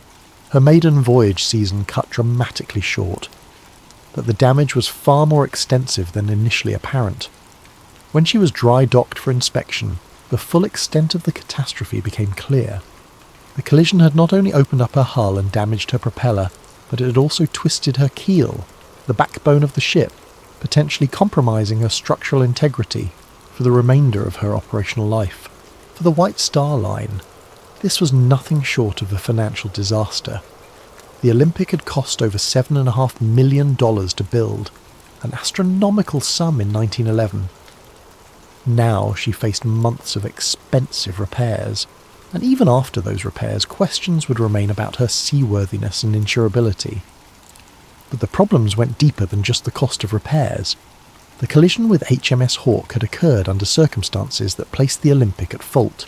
her maiden voyage season cut dramatically short. But the damage was far more extensive than initially apparent. When she was dry docked for inspection, the full extent of the catastrophe became clear. The collision had not only opened up her hull and damaged her propeller, but it had also twisted her keel, the backbone of the ship, potentially compromising her structural integrity for the remainder of her operational life. For the White Star Line, this was nothing short of a financial disaster. The Olympic had cost over $7.5 million to build, an astronomical sum in 1911. Now she faced months of expensive repairs, and even after those repairs, questions would remain about her seaworthiness and insurability. But the problems went deeper than just the cost of repairs. The collision with HMS Hawke had occurred under circumstances that placed the Olympic at fault.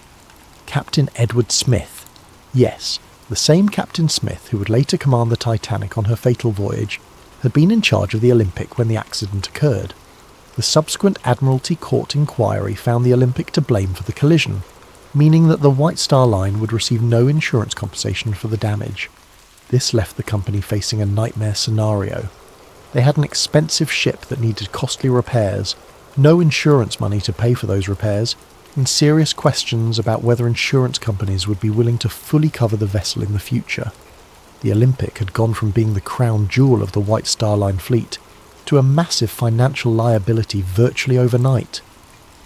Captain Edward Smith, yes, the same Captain Smith who would later command the Titanic on her fatal voyage, had been in charge of the Olympic when the accident occurred. The subsequent Admiralty Court inquiry found the Olympic to blame for the collision, meaning that the White Star Line would receive no insurance compensation for the damage. This left the company facing a nightmare scenario. They had an expensive ship that needed costly repairs, no insurance money to pay for those repairs, and serious questions about whether insurance companies would be willing to fully cover the vessel in the future. The Olympic had gone from being the crown jewel of the White Star Line fleet to a massive financial liability virtually overnight.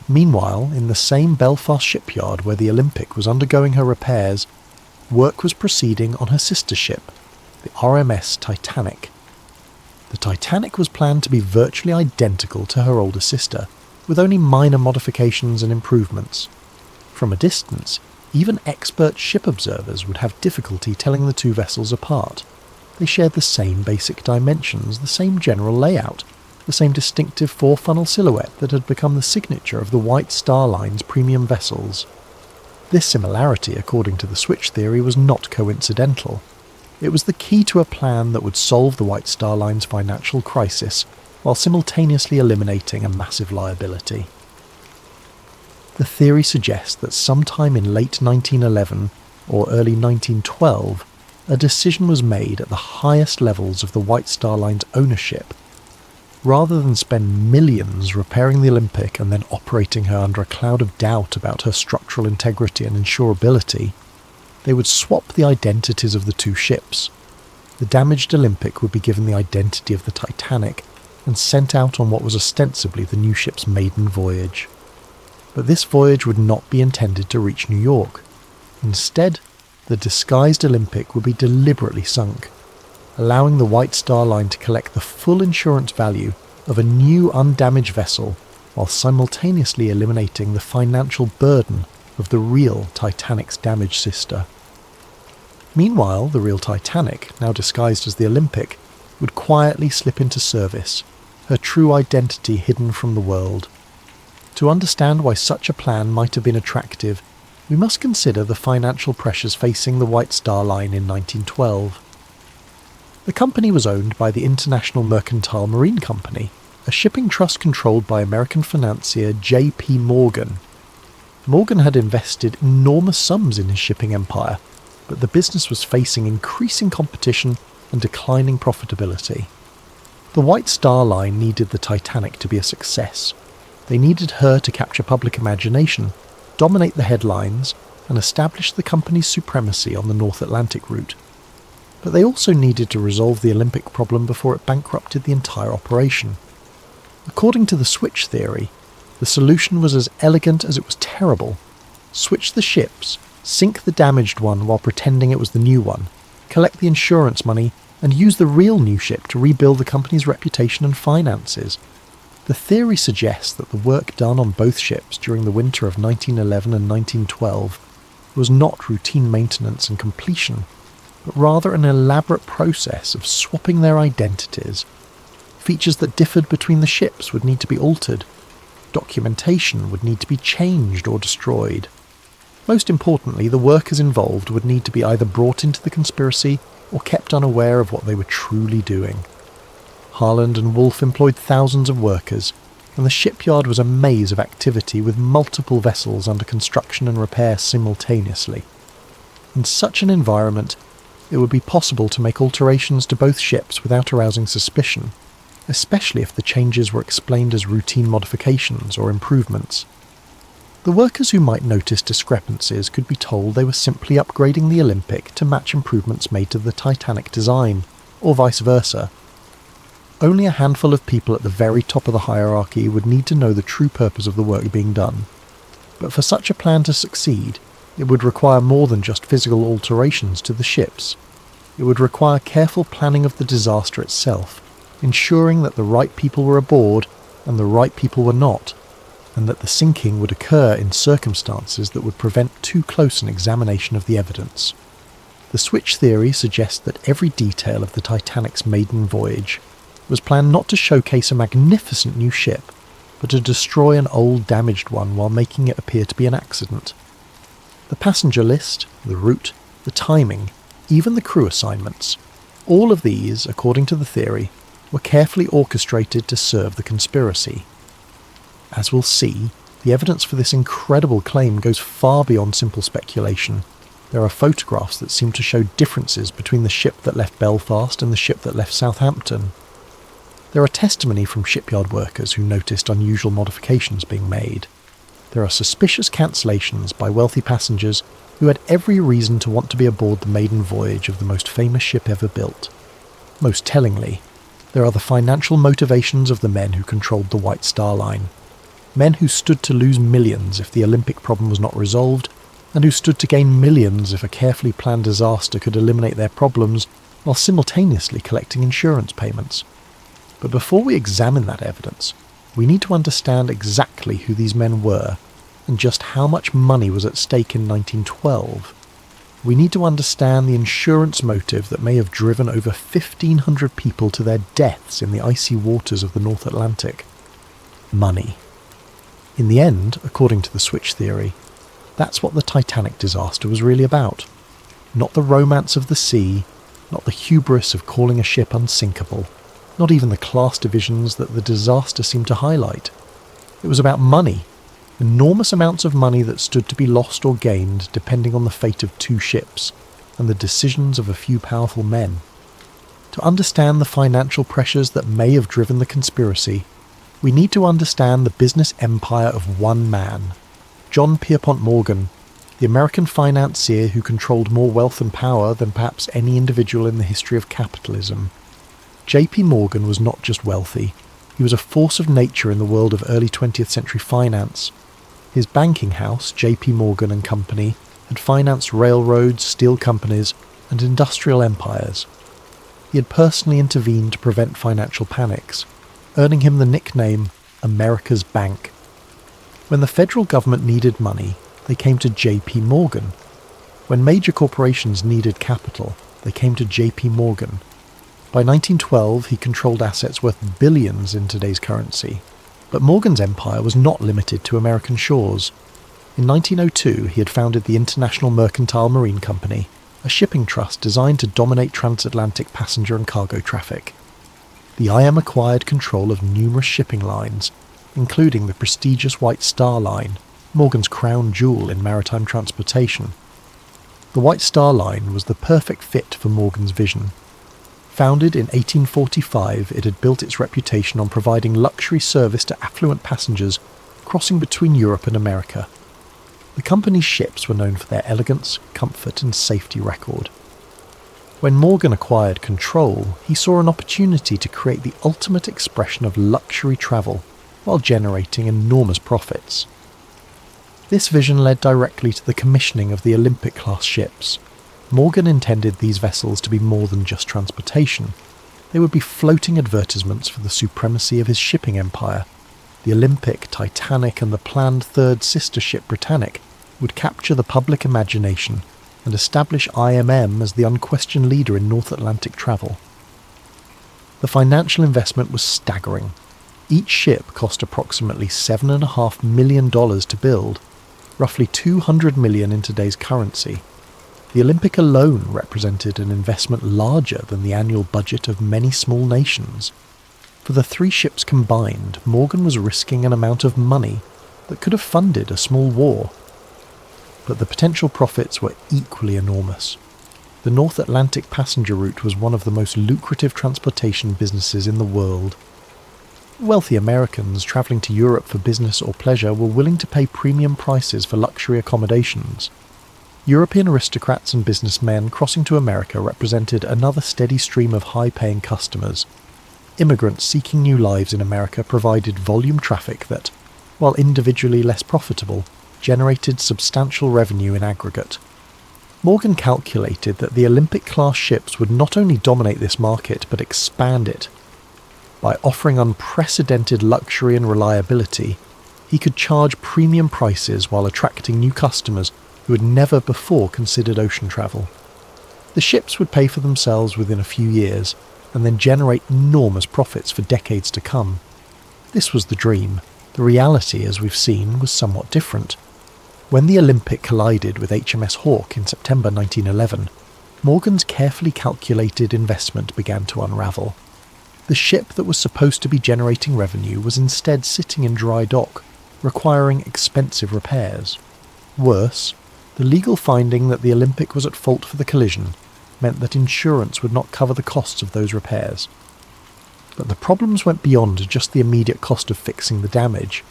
Meanwhile, in the same Belfast shipyard where the Olympic was undergoing her repairs, work was proceeding on her sister ship, the RMS Titanic. The Titanic was planned to be virtually identical to her older sister, with only minor modifications and improvements. From a distance, even expert ship observers would have difficulty telling the 2 vessels apart. They shared the same basic dimensions, the same general layout, the same distinctive 4-funnel silhouette that had become the signature of the White Star Line's premium vessels. This similarity, according to the switch theory, was not coincidental. It was the key to a plan that would solve the White Star Line's financial crisis, while simultaneously eliminating a massive liability. The theory suggests that sometime in late 1911 or early 1912, a decision was made at the highest levels of the White Star Line's ownership. Rather than spend millions repairing the Olympic and then operating her under a cloud of doubt about her structural integrity and insurability, they would swap the identities of the 2 ships. The damaged Olympic would be given the identity of the Titanic and sent out on what was ostensibly the new ship's maiden voyage. But this voyage would not be intended to reach New York. Instead, the disguised Olympic would be deliberately sunk. allowing the White Star Line to collect the full insurance value of a new undamaged vessel while simultaneously eliminating the financial burden of the real Titanic's damaged sister. Meanwhile, the real Titanic, now disguised as the Olympic, would quietly slip into service, her true identity hidden from the world. To understand why such a plan might have been attractive, we must consider the financial pressures facing the White Star Line in 1912. The company was owned by the International Mercantile Marine Company, a shipping trust controlled by American financier J.P. Morgan. Morgan had invested enormous sums in his shipping empire, but the business was facing increasing competition and declining profitability. The White Star Line needed the Titanic to be a success. They needed her to capture public imagination, dominate the headlines, and establish the company's supremacy on the North Atlantic route. But they also needed to resolve the Olympic problem before it bankrupted the entire operation. According to the switch theory, the solution was as elegant as it was terrible. Switch the ships, sink the damaged one while pretending it was the new one, collect the insurance money, and use the real new ship to rebuild the company's reputation and finances. The theory suggests that the work done on both ships during the winter of 1911 and 1912 was not routine maintenance and completion, but rather an elaborate process of swapping their identities. Features that differed between the ships would need to be altered. Documentation would need to be changed or destroyed. Most importantly, the workers involved would need to be either brought into the conspiracy or kept unaware of what they were truly doing. Harland and Wolff employed thousands of workers, and the shipyard was a maze of activity with multiple vessels under construction and repair simultaneously. In such an environment, it would be possible to make alterations to both ships without arousing suspicion, especially if the changes were explained as routine modifications or improvements. The workers who might notice discrepancies could be told they were simply upgrading the Olympic to match improvements made to the Titanic design, or vice versa. Only a handful of people at the very top of the hierarchy would need to know the true purpose of the work being done. But for such a plan to succeed, it would require more than just physical alterations to the ships. It would require careful planning of the disaster itself, ensuring that the right people were aboard and the right people were not, and that the sinking would occur in circumstances that would prevent too close an examination of the evidence. The switch theory suggests that every detail of the Titanic's maiden voyage was planned not to showcase a magnificent new ship, but to destroy an old damaged one while making it appear to be an accident. The passenger list, the route, the timing, even the crew assignments, all of these, according to the theory, were carefully orchestrated to serve the conspiracy. As we'll see, the evidence for this incredible claim goes far beyond simple speculation. There are photographs that seem to show differences between the ship that left Belfast and the ship that left Southampton. There are testimony from shipyard workers who noticed unusual modifications being made. There are suspicious cancellations by wealthy passengers who had every reason to want to be aboard the maiden voyage of the most famous ship ever built. Most tellingly, there are the financial motivations of the men who controlled the White Star Line. Men who stood to lose millions if the Olympic problem was not resolved, and who stood to gain millions if a carefully planned disaster could eliminate their problems while simultaneously collecting insurance payments. But before we examine that evidence, we need to understand exactly who these men were and just how much money was at stake in 1912. We need to understand the insurance motive that may have driven over 1,500 people to their deaths in the icy waters of the North Atlantic. Money. In the end, according to the switch theory, that's what the Titanic disaster was really about. Not the romance of the sea, not the hubris of calling a ship unsinkable, not even the class divisions that the disaster seemed to highlight. It was about money, enormous amounts of money that stood to be lost or gained depending on the fate of two ships and the decisions of a few powerful men. To understand the financial pressures that may have driven the conspiracy, we need to understand the business empire of one man, John Pierpont Morgan, the American financier who controlled more wealth and power than perhaps any individual in the history of capitalism. J.P. Morgan was not just wealthy, he was a force of nature in the world of early 20th century finance. His banking house, J.P. Morgan and Company, had financed railroads, steel companies, and industrial empires. he had personally intervened to prevent financial panics, earning him the nickname America's Bank. When the federal government needed money, they came to J.P. Morgan. When major corporations needed capital, they came to J.P. Morgan. By 1912, he controlled assets worth billions in today's currency. But Morgan's empire was not limited to American shores. In 1902, he had founded the International Mercantile Marine Company, a shipping trust designed to dominate transatlantic passenger and cargo traffic. The IM acquired control of numerous shipping lines, including the prestigious White Star Line, Morgan's crown jewel in maritime transportation. The White Star Line was the perfect fit for Morgan's vision. Founded in 1845, it had built its reputation on providing luxury service to affluent passengers crossing between Europe and America. The company's ships were known for their elegance, comfort and safety record. When Morgan acquired control, he saw an opportunity to create the ultimate expression of luxury travel while generating enormous profits. This vision led directly to the commissioning of the Olympic-class ships. Morgan intended these vessels to be more than just transportation. They would be floating advertisements for the supremacy of his shipping empire. The Olympic, Titanic and the planned third sister ship Britannic would capture the public imagination and establish IMM as the unquestioned leader in North Atlantic travel. The financial investment was staggering. Each ship cost approximately $7.5 million to build, roughly $200 million in today's currency. The Olympic alone represented an investment larger than the annual budget of many small nations. For the three ships combined, Morgan was risking an amount of money that could have funded a small war. But the potential profits were equally enormous. The North Atlantic passenger route was one of the most lucrative transportation businesses in the world. Wealthy Americans travelling to Europe for business or pleasure were willing to pay premium prices for luxury accommodations. European aristocrats and businessmen crossing to America represented another steady stream of high-paying customers. Immigrants seeking new lives in America provided volume traffic that, while individually less profitable, generated substantial revenue in aggregate. Morgan calculated that the Olympic-class ships would not only dominate this market but expand it. By offering unprecedented luxury and reliability, he could charge premium prices while attracting new customers who had never before considered ocean travel. The ships would pay for themselves within a few years and then generate enormous profits for decades to come. This was the dream. The reality, as we've seen, was somewhat different. When the Olympic collided with HMS Hawke in September 1911, Morgan's carefully calculated investment began to unravel. The ship that was supposed to be generating revenue was instead sitting in dry dock, requiring expensive repairs. Worse, the legal finding that the Olympic was at fault for the collision meant that insurance would not cover the costs of those repairs. But the problems went beyond just the immediate cost of fixing the damage.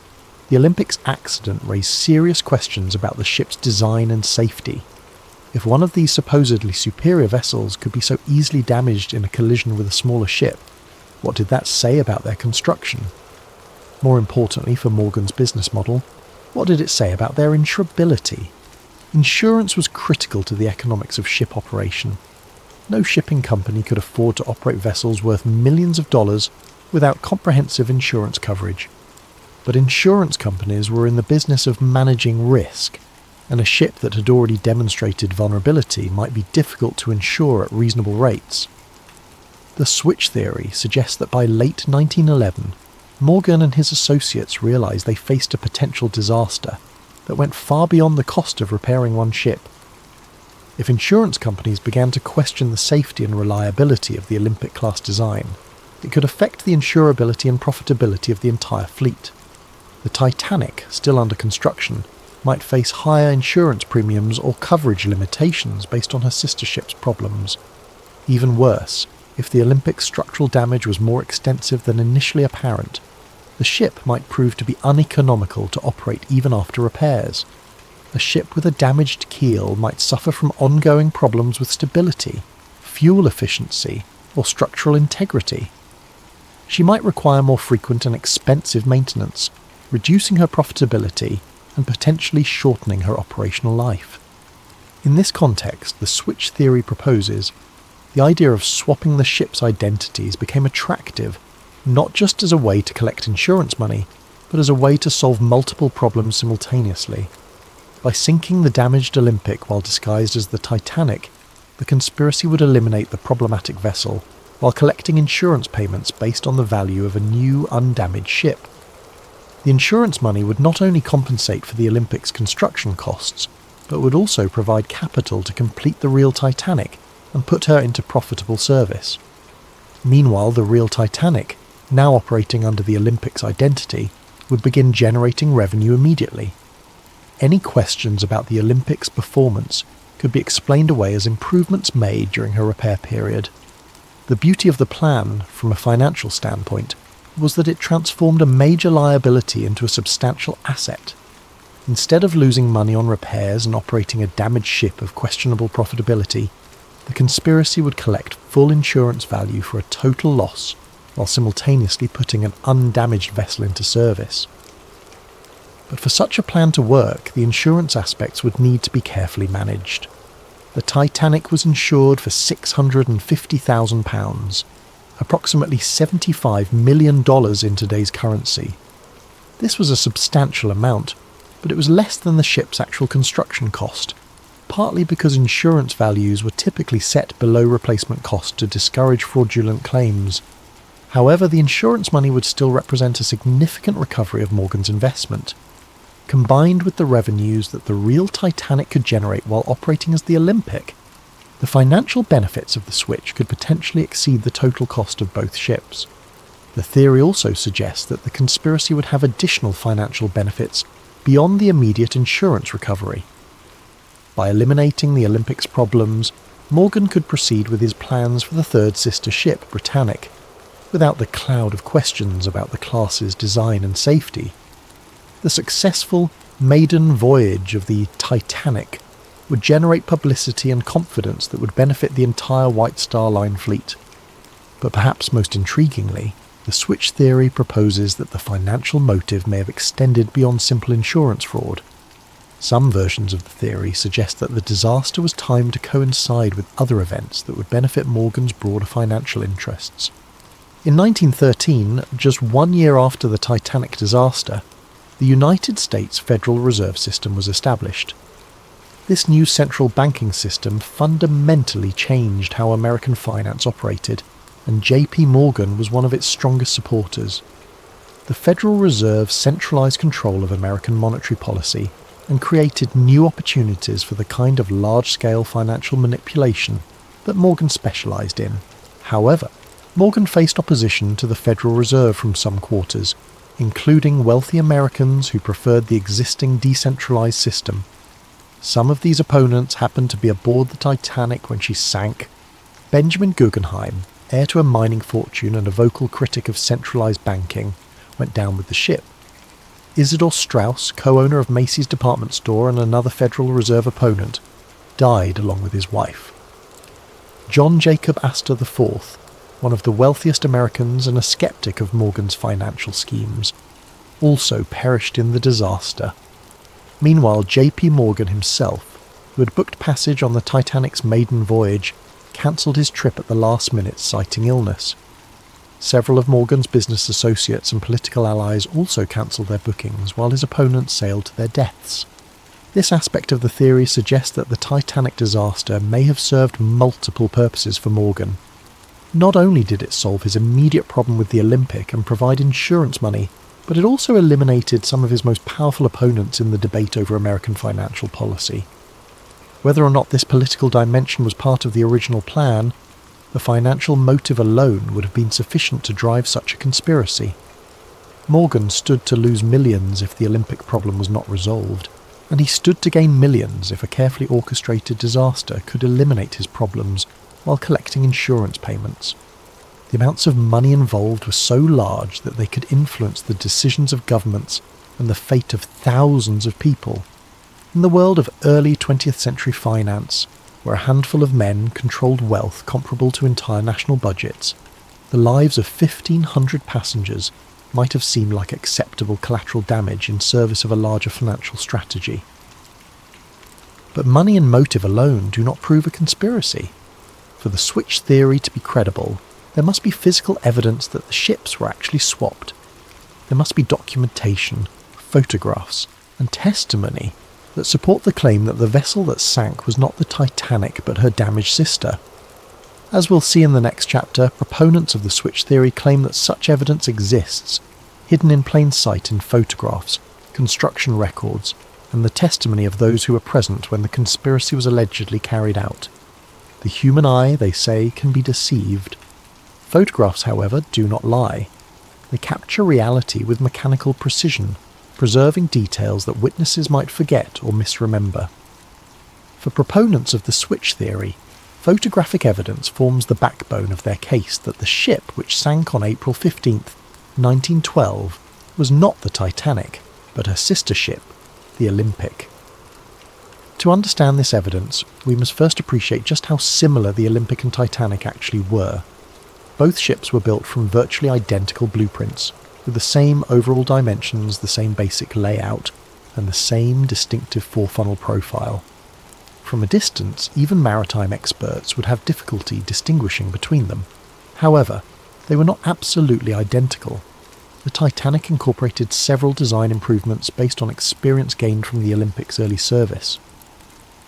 The Olympic's accident raised serious questions about the ship's design and safety. If one of these supposedly superior vessels could be so easily damaged in a collision with a smaller ship, what did that say about their construction? More importantly for Morgan's business model, what did it say about their insurability? Insurance was critical to the economics of ship operation. No shipping company could afford to operate vessels worth millions of dollars without comprehensive insurance coverage. But insurance companies were in the business of managing risk, and a ship that had already demonstrated vulnerability might be difficult to insure at reasonable rates. The switch theory suggests that by late 1911, Morgan and his associates realised they faced a potential disaster that went far beyond the cost of repairing one ship. If insurance companies began to question the safety and reliability of the Olympic-class design, it could affect the insurability and profitability of the entire fleet. The Titanic, still under construction, might face higher insurance premiums or coverage limitations based on her sister ship's problems. Even worse, if the Olympic's structural damage was more extensive than initially apparent, the ship might prove to be uneconomical to operate even after repairs. A ship with a damaged keel might suffer from ongoing problems with stability, fuel efficiency, or structural integrity. She might require more frequent and expensive maintenance, reducing her profitability and potentially shortening her operational life. In this context, the switch theory proposes the idea of swapping the ships' identities became attractive, not just as a way to collect insurance money, but as a way to solve multiple problems simultaneously. By sinking the damaged Olympic while disguised as the Titanic, the conspiracy would eliminate the problematic vessel while collecting insurance payments based on the value of a new, undamaged ship. The insurance money would not only compensate for the Olympic's construction costs, but would also provide capital to complete the real Titanic and put her into profitable service. Meanwhile, the real Titanic, now operating under the Olympic's identity, would begin generating revenue immediately. Any questions about the Olympic's performance could be explained away as improvements made during her repair period. The beauty of the plan, from a financial standpoint, was that it transformed a major liability into a substantial asset. Instead of losing money on repairs and operating a damaged ship of questionable profitability, the conspiracy would collect full insurance value for a total loss, while simultaneously putting an undamaged vessel into service. But for such a plan to work, the insurance aspects would need to be carefully managed. The Titanic was insured for £650,000, approximately $75 million in today's currency. This was a substantial amount, but it was less than the ship's actual construction cost, partly because insurance values were typically set below replacement cost to discourage fraudulent claims. However, the insurance money would still represent a significant recovery of Morgan's investment. Combined with the revenues that the real Titanic could generate while operating as the Olympic, the financial benefits of the switch could potentially exceed the total cost of both ships. The theory also suggests that the conspiracy would have additional financial benefits beyond the immediate insurance recovery. By eliminating the Olympic's problems, Morgan could proceed with his plans for the third sister ship, Britannic, without the cloud of questions about the class's design and safety. The successful maiden voyage of the Titanic would generate publicity and confidence that would benefit the entire White Star Line fleet. But perhaps most intriguingly, the switch theory proposes that the financial motive may have extended beyond simple insurance fraud. Some versions of the theory suggest that the disaster was timed to coincide with other events that would benefit Morgan's broader financial interests. In 1913, just 1 year after the Titanic disaster, the United States Federal Reserve System was established. This new central banking system fundamentally changed how American finance operated, and J.P. Morgan was one of its strongest supporters. The Federal Reserve centralized control of American monetary policy and created new opportunities for the kind of large-scale financial manipulation that Morgan specialized in. However, Morgan faced opposition to the Federal Reserve from some quarters, including wealthy Americans who preferred the existing decentralized system. Some of these opponents happened to be aboard the Titanic when she sank. Benjamin Guggenheim, heir to a mining fortune and a vocal critic of centralized banking, went down with the ship. Isidor Straus, co-owner of Macy's department store and another Federal Reserve opponent, died along with his wife. John Jacob Astor IV, one of the wealthiest Americans and a skeptic of Morgan's financial schemes, also perished in the disaster. Meanwhile, J.P. Morgan himself, who had booked passage on the Titanic's maiden voyage, cancelled his trip at the last minute citing illness. Several of Morgan's business associates and political allies also cancelled their bookings while his opponents sailed to their deaths. This aspect of the theory suggests that the Titanic disaster may have served multiple purposes for Morgan. Not only did it solve his immediate problem with the Olympic and provide insurance money, but it also eliminated some of his most powerful opponents in the debate over American financial policy. Whether or not this political dimension was part of the original plan, the financial motive alone would have been sufficient to drive such a conspiracy. Morgan stood to lose millions if the Olympic problem was not resolved, and he stood to gain millions if a carefully orchestrated disaster could eliminate his problems while collecting insurance payments. The amounts of money involved were so large that they could influence the decisions of governments and the fate of thousands of people. In the world of early 20th century finance, where a handful of men controlled wealth comparable to entire national budgets, the lives of 1,500 passengers might have seemed like acceptable collateral damage in service of a larger financial strategy. But money and motive alone do not prove a conspiracy. For the switch theory to be credible, there must be physical evidence that the ships were actually swapped. There must be documentation, photographs, and testimony that support the claim that the vessel that sank was not the Titanic but her damaged sister. As we'll see in the next chapter, proponents of the switch theory claim that such evidence exists, hidden in plain sight in photographs, construction records, and the testimony of those who were present when the conspiracy was allegedly carried out. The human eye, they say, can be deceived. Photographs, however, do not lie. They capture reality with mechanical precision, preserving details that witnesses might forget or misremember. For proponents of the switch theory, photographic evidence forms the backbone of their case that the ship which sank on April 15th, 1912, was not the Titanic, but her sister ship, the Olympic. To understand this evidence, we must first appreciate just how similar the Olympic and Titanic actually were. Both ships were built from virtually identical blueprints, with the same overall dimensions, the same basic layout, and the same distinctive four-funnel profile. From a distance, even maritime experts would have difficulty distinguishing between them. However, they were not absolutely identical. The Titanic incorporated several design improvements based on experience gained from the Olympic's early service.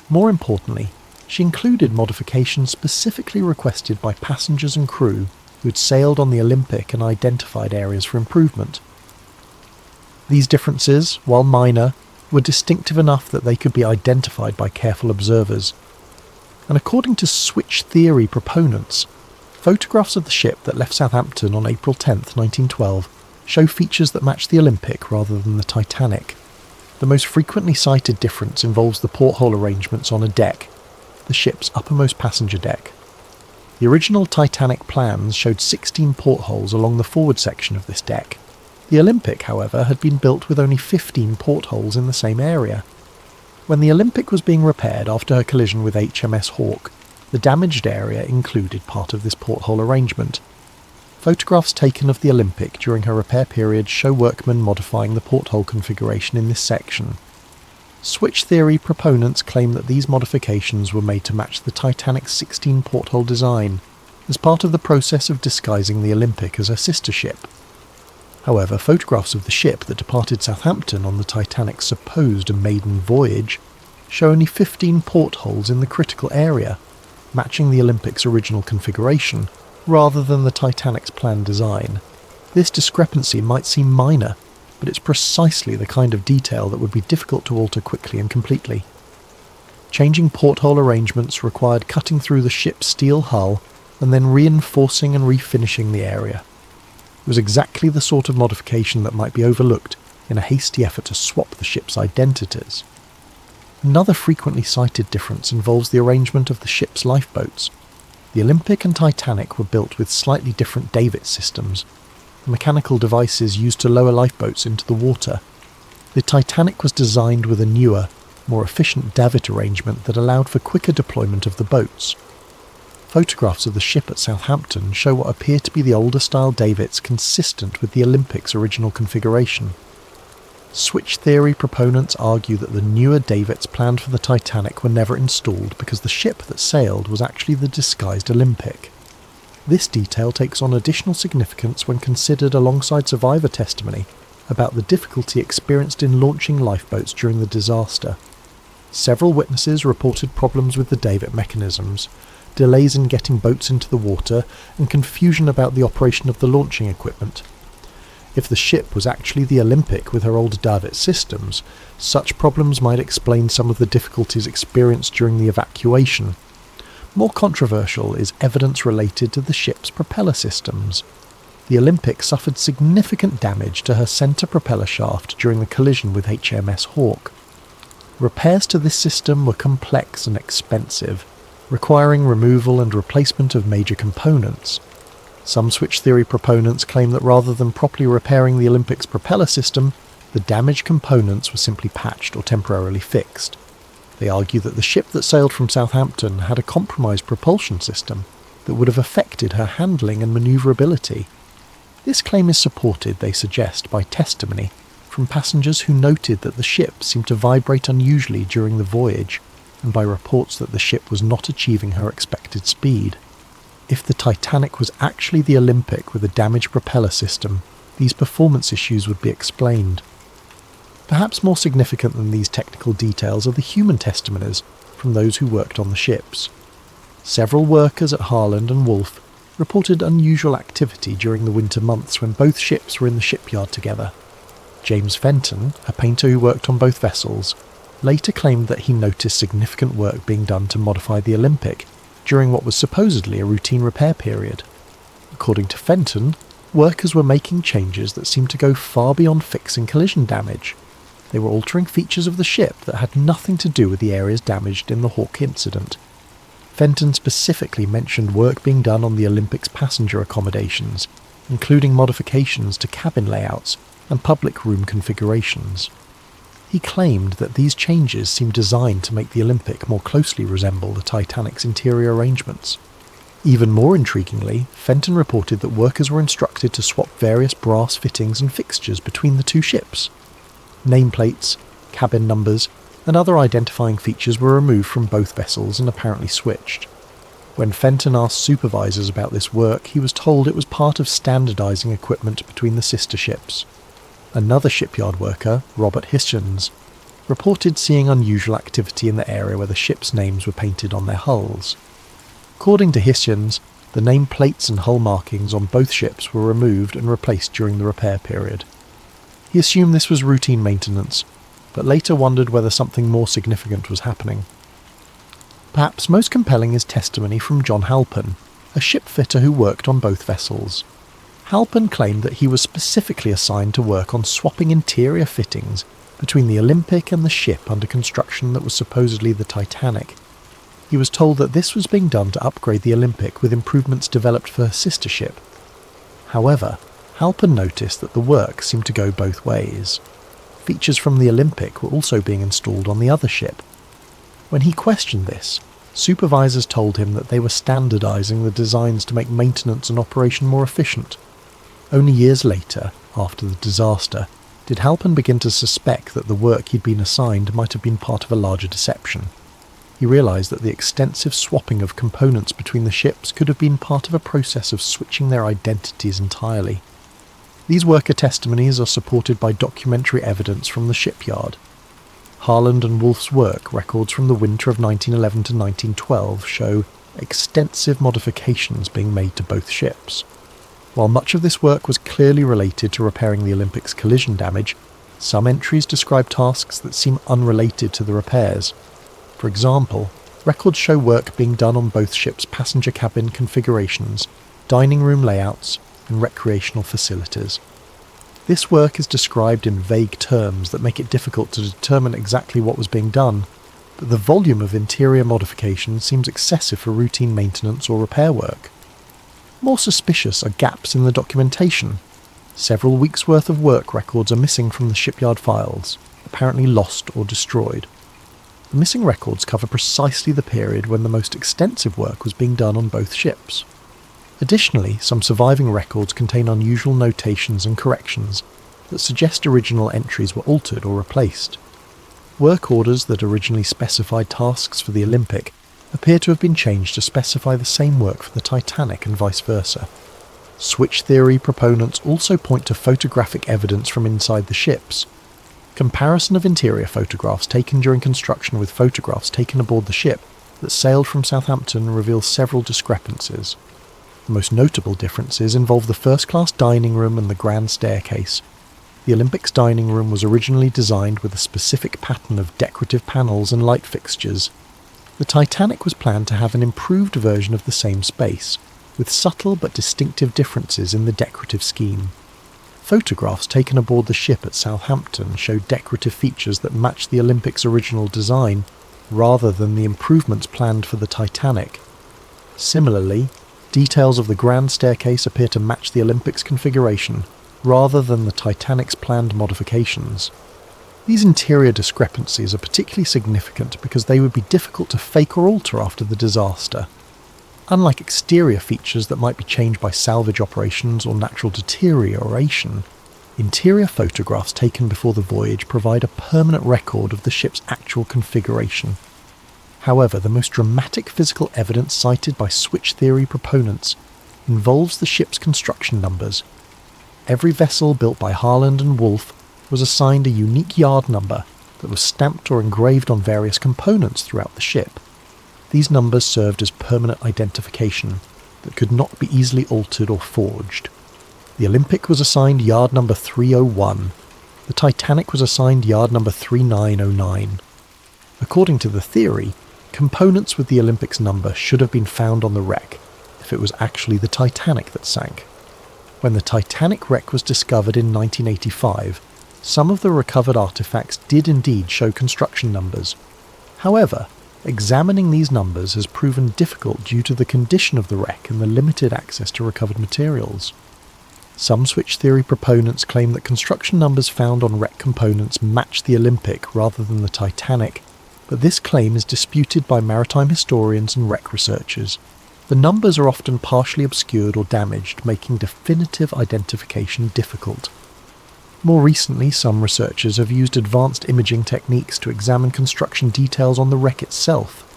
More importantly, she included modifications specifically requested by passengers and crew who had sailed on the Olympic and identified areas for improvement. These differences, while minor, were distinctive enough that they could be identified by careful observers. And according to switch theory proponents, photographs of the ship that left Southampton on April 10, 1912, show features that match the Olympic rather than the Titanic. The most frequently cited difference involves the porthole arrangements on a deck, the ship's uppermost passenger deck. The original Titanic plans showed 16 portholes along the forward section of this deck. The Olympic, however, had been built with only 15 portholes in the same area. When the Olympic was being repaired after her collision with HMS Hawke, the damaged area included part of this porthole arrangement. Photographs taken of the Olympic during her repair period show workmen modifying the porthole configuration in this section. Switch theory proponents claim that these modifications were made to match the Titanic's 16 porthole design, as part of the process of disguising the Olympic as her sister ship. However, photographs of the ship that departed Southampton on the Titanic's supposed maiden voyage show only 15 portholes in the critical area, matching the Olympic's original configuration, rather than the Titanic's planned design. This discrepancy might seem minor, but it's precisely the kind of detail that would be difficult to alter quickly and completely. Changing porthole arrangements required cutting through the ship's steel hull and then reinforcing and refinishing the area. It was exactly the sort of modification that might be overlooked in a hasty effort to swap the ship's identities. Another frequently cited difference involves the arrangement of the ship's lifeboats. The Olympic and Titanic were built with slightly different davit systems, mechanical devices used to lower lifeboats into the water. The Titanic was designed with a newer, more efficient davit arrangement that allowed for quicker deployment of the boats. Photographs of the ship at Southampton show what appear to be the older style davits consistent with the Olympic's original configuration. Switch theory proponents argue that the newer davits planned for the Titanic were never installed because the ship that sailed was actually the disguised Olympic. This detail takes on additional significance when considered alongside survivor testimony about the difficulty experienced in launching lifeboats during the disaster. Several witnesses reported problems with the davit mechanisms, delays in getting boats into the water, and confusion about the operation of the launching equipment. If the ship was actually the Olympic with her older davit systems, such problems might explain some of the difficulties experienced during the evacuation. More controversial is evidence related to the ship's propeller systems. The Olympic suffered significant damage to her centre propeller shaft during the collision with HMS Hawke. Repairs to this system were complex and expensive, requiring removal and replacement of major components. Some switch theory proponents claim that rather than properly repairing the Olympic's propeller system, the damaged components were simply patched or temporarily fixed. They argue that the ship that sailed from Southampton had a compromised propulsion system that would have affected her handling and manoeuvrability. This claim is supported, they suggest, by testimony from passengers who noted that the ship seemed to vibrate unusually during the voyage, and by reports that the ship was not achieving her expected speed. If the Titanic was actually the Olympic with a damaged propeller system, these performance issues would be explained. Perhaps more significant than these technical details are the human testimonies from those who worked on the ships. Several workers at Harland and Wolff reported unusual activity during the winter months when both ships were in the shipyard together. James Fenton, a painter who worked on both vessels, later claimed that he noticed significant work being done to modify the Olympic during what was supposedly a routine repair period. According to Fenton, workers were making changes that seemed to go far beyond fixing collision damage. They were altering features of the ship that had nothing to do with the areas damaged in the Hawke incident. Fenton specifically mentioned work being done on the Olympic's passenger accommodations, including modifications to cabin layouts and public room configurations. He claimed that these changes seemed designed to make the Olympic more closely resemble the Titanic's interior arrangements. Even more intriguingly, Fenton reported that workers were instructed to swap various brass fittings and fixtures between the two ships. Nameplates, cabin numbers, and other identifying features were removed from both vessels and apparently switched. When Fenton asked supervisors about this work, he was told it was part of standardising equipment between the sister ships. Another shipyard worker, Robert Hichens, reported seeing unusual activity in the area where the ships' names were painted on their hulls. According to Hichens, the name plates and hull markings on both ships were removed and replaced during the repair period. He assumed this was routine maintenance, but later wondered whether something more significant was happening. Perhaps most compelling is testimony from John Halpin, a shipfitter who worked on both vessels. Halpin claimed that he was specifically assigned to work on swapping interior fittings between the Olympic and the ship under construction that was supposedly the Titanic. He was told that this was being done to upgrade the Olympic with improvements developed for her sister ship. However, Halpin noticed that the work seemed to go both ways. Features from the Olympic were also being installed on the other ship. When he questioned this, supervisors told him that they were standardising the designs to make maintenance and operation more efficient. Only years later, after the disaster, did Halpin begin to suspect that the work he'd been assigned might have been part of a larger deception. He realised that the extensive swapping of components between the ships could have been part of a process of switching their identities entirely. These worker testimonies are supported by documentary evidence from the shipyard. Harland and Wolff's work records from the winter of 1911 to 1912 show extensive modifications being made to both ships. While much of this work was clearly related to repairing the Olympic's collision damage, some entries describe tasks that seem unrelated to the repairs. For example, records show work being done on both ships' passenger cabin configurations, dining room layouts, and recreational facilities. This work is described in vague terms that make it difficult to determine exactly what was being done, but the volume of interior modification seems excessive for routine maintenance or repair work. More suspicious are gaps in the documentation. Several weeks' worth of work records are missing from the shipyard files, apparently lost or destroyed. The missing records cover precisely the period when the most extensive work was being done on both ships. Additionally, some surviving records contain unusual notations and corrections that suggest original entries were altered or replaced. Work orders that originally specified tasks for the Olympic appear to have been changed to specify the same work for the Titanic and vice versa. Switch theory proponents also point to photographic evidence from inside the ships. Comparison of interior photographs taken during construction with photographs taken aboard the ship that sailed from Southampton reveals several discrepancies. The most notable differences involve the first-class dining room and the grand staircase. The Olympic's dining room was originally designed with a specific pattern of decorative panels and light fixtures. The Titanic was planned to have an improved version of the same space, with subtle but distinctive differences in the decorative scheme. Photographs taken aboard the ship at Southampton show decorative features that match the Olympic's original design, rather than the improvements planned for the Titanic. Similarly, details of the grand staircase appear to match the Olympic's configuration, rather than the Titanic's planned modifications. These interior discrepancies are particularly significant because they would be difficult to fake or alter after the disaster. Unlike exterior features that might be changed by salvage operations or natural deterioration, interior photographs taken before the voyage provide a permanent record of the ship's actual configuration. However, the most dramatic physical evidence cited by switch theory proponents involves the ship's construction numbers. Every vessel built by Harland and Wolff was assigned a unique yard number that was stamped or engraved on various components throughout the ship. These numbers served as permanent identification that could not be easily altered or forged. The Olympic was assigned yard number 301. The Titanic was assigned yard number 3909. According to the theory, components with the Olympic's number should have been found on the wreck if it was actually the Titanic that sank. When the Titanic wreck was discovered in 1985, some of the recovered artifacts did indeed show construction numbers. However, examining these numbers has proven difficult due to the condition of the wreck and the limited access to recovered materials. Some switch theory proponents claim that construction numbers found on wreck components match the Olympic rather than the Titanic, but this claim is disputed by maritime historians and wreck researchers. The numbers are often partially obscured or damaged, making definitive identification difficult. More recently, some researchers have used advanced imaging techniques to examine construction details on the wreck itself.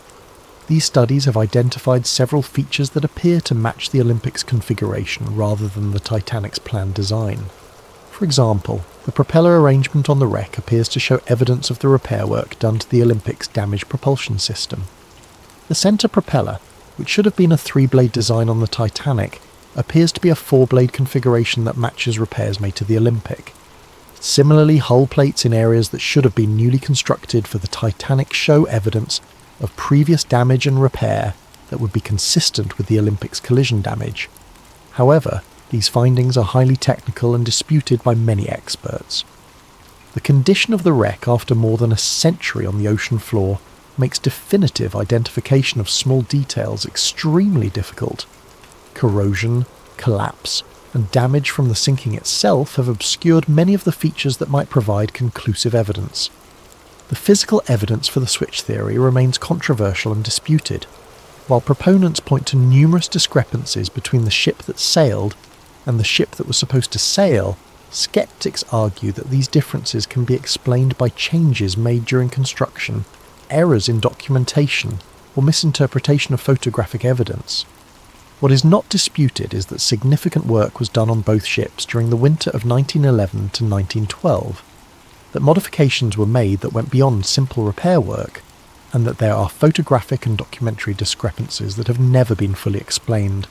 These studies have identified several features that appear to match the Olympic's configuration rather than the Titanic's planned design. For example, the propeller arrangement on the wreck appears to show evidence of the repair work done to the Olympic's damaged propulsion system. The centre propeller, which should have been a 3-blade design on the Titanic, appears to be a 4-blade configuration that matches repairs made to the Olympic. Similarly, hull plates in areas that should have been newly constructed for the Titanic show evidence of previous damage and repair that would be consistent with the Olympic's collision damage. However, these findings are highly technical and disputed by many experts. The condition of the wreck after more than a century on the ocean floor makes definitive identification of small details extremely difficult. Corrosion, collapse, and damage from the sinking itself have obscured many of the features that might provide conclusive evidence. The physical evidence for the switch theory remains controversial and disputed. While proponents point to numerous discrepancies between the ship that sailed and the ship that was supposed to sail, skeptics argue that these differences can be explained by changes made during construction, errors in documentation, or misinterpretation of photographic evidence. What is not disputed is that significant work was done on both ships during the winter of 1911 to 1912, that modifications were made that went beyond simple repair work, and that there are photographic and documentary discrepancies that have never been fully explained.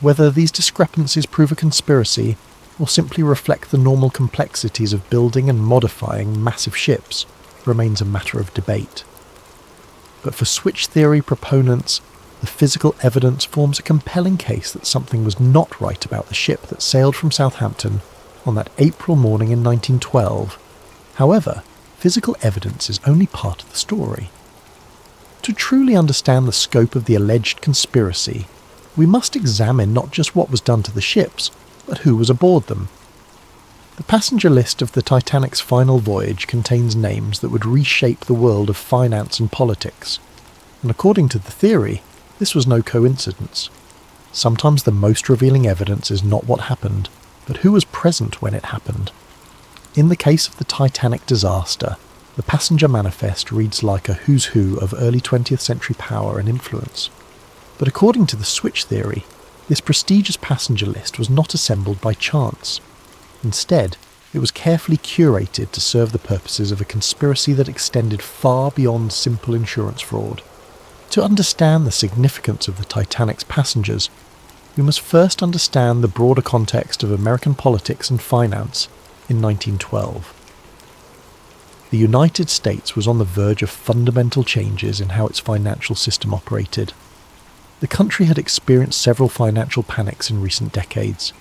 Whether these discrepancies prove a conspiracy or simply reflect the normal complexities of building and modifying massive ships remains a matter of debate. But for switch theory proponents, the physical evidence forms a compelling case that something was not right about the ship that sailed from Southampton on that April morning in 1912. However, physical evidence is only part of the story. To truly understand the scope of the alleged conspiracy, we must examine not just what was done to the ships, but who was aboard them. The passenger list of the Titanic's final voyage contains names that would reshape the world of finance and politics, and according to the theory, this was no coincidence. Sometimes the most revealing evidence is not what happened, but who was present when it happened. In the case of the Titanic disaster, the passenger manifest reads like a who's who of early 20th century power and influence. But according to the switch theory, this prestigious passenger list was not assembled by chance. Instead, it was carefully curated to serve the purposes of a conspiracy that extended far beyond simple insurance fraud. To understand the significance of the Titanic's passengers, we must first understand the broader context of American politics and finance in 1912. The United States was on the verge of fundamental changes in how its financial system operated. The country had experienced several financial panics in recent decades,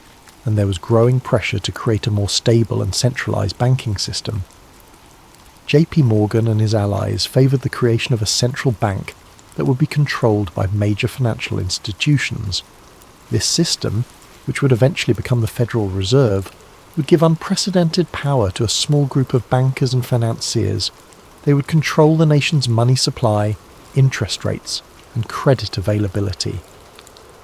and there was growing pressure to create a more stable and centralized banking system. J.P. Morgan and his allies favored the creation of a central bank that would be controlled by major financial institutions. This system, which would eventually become the Federal Reserve, would give unprecedented power to a small group of bankers and financiers. They would control the nation's money supply, interest rates, and credit availability.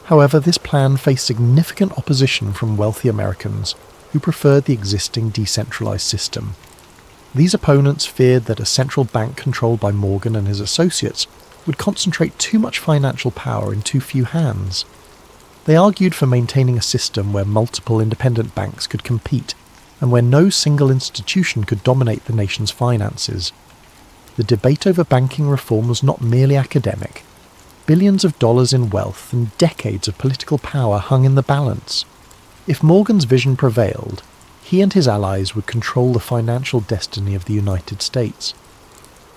However, this plan faced significant opposition from wealthy Americans who preferred the existing decentralized system. These opponents feared that a central bank controlled by Morgan and his associates would concentrate too much financial power in too few hands. They argued for maintaining a system where multiple independent banks could compete and where no single institution could dominate the nation's finances. The debate over banking reform was not merely academic. Billions of dollars in wealth and decades of political power hung in the balance. If Morgan's vision prevailed, he and his allies would control the financial destiny of the United States.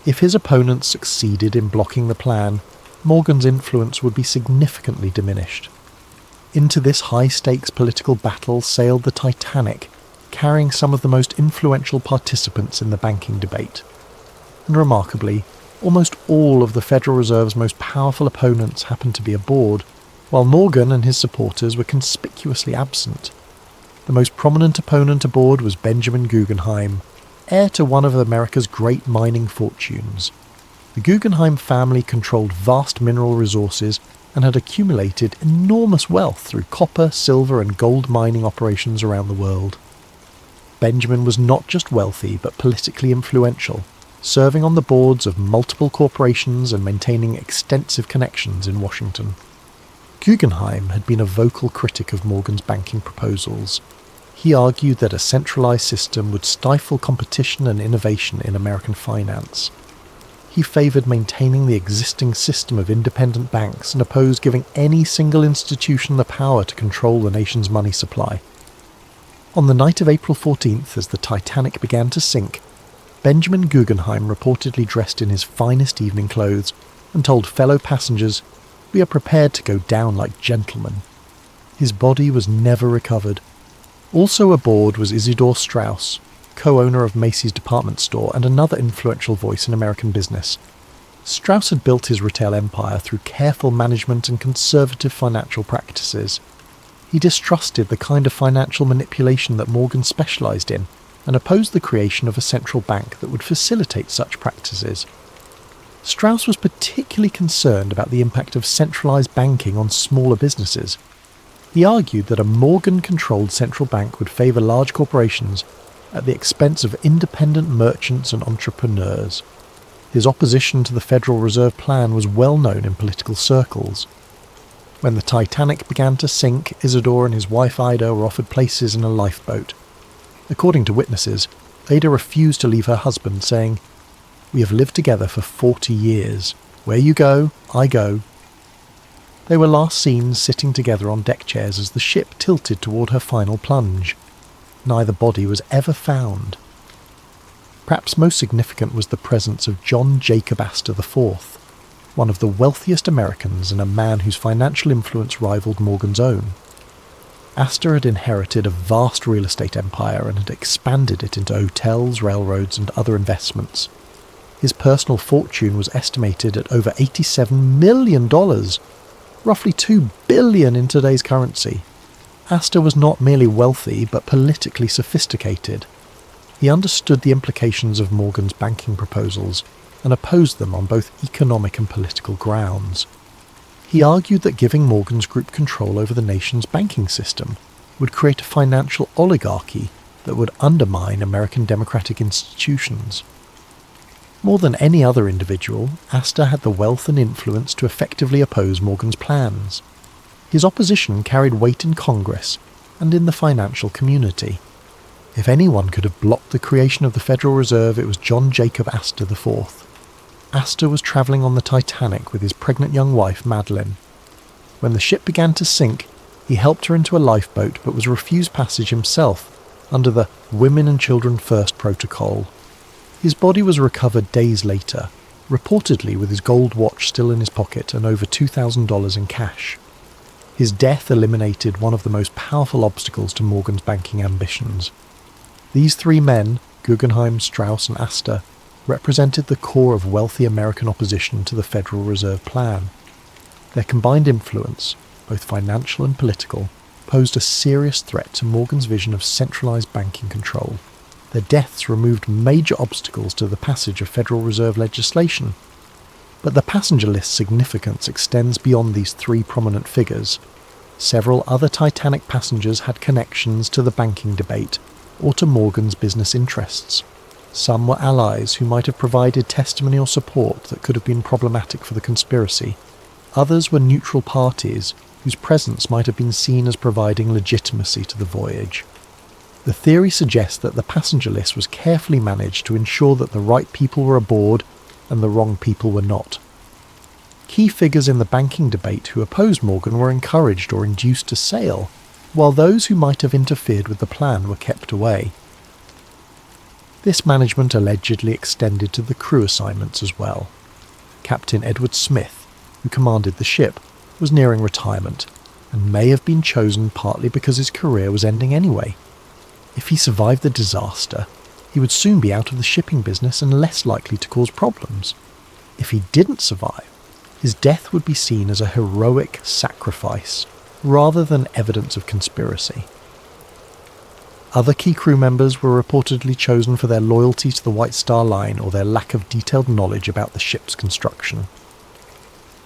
If his opponents succeeded in blocking the plan, Morgan's influence would be significantly diminished. Into this high-stakes political battle sailed the Titanic, carrying some of the most influential participants in the banking debate. And remarkably, almost all of the Federal Reserve's most powerful opponents happened to be aboard, while Morgan and his supporters were conspicuously absent. The most prominent opponent aboard was Benjamin Guggenheim, heir to one of America's great mining fortunes. The Guggenheim family controlled vast mineral resources and had accumulated enormous wealth through copper, silver and gold mining operations around the world. Benjamin was not just wealthy but politically influential, serving on the boards of multiple corporations and maintaining extensive connections in Washington. Guggenheim had been a vocal critic of Morgan's banking proposals. He argued that a centralized system would stifle competition and innovation in American finance. He favored maintaining the existing system of independent banks and opposed giving any single institution the power to control the nation's money supply. On the night of April 14th, as the Titanic began to sink, Benjamin Guggenheim reportedly dressed in his finest evening clothes and told fellow passengers, "We are prepared to go down like gentlemen." His body was never recovered. Also aboard was Isidor Straus, co-owner of Macy's department store and another influential voice in American business. Straus had built his retail empire through careful management and conservative financial practices. He distrusted the kind of financial manipulation that Morgan specialized in and opposed the creation of a central bank that would facilitate such practices. Straus was particularly concerned about the impact of centralized banking on smaller businesses. He argued that a Morgan-controlled central bank would favor large corporations at the expense of independent merchants and entrepreneurs. His opposition to the Federal Reserve Plan was well known in political circles. When the Titanic began to sink, Isidore and his wife Ida were offered places in a lifeboat. According to witnesses, Ada refused to leave her husband, saying, "We have lived together for 40 years. Where you go, I go." They were last seen sitting together on deck chairs as the ship tilted toward her final plunge. Neither body was ever found. Perhaps most significant was the presence of John Jacob Astor IV, one of the wealthiest Americans and a man whose financial influence rivaled Morgan's own. Astor had inherited a vast real estate empire and had expanded it into hotels, railroads, and other investments. His personal fortune was estimated at over $87 million, roughly $2 billion in today's currency. Astor was not merely wealthy, but politically sophisticated. He understood the implications of Morgan's banking proposals and opposed them on both economic and political grounds. He argued that giving Morgan's group control over the nation's banking system would create a financial oligarchy that would undermine American democratic institutions. More than any other individual, Astor had the wealth and influence to effectively oppose Morgan's plans. His opposition carried weight in Congress and in the financial community. If anyone could have blocked the creation of the Federal Reserve, it was John Jacob Astor IV. Astor was travelling on the Titanic with his pregnant young wife, Madeline. When the ship began to sink, he helped her into a lifeboat but was refused passage himself under the Women and Children First protocol. His body was recovered days later, reportedly with his gold watch still in his pocket and over $2,000 in cash. His death eliminated one of the most powerful obstacles to Morgan's banking ambitions. These three men, Guggenheim, Straus and Astor, represented the core of wealthy American opposition to the Federal Reserve Plan. Their combined influence, both financial and political, posed a serious threat to Morgan's vision of centralized banking control. Their deaths removed major obstacles to the passage of Federal Reserve legislation. But the passenger list's significance extends beyond these three prominent figures. Several other Titanic passengers had connections to the banking debate or to Morgan's business interests. Some were allies who might have provided testimony or support that could have been problematic for the conspiracy. Others were neutral parties whose presence might have been seen as providing legitimacy to the voyage. The theory suggests that the passenger list was carefully managed to ensure that the right people were aboard and the wrong people were not. Key figures in the banking debate who opposed Morgan were encouraged or induced to sail, while those who might have interfered with the plan were kept away. This management allegedly extended to the crew assignments as well. Captain Edward Smith, who commanded the ship, was nearing retirement, and may have been chosen partly because his career was ending anyway. If he survived the disaster, he would soon be out of the shipping business and less likely to cause problems. If he didn't survive, his death would be seen as a heroic sacrifice rather than evidence of conspiracy. Other key crew members were reportedly chosen for their loyalty to the White Star Line or their lack of detailed knowledge about the ship's construction.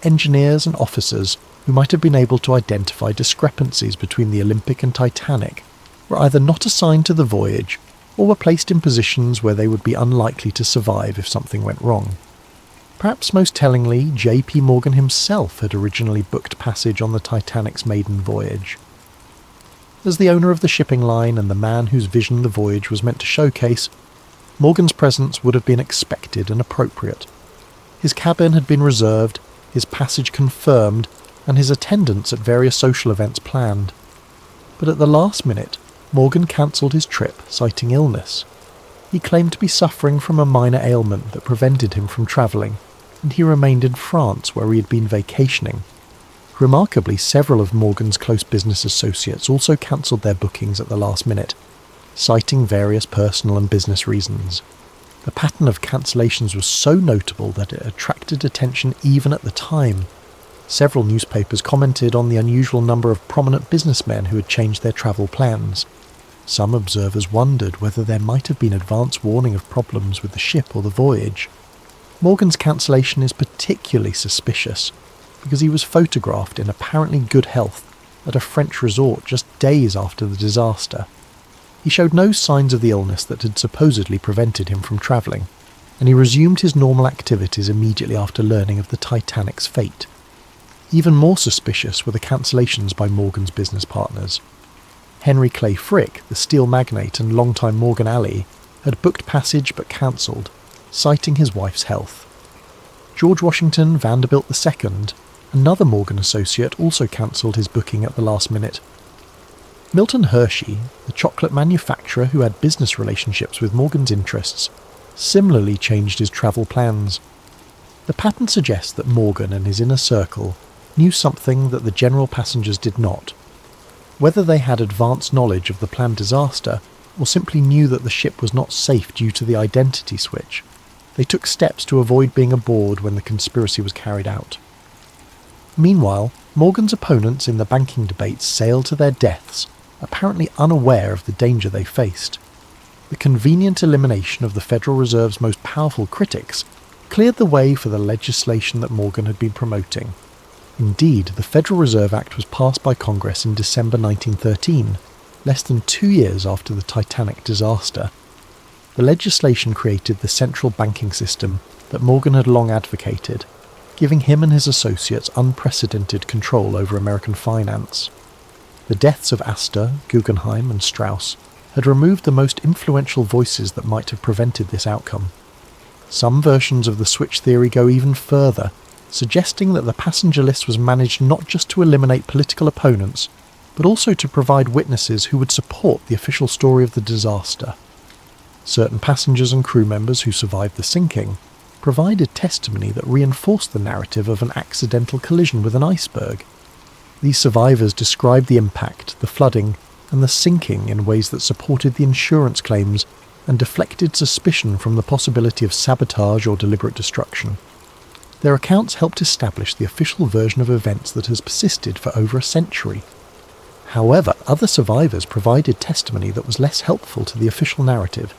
Engineers and officers who might have been able to identify discrepancies between the Olympic and Titanic were either not assigned to the voyage or were placed in positions where they would be unlikely to survive if something went wrong. Perhaps most tellingly, J.P. Morgan himself had originally booked passage on the Titanic's maiden voyage. As the owner of the shipping line and the man whose vision the voyage was meant to showcase, Morgan's presence would have been expected and appropriate. His cabin had been reserved, his passage confirmed, and his attendance at various social events planned. But at the last minute, Morgan cancelled his trip, citing illness. He claimed to be suffering from a minor ailment that prevented him from travelling, and he remained in France where he had been vacationing. Remarkably, several of Morgan's close business associates also cancelled their bookings at the last minute, citing various personal and business reasons. The pattern of cancellations was so notable that it attracted attention even at the time. Several newspapers commented on the unusual number of prominent businessmen who had changed their travel plans. Some observers wondered whether there might have been advance warning of problems with the ship or the voyage. Morgan's cancellation is particularly suspicious because he was photographed in apparently good health at a French resort just days after the disaster. He showed no signs of the illness that had supposedly prevented him from travelling, and he resumed his normal activities immediately after learning of the Titanic's fate. Even more suspicious were the cancellations by Morgan's business partners. Henry Clay Frick, the steel magnate and longtime Morgan ally, had booked passage but cancelled, citing his wife's health. George Washington Vanderbilt II, another Morgan associate, also cancelled his booking at the last minute. Milton Hershey, the chocolate manufacturer who had business relationships with Morgan's interests, similarly changed his travel plans. The pattern suggests that Morgan and his inner circle knew something that the general passengers did not. Whether they had advanced knowledge of the planned disaster or simply knew that the ship was not safe due to the identity switch, they took steps to avoid being aboard when the conspiracy was carried out. Meanwhile, Morgan's opponents in the banking debate sailed to their deaths, apparently unaware of the danger they faced. The convenient elimination of the Federal Reserve's most powerful critics cleared the way for the legislation that Morgan had been promoting. Indeed, the Federal Reserve Act was passed by Congress in December 1913, less than 2 years after the Titanic disaster. The legislation created the central banking system that Morgan had long advocated, giving him and his associates unprecedented control over American finance. The deaths of Astor, Guggenheim, and Strauss had removed the most influential voices that might have prevented this outcome. Some versions of the switch theory go even further, suggesting that the passenger list was managed not just to eliminate political opponents, but also to provide witnesses who would support the official story of the disaster. Certain passengers and crew members who survived the sinking provided testimony that reinforced the narrative of an accidental collision with an iceberg. These survivors described the impact, the flooding, and the sinking in ways that supported the insurance claims and deflected suspicion from the possibility of sabotage or deliberate destruction. Their accounts helped establish the official version of events that has persisted for over a century. However, other survivors provided testimony that was less helpful to the official narrative.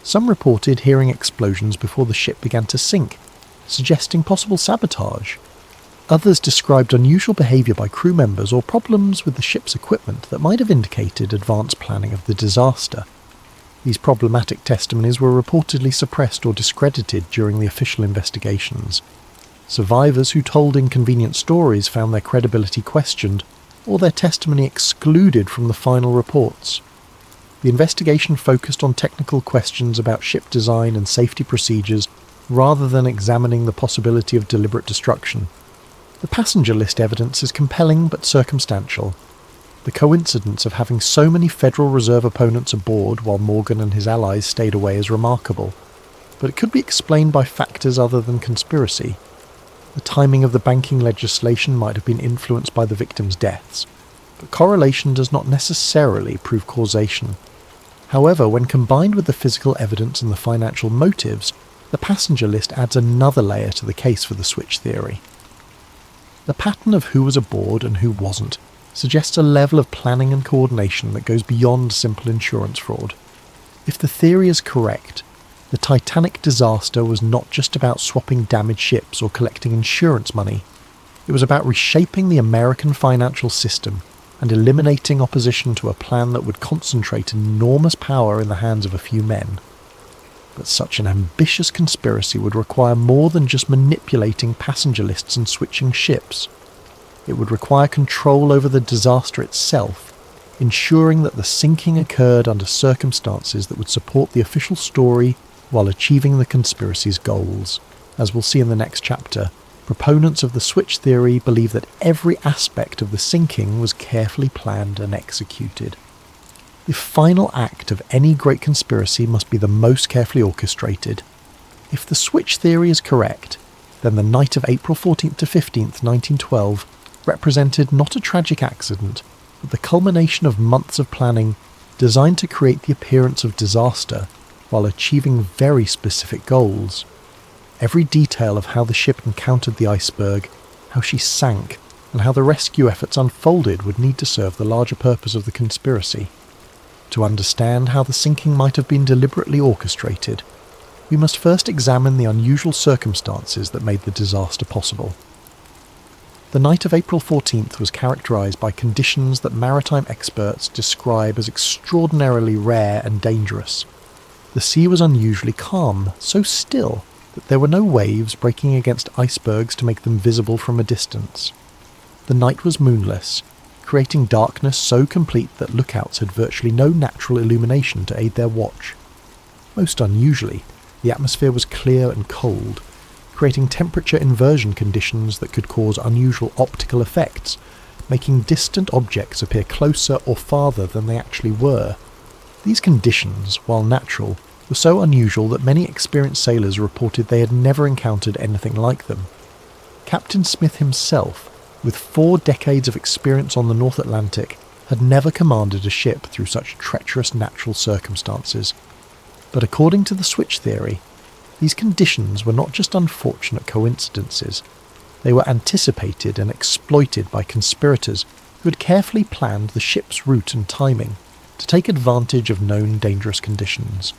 Some reported hearing explosions before the ship began to sink, suggesting possible sabotage. Others described unusual behaviour by crew members or problems with the ship's equipment that might have indicated advanced planning of the disaster. These problematic testimonies were reportedly suppressed or discredited during the official investigations. Survivors who told inconvenient stories found their credibility questioned, or their testimony excluded from the final reports. The investigation focused on technical questions about ship design and safety procedures rather than examining the possibility of deliberate destruction. The passenger list evidence is compelling but circumstantial. The coincidence of having so many Federal Reserve opponents aboard while Morgan and his allies stayed away is remarkable, but it could be explained by factors other than conspiracy. The timing of the banking legislation might have been influenced by the victims' deaths, but correlation does not necessarily prove causation. However, when combined with the physical evidence and the financial motives, the passenger list adds another layer to the case for the switch theory. The pattern of who was aboard and who wasn't suggests a level of planning and coordination that goes beyond simple insurance fraud. If the theory is correct, the Titanic disaster was not just about swapping damaged ships or collecting insurance money. It was about reshaping the American financial system and eliminating opposition to a plan that would concentrate enormous power in the hands of a few men. But such an ambitious conspiracy would require more than just manipulating passenger lists and switching ships. It would require control over the disaster itself, ensuring that the sinking occurred under circumstances that would support the official story while achieving the conspiracy's goals. As we'll see in the next chapter, proponents of the switch theory believe that every aspect of the sinking was carefully planned and executed. The final act of any great conspiracy must be the most carefully orchestrated. If the switch theory is correct, then the night of April 14th to 15th, 1912, represented not a tragic accident, but the culmination of months of planning designed to create the appearance of disaster while achieving very specific goals. Every detail of how the ship encountered the iceberg, how she sank, and how the rescue efforts unfolded would need to serve the larger purpose of the conspiracy. To understand how the sinking might have been deliberately orchestrated, we must first examine the unusual circumstances that made the disaster possible. The night of April 14th was characterised by conditions that maritime experts describe as extraordinarily rare and dangerous. The sea was unusually calm, so still that there were no waves breaking against icebergs to make them visible from a distance. The night was moonless, creating darkness so complete that lookouts had virtually no natural illumination to aid their watch. Most unusually, the atmosphere was clear and cold, creating temperature inversion conditions that could cause unusual optical effects, making distant objects appear closer or farther than they actually were. These conditions, while natural, were so unusual that many experienced sailors reported they had never encountered anything like them. Captain Smith himself, with 4 decades of experience on the North Atlantic, had never commanded a ship through such treacherous natural circumstances. But according to the switch theory, these conditions were not just unfortunate coincidences. They were anticipated and exploited by conspirators who had carefully planned the ship's route and timing to take advantage of known dangerous conditions.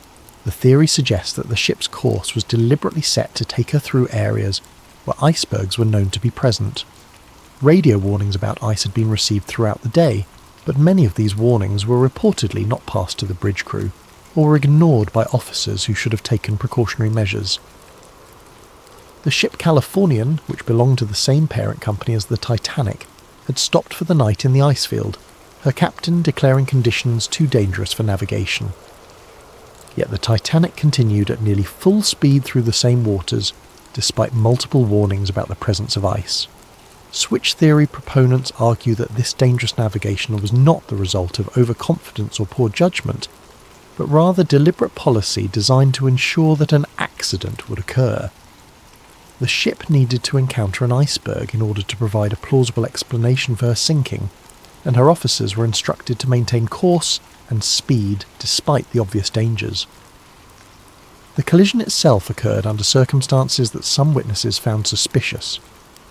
The theory suggests that the ship's course was deliberately set to take her through areas where icebergs were known to be present. Radio warnings about ice had been received throughout the day, but many of these warnings were reportedly not passed to the bridge crew, or were ignored by officers who should have taken precautionary measures. The ship Californian, which belonged to the same parent company as the Titanic, had stopped for the night in the ice field, her captain declaring conditions too dangerous for navigation. Yet the Titanic continued at nearly full speed through the same waters, despite multiple warnings about the presence of ice. Switch theory proponents argue that this dangerous navigation was not the result of overconfidence or poor judgment, but rather deliberate policy designed to ensure that an accident would occur. The ship needed to encounter an iceberg in order to provide a plausible explanation for her sinking, and her officers were instructed to maintain course and speed despite the obvious dangers. The collision itself occurred under circumstances that some witnesses found suspicious.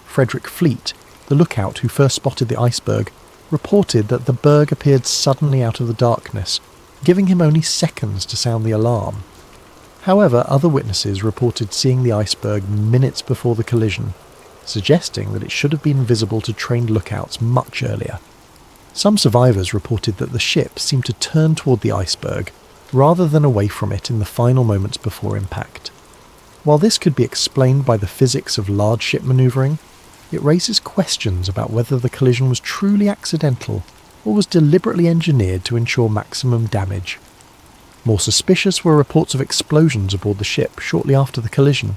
Frederick Fleet, the lookout who first spotted the iceberg, reported that the berg appeared suddenly out of the darkness, giving him only seconds to sound the alarm. However, other witnesses reported seeing the iceberg minutes before the collision, suggesting that it should have been visible to trained lookouts much earlier. Some survivors reported that the ship seemed to turn toward the iceberg, rather than away from it in the final moments before impact. While this could be explained by the physics of large ship manoeuvring, it raises questions about whether the collision was truly accidental or was deliberately engineered to ensure maximum damage. More suspicious were reports of explosions aboard the ship shortly after the collision.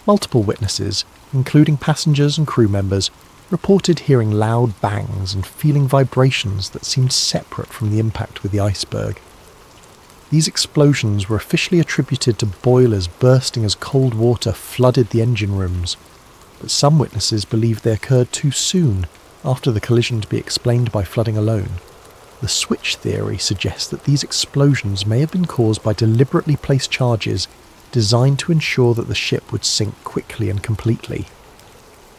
Multiple witnesses, including passengers and crew members, reported hearing loud bangs and feeling vibrations that seemed separate from the impact with the iceberg. These explosions were officially attributed to boilers bursting as cold water flooded the engine rooms, but some witnesses believed they occurred too soon after the collision to be explained by flooding alone. The switch theory suggests that these explosions may have been caused by deliberately placed charges designed to ensure that the ship would sink quickly and completely.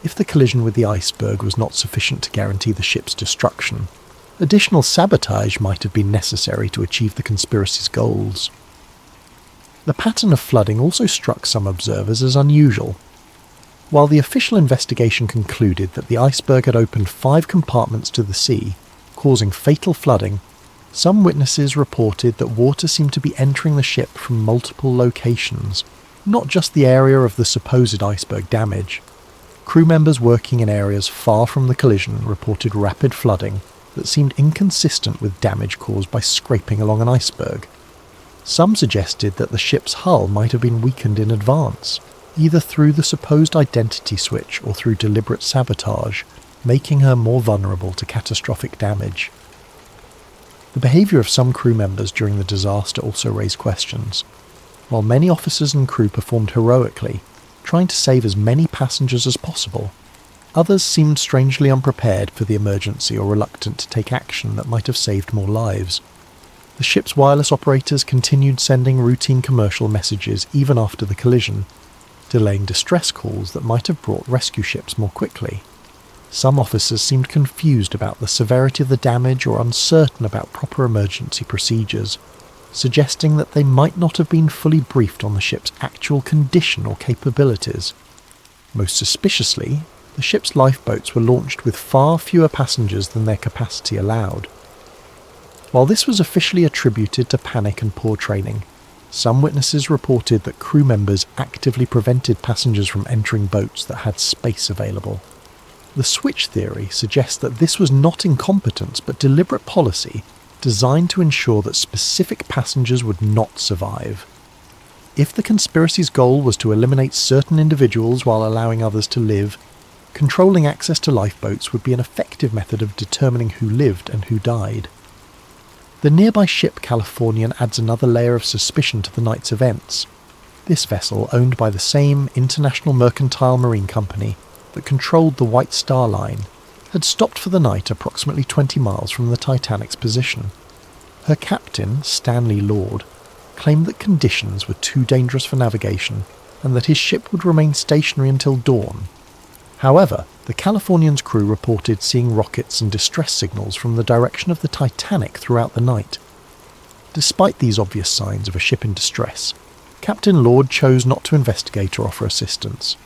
If the collision with the iceberg was not sufficient to guarantee the ship's destruction, additional sabotage might have been necessary to achieve the conspiracy's goals. The pattern of flooding also struck some observers as unusual. While the official investigation concluded that the iceberg had opened 5 compartments to the sea, causing fatal flooding, some witnesses reported that water seemed to be entering the ship from multiple locations, not just the area of the supposed iceberg damage. Crew members working in areas far from the collision reported rapid flooding that seemed inconsistent with damage caused by scraping along an iceberg. Some suggested that the ship's hull might have been weakened in advance, either through the supposed identity switch or through deliberate sabotage, making her more vulnerable to catastrophic damage. The behaviour of some crew members during the disaster also raised questions. While many officers and crew performed heroically, trying to save as many passengers as possible, others seemed strangely unprepared for the emergency or reluctant to take action that might have saved more lives. The ship's wireless operators continued sending routine commercial messages even after the collision, delaying distress calls that might have brought rescue ships more quickly. Some officers seemed confused about the severity of the damage or uncertain about proper emergency procedures, suggesting that they might not have been fully briefed on the ship's actual condition or capabilities. Most suspiciously, the ship's lifeboats were launched with far fewer passengers than their capacity allowed. While this was officially attributed to panic and poor training, some witnesses reported that crew members actively prevented passengers from entering boats that had space available. The switch theory suggests that this was not incompetence but deliberate policy designed to ensure that specific passengers would not survive. If the conspiracy's goal was to eliminate certain individuals while allowing others to live, controlling access to lifeboats would be an effective method of determining who lived and who died. The nearby ship Californian adds another layer of suspicion to the night's events. This vessel, owned by the same International Mercantile Marine Company that controlled the White Star Line, had stopped for the night approximately 20 miles from the Titanic's position. Her captain, Stanley Lord, claimed that conditions were too dangerous for navigation and that his ship would remain stationary until dawn. However, the Californian's crew reported seeing rockets and distress signals from the direction of the Titanic throughout the night. Despite these obvious signs of a ship in distress, Captain Lord chose not to investigate or offer assistance.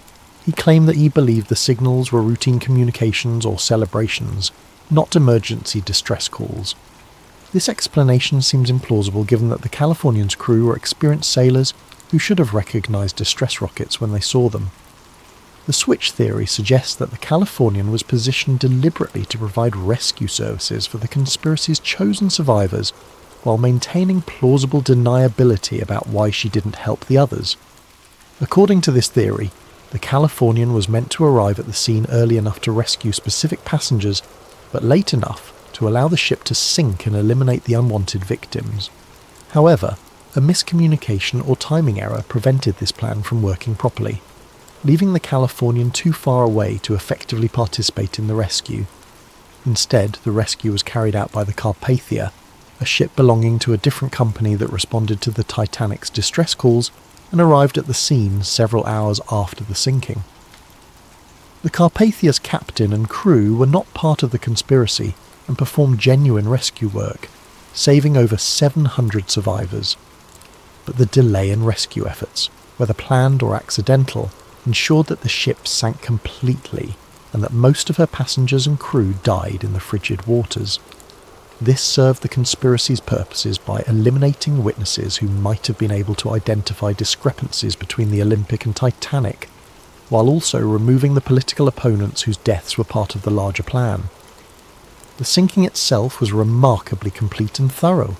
He claimed that he believed the signals were routine communications or celebrations, not emergency distress calls. This explanation seems implausible given that the Californian's crew were experienced sailors who should have recognized distress rockets when they saw them. The switch theory suggests that the Californian was positioned deliberately to provide rescue services for the conspiracy's chosen survivors while maintaining plausible deniability about why she didn't help the others. According to this theory, the Californian was meant to arrive at the scene early enough to rescue specific passengers, but late enough to allow the ship to sink and eliminate the unwanted victims. However, a miscommunication or timing error prevented this plan from working properly, leaving the Californian too far away to effectively participate in the rescue. Instead, the rescue was carried out by the Carpathia, a ship belonging to a different company that responded to the Titanic's distress calls and arrived at the scene several hours after the sinking. The Carpathia's captain and crew were not part of the conspiracy and performed genuine rescue work, saving over 700 survivors. But the delay in rescue efforts, whether planned or accidental, ensured that the ship sank completely and that most of her passengers and crew died in the frigid waters. This served the conspiracy's purposes by eliminating witnesses who might have been able to identify discrepancies between the Olympic and Titanic, while also removing the political opponents whose deaths were part of the larger plan. The sinking itself was remarkably complete and thorough.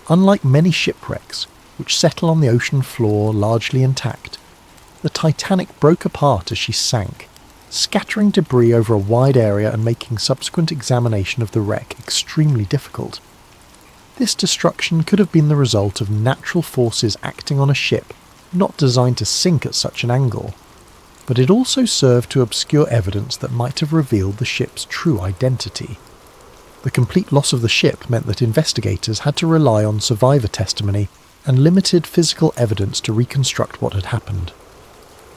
Unlike many shipwrecks, which settle on the ocean floor largely intact, the Titanic broke apart as she sank, scattering debris over a wide area and making subsequent examination of the wreck extremely difficult. This destruction could have been the result of natural forces acting on a ship not designed to sink at such an angle, but it also served to obscure evidence that might have revealed the ship's true identity. The complete loss of the ship meant that investigators had to rely on survivor testimony and limited physical evidence to reconstruct what had happened.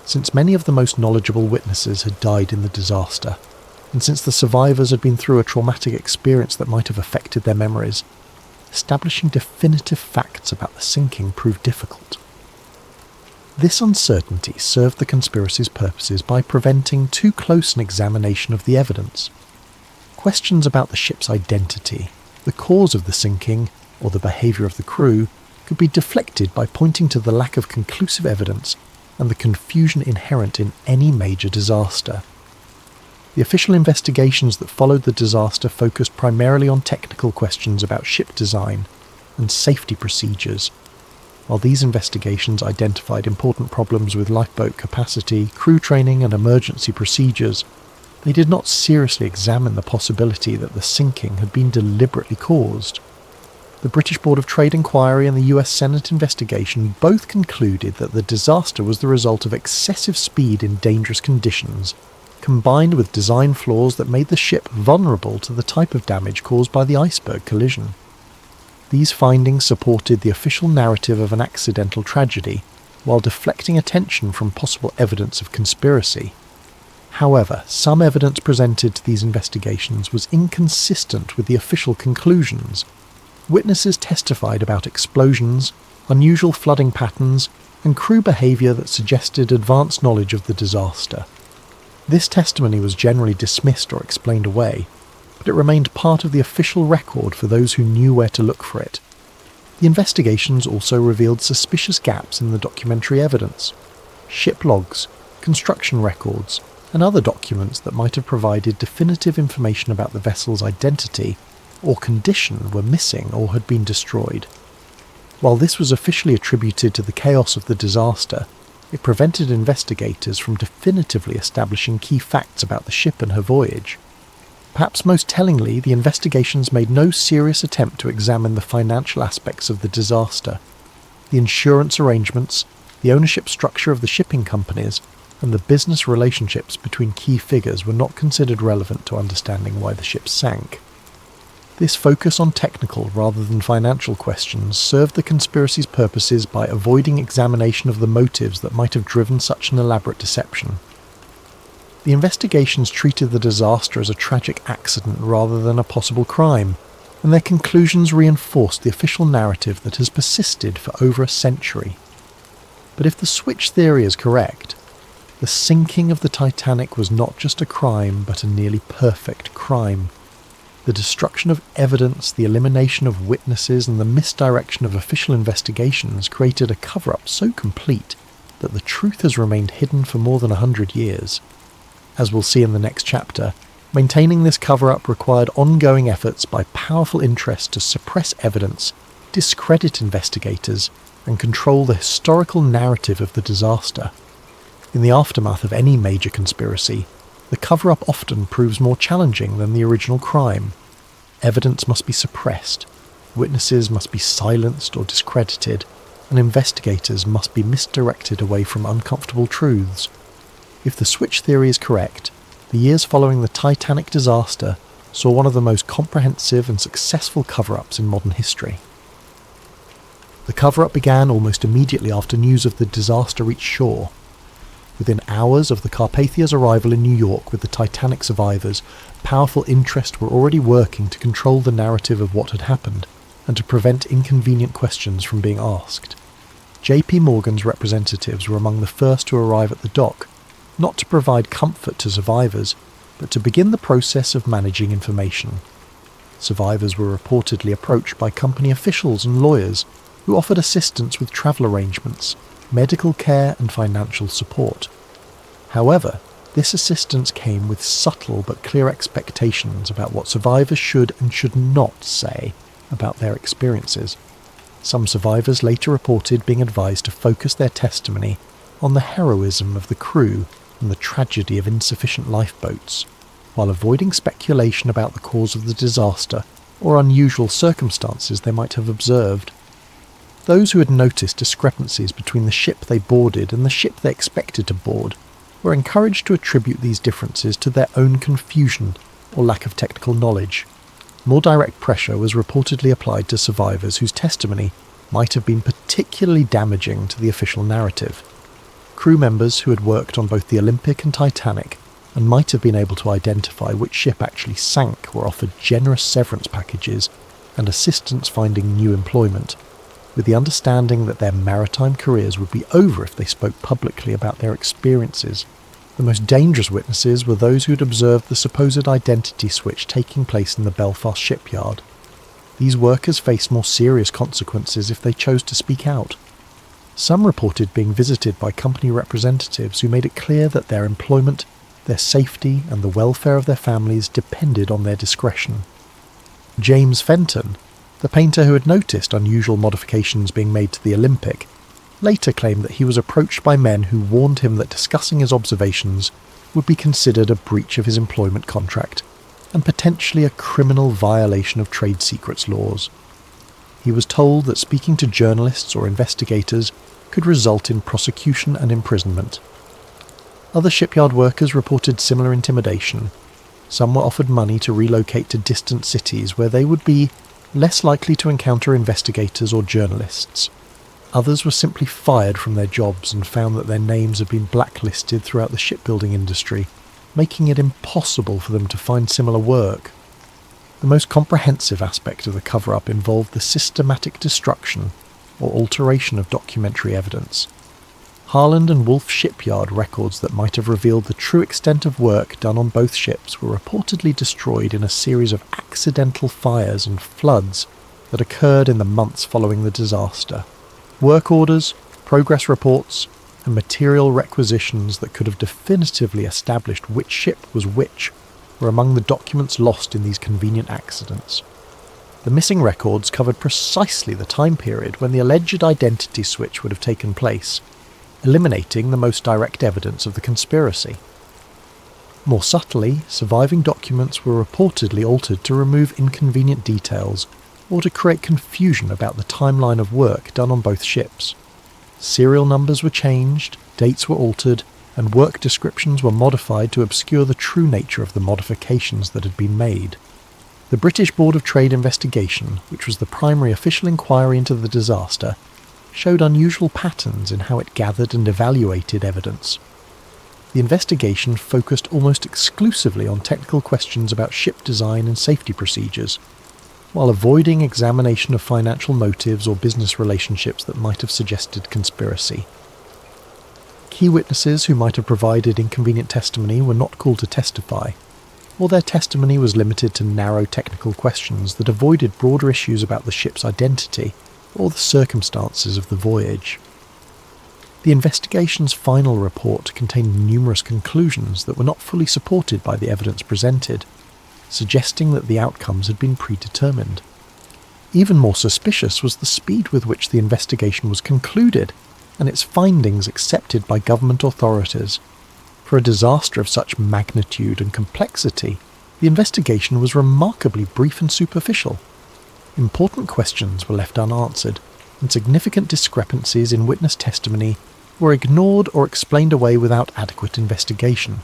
Since many of the most knowledgeable witnesses had died in the disaster, and since the survivors had been through a traumatic experience that might have affected their memories, establishing definitive facts about the sinking proved difficult. This uncertainty served the conspiracy's purposes by preventing too close an examination of the evidence. Questions about the ship's identity, the cause of the sinking, or the behaviour of the crew could be deflected by pointing to the lack of conclusive evidence and the confusion inherent in any major disaster. The official investigations that followed the disaster focused primarily on technical questions about ship design and safety procedures. While these investigations identified important problems with lifeboat capacity, crew training and emergency procedures, they did not seriously examine the possibility that the sinking had been deliberately caused. The British Board of Trade Inquiry and the US Senate investigation both concluded that the disaster was the result of excessive speed in dangerous conditions, combined with design flaws that made the ship vulnerable to the type of damage caused by the iceberg collision. These findings supported the official narrative of an accidental tragedy, while deflecting attention from possible evidence of conspiracy. However, some evidence presented to these investigations was inconsistent with the official conclusions. Witnesses testified about explosions, unusual flooding patterns, and crew behaviour that suggested advanced knowledge of the disaster. This testimony was generally dismissed or explained away, but it remained part of the official record for those who knew where to look for it. The investigations also revealed suspicious gaps in the documentary evidence. Ship logs, construction records, and other documents that might have provided definitive information about the vessel's identity or condition were missing or had been destroyed. While this was officially attributed to the chaos of the disaster, it prevented investigators from definitively establishing key facts about the ship and her voyage. Perhaps most tellingly, the investigations made no serious attempt to examine the financial aspects of the disaster. The insurance arrangements, the ownership structure of the shipping companies, and the business relationships between key figures were not considered relevant to understanding why the ship sank. This focus on technical rather than financial questions served the conspiracy's purposes by avoiding examination of the motives that might have driven such an elaborate deception. The investigations treated the disaster as a tragic accident rather than a possible crime, and their conclusions reinforced the official narrative that has persisted for over a century. But if the switch theory is correct, the sinking of the Titanic was not just a crime, but a nearly perfect crime. The destruction of evidence, the elimination of witnesses, and the misdirection of official investigations created a cover-up so complete that the truth has remained hidden for more than 100 years. As we'll see in the next chapter, maintaining this cover-up required ongoing efforts by powerful interests to suppress evidence, discredit investigators, and control the historical narrative of the disaster. In the aftermath of any major conspiracy, the cover-up often proves more challenging than the original crime. Evidence must be suppressed, witnesses must be silenced or discredited, and investigators must be misdirected away from uncomfortable truths. If the switch theory is correct, the years following the Titanic disaster saw one of the most comprehensive and successful cover-ups in modern history. The cover-up began almost immediately after news of the disaster reached shore. Within hours of the Carpathia's arrival in New York with the Titanic survivors, powerful interests were already working to control the narrative of what had happened and to prevent inconvenient questions from being asked. J.P. Morgan's representatives were among the first to arrive at the dock, not to provide comfort to survivors, but to begin the process of managing information. Survivors were reportedly approached by company officials and lawyers who offered assistance with travel arrangements, medical care and financial support. However, this assistance came with subtle but clear expectations about what survivors should and should not say about their experiences. Some survivors later reported being advised to focus their testimony on the heroism of the crew and the tragedy of insufficient lifeboats, while avoiding speculation about the cause of the disaster or unusual circumstances they might have observed. Those who had noticed discrepancies between the ship they boarded and the ship they expected to board were encouraged to attribute these differences to their own confusion or lack of technical knowledge. More direct pressure was reportedly applied to survivors whose testimony might have been particularly damaging to the official narrative. Crew members who had worked on both the Olympic and Titanic and might have been able to identify which ship actually sank were offered generous severance packages and assistance finding new employment, with the understanding that their maritime careers would be over if they spoke publicly about their experiences. The most dangerous witnesses were those who had observed the supposed identity switch taking place in the Belfast shipyard. These workers faced more serious consequences if they chose to speak out. Some reported being visited by company representatives who made it clear that their employment, their safety and the welfare of their families depended on their discretion. James Fenton, the painter who had noticed unusual modifications being made to the Olympic, later claimed that he was approached by men who warned him that discussing his observations would be considered a breach of his employment contract and potentially a criminal violation of trade secrets laws. He was told that speaking to journalists or investigators could result in prosecution and imprisonment. Other shipyard workers reported similar intimidation. Some were offered money to relocate to distant cities where they would be less likely to encounter investigators or journalists. Others were simply fired from their jobs and found that their names had been blacklisted throughout the shipbuilding industry, making it impossible for them to find similar work. The most comprehensive aspect of the cover-up involved the systematic destruction or alteration of documentary evidence. Harland and Wolff shipyard records that might have revealed the true extent of work done on both ships were reportedly destroyed in a series of accidental fires and floods that occurred in the months following the disaster. Work orders, progress reports, and material requisitions that could have definitively established which ship was which were among the documents lost in these convenient accidents. The missing records covered precisely the time period when the alleged identity switch would have taken place, eliminating the most direct evidence of the conspiracy. More subtly, surviving documents were reportedly altered to remove inconvenient details or to create confusion about the timeline of work done on both ships. Serial numbers were changed, dates were altered, and work descriptions were modified to obscure the true nature of the modifications that had been made. The British Board of Trade investigation, which was the primary official inquiry into the disaster, showed unusual patterns in how it gathered and evaluated evidence. The investigation focused almost exclusively on technical questions about ship design and safety procedures, while avoiding examination of financial motives or business relationships that might have suggested conspiracy. Key witnesses who might have provided inconvenient testimony were not called to testify, or their testimony was limited to narrow technical questions that avoided broader issues about the ship's identity or the circumstances of the voyage. The investigation's final report contained numerous conclusions that were not fully supported by the evidence presented, suggesting that the outcomes had been predetermined. Even more suspicious was the speed with which the investigation was concluded and its findings accepted by government authorities. For a disaster of such magnitude and complexity, the investigation was remarkably brief and superficial. Important questions were left unanswered, and significant discrepancies in witness testimony were ignored or explained away without adequate investigation.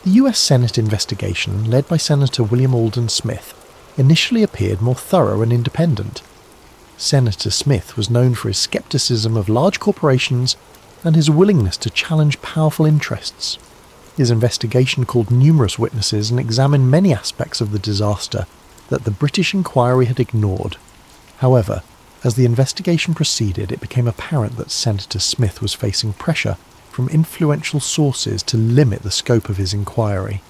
The US Senate investigation, led by Senator William Alden Smith, initially appeared more thorough and independent. Senator Smith was known for his skepticism of large corporations and his willingness to challenge powerful interests. His investigation called numerous witnesses and examined many aspects of the disaster that the British inquiry had ignored. However, as the investigation proceeded, it became apparent that Senator Smith was facing pressure from influential sources to limit the scope of his inquiry.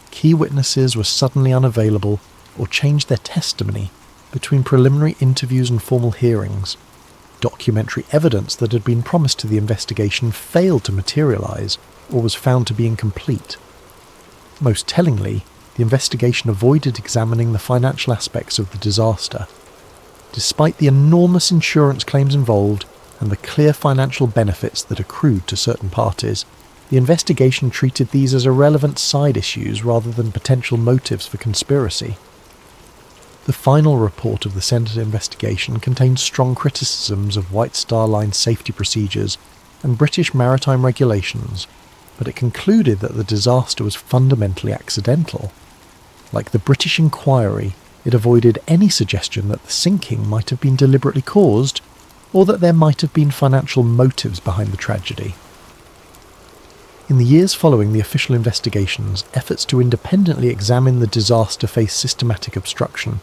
Key witnesses were suddenly unavailable, or changed their testimony between preliminary interviews and formal hearings. Documentary evidence that had been promised to the investigation failed to materialise or was found to be incomplete. Most tellingly, the investigation avoided examining the financial aspects of the disaster. Despite the enormous insurance claims involved and the clear financial benefits that accrued to certain parties, the investigation treated these as irrelevant side issues rather than potential motives for conspiracy. The final report of the Senate investigation contained strong criticisms of White Star Line safety procedures and British maritime regulations, but it concluded that the disaster was fundamentally accidental. Like the British inquiry, it avoided any suggestion that the sinking might have been deliberately caused, or that there might have been financial motives behind the tragedy. In the years following the official investigations, efforts to independently examine the disaster faced systematic obstruction.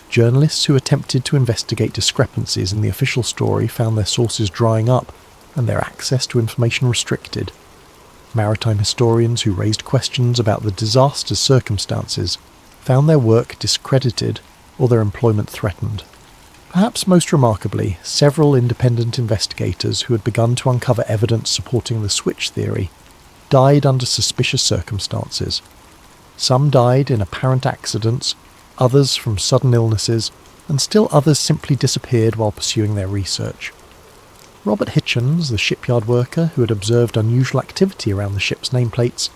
Journalists who attempted to investigate discrepancies in the official story found their sources drying up and their access to information restricted. Maritime historians who raised questions about the disaster's circumstances found their work discredited or their employment threatened. Perhaps most remarkably, several independent investigators who had begun to uncover evidence supporting the switch theory died under suspicious circumstances. Some died in apparent accidents, others from sudden illnesses, and still others simply disappeared while pursuing their research. Robert Hitchens, the shipyard worker who had observed unusual activity around the ship's nameplates,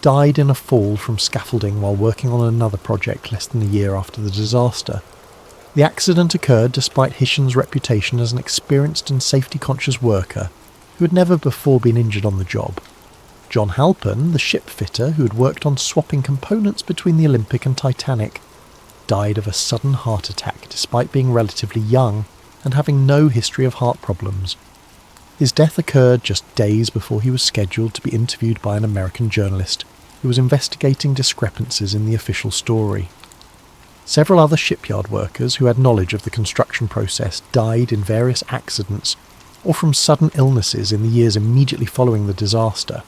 died in a fall from scaffolding while working on another project less than a year after the disaster. The accident occurred despite Hitchens' reputation as an experienced and safety-conscious worker who had never before been injured on the job. John Halpern, the ship fitter who had worked on swapping components between the Olympic and Titanic, died of a sudden heart attack despite being relatively young and having no history of heart problems. His death occurred just days before he was scheduled to be interviewed by an American journalist who was investigating discrepancies in the official story. Several other shipyard workers who had knowledge of the construction process died in various accidents or from sudden illnesses in the years immediately following the disaster.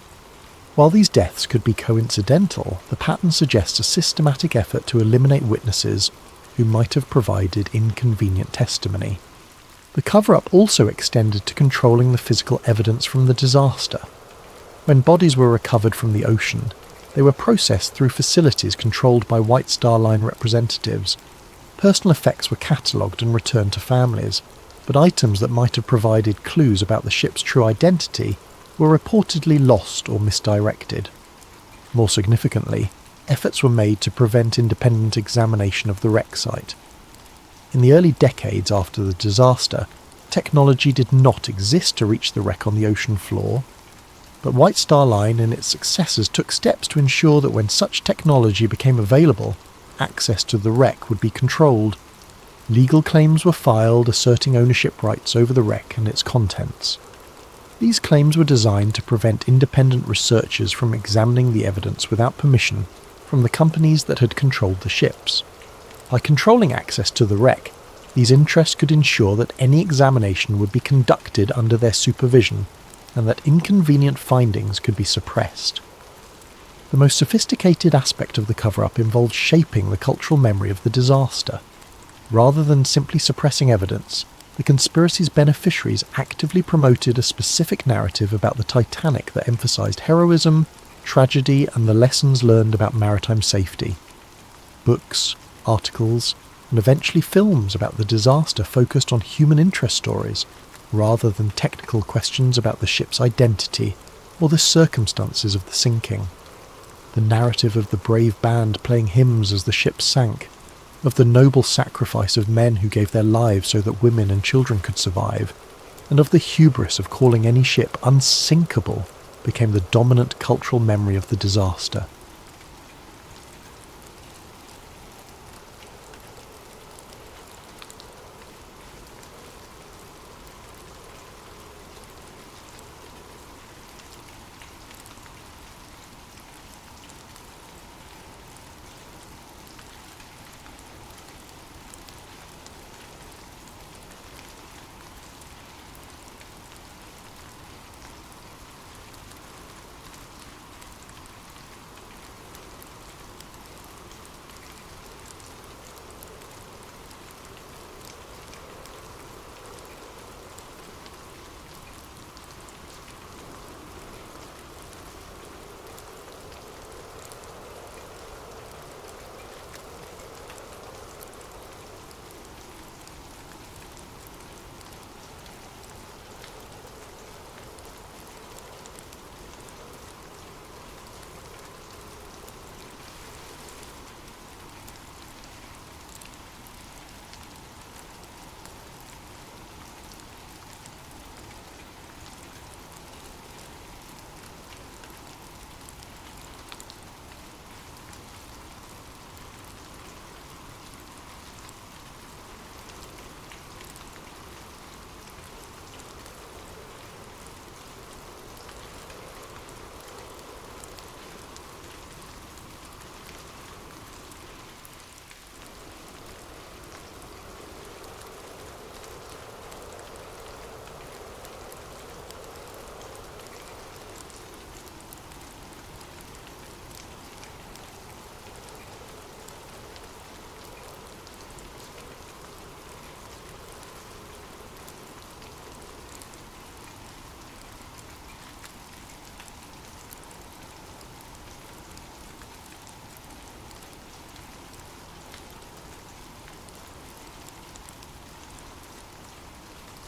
While these deaths could be coincidental, the pattern suggests a systematic effort to eliminate witnesses who might have provided inconvenient testimony. The cover-up also extended to controlling the physical evidence from the disaster. When bodies were recovered from the ocean, they were processed through facilities controlled by White Star Line representatives. Personal effects were catalogued and returned to families, but items that might have provided clues about the ship's true identity were reportedly lost or misdirected. More significantly, efforts were made to prevent independent examination of the wreck site. In the early decades after the disaster, technology did not exist to reach the wreck on the ocean floor, but White Star Line and its successors took steps to ensure that when such technology became available, access to the wreck would be controlled. Legal claims were filed asserting ownership rights over the wreck and its contents. These claims were designed to prevent independent researchers from examining the evidence without permission from the companies that had controlled the ships. By controlling access to the wreck, these interests could ensure that any examination would be conducted under their supervision and that inconvenient findings could be suppressed. The most sophisticated aspect of the cover-up involved shaping the cultural memory of the disaster. Rather than simply suppressing evidence, the conspiracy's beneficiaries actively promoted a specific narrative about the Titanic that emphasized heroism, tragedy, and the lessons learned about maritime safety. Books, articles, and eventually films about the disaster focused on human interest stories, rather than technical questions about the ship's identity or the circumstances of the sinking. The narrative of the brave band playing hymns as the ship sank, of the noble sacrifice of men who gave their lives so that women and children could survive, and of the hubris of calling any ship unsinkable, became the dominant cultural memory of the disaster.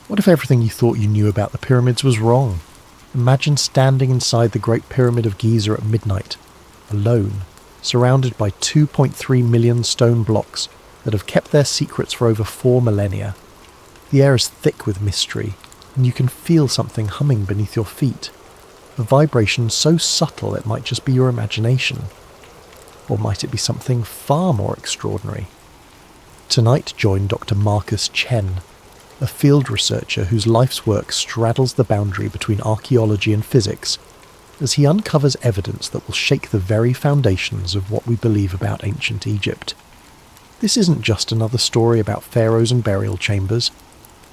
What if everything you thought you knew about the pyramids was wrong? Imagine standing inside the Great Pyramid of Giza at midnight, alone, surrounded by 2.3 million stone blocks that have kept their secrets for over 4 millennia. The air is thick with mystery, and you can feel something humming beneath your feet, a vibration so subtle it might just be your imagination. Or might it be something far more extraordinary? Tonight joined Dr. Marcus Chen, a field researcher whose life's work straddles the boundary between archaeology and physics, as he uncovers evidence that will shake the very foundations of what we believe about ancient Egypt. This isn't just another story about pharaohs and burial chambers.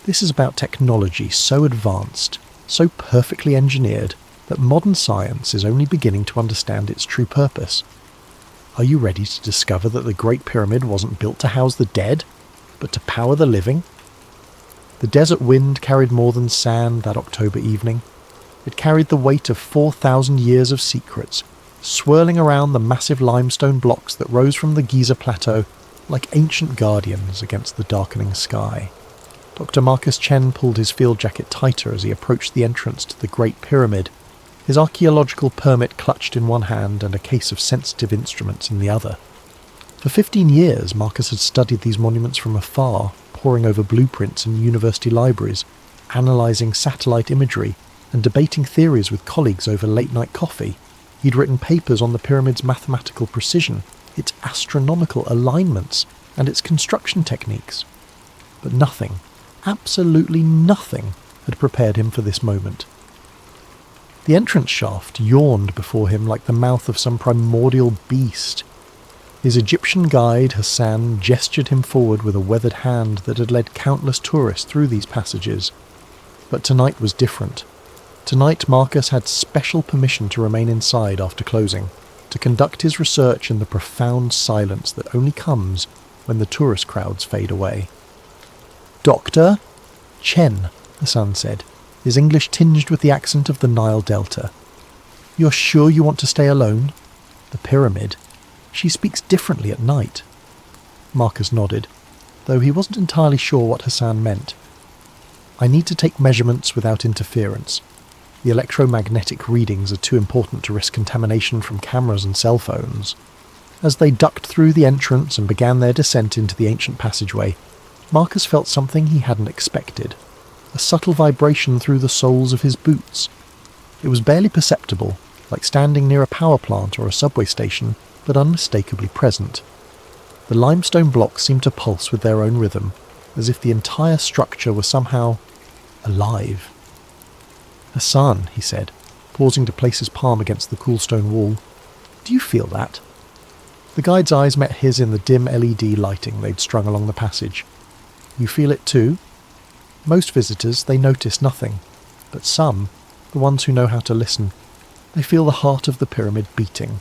This is about technology so advanced, so perfectly engineered, that modern science is only beginning to understand its true purpose. Are you ready to discover that the Great Pyramid wasn't built to house the dead, but to power the living? The desert wind carried more than sand that October evening. It carried the weight of 4,000 years of secrets, swirling around the massive limestone blocks that rose from the Giza plateau like ancient guardians against the darkening sky. Dr. Marcus Chen pulled his field jacket tighter as he approached the entrance to the Great Pyramid, his archaeological permit clutched in one hand and a case of sensitive instruments in the other. For 15 years, Marcus had studied these monuments from afar, poring over blueprints in university libraries, analysing satellite imagery, and debating theories with colleagues over late-night coffee. He'd written papers on the pyramid's mathematical precision, its astronomical alignments, and its construction techniques. But nothing, absolutely nothing, had prepared him for this moment. The entrance shaft yawned before him like the mouth of some primordial beast. His Egyptian guide, Hassan, gestured him forward with a weathered hand that had led countless tourists through these passages. But tonight was different. Tonight Marcus had special permission to remain inside after closing, to conduct his research in the profound silence that only comes when the tourist crowds fade away. "Dr. Chen," Hassan said, his English tinged with the accent of the Nile Delta. "You're sure you want to stay alone? The pyramid. She speaks differently at night." Marcus nodded, though he wasn't entirely sure what Hassan meant. "I need to take measurements without interference. The electromagnetic readings are too important to risk contamination from cameras and cell phones." As they ducked through the entrance and began their descent into the ancient passageway, Marcus felt something he hadn't expected. A subtle vibration through the soles of his boots. It was barely perceptible, like standing near a power plant or a subway station, but unmistakably present. The limestone blocks seemed to pulse with their own rhythm, as if the entire structure were somehow alive. "Hassan," he said, pausing to place his palm against the cool stone wall, "do you feel that?" The guide's eyes met his in the dim LED lighting they'd strung along the passage. "You feel it too?" Most visitors, they notice nothing, but some, the ones who know how to listen, they feel the heart of the pyramid beating.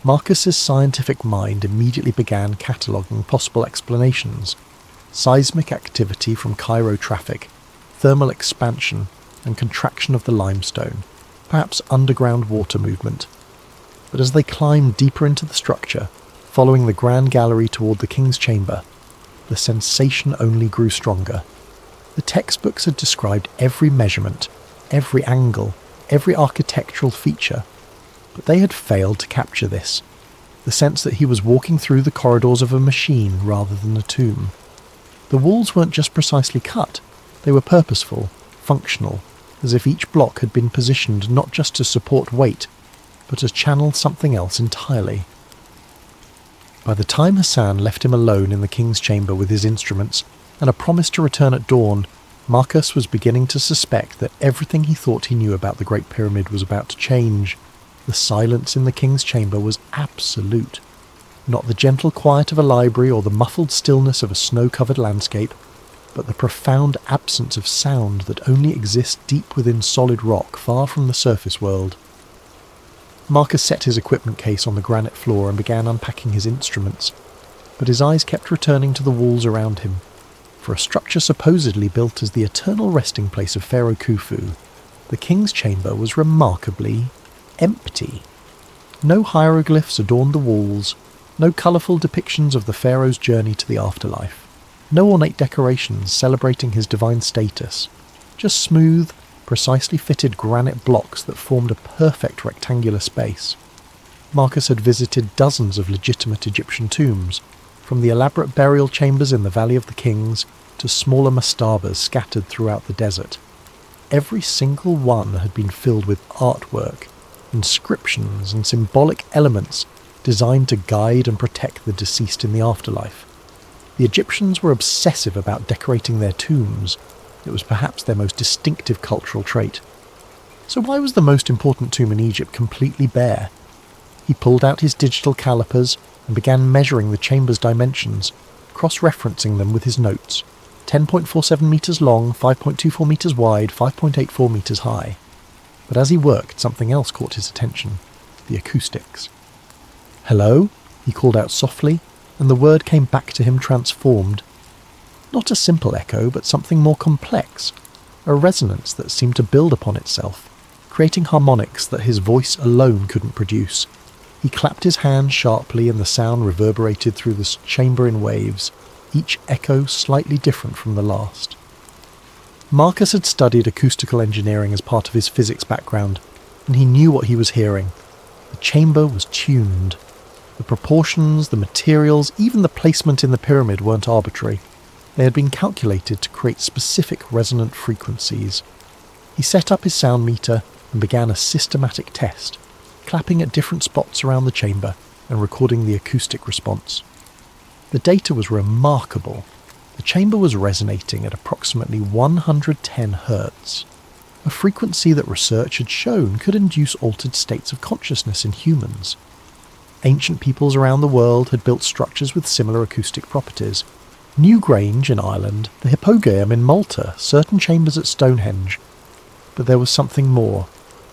Marcus's scientific mind immediately began cataloguing possible explanations: seismic activity from Cairo traffic, thermal expansion and contraction of the limestone, perhaps underground water movement. But as they climbed deeper into the structure, following the grand gallery toward the king's chamber, the sensation only grew stronger. The textbooks had described every measurement, every angle, every architectural feature, but they had failed to capture this, the sense that he was walking through the corridors of a machine rather than a tomb. The walls weren't just precisely cut, they were purposeful, functional, as if each block had been positioned not just to support weight, but to channel something else entirely. By the time Hassan left him alone in the king's chamber with his instruments, and a promise to return at dawn, Marcus was beginning to suspect that everything he thought he knew about the Great Pyramid was about to change. The silence in the king's chamber was absolute. Not the gentle quiet of a library or the muffled stillness of a snow-covered landscape, but the profound absence of sound that only exists deep within solid rock far from the surface world. Marcus set his equipment case on the granite floor and began unpacking his instruments, but his eyes kept returning to the walls around him. For a structure supposedly built as the eternal resting place of Pharaoh Khufu, the king's chamber was remarkably empty. No hieroglyphs adorned the walls, no colourful depictions of the pharaoh's journey to the afterlife. No ornate decorations celebrating his divine status, just smooth, precisely fitted granite blocks that formed a perfect rectangular space. Marcus had visited dozens of legitimate Egyptian tombs, from the elaborate burial chambers in the Valley of the Kings to smaller mastabas scattered throughout the desert. Every single one had been filled with artwork, inscriptions and symbolic elements designed to guide and protect the deceased in the afterlife. The Egyptians were obsessive about decorating their tombs. It was perhaps their most distinctive cultural trait. So why was the most important tomb in Egypt completely bare? He pulled out his digital calipers and began measuring the chamber's dimensions, cross-referencing them with his notes. 10.47 metres long, 5.24 metres wide, 5.84 metres high. But as he worked, something else caught his attention: the acoustics. "Hello?" he called out softly, and the word came back to him transformed. Not a simple echo, but something more complex, a resonance that seemed to build upon itself, creating harmonics that his voice alone couldn't produce. He clapped his hands sharply and the sound reverberated through the chamber in waves, each echo slightly different from the last. Marcus had studied acoustical engineering as part of his physics background, and he knew what he was hearing. The chamber was tuned. The proportions, the materials, even the placement in the pyramid weren't arbitrary. They had been calculated to create specific resonant frequencies. He set up his sound meter and began a systematic test, clapping at different spots around the chamber and recording the acoustic response. The data was remarkable. The chamber was resonating at approximately 110 Hz, a frequency that research had shown could induce altered states of consciousness in humans. Ancient peoples around the world had built structures with similar acoustic properties. Newgrange in Ireland, the Hippogæum in Malta, certain chambers at Stonehenge. But there was something more.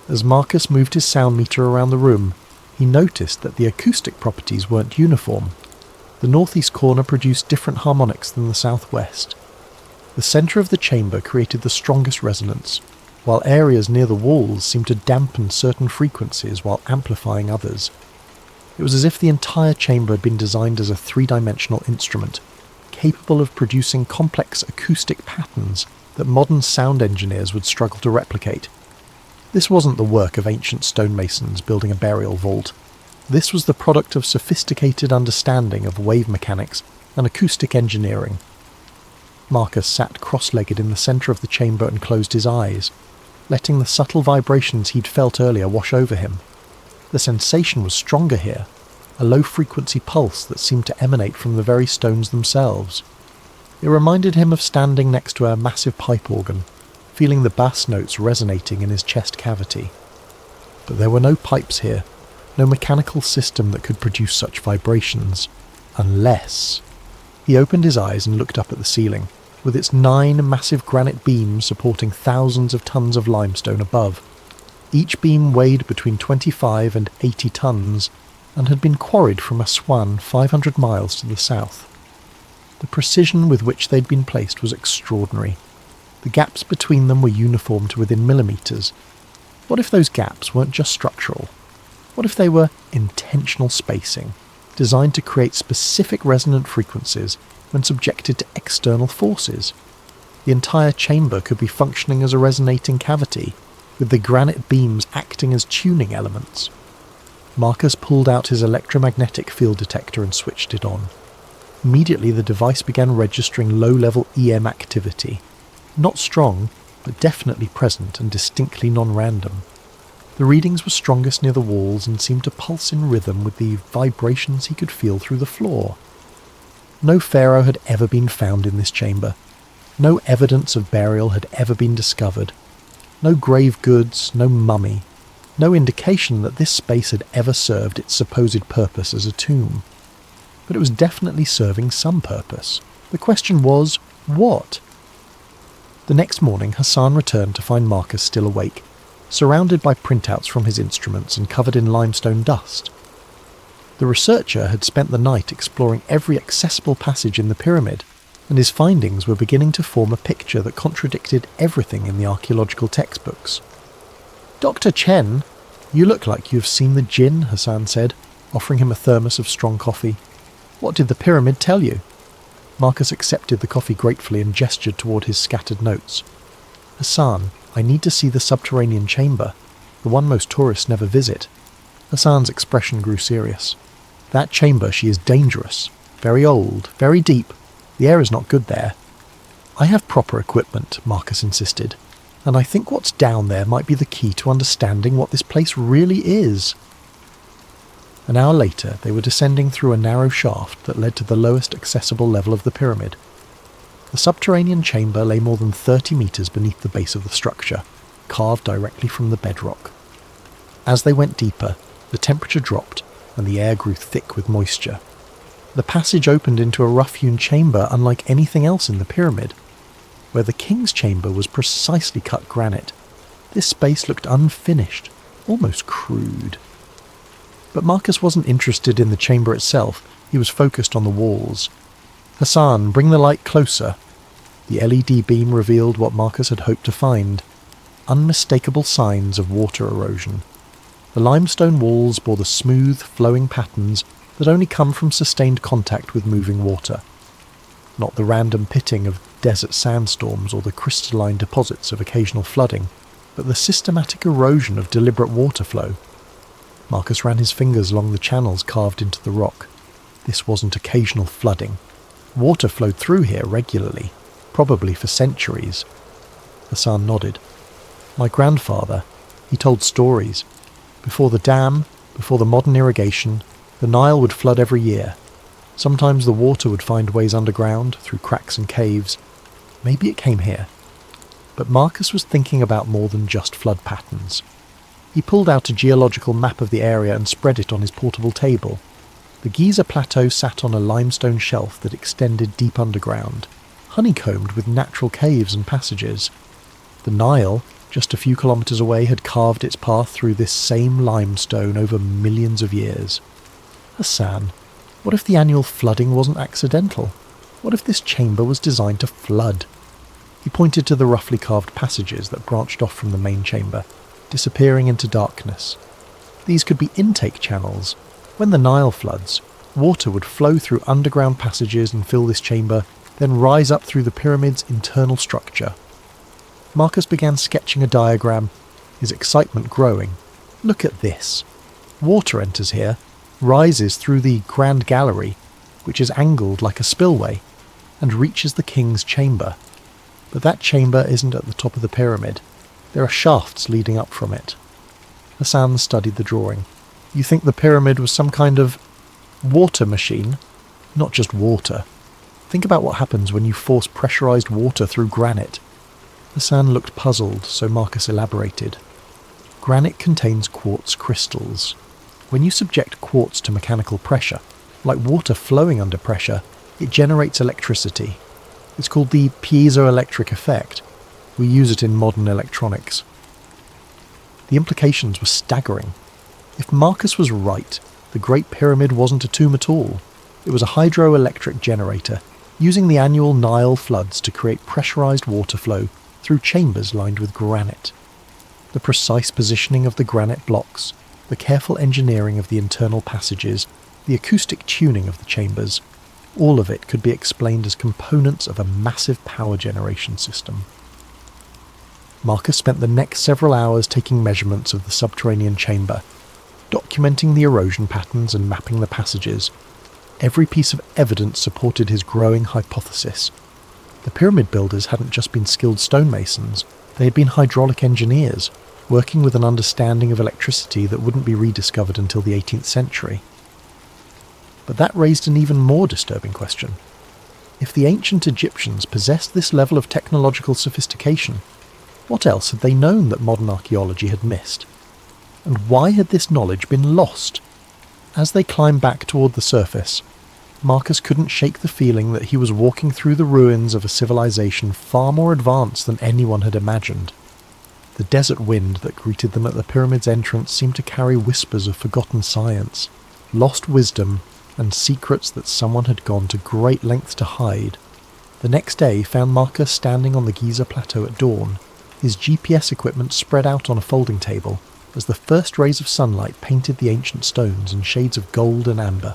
As Marcus moved his sound meter around the room, he noticed that the acoustic properties weren't uniform. The northeast corner produced different harmonics than the southwest. The centre of the chamber created the strongest resonance, while areas near the walls seemed to dampen certain frequencies while amplifying others. It was as if the entire chamber had been designed as a three-dimensional instrument, capable of producing complex acoustic patterns that modern sound engineers would struggle to replicate. This wasn't the work of ancient stonemasons building a burial vault. This was the product of sophisticated understanding of wave mechanics and acoustic engineering. Marcus sat cross-legged in the centre of the chamber and closed his eyes, letting the subtle vibrations he'd felt earlier wash over him. The sensation was stronger here, a low-frequency pulse that seemed to emanate from the very stones themselves. It reminded him of standing next to a massive pipe organ, feeling the bass notes resonating in his chest cavity. But there were no pipes here, no mechanical system that could produce such vibrations, unless... He opened his eyes and looked up at the ceiling, with its 9 massive granite beams supporting thousands of tons of limestone above. Each beam weighed between 25 and 80 tons, and had been quarried from Aswan 500 miles to the south. The precision with which they'd been placed was extraordinary. The gaps between them were uniform to within millimetres. What if those gaps weren't just structural? What if they were intentional spacing, designed to create specific resonant frequencies when subjected to external forces? The entire chamber could be functioning as a resonating cavity, with the granite beams acting as tuning elements. Marcus pulled out his electromagnetic field detector and switched it on. Immediately the device began registering low-level EM activity. Not strong, but definitely present and distinctly non-random. The readings were strongest near the walls and seemed to pulse in rhythm with the vibrations he could feel through the floor. No pharaoh had ever been found in this chamber. No evidence of burial had ever been discovered. No grave goods, no mummy. No indication that this space had ever served its supposed purpose as a tomb. But it was definitely serving some purpose. The question was, what? The next morning, Hassan returned to find Marcus still awake, surrounded by printouts from his instruments and covered in limestone dust. The researcher had spent the night exploring every accessible passage in the pyramid, and his findings were beginning to form a picture that contradicted everything in the archaeological textbooks. "Dr. Chen, you look like you've seen the jinn," Hassan said, offering him a thermos of strong coffee. "What did the pyramid tell you?" Marcus accepted the coffee gratefully and gestured toward his scattered notes. "Hassan, I need to see the subterranean chamber, the one most tourists never visit." Hassan's expression grew serious. "That chamber, she is dangerous. Very old, very deep. The air is not good there." "I have proper equipment," Marcus insisted, "and I think what's down there might be the key to understanding what this place really is." An hour later, they were descending through a narrow shaft that led to the lowest accessible level of the pyramid. The subterranean chamber lay more than 30 metres beneath the base of the structure, carved directly from the bedrock. As they went deeper, the temperature dropped and the air grew thick with moisture. The passage opened into a rough-hewn chamber unlike anything else in the pyramid. Where the king's chamber was precisely cut granite, this space looked unfinished, almost crude. But Marcus wasn't interested in the chamber itself, he was focused on the walls. "Hassan, bring the light closer." The LED beam revealed what Marcus had hoped to find: unmistakable signs of water erosion. The limestone walls bore the smooth, flowing patterns that only come from sustained contact with moving water. Not the random pitting of desert sandstorms or the crystalline deposits of occasional flooding, but the systematic erosion of deliberate water flow. Marcus ran his fingers along the channels carved into the rock. This wasn't occasional flooding. Water flowed through here regularly, probably for centuries. Hassan nodded. "My grandfather, he told stories. Before the dam, before the modern irrigation, the Nile would flood every year. Sometimes the water would find ways underground, through cracks and caves. Maybe it came here." But Marcus was thinking about more than just flood patterns. He pulled out a geological map of the area and spread it on his portable table. The Giza Plateau sat on a limestone shelf that extended deep underground, honeycombed with natural caves and passages. The Nile, just a few kilometres away, had carved its path through this same limestone over millions of years. "Hassan, what if the annual flooding wasn't accidental? What if this chamber was designed to flood?" He pointed to the roughly carved passages that branched off from the main chamber, disappearing into darkness. These could be intake channels. When the Nile floods, water would flow through underground passages and fill this chamber, then rise up through the pyramid's internal structure. Marcus began sketching a diagram, his excitement growing. "Look at this. Water enters here, rises through the Grand Gallery, which is angled like a spillway, and reaches the king's chamber. But that chamber isn't at the top of the pyramid. There are shafts leading up from it." Hassan studied the drawing. "You think the pyramid was some kind of water machine? Not just water. Think about what happens when you force pressurized water through granite." Hassan looked puzzled, so Marcus elaborated. "Granite contains quartz crystals. When you subject quartz to mechanical pressure, like water flowing under pressure, it generates electricity. It's called the piezoelectric effect. We use it in modern electronics." The implications were staggering. If Marcus was right, the Great Pyramid wasn't a tomb at all. It was a hydroelectric generator, using the annual Nile floods to create pressurized water flow through chambers lined with granite. The precise positioning of the granite blocks, the careful engineering of the internal passages, the acoustic tuning of the chambers, all of it could be explained as components of a massive power generation system. Marcus spent the next several hours taking measurements of the subterranean chamber, documenting the erosion patterns and mapping the passages. Every piece of evidence supported his growing hypothesis. The pyramid builders hadn't just been skilled stonemasons, they had been hydraulic engineers, working with an understanding of electricity that wouldn't be rediscovered until the 18th century. But that raised an even more disturbing question. If the ancient Egyptians possessed this level of technological sophistication, what else had they known that modern archaeology had missed? And why had this knowledge been lost? As they climbed back toward the surface, Marcus couldn't shake the feeling that he was walking through the ruins of a civilization far more advanced than anyone had imagined. The desert wind that greeted them at the pyramid's entrance seemed to carry whispers of forgotten science, lost wisdom, and secrets that someone had gone to great lengths to hide. The next day found Marcus standing on the Giza Plateau at dawn, his GPS equipment spread out on a folding table, as the first rays of sunlight painted the ancient stones in shades of gold and amber.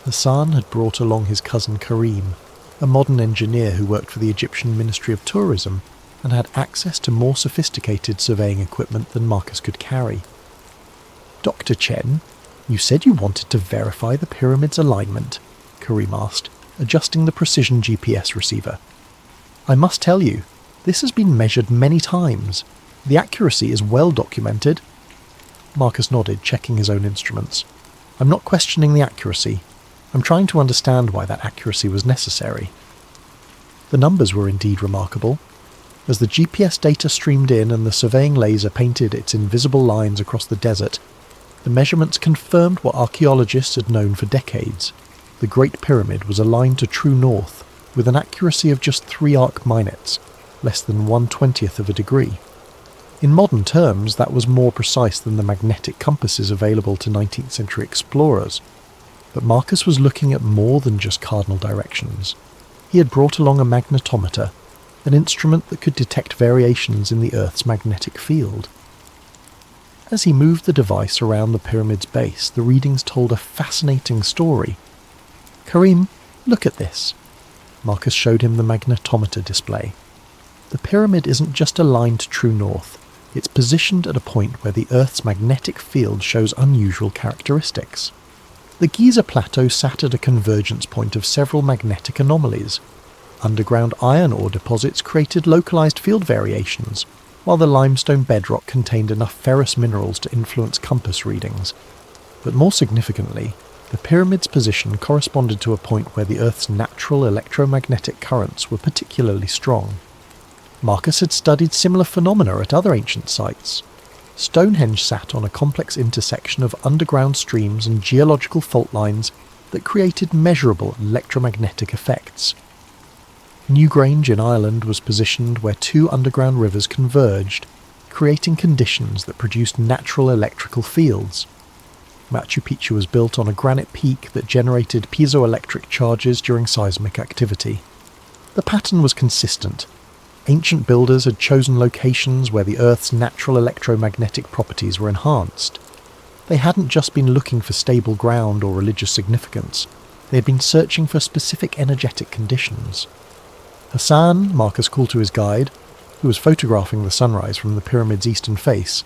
Hassan had brought along his cousin Karim, a modern engineer who worked for the Egyptian Ministry of Tourism and had access to more sophisticated surveying equipment than Marcus could carry. "Dr. Chen, you said you wanted to verify the pyramid's alignment," Karim asked, adjusting the precision GPS receiver. "I must tell you, this has been measured many times. The accuracy is well documented." Marcus nodded, checking his own instruments. "I'm not questioning the accuracy. I'm trying to understand why that accuracy was necessary." The numbers were indeed remarkable. As the GPS data streamed in and the surveying laser painted its invisible lines across the desert, the measurements confirmed what archaeologists had known for decades. The Great Pyramid was aligned to true north, with an accuracy of just 3 arc minutes, less than 1/20th of a degree. In modern terms, that was more precise than the magnetic compasses available to 19th century explorers. But Marcus was looking at more than just cardinal directions. He had brought along a magnetometer, an instrument that could detect variations in the Earth's magnetic field. As he moved the device around the pyramid's base, the readings told a fascinating story. "Karim, look at this." Marcus showed him the magnetometer display. "The pyramid isn't just aligned to true north. It's positioned at a point where the Earth's magnetic field shows unusual characteristics. The Giza Plateau sat at a convergence point of several magnetic anomalies. Underground iron ore deposits created localized field variations, while the limestone bedrock contained enough ferrous minerals to influence compass readings. But more significantly, the pyramid's position corresponded to a point where the Earth's natural electromagnetic currents were particularly strong. Marcus had studied similar phenomena at other ancient sites. Stonehenge sat on a complex intersection of underground streams and geological fault lines that created measurable electromagnetic effects. Newgrange in Ireland was positioned where 2 underground rivers converged, creating conditions that produced natural electrical fields. Machu Picchu was built on a granite peak that generated piezoelectric charges during seismic activity. The pattern was consistent. Ancient builders had chosen locations where the Earth's natural electromagnetic properties were enhanced. They hadn't just been looking for stable ground or religious significance. They had been searching for specific energetic conditions. "Hassan," Marcus called to his guide, who was photographing the sunrise from the pyramid's eastern face,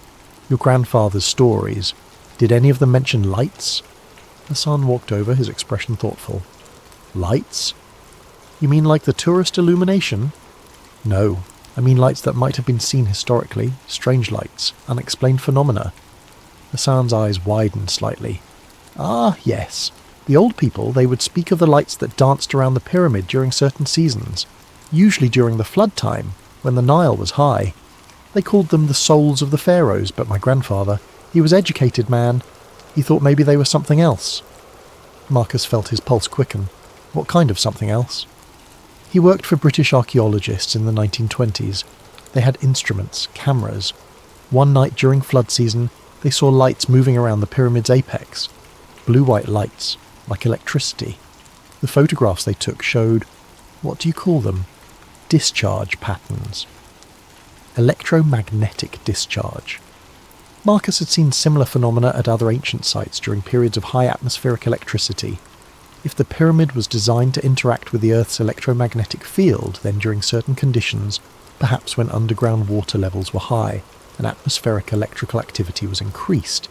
"your grandfather's stories. Did any of them mention lights?" Hassan walked over, his expression thoughtful. "Lights? You mean like the tourist illumination?" "No, I mean lights that might have been seen historically, strange lights, unexplained phenomena." Hassan's eyes widened slightly. "Ah, yes. The old people, they would speak of the lights that danced around the pyramid during certain seasons, usually during the flood time, when the Nile was high. They called them the souls of the pharaohs, but my grandfather, he was educated man. He thought maybe they were something else." Marcus felt his pulse quicken. What kind of something else? He worked for British archaeologists in the 1920s. They had instruments, cameras. One night during flood season, they saw lights moving around the pyramid's apex. Blue-white lights, like electricity. The photographs they took showed, what do you call them? Discharge patterns. Electromagnetic discharge. Marcus had seen similar phenomena at other ancient sites during periods of high atmospheric electricity. If the pyramid was designed to interact with the Earth's electromagnetic field, then during certain conditions, perhaps when underground water levels were high and atmospheric electrical activity was increased,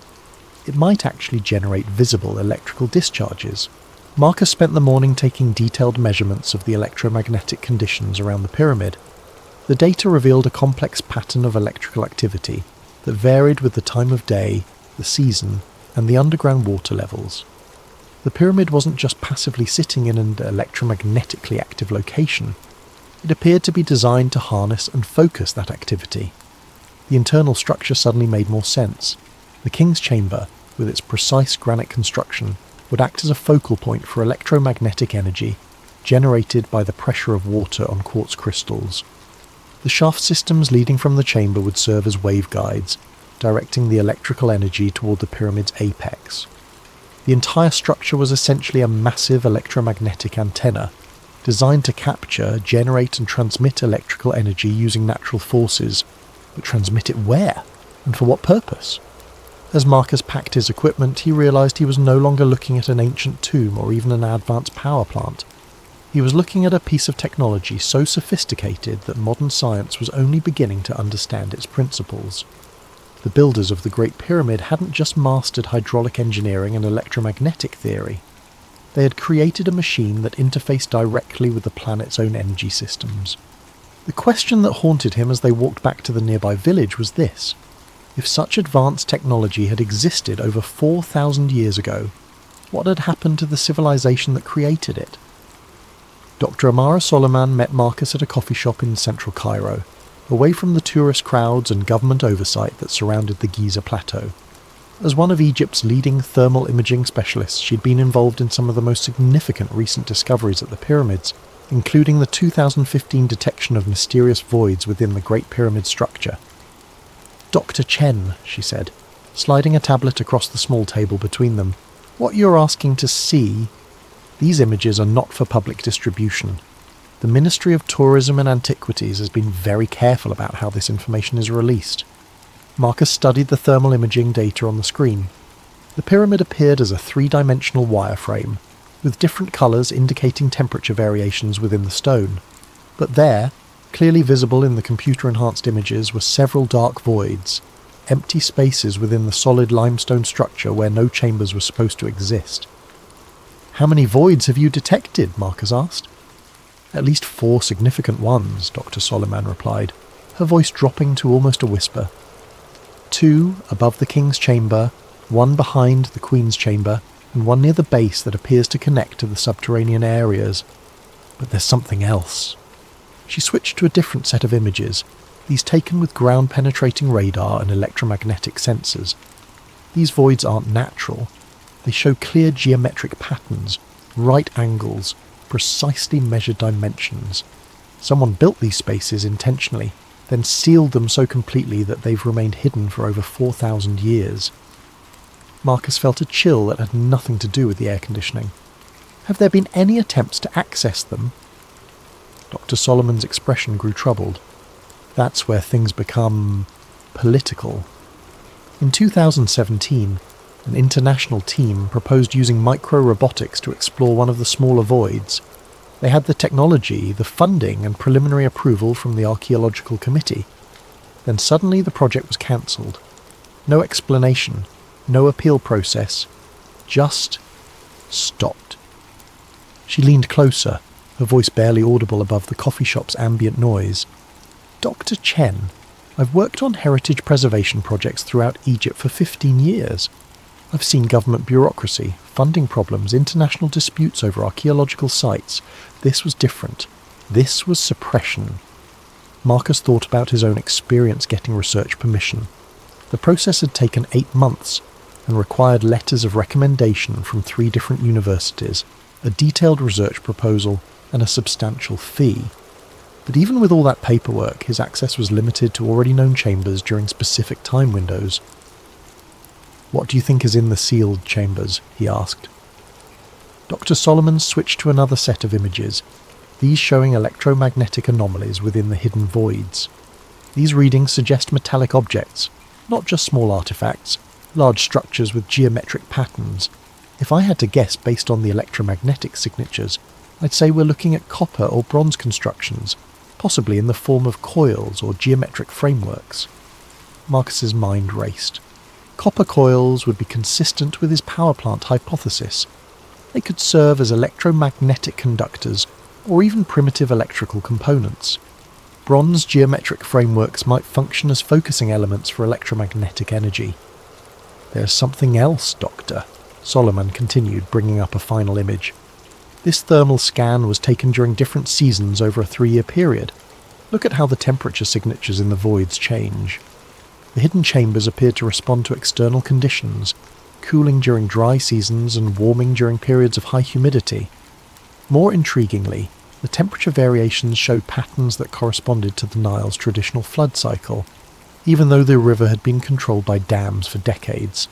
it might actually generate visible electrical discharges. Marcus spent the morning taking detailed measurements of the electromagnetic conditions around the pyramid. The data revealed a complex pattern of electrical activity that varied with the time of day, the season, and the underground water levels. The pyramid wasn't just passively sitting in an electromagnetically active location. It appeared to be designed to harness and focus that activity. The internal structure suddenly made more sense. The king's chamber, with its precise granite construction, would act as a focal point for electromagnetic energy generated by the pressure of water on quartz crystals. The shaft systems leading from the chamber would serve as waveguides, directing the electrical energy toward the pyramid's apex. The entire structure was essentially a massive electromagnetic antenna, designed to capture, generate and transmit electrical energy using natural forces. But transmit it where? And for what purpose? As Marcus packed his equipment, he realized he was no longer looking at an ancient tomb or even an advanced power plant. He He was looking at a piece of technology so sophisticated that modern science was only beginning to understand its principles. The builders of the Great Pyramid hadn't just mastered hydraulic engineering and electromagnetic theory. They had created a machine that interfaced directly with the planet's own energy systems. The question that haunted him as they walked back to the nearby village was this: if such advanced technology had existed over 4,000 years ago, what had happened to the civilization that created it? Dr. Amara Soliman met Marcus at a coffee shop in central Cairo, away from the tourist crowds and government oversight that surrounded the Giza Plateau. As one of Egypt's leading thermal imaging specialists, she'd been involved in some of the most significant recent discoveries at the pyramids, including the 2015 detection of mysterious voids within the Great Pyramid structure. "Dr. Chen," she said, sliding a tablet across the small table between them, "what you're asking to see, these images are not for public distribution. The Ministry of Tourism and Antiquities has been very careful about how this information is released." Marcus studied the thermal imaging data on the screen. The pyramid appeared as a three-dimensional wireframe, with different colours indicating temperature variations within the stone. But there, clearly visible in the computer-enhanced images, were several dark voids, empty spaces within the solid limestone structure where no chambers were supposed to exist. "How many voids have you detected?" Marcus asked. "At least 4 significant ones," Dr. Soliman replied, her voice dropping to almost a whisper. 2 above the king's chamber, 1 behind the queen's chamber, and 1 near the base that appears to connect to the subterranean areas. But there's something else. She switched to a different set of images, these taken with ground-penetrating radar and electromagnetic sensors. These voids aren't natural. They show clear geometric patterns, right angles, precisely measured dimensions. Someone built these spaces intentionally, then sealed them so completely that they've remained hidden for over 4,000 years. Marcus felt a chill that had nothing to do with the air conditioning. "Have there been any attempts to access them?" Dr. Solomon's expression grew troubled. "That's where things become political." In 2017, an international team proposed using micro-robotics to explore one of the smaller voids. They had the technology, the funding and preliminary approval from the Archaeological Committee. Then suddenly the project was cancelled. No explanation, no appeal process, just stopped. She leaned closer, her voice barely audible above the coffee shop's ambient noise. "Dr. Chen, I've worked on heritage preservation projects throughout Egypt for 15 years. I've seen government bureaucracy, funding problems, international disputes over archaeological sites. This was different. This was suppression." Marcus thought about his own experience getting research permission. The process had taken 8 months and required letters of recommendation from 3 different universities, a detailed research proposal, and a substantial fee. But even with all that paperwork, his access was limited to already known chambers during specific time windows. "What do you think is in the sealed chambers?" he asked. Dr. Solomon switched to another set of images, these showing electromagnetic anomalies within the hidden voids. These readings suggest metallic objects, not just small artifacts, large structures with geometric patterns. If I had to guess based on the electromagnetic signatures, I'd say we're looking at copper or bronze constructions, possibly in the form of coils or geometric frameworks. Marcus's mind raced. Copper coils would be consistent with his power plant hypothesis. They could serve as electromagnetic conductors or even primitive electrical components. Bronze geometric frameworks might function as focusing elements for electromagnetic energy. "There's something else, Doctor," Solomon continued, bringing up a final image. "This thermal scan was taken during different seasons over a 3-year period. Look at how the temperature signatures in the voids change. The hidden chambers appeared to respond to external conditions, cooling during dry seasons and warming during periods of high humidity. More intriguingly, the temperature variations showed patterns that corresponded to the Nile's traditional flood cycle, even though the river had been controlled by dams for decades.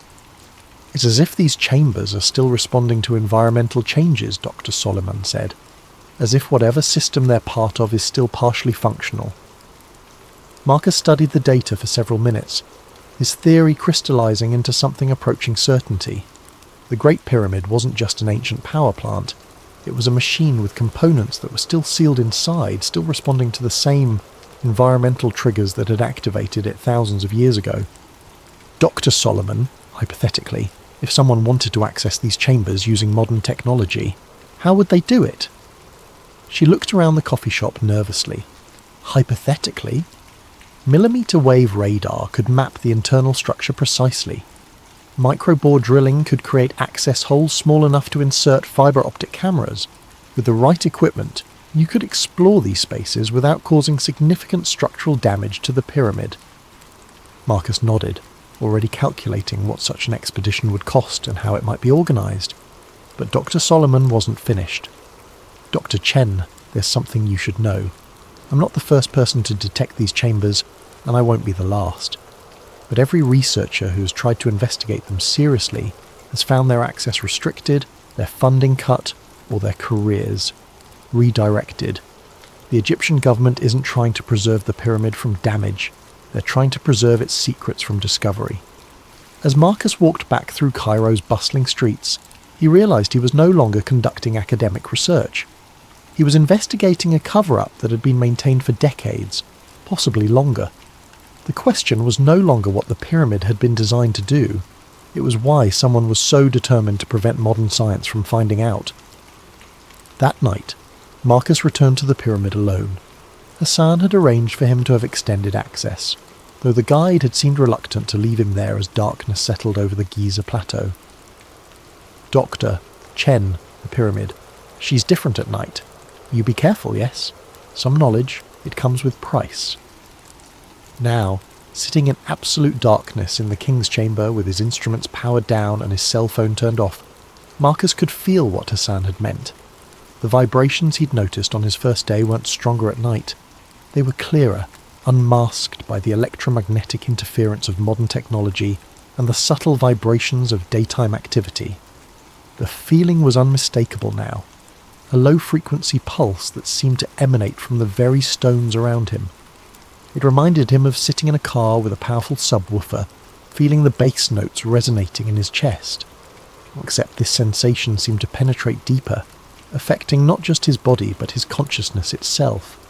It's as if these chambers are still responding to environmental changes," Dr. Solomon said, "as if whatever system they're part of is still partially functional." Marcus studied the data for several minutes, his theory crystallizing into something approaching certainty. The Great Pyramid wasn't just an ancient power plant. It was a machine with components that were still sealed inside, still responding to the same environmental triggers that had activated it thousands of years ago. Dr. Solomon, hypothetically, if someone wanted to access these chambers using modern technology, how would they do it? She looked around the coffee shop nervously. Hypothetically, millimeter wave radar could map the internal structure precisely. Microbore drilling could create access holes small enough to insert fibre optic cameras. With the right equipment, you could explore these spaces without causing significant structural damage to the pyramid. Marcus nodded, already calculating what such an expedition would cost and how it might be organised. But Dr. Solomon wasn't finished. Dr. Chen, there's something you should know. I'm not the first person to detect these chambers, and I won't be the last. But every researcher who has tried to investigate them seriously has found their access restricted, their funding cut, or their careers redirected. The Egyptian government isn't trying to preserve the pyramid from damage. They're trying to preserve its secrets from discovery. As Marcus walked back through Cairo's bustling streets, he realised he was no longer conducting academic research. He was investigating a cover-up that had been maintained for decades, possibly longer. The question was no longer what the pyramid had been designed to do. It was why someone was so determined to prevent modern science from finding out. That night, Marcus returned to the pyramid alone. Hassan had arranged for him to have extended access, though the guide had seemed reluctant to leave him there as darkness settled over the Giza plateau. Dr. Chen, the pyramid. She's different at night. You be careful, yes? Some knowledge, it comes with price. Now, sitting in absolute darkness in the king's chamber with his instruments powered down and his cell phone turned off, Marcus could feel what Hassan had meant. The vibrations he'd noticed on his first day weren't stronger at night. They were clearer, unmasked by the electromagnetic interference of modern technology and the subtle vibrations of daytime activity. The feeling was unmistakable now, a low-frequency pulse that seemed to emanate from the very stones around him. It reminded him of sitting in a car with a powerful subwoofer, feeling the bass notes resonating in his chest. Except this sensation seemed to penetrate deeper, affecting not just his body but his consciousness itself.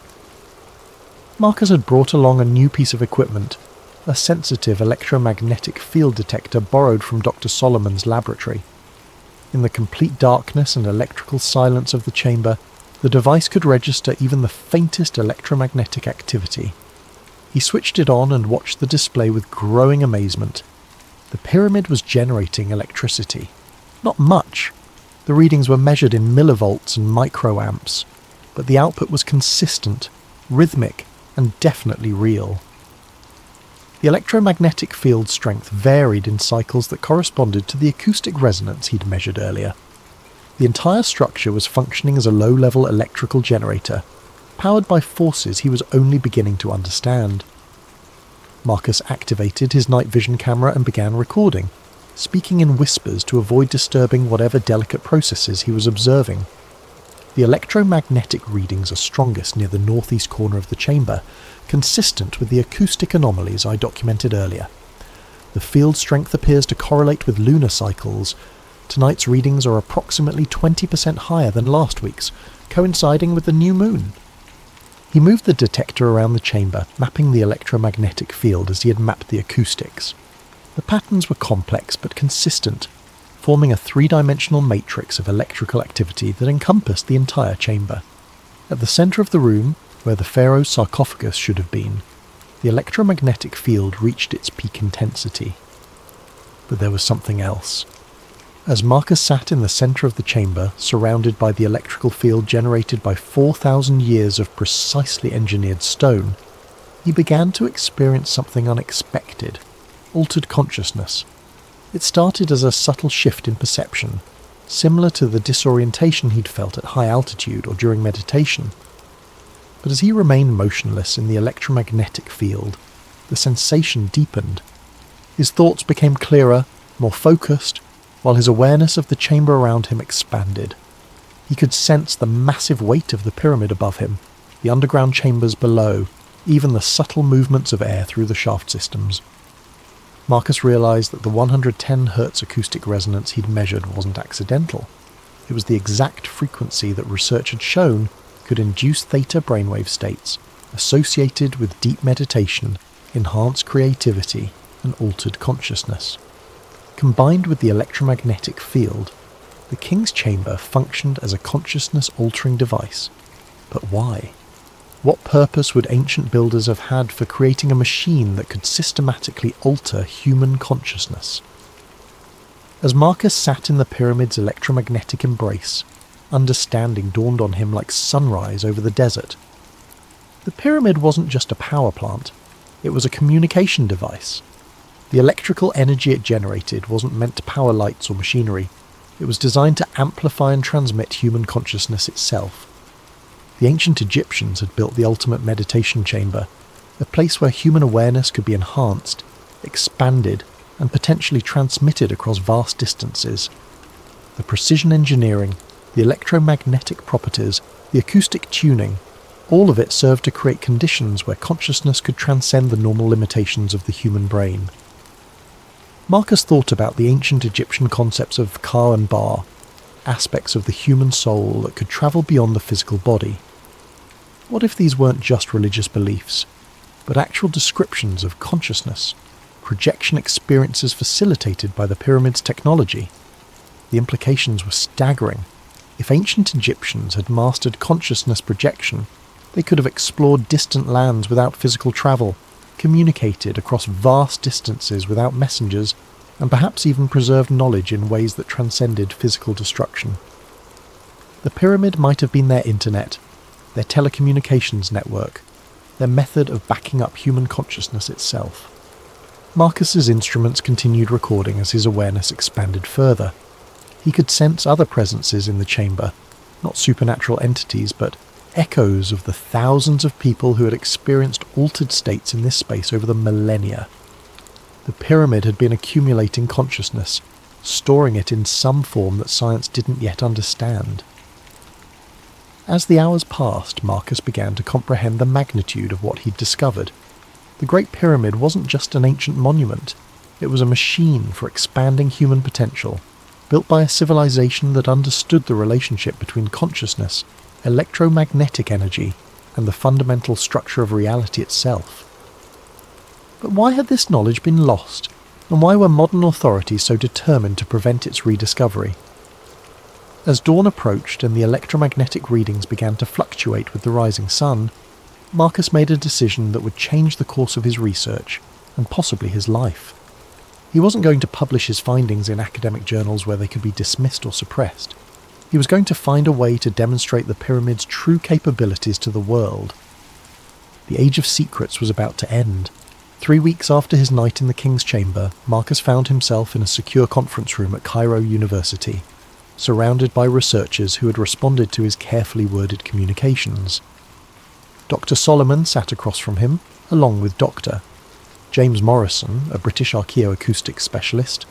Marcus had brought along a new piece of equipment, a sensitive electromagnetic field detector borrowed from Dr. Solomon's laboratory. In the complete darkness and electrical silence of the chamber, the device could register even the faintest electromagnetic activity. He switched it on and watched the display with growing amazement. The pyramid was generating electricity. Not much. The readings were measured in millivolts and microamps, but the output was consistent, rhythmic, and definitely real. The electromagnetic field strength varied in cycles that corresponded to the acoustic resonance he'd measured earlier. The entire structure was functioning as a low-level electrical generator, powered by forces he was only beginning to understand. Marcus activated his night vision camera and began recording, speaking in whispers to avoid disturbing whatever delicate processes he was observing. The electromagnetic readings are strongest near the northeast corner of the chamber, consistent with the acoustic anomalies I documented earlier. The field strength appears to correlate with lunar cycles. Tonight's readings are approximately 20% higher than last week's, coinciding with the new moon. He moved the detector around the chamber, mapping the electromagnetic field as he had mapped the acoustics. The patterns were complex but consistent, forming a three-dimensional matrix of electrical activity that encompassed the entire chamber. At the centre of the room, where the pharaoh's sarcophagus should have been, the electromagnetic field reached its peak intensity. But there was something else. As Marcus sat in the centre of the chamber, surrounded by the electrical field generated by 4,000 years of precisely engineered stone, he began to experience something unexpected, altered consciousness. It started as a subtle shift in perception, similar to the disorientation he'd felt at high altitude or during meditation. But as he remained motionless in the electromagnetic field, the sensation deepened. His thoughts became clearer, more focused, while his awareness of the chamber around him expanded. He could sense the massive weight of the pyramid above him, the underground chambers below, even the subtle movements of air through the shaft systems. Marcus realised that the 110 Hz acoustic resonance he'd measured wasn't accidental. It was the exact frequency that research had shown could induce theta brainwave states associated with deep meditation, enhanced creativity, and altered consciousness. Combined with the electromagnetic field, the King's Chamber functioned as a consciousness-altering device. But why? What purpose would ancient builders have had for creating a machine that could systematically alter human consciousness? As Marcus sat in the pyramid's electromagnetic embrace, understanding dawned on him like sunrise over the desert. The pyramid wasn't just a power plant, it was a communication device. The electrical energy it generated wasn't meant to power lights or machinery, it was designed to amplify and transmit human consciousness itself. The ancient Egyptians had built the ultimate meditation chamber, a place where human awareness could be enhanced, expanded, and potentially transmitted across vast distances. The precision engineering, the electromagnetic properties, the acoustic tuning, all of it served to create conditions where consciousness could transcend the normal limitations of the human brain. Marcus thought about the ancient Egyptian concepts of Ka and Ba, aspects of the human soul that could travel beyond the physical body. What if these weren't just religious beliefs, but actual descriptions of consciousness, projection experiences facilitated by the pyramid's technology? The implications were staggering. If ancient Egyptians had mastered consciousness projection, they could have explored distant lands without physical travel, communicated across vast distances without messengers, and perhaps even preserved knowledge in ways that transcended physical destruction. The pyramid might have been their internet, their telecommunications network, their method of backing up human consciousness itself. Marcus's instruments continued recording as his awareness expanded further. He could sense other presences in the chamber, not supernatural entities, but echoes of the thousands of people who had experienced altered states in this space over the millennia. The pyramid had been accumulating consciousness, storing it in some form that science didn't yet understand. As the hours passed, Marcus began to comprehend the magnitude of what he'd discovered. The Great Pyramid wasn't just an ancient monument, it was a machine for expanding human potential, built by a civilization that understood the relationship between consciousness, electromagnetic energy, and the fundamental structure of reality itself. But why had this knowledge been lost, and why were modern authorities so determined to prevent its rediscovery? As dawn approached and the electromagnetic readings began to fluctuate with the rising sun, Marcus made a decision that would change the course of his research, and possibly his life. He wasn't going to publish his findings in academic journals where they could be dismissed or suppressed. He was going to find a way to demonstrate the pyramid's true capabilities to the world. The Age of Secrets was about to end. 3 weeks after his night in the King's Chamber, Marcus found himself in a secure conference room at Cairo University, surrounded by researchers who had responded to his carefully worded communications. Dr. Solomon sat across from him, along with Dr. James Morrison, a British archaeoacoustic specialist,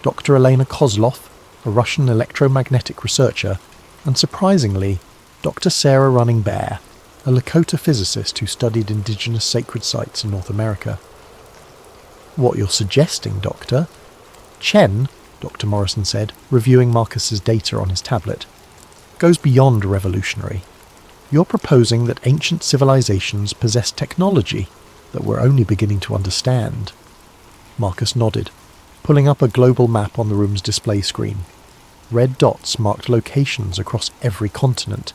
Dr. Elena Kozlov, a Russian electromagnetic researcher, and surprisingly, Dr. Sarah Running Bear, a Lakota physicist who studied indigenous sacred sites in North America. "What you're suggesting, Doctor?" "Chen," Dr. Morrison said, reviewing Marcus's data on his tablet, "goes beyond revolutionary. You're proposing that ancient civilizations possess technology that we're only beginning to understand." Marcus nodded, pulling up a global map on the room's display screen. Red dots marked locations across every continent.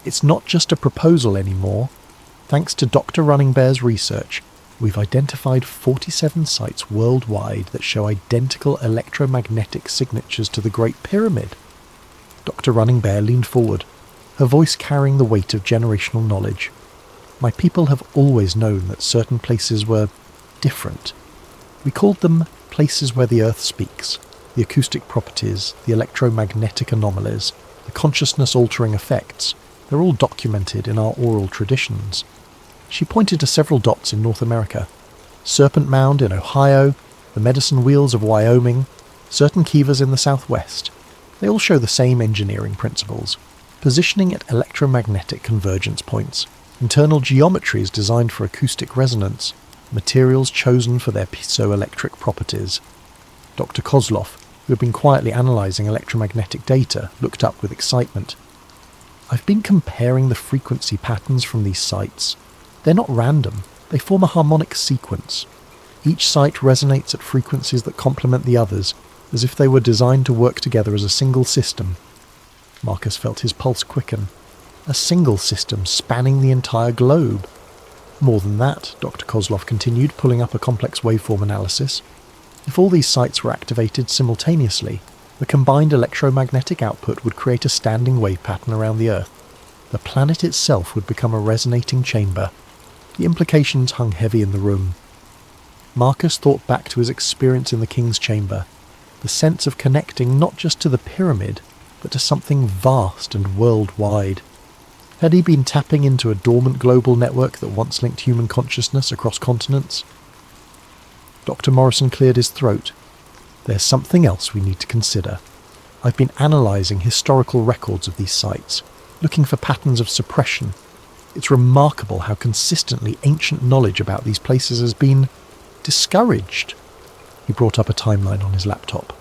It's not just a proposal anymore. Thanks to Dr. Running Bear's research, we've identified 47 sites worldwide that show identical electromagnetic signatures to the Great Pyramid. Dr. Running Bear leaned forward, her voice carrying the weight of generational knowledge. "My people have always known that certain places were different. We called them places where the earth speaks. The acoustic properties, the electromagnetic anomalies, the consciousness-altering effects, they're all documented in our oral traditions." She pointed to several dots in North America. Serpent Mound in Ohio, the Medicine Wheels of Wyoming, certain kivas in the southwest. They all show the same engineering principles. Positioning at electromagnetic convergence points, internal geometries designed for acoustic resonance, materials chosen for their piezoelectric properties. Dr. Kozlov, who had been quietly analysing electromagnetic data, looked up with excitement. "I've been comparing the frequency patterns from these sites. They're not random, they form a harmonic sequence. Each site resonates at frequencies that complement the others, as if they were designed to work together as a single system." Marcus felt his pulse quicken. A single system spanning the entire globe. More than that, Dr. Kozlov continued, pulling up a complex waveform analysis. If all these sites were activated simultaneously, the combined electromagnetic output would create a standing wave pattern around the Earth. The planet itself would become a resonating chamber. The implications hung heavy in the room. Marcus thought back to his experience in the King's Chamber, the sense of connecting not just to the pyramid, but to something vast and worldwide. Had he been tapping into a dormant global network that once linked human consciousness across continents? Dr. Morrison cleared his throat. "There's something else we need to consider. I've been analysing historical records of these sites, looking for patterns of suppression. It's remarkable how consistently ancient knowledge about these places has been discouraged." He brought up a timeline on his laptop.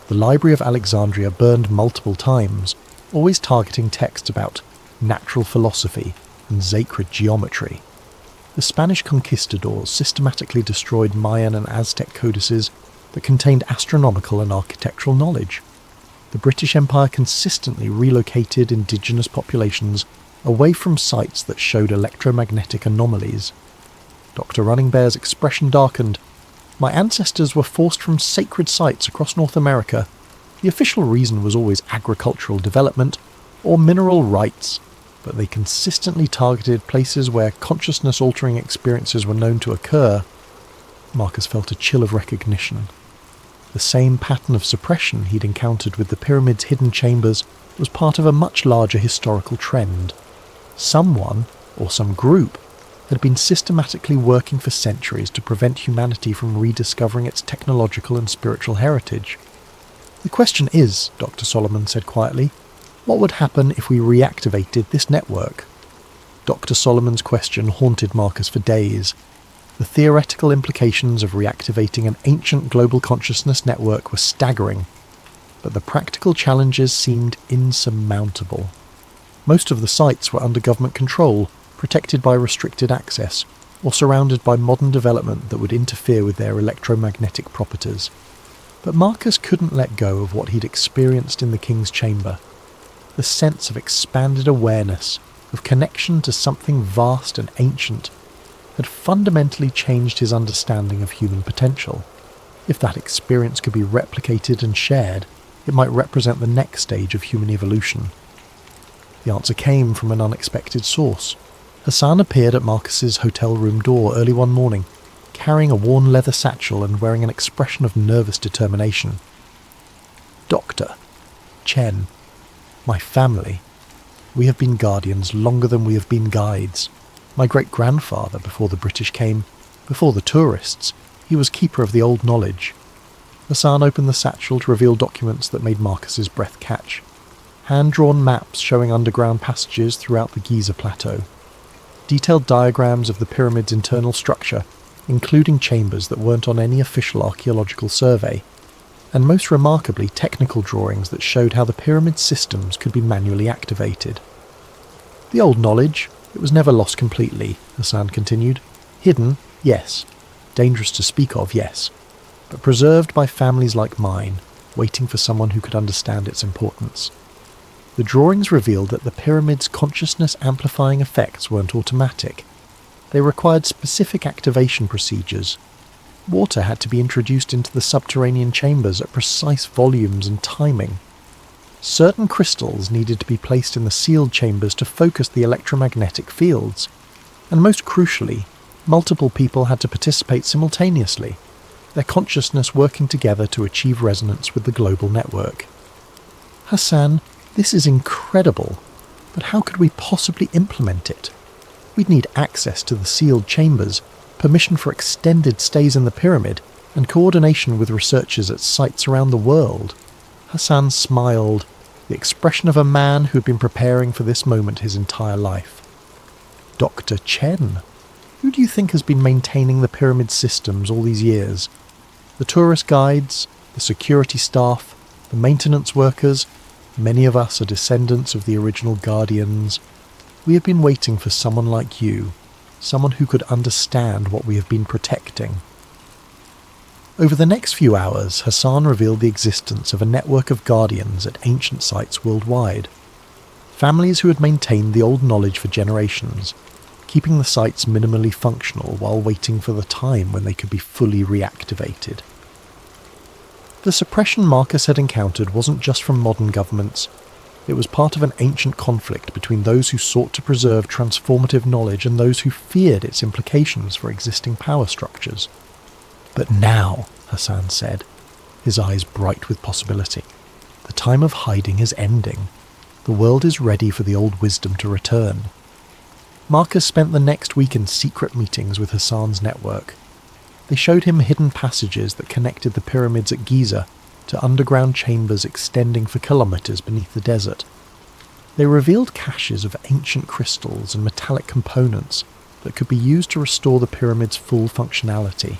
The Library of Alexandria burned multiple times, always targeting texts about natural philosophy and sacred geometry. The Spanish conquistadors systematically destroyed Mayan and Aztec codices that contained astronomical and architectural knowledge. The British Empire consistently relocated indigenous populations away from sites that showed electromagnetic anomalies. Dr. Running Bear's expression darkened. "My ancestors were forced from sacred sites across North America. The official reason was always agricultural development or mineral rights, but they consistently targeted places where consciousness-altering experiences were known to occur." Marcus felt a chill of recognition. The same pattern of suppression he'd encountered with the pyramid's hidden chambers was part of a much larger historical trend. Someone, or some group, had been systematically working for centuries to prevent humanity from rediscovering its technological and spiritual heritage. "The question is," Dr. Solomon said quietly, "what would happen if we reactivated this network?" Dr. Solomon's question haunted Marcus for days. The theoretical implications of reactivating an ancient global consciousness network were staggering, but the practical challenges seemed insurmountable. Most of the sites were under government control, protected by restricted access, or surrounded by modern development that would interfere with their electromagnetic properties. But Marcus couldn't let go of what he'd experienced in the King's Chamber. The sense of expanded awareness, of connection to something vast and ancient, had fundamentally changed his understanding of human potential. If that experience could be replicated and shared, it might represent the next stage of human evolution. The answer came from an unexpected source. Hassan appeared at Marcus's hotel room door early one morning, carrying a worn leather satchel and wearing an expression of nervous determination. "Doctor, Chen, my family, we have been guardians longer than we have been guides. My great-grandfather, before the British came, before the tourists, he was keeper of the old knowledge." Hassan opened the satchel to reveal documents that made Marcus's breath catch. Hand-drawn maps showing underground passages throughout the Giza Plateau. Detailed diagrams of the pyramid's internal structure, including chambers that weren't on any official archaeological survey, and most remarkably technical drawings that showed how the pyramid systems could be manually activated. "The old knowledge, it was never lost completely," Hassan continued. "Hidden, yes. Dangerous to speak of, yes. But preserved by families like mine, waiting for someone who could understand its importance." The drawings revealed that the pyramid's consciousness-amplifying effects weren't automatic. They required specific activation procedures. Water had to be introduced into the subterranean chambers at precise volumes and timing. Certain crystals needed to be placed in the sealed chambers to focus the electromagnetic fields. And most crucially, multiple people had to participate simultaneously, their consciousness working together to achieve resonance with the global network. "Hassan, this is incredible, but how could we possibly implement it? We'd need access to the sealed chambers, permission for extended stays in the pyramid, and coordination with researchers at sites around the world." Hassan smiled, the expression of a man who had been preparing for this moment his entire life. "Dr. Chen, who do you think has been maintaining the pyramid systems all these years? The tourist guides, The security staff, the maintenance workers, many of us are descendants of the original Guardians. We have been waiting for someone like you, someone who could understand what we have been protecting. Over the next few hours, Hassan revealed the existence of a network of Guardians at ancient sites worldwide. Families who had maintained the old knowledge for generations, keeping the sites minimally functional while waiting for the time when they could be fully reactivated. The suppression Marcus had encountered wasn't just from modern governments. It was part of an ancient conflict between those who sought to preserve transformative knowledge and those who feared its implications for existing power structures. But now, Hassan said, his eyes bright with possibility, the time of hiding is ending. The world is ready for the old wisdom to return. Marcus spent the next week in secret meetings with Hassan's network. They showed him hidden passages that connected the pyramids at Giza to underground chambers extending for kilometers beneath the desert. They revealed caches of ancient crystals and metallic components that could be used to restore the pyramid's full functionality.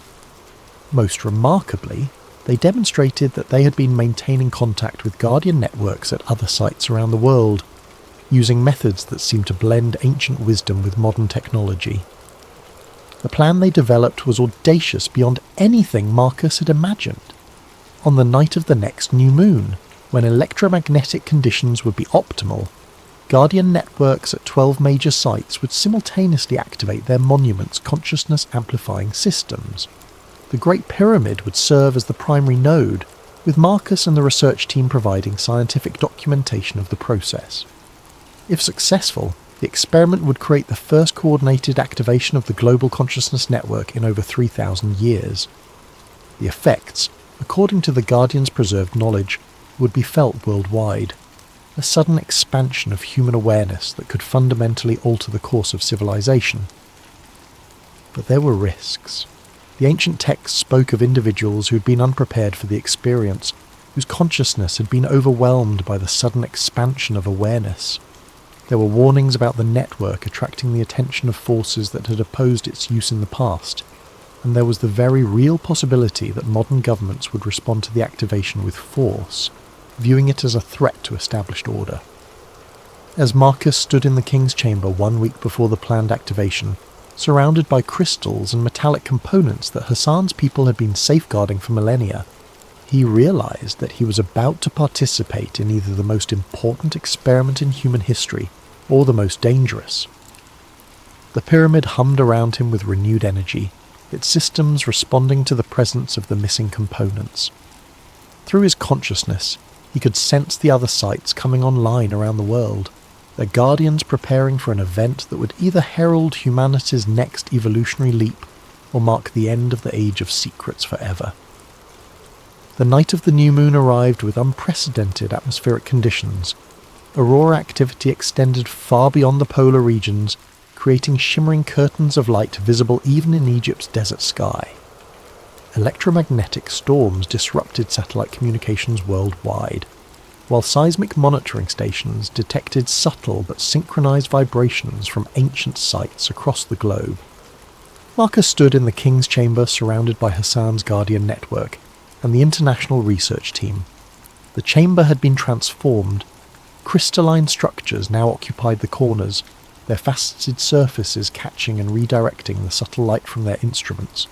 Most remarkably, they demonstrated that they had been maintaining contact with Guardian networks at other sites around the world, using methods that seemed to blend ancient wisdom with modern technology. The plan they developed was audacious beyond anything Marcus had imagined. On the night of the next new moon, when electromagnetic conditions would be optimal, Guardian networks at 12 major sites would simultaneously activate their monuments' consciousness-amplifying systems. The Great Pyramid would serve as the primary node, with Marcus and the research team providing scientific documentation of the process. If successful, the experiment would create the first coordinated activation of the global consciousness network in over 3,000 years. The effects, according to the Guardian's preserved knowledge, would be felt worldwide. A sudden expansion of human awareness that could fundamentally alter the course of civilization. But there were risks. The ancient texts spoke of individuals who had been unprepared for the experience, whose consciousness had been overwhelmed by the sudden expansion of awareness. There were warnings about the network attracting the attention of forces that had opposed its use in the past, and there was the very real possibility that modern governments would respond to the activation with force, viewing it as a threat to established order. As Marcus stood in the king's chamber 1 week before the planned activation, surrounded by crystals and metallic components that Hassan's people had been safeguarding for millennia, he realized that he was about to participate in either the most important experiment in human history or the most dangerous. The pyramid hummed around him with renewed energy, its systems responding to the presence of the missing components. Through his consciousness, he could sense the other sites coming online around the world, their guardians preparing for an event that would either herald humanity's next evolutionary leap or mark the end of the age of secrets forever. The night of the new moon arrived with unprecedented atmospheric conditions. Aurora activity extended far beyond the polar regions, creating shimmering curtains of light visible even in Egypt's desert sky. Electromagnetic storms disrupted satellite communications worldwide, while seismic monitoring stations detected subtle but synchronized vibrations from ancient sites across the globe. Marcus stood in the king's chamber surrounded by Hassan's Guardian network and the international research team. The chamber had been transformed. Crystalline structures now occupied the corners, their faceted surfaces catching and redirecting the subtle light from their instruments.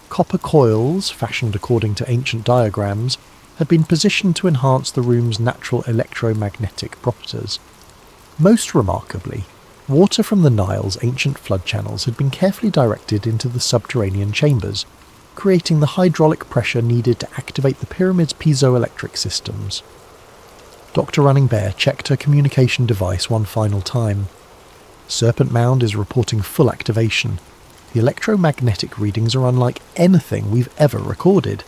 Copper coils, fashioned according to ancient diagrams, had been positioned to enhance the room's natural electromagnetic properties. Most remarkably, water from the Nile's ancient flood channels had been carefully directed into the subterranean chambers, creating the hydraulic pressure needed to activate the pyramid's piezoelectric systems. Dr. Running Bear checked her communication device one final time. Serpent Mound is reporting full activation. The electromagnetic readings are unlike anything we've ever recorded.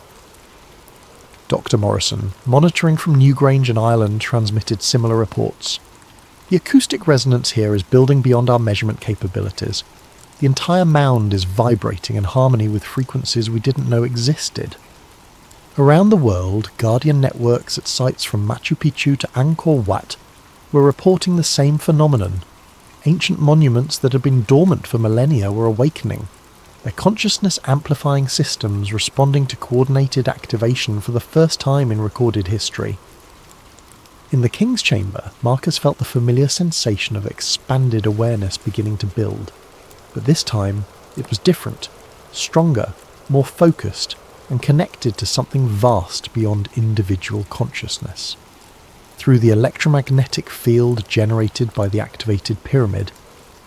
Dr. Morrison, monitoring from Newgrange and Ireland, transmitted similar reports. The acoustic resonance here is building beyond our measurement capabilities. The entire mound is vibrating in harmony with frequencies we didn't know existed. Around the world, Guardian networks at sites from Machu Picchu to Angkor Wat were reporting the same phenomenon. Ancient monuments that had been dormant for millennia were awakening. their consciousness-amplifying systems responding to coordinated activation for the first time in recorded history. In the King's Chamber, Marcus felt the familiar sensation of expanded awareness beginning to build, but this time it was different, stronger, more focused, and connected to something vast beyond individual consciousness. Through the electromagnetic field generated by the activated pyramid,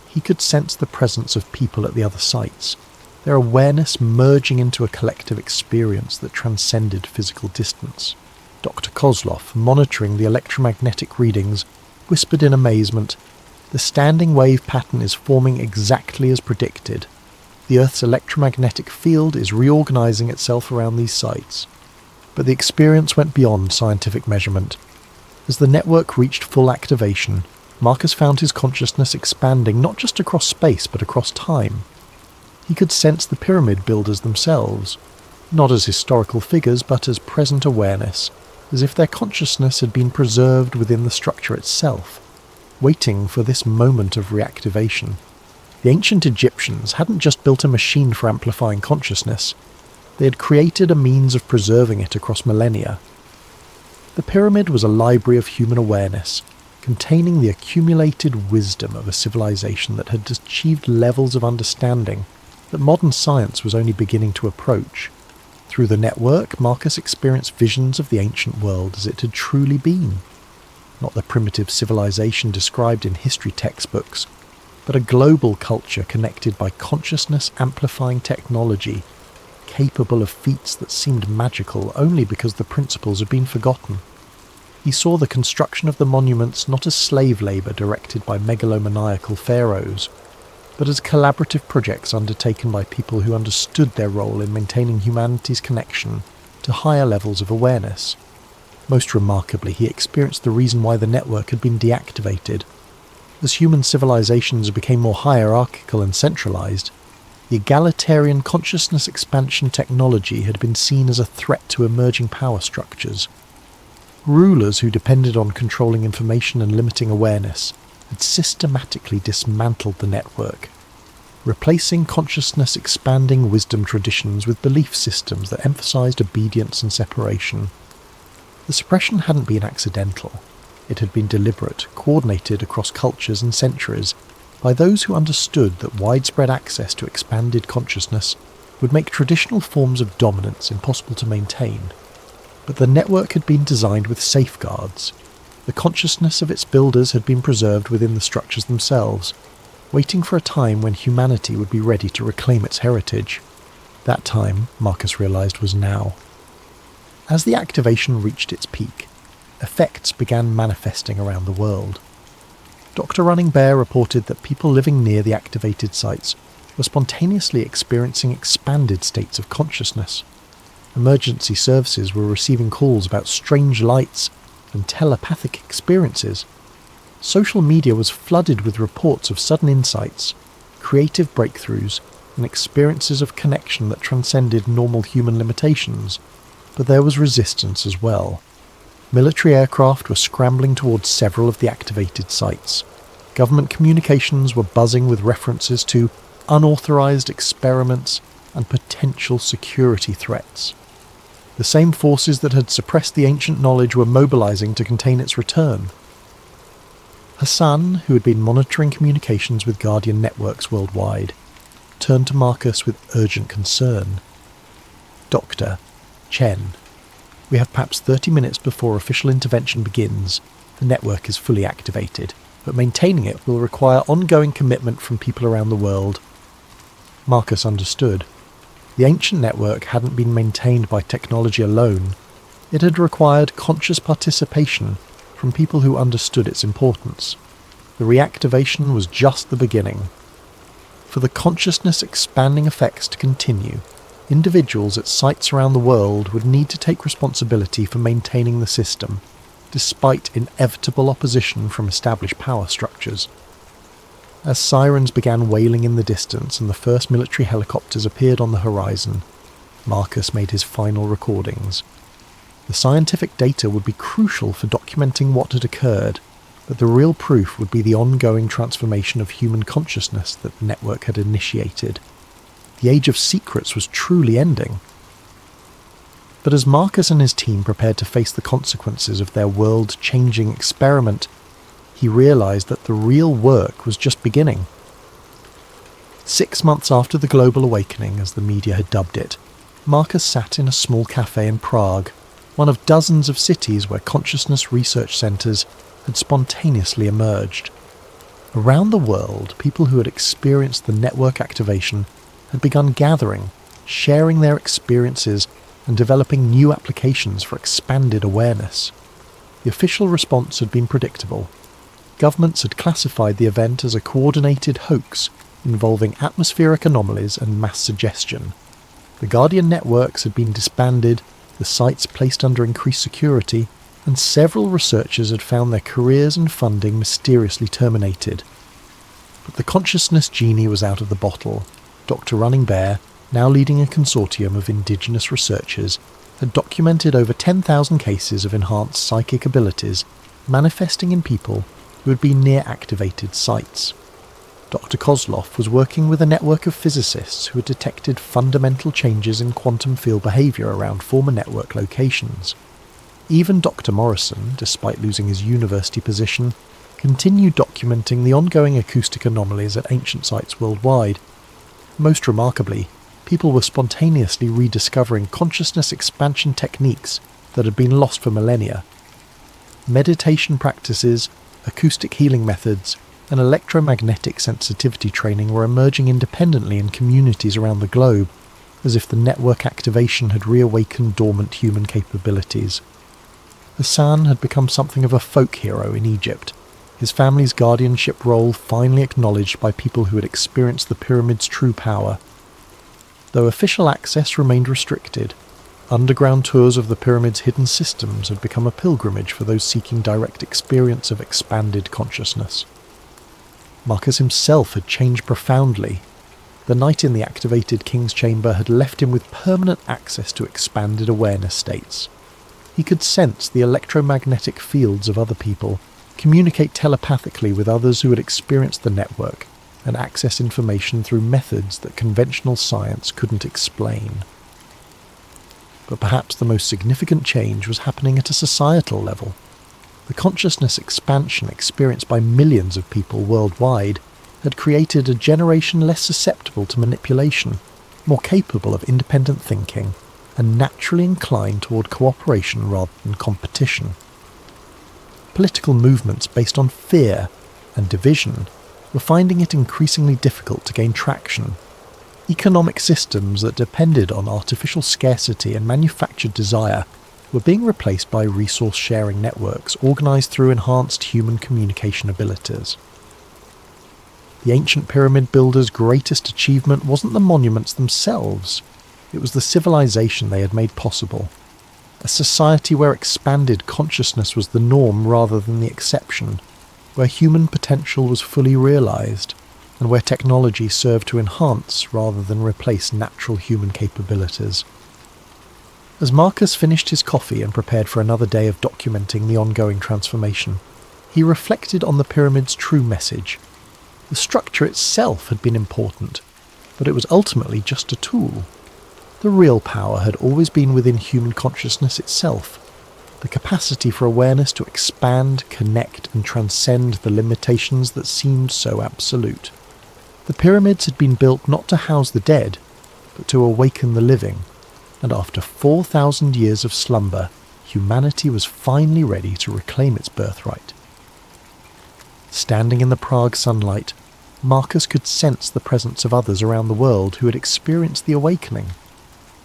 he could sense the presence of people at the other sites, their awareness merging into a collective experience that transcended physical distance. Dr. Kozlov, monitoring the electromagnetic readings, whispered in amazement, "The standing wave pattern is forming exactly as predicted. The Earth's electromagnetic field is reorganizing itself around these sites." But the experience went beyond scientific measurement. As the network reached full activation, Marcus found his consciousness expanding not just across space but across time. He could sense the pyramid builders themselves, not as historical figures but as present awareness, as if their consciousness had been preserved within the structure itself, waiting for this moment of reactivation. The ancient Egyptians hadn't just built a machine for amplifying consciousness, they had created a means of preserving it across millennia. The pyramid was a library of human awareness, containing the accumulated wisdom of a civilization that had achieved levels of understanding that modern science was only beginning to approach. Through the network, Marcus experienced visions of the ancient world as it had truly been. Not the primitive civilization described in history textbooks, but a global culture connected by consciousness-amplifying technology, capable of feats that seemed magical only because the principles had been forgotten. He saw the construction of the monuments not as slave labour directed by megalomaniacal pharaohs, but as collaborative projects undertaken by people who understood their role in maintaining humanity's connection to higher levels of awareness. Most remarkably, he experienced the reason why the network had been deactivated. As human civilizations became more hierarchical and centralized, the egalitarian consciousness expansion technology had been seen as a threat to emerging power structures. Rulers who depended on controlling information and limiting awareness had systematically dismantled the network, replacing consciousness-expanding wisdom traditions with belief systems that emphasized obedience and separation. The suppression hadn't been accidental. It had been deliberate, coordinated across cultures and centuries by those who understood that widespread access to expanded consciousness would make traditional forms of dominance impossible to maintain. But the network had been designed with safeguards. The consciousness of its builders had been preserved within the structures themselves, waiting for a time when humanity would be ready to reclaim its heritage. That time, Marcus realized, was now. As the activation reached its peak, effects began manifesting around the world. Dr. Running Bear reported that people living near the activated sites were spontaneously experiencing expanded states of consciousness. Emergency services were receiving calls about strange lights and telepathic experiences. Social media was flooded with reports of sudden insights, creative breakthroughs, and experiences of connection that transcended normal human limitations. But there was resistance as well. Military aircraft were scrambling towards several of the activated sites. Government communications were buzzing with references to unauthorized experiments and potential security threats. The same forces that had suppressed the ancient knowledge were mobilizing to contain its return. Hassan, who had been monitoring communications with Guardian networks worldwide, turned to Marcus with urgent concern. "Doctor, Chen, we have perhaps 30 minutes before official intervention begins. The network is fully activated, but maintaining it will require ongoing commitment from people around the world." Marcus understood. The ancient network hadn't been maintained by technology alone. It had required conscious participation from people who understood its importance. The reactivation was just the beginning. For the consciousness-expanding effects to continue, individuals at sites around the world would need to take responsibility for maintaining the system, despite inevitable opposition from established power structures. As sirens began wailing in the distance and the first military helicopters appeared on the horizon, Marcus made his final recordings. The scientific data would be crucial for documenting what had occurred, but the real proof would be the ongoing transformation of human consciousness that the network had initiated. The age of secrets was truly ending. But as Marcus and his team prepared to face the consequences of their world-changing experiment, he realized that the real work was just beginning. 6 months after the global awakening, as the media had dubbed it, Marcus sat in a small cafe in Prague, one of dozens of cities where consciousness research centres had spontaneously emerged. Around the world, people who had experienced the network activation had begun gathering, sharing their experiences and developing new applications for expanded awareness. The official response had been predictable. Governments had classified the event as a coordinated hoax involving atmospheric anomalies and mass suggestion. The Guardian networks had been disbanded, the sites placed under increased security, and several researchers had found their careers and funding mysteriously terminated. But the consciousness genie was out of the bottle. Dr. Running Bear, now leading a consortium of indigenous researchers, had documented over 10,000 cases of enhanced psychic abilities manifesting in people who had been near activated sites. Dr. Kozlov was working with a network of physicists who had detected fundamental changes in quantum field behaviour around former network locations. Even Dr. Morrison, despite losing his university position, continued documenting the ongoing acoustic anomalies at ancient sites worldwide. Most remarkably, people were spontaneously rediscovering consciousness expansion techniques that had been lost for millennia. Meditation practices, acoustic healing methods, and electromagnetic sensitivity training were emerging independently in communities around the globe, as if the network activation had reawakened dormant human capabilities. Hassan had become something of a folk hero in Egypt, his family's guardianship role finally acknowledged by people who had experienced the pyramid's true power. Though official access remained restricted, underground tours of the pyramid's hidden systems had become a pilgrimage for those seeking direct experience of expanded consciousness. Marcus himself had changed profoundly. The night in the activated King's Chamber had left him with permanent access to expanded awareness states. He could sense the electromagnetic fields of other people, communicate telepathically with others who had experienced the network, and access information through methods that conventional science couldn't explain. But perhaps the most significant change was happening at a societal level. The consciousness expansion experienced by millions of people worldwide had created a generation less susceptible to manipulation, more capable of independent thinking, and naturally inclined toward cooperation rather than competition. Political movements based on fear and division were finding it increasingly difficult to gain traction. Economic systems that depended on artificial scarcity and manufactured desire were being replaced by resource-sharing networks organised through enhanced human communication abilities. The ancient pyramid builders' greatest achievement wasn't the monuments themselves, it was the civilization they had made possible. A society where expanded consciousness was the norm rather than the exception, where human potential was fully realised, and where technology served to enhance rather than replace natural human capabilities. As Marcus finished his coffee and prepared for another day of documenting the ongoing transformation, he reflected on the pyramid's true message. The structure itself had been important, but it was ultimately just a tool. The real power had always been within human consciousness itself, the capacity for awareness to expand, connect, and transcend the limitations that seemed so absolute. The pyramids had been built not to house the dead, but to awaken the living, and after 4,000 years of slumber, humanity was finally ready to reclaim its birthright. Standing in the Prague sunlight, Marcus could sense the presence of others around the world who had experienced the awakening.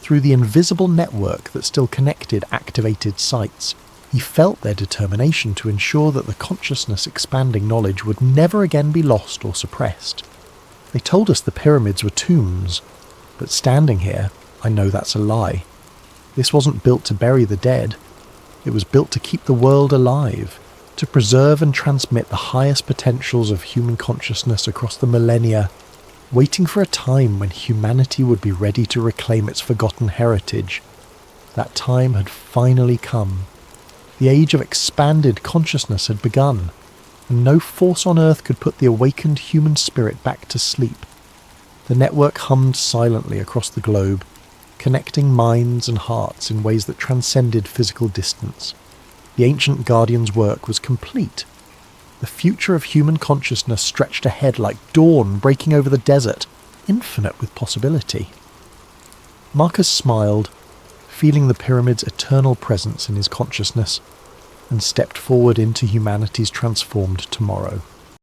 Through the invisible network that still connected activated sites, he felt their determination to ensure that the consciousness-expanding knowledge would never again be lost or suppressed. They told us the pyramids were tombs, but standing here, I know that's a lie. This wasn't built to bury the dead. It was built to keep the world alive, to preserve and transmit the highest potentials of human consciousness across the millennia, waiting for a time when humanity would be ready to reclaim its forgotten heritage. That time had finally come. The age of expanded consciousness had begun, and no force on earth could put the awakened human spirit back to sleep. The network hummed silently across the globe, connecting minds and hearts in ways that transcended physical distance. The ancient guardian's work was complete. The future of human consciousness stretched ahead like dawn breaking over the desert, infinite with possibility. Marcus smiled, feeling the pyramid's eternal presence in his consciousness, and stepped forward into humanity's transformed tomorrow.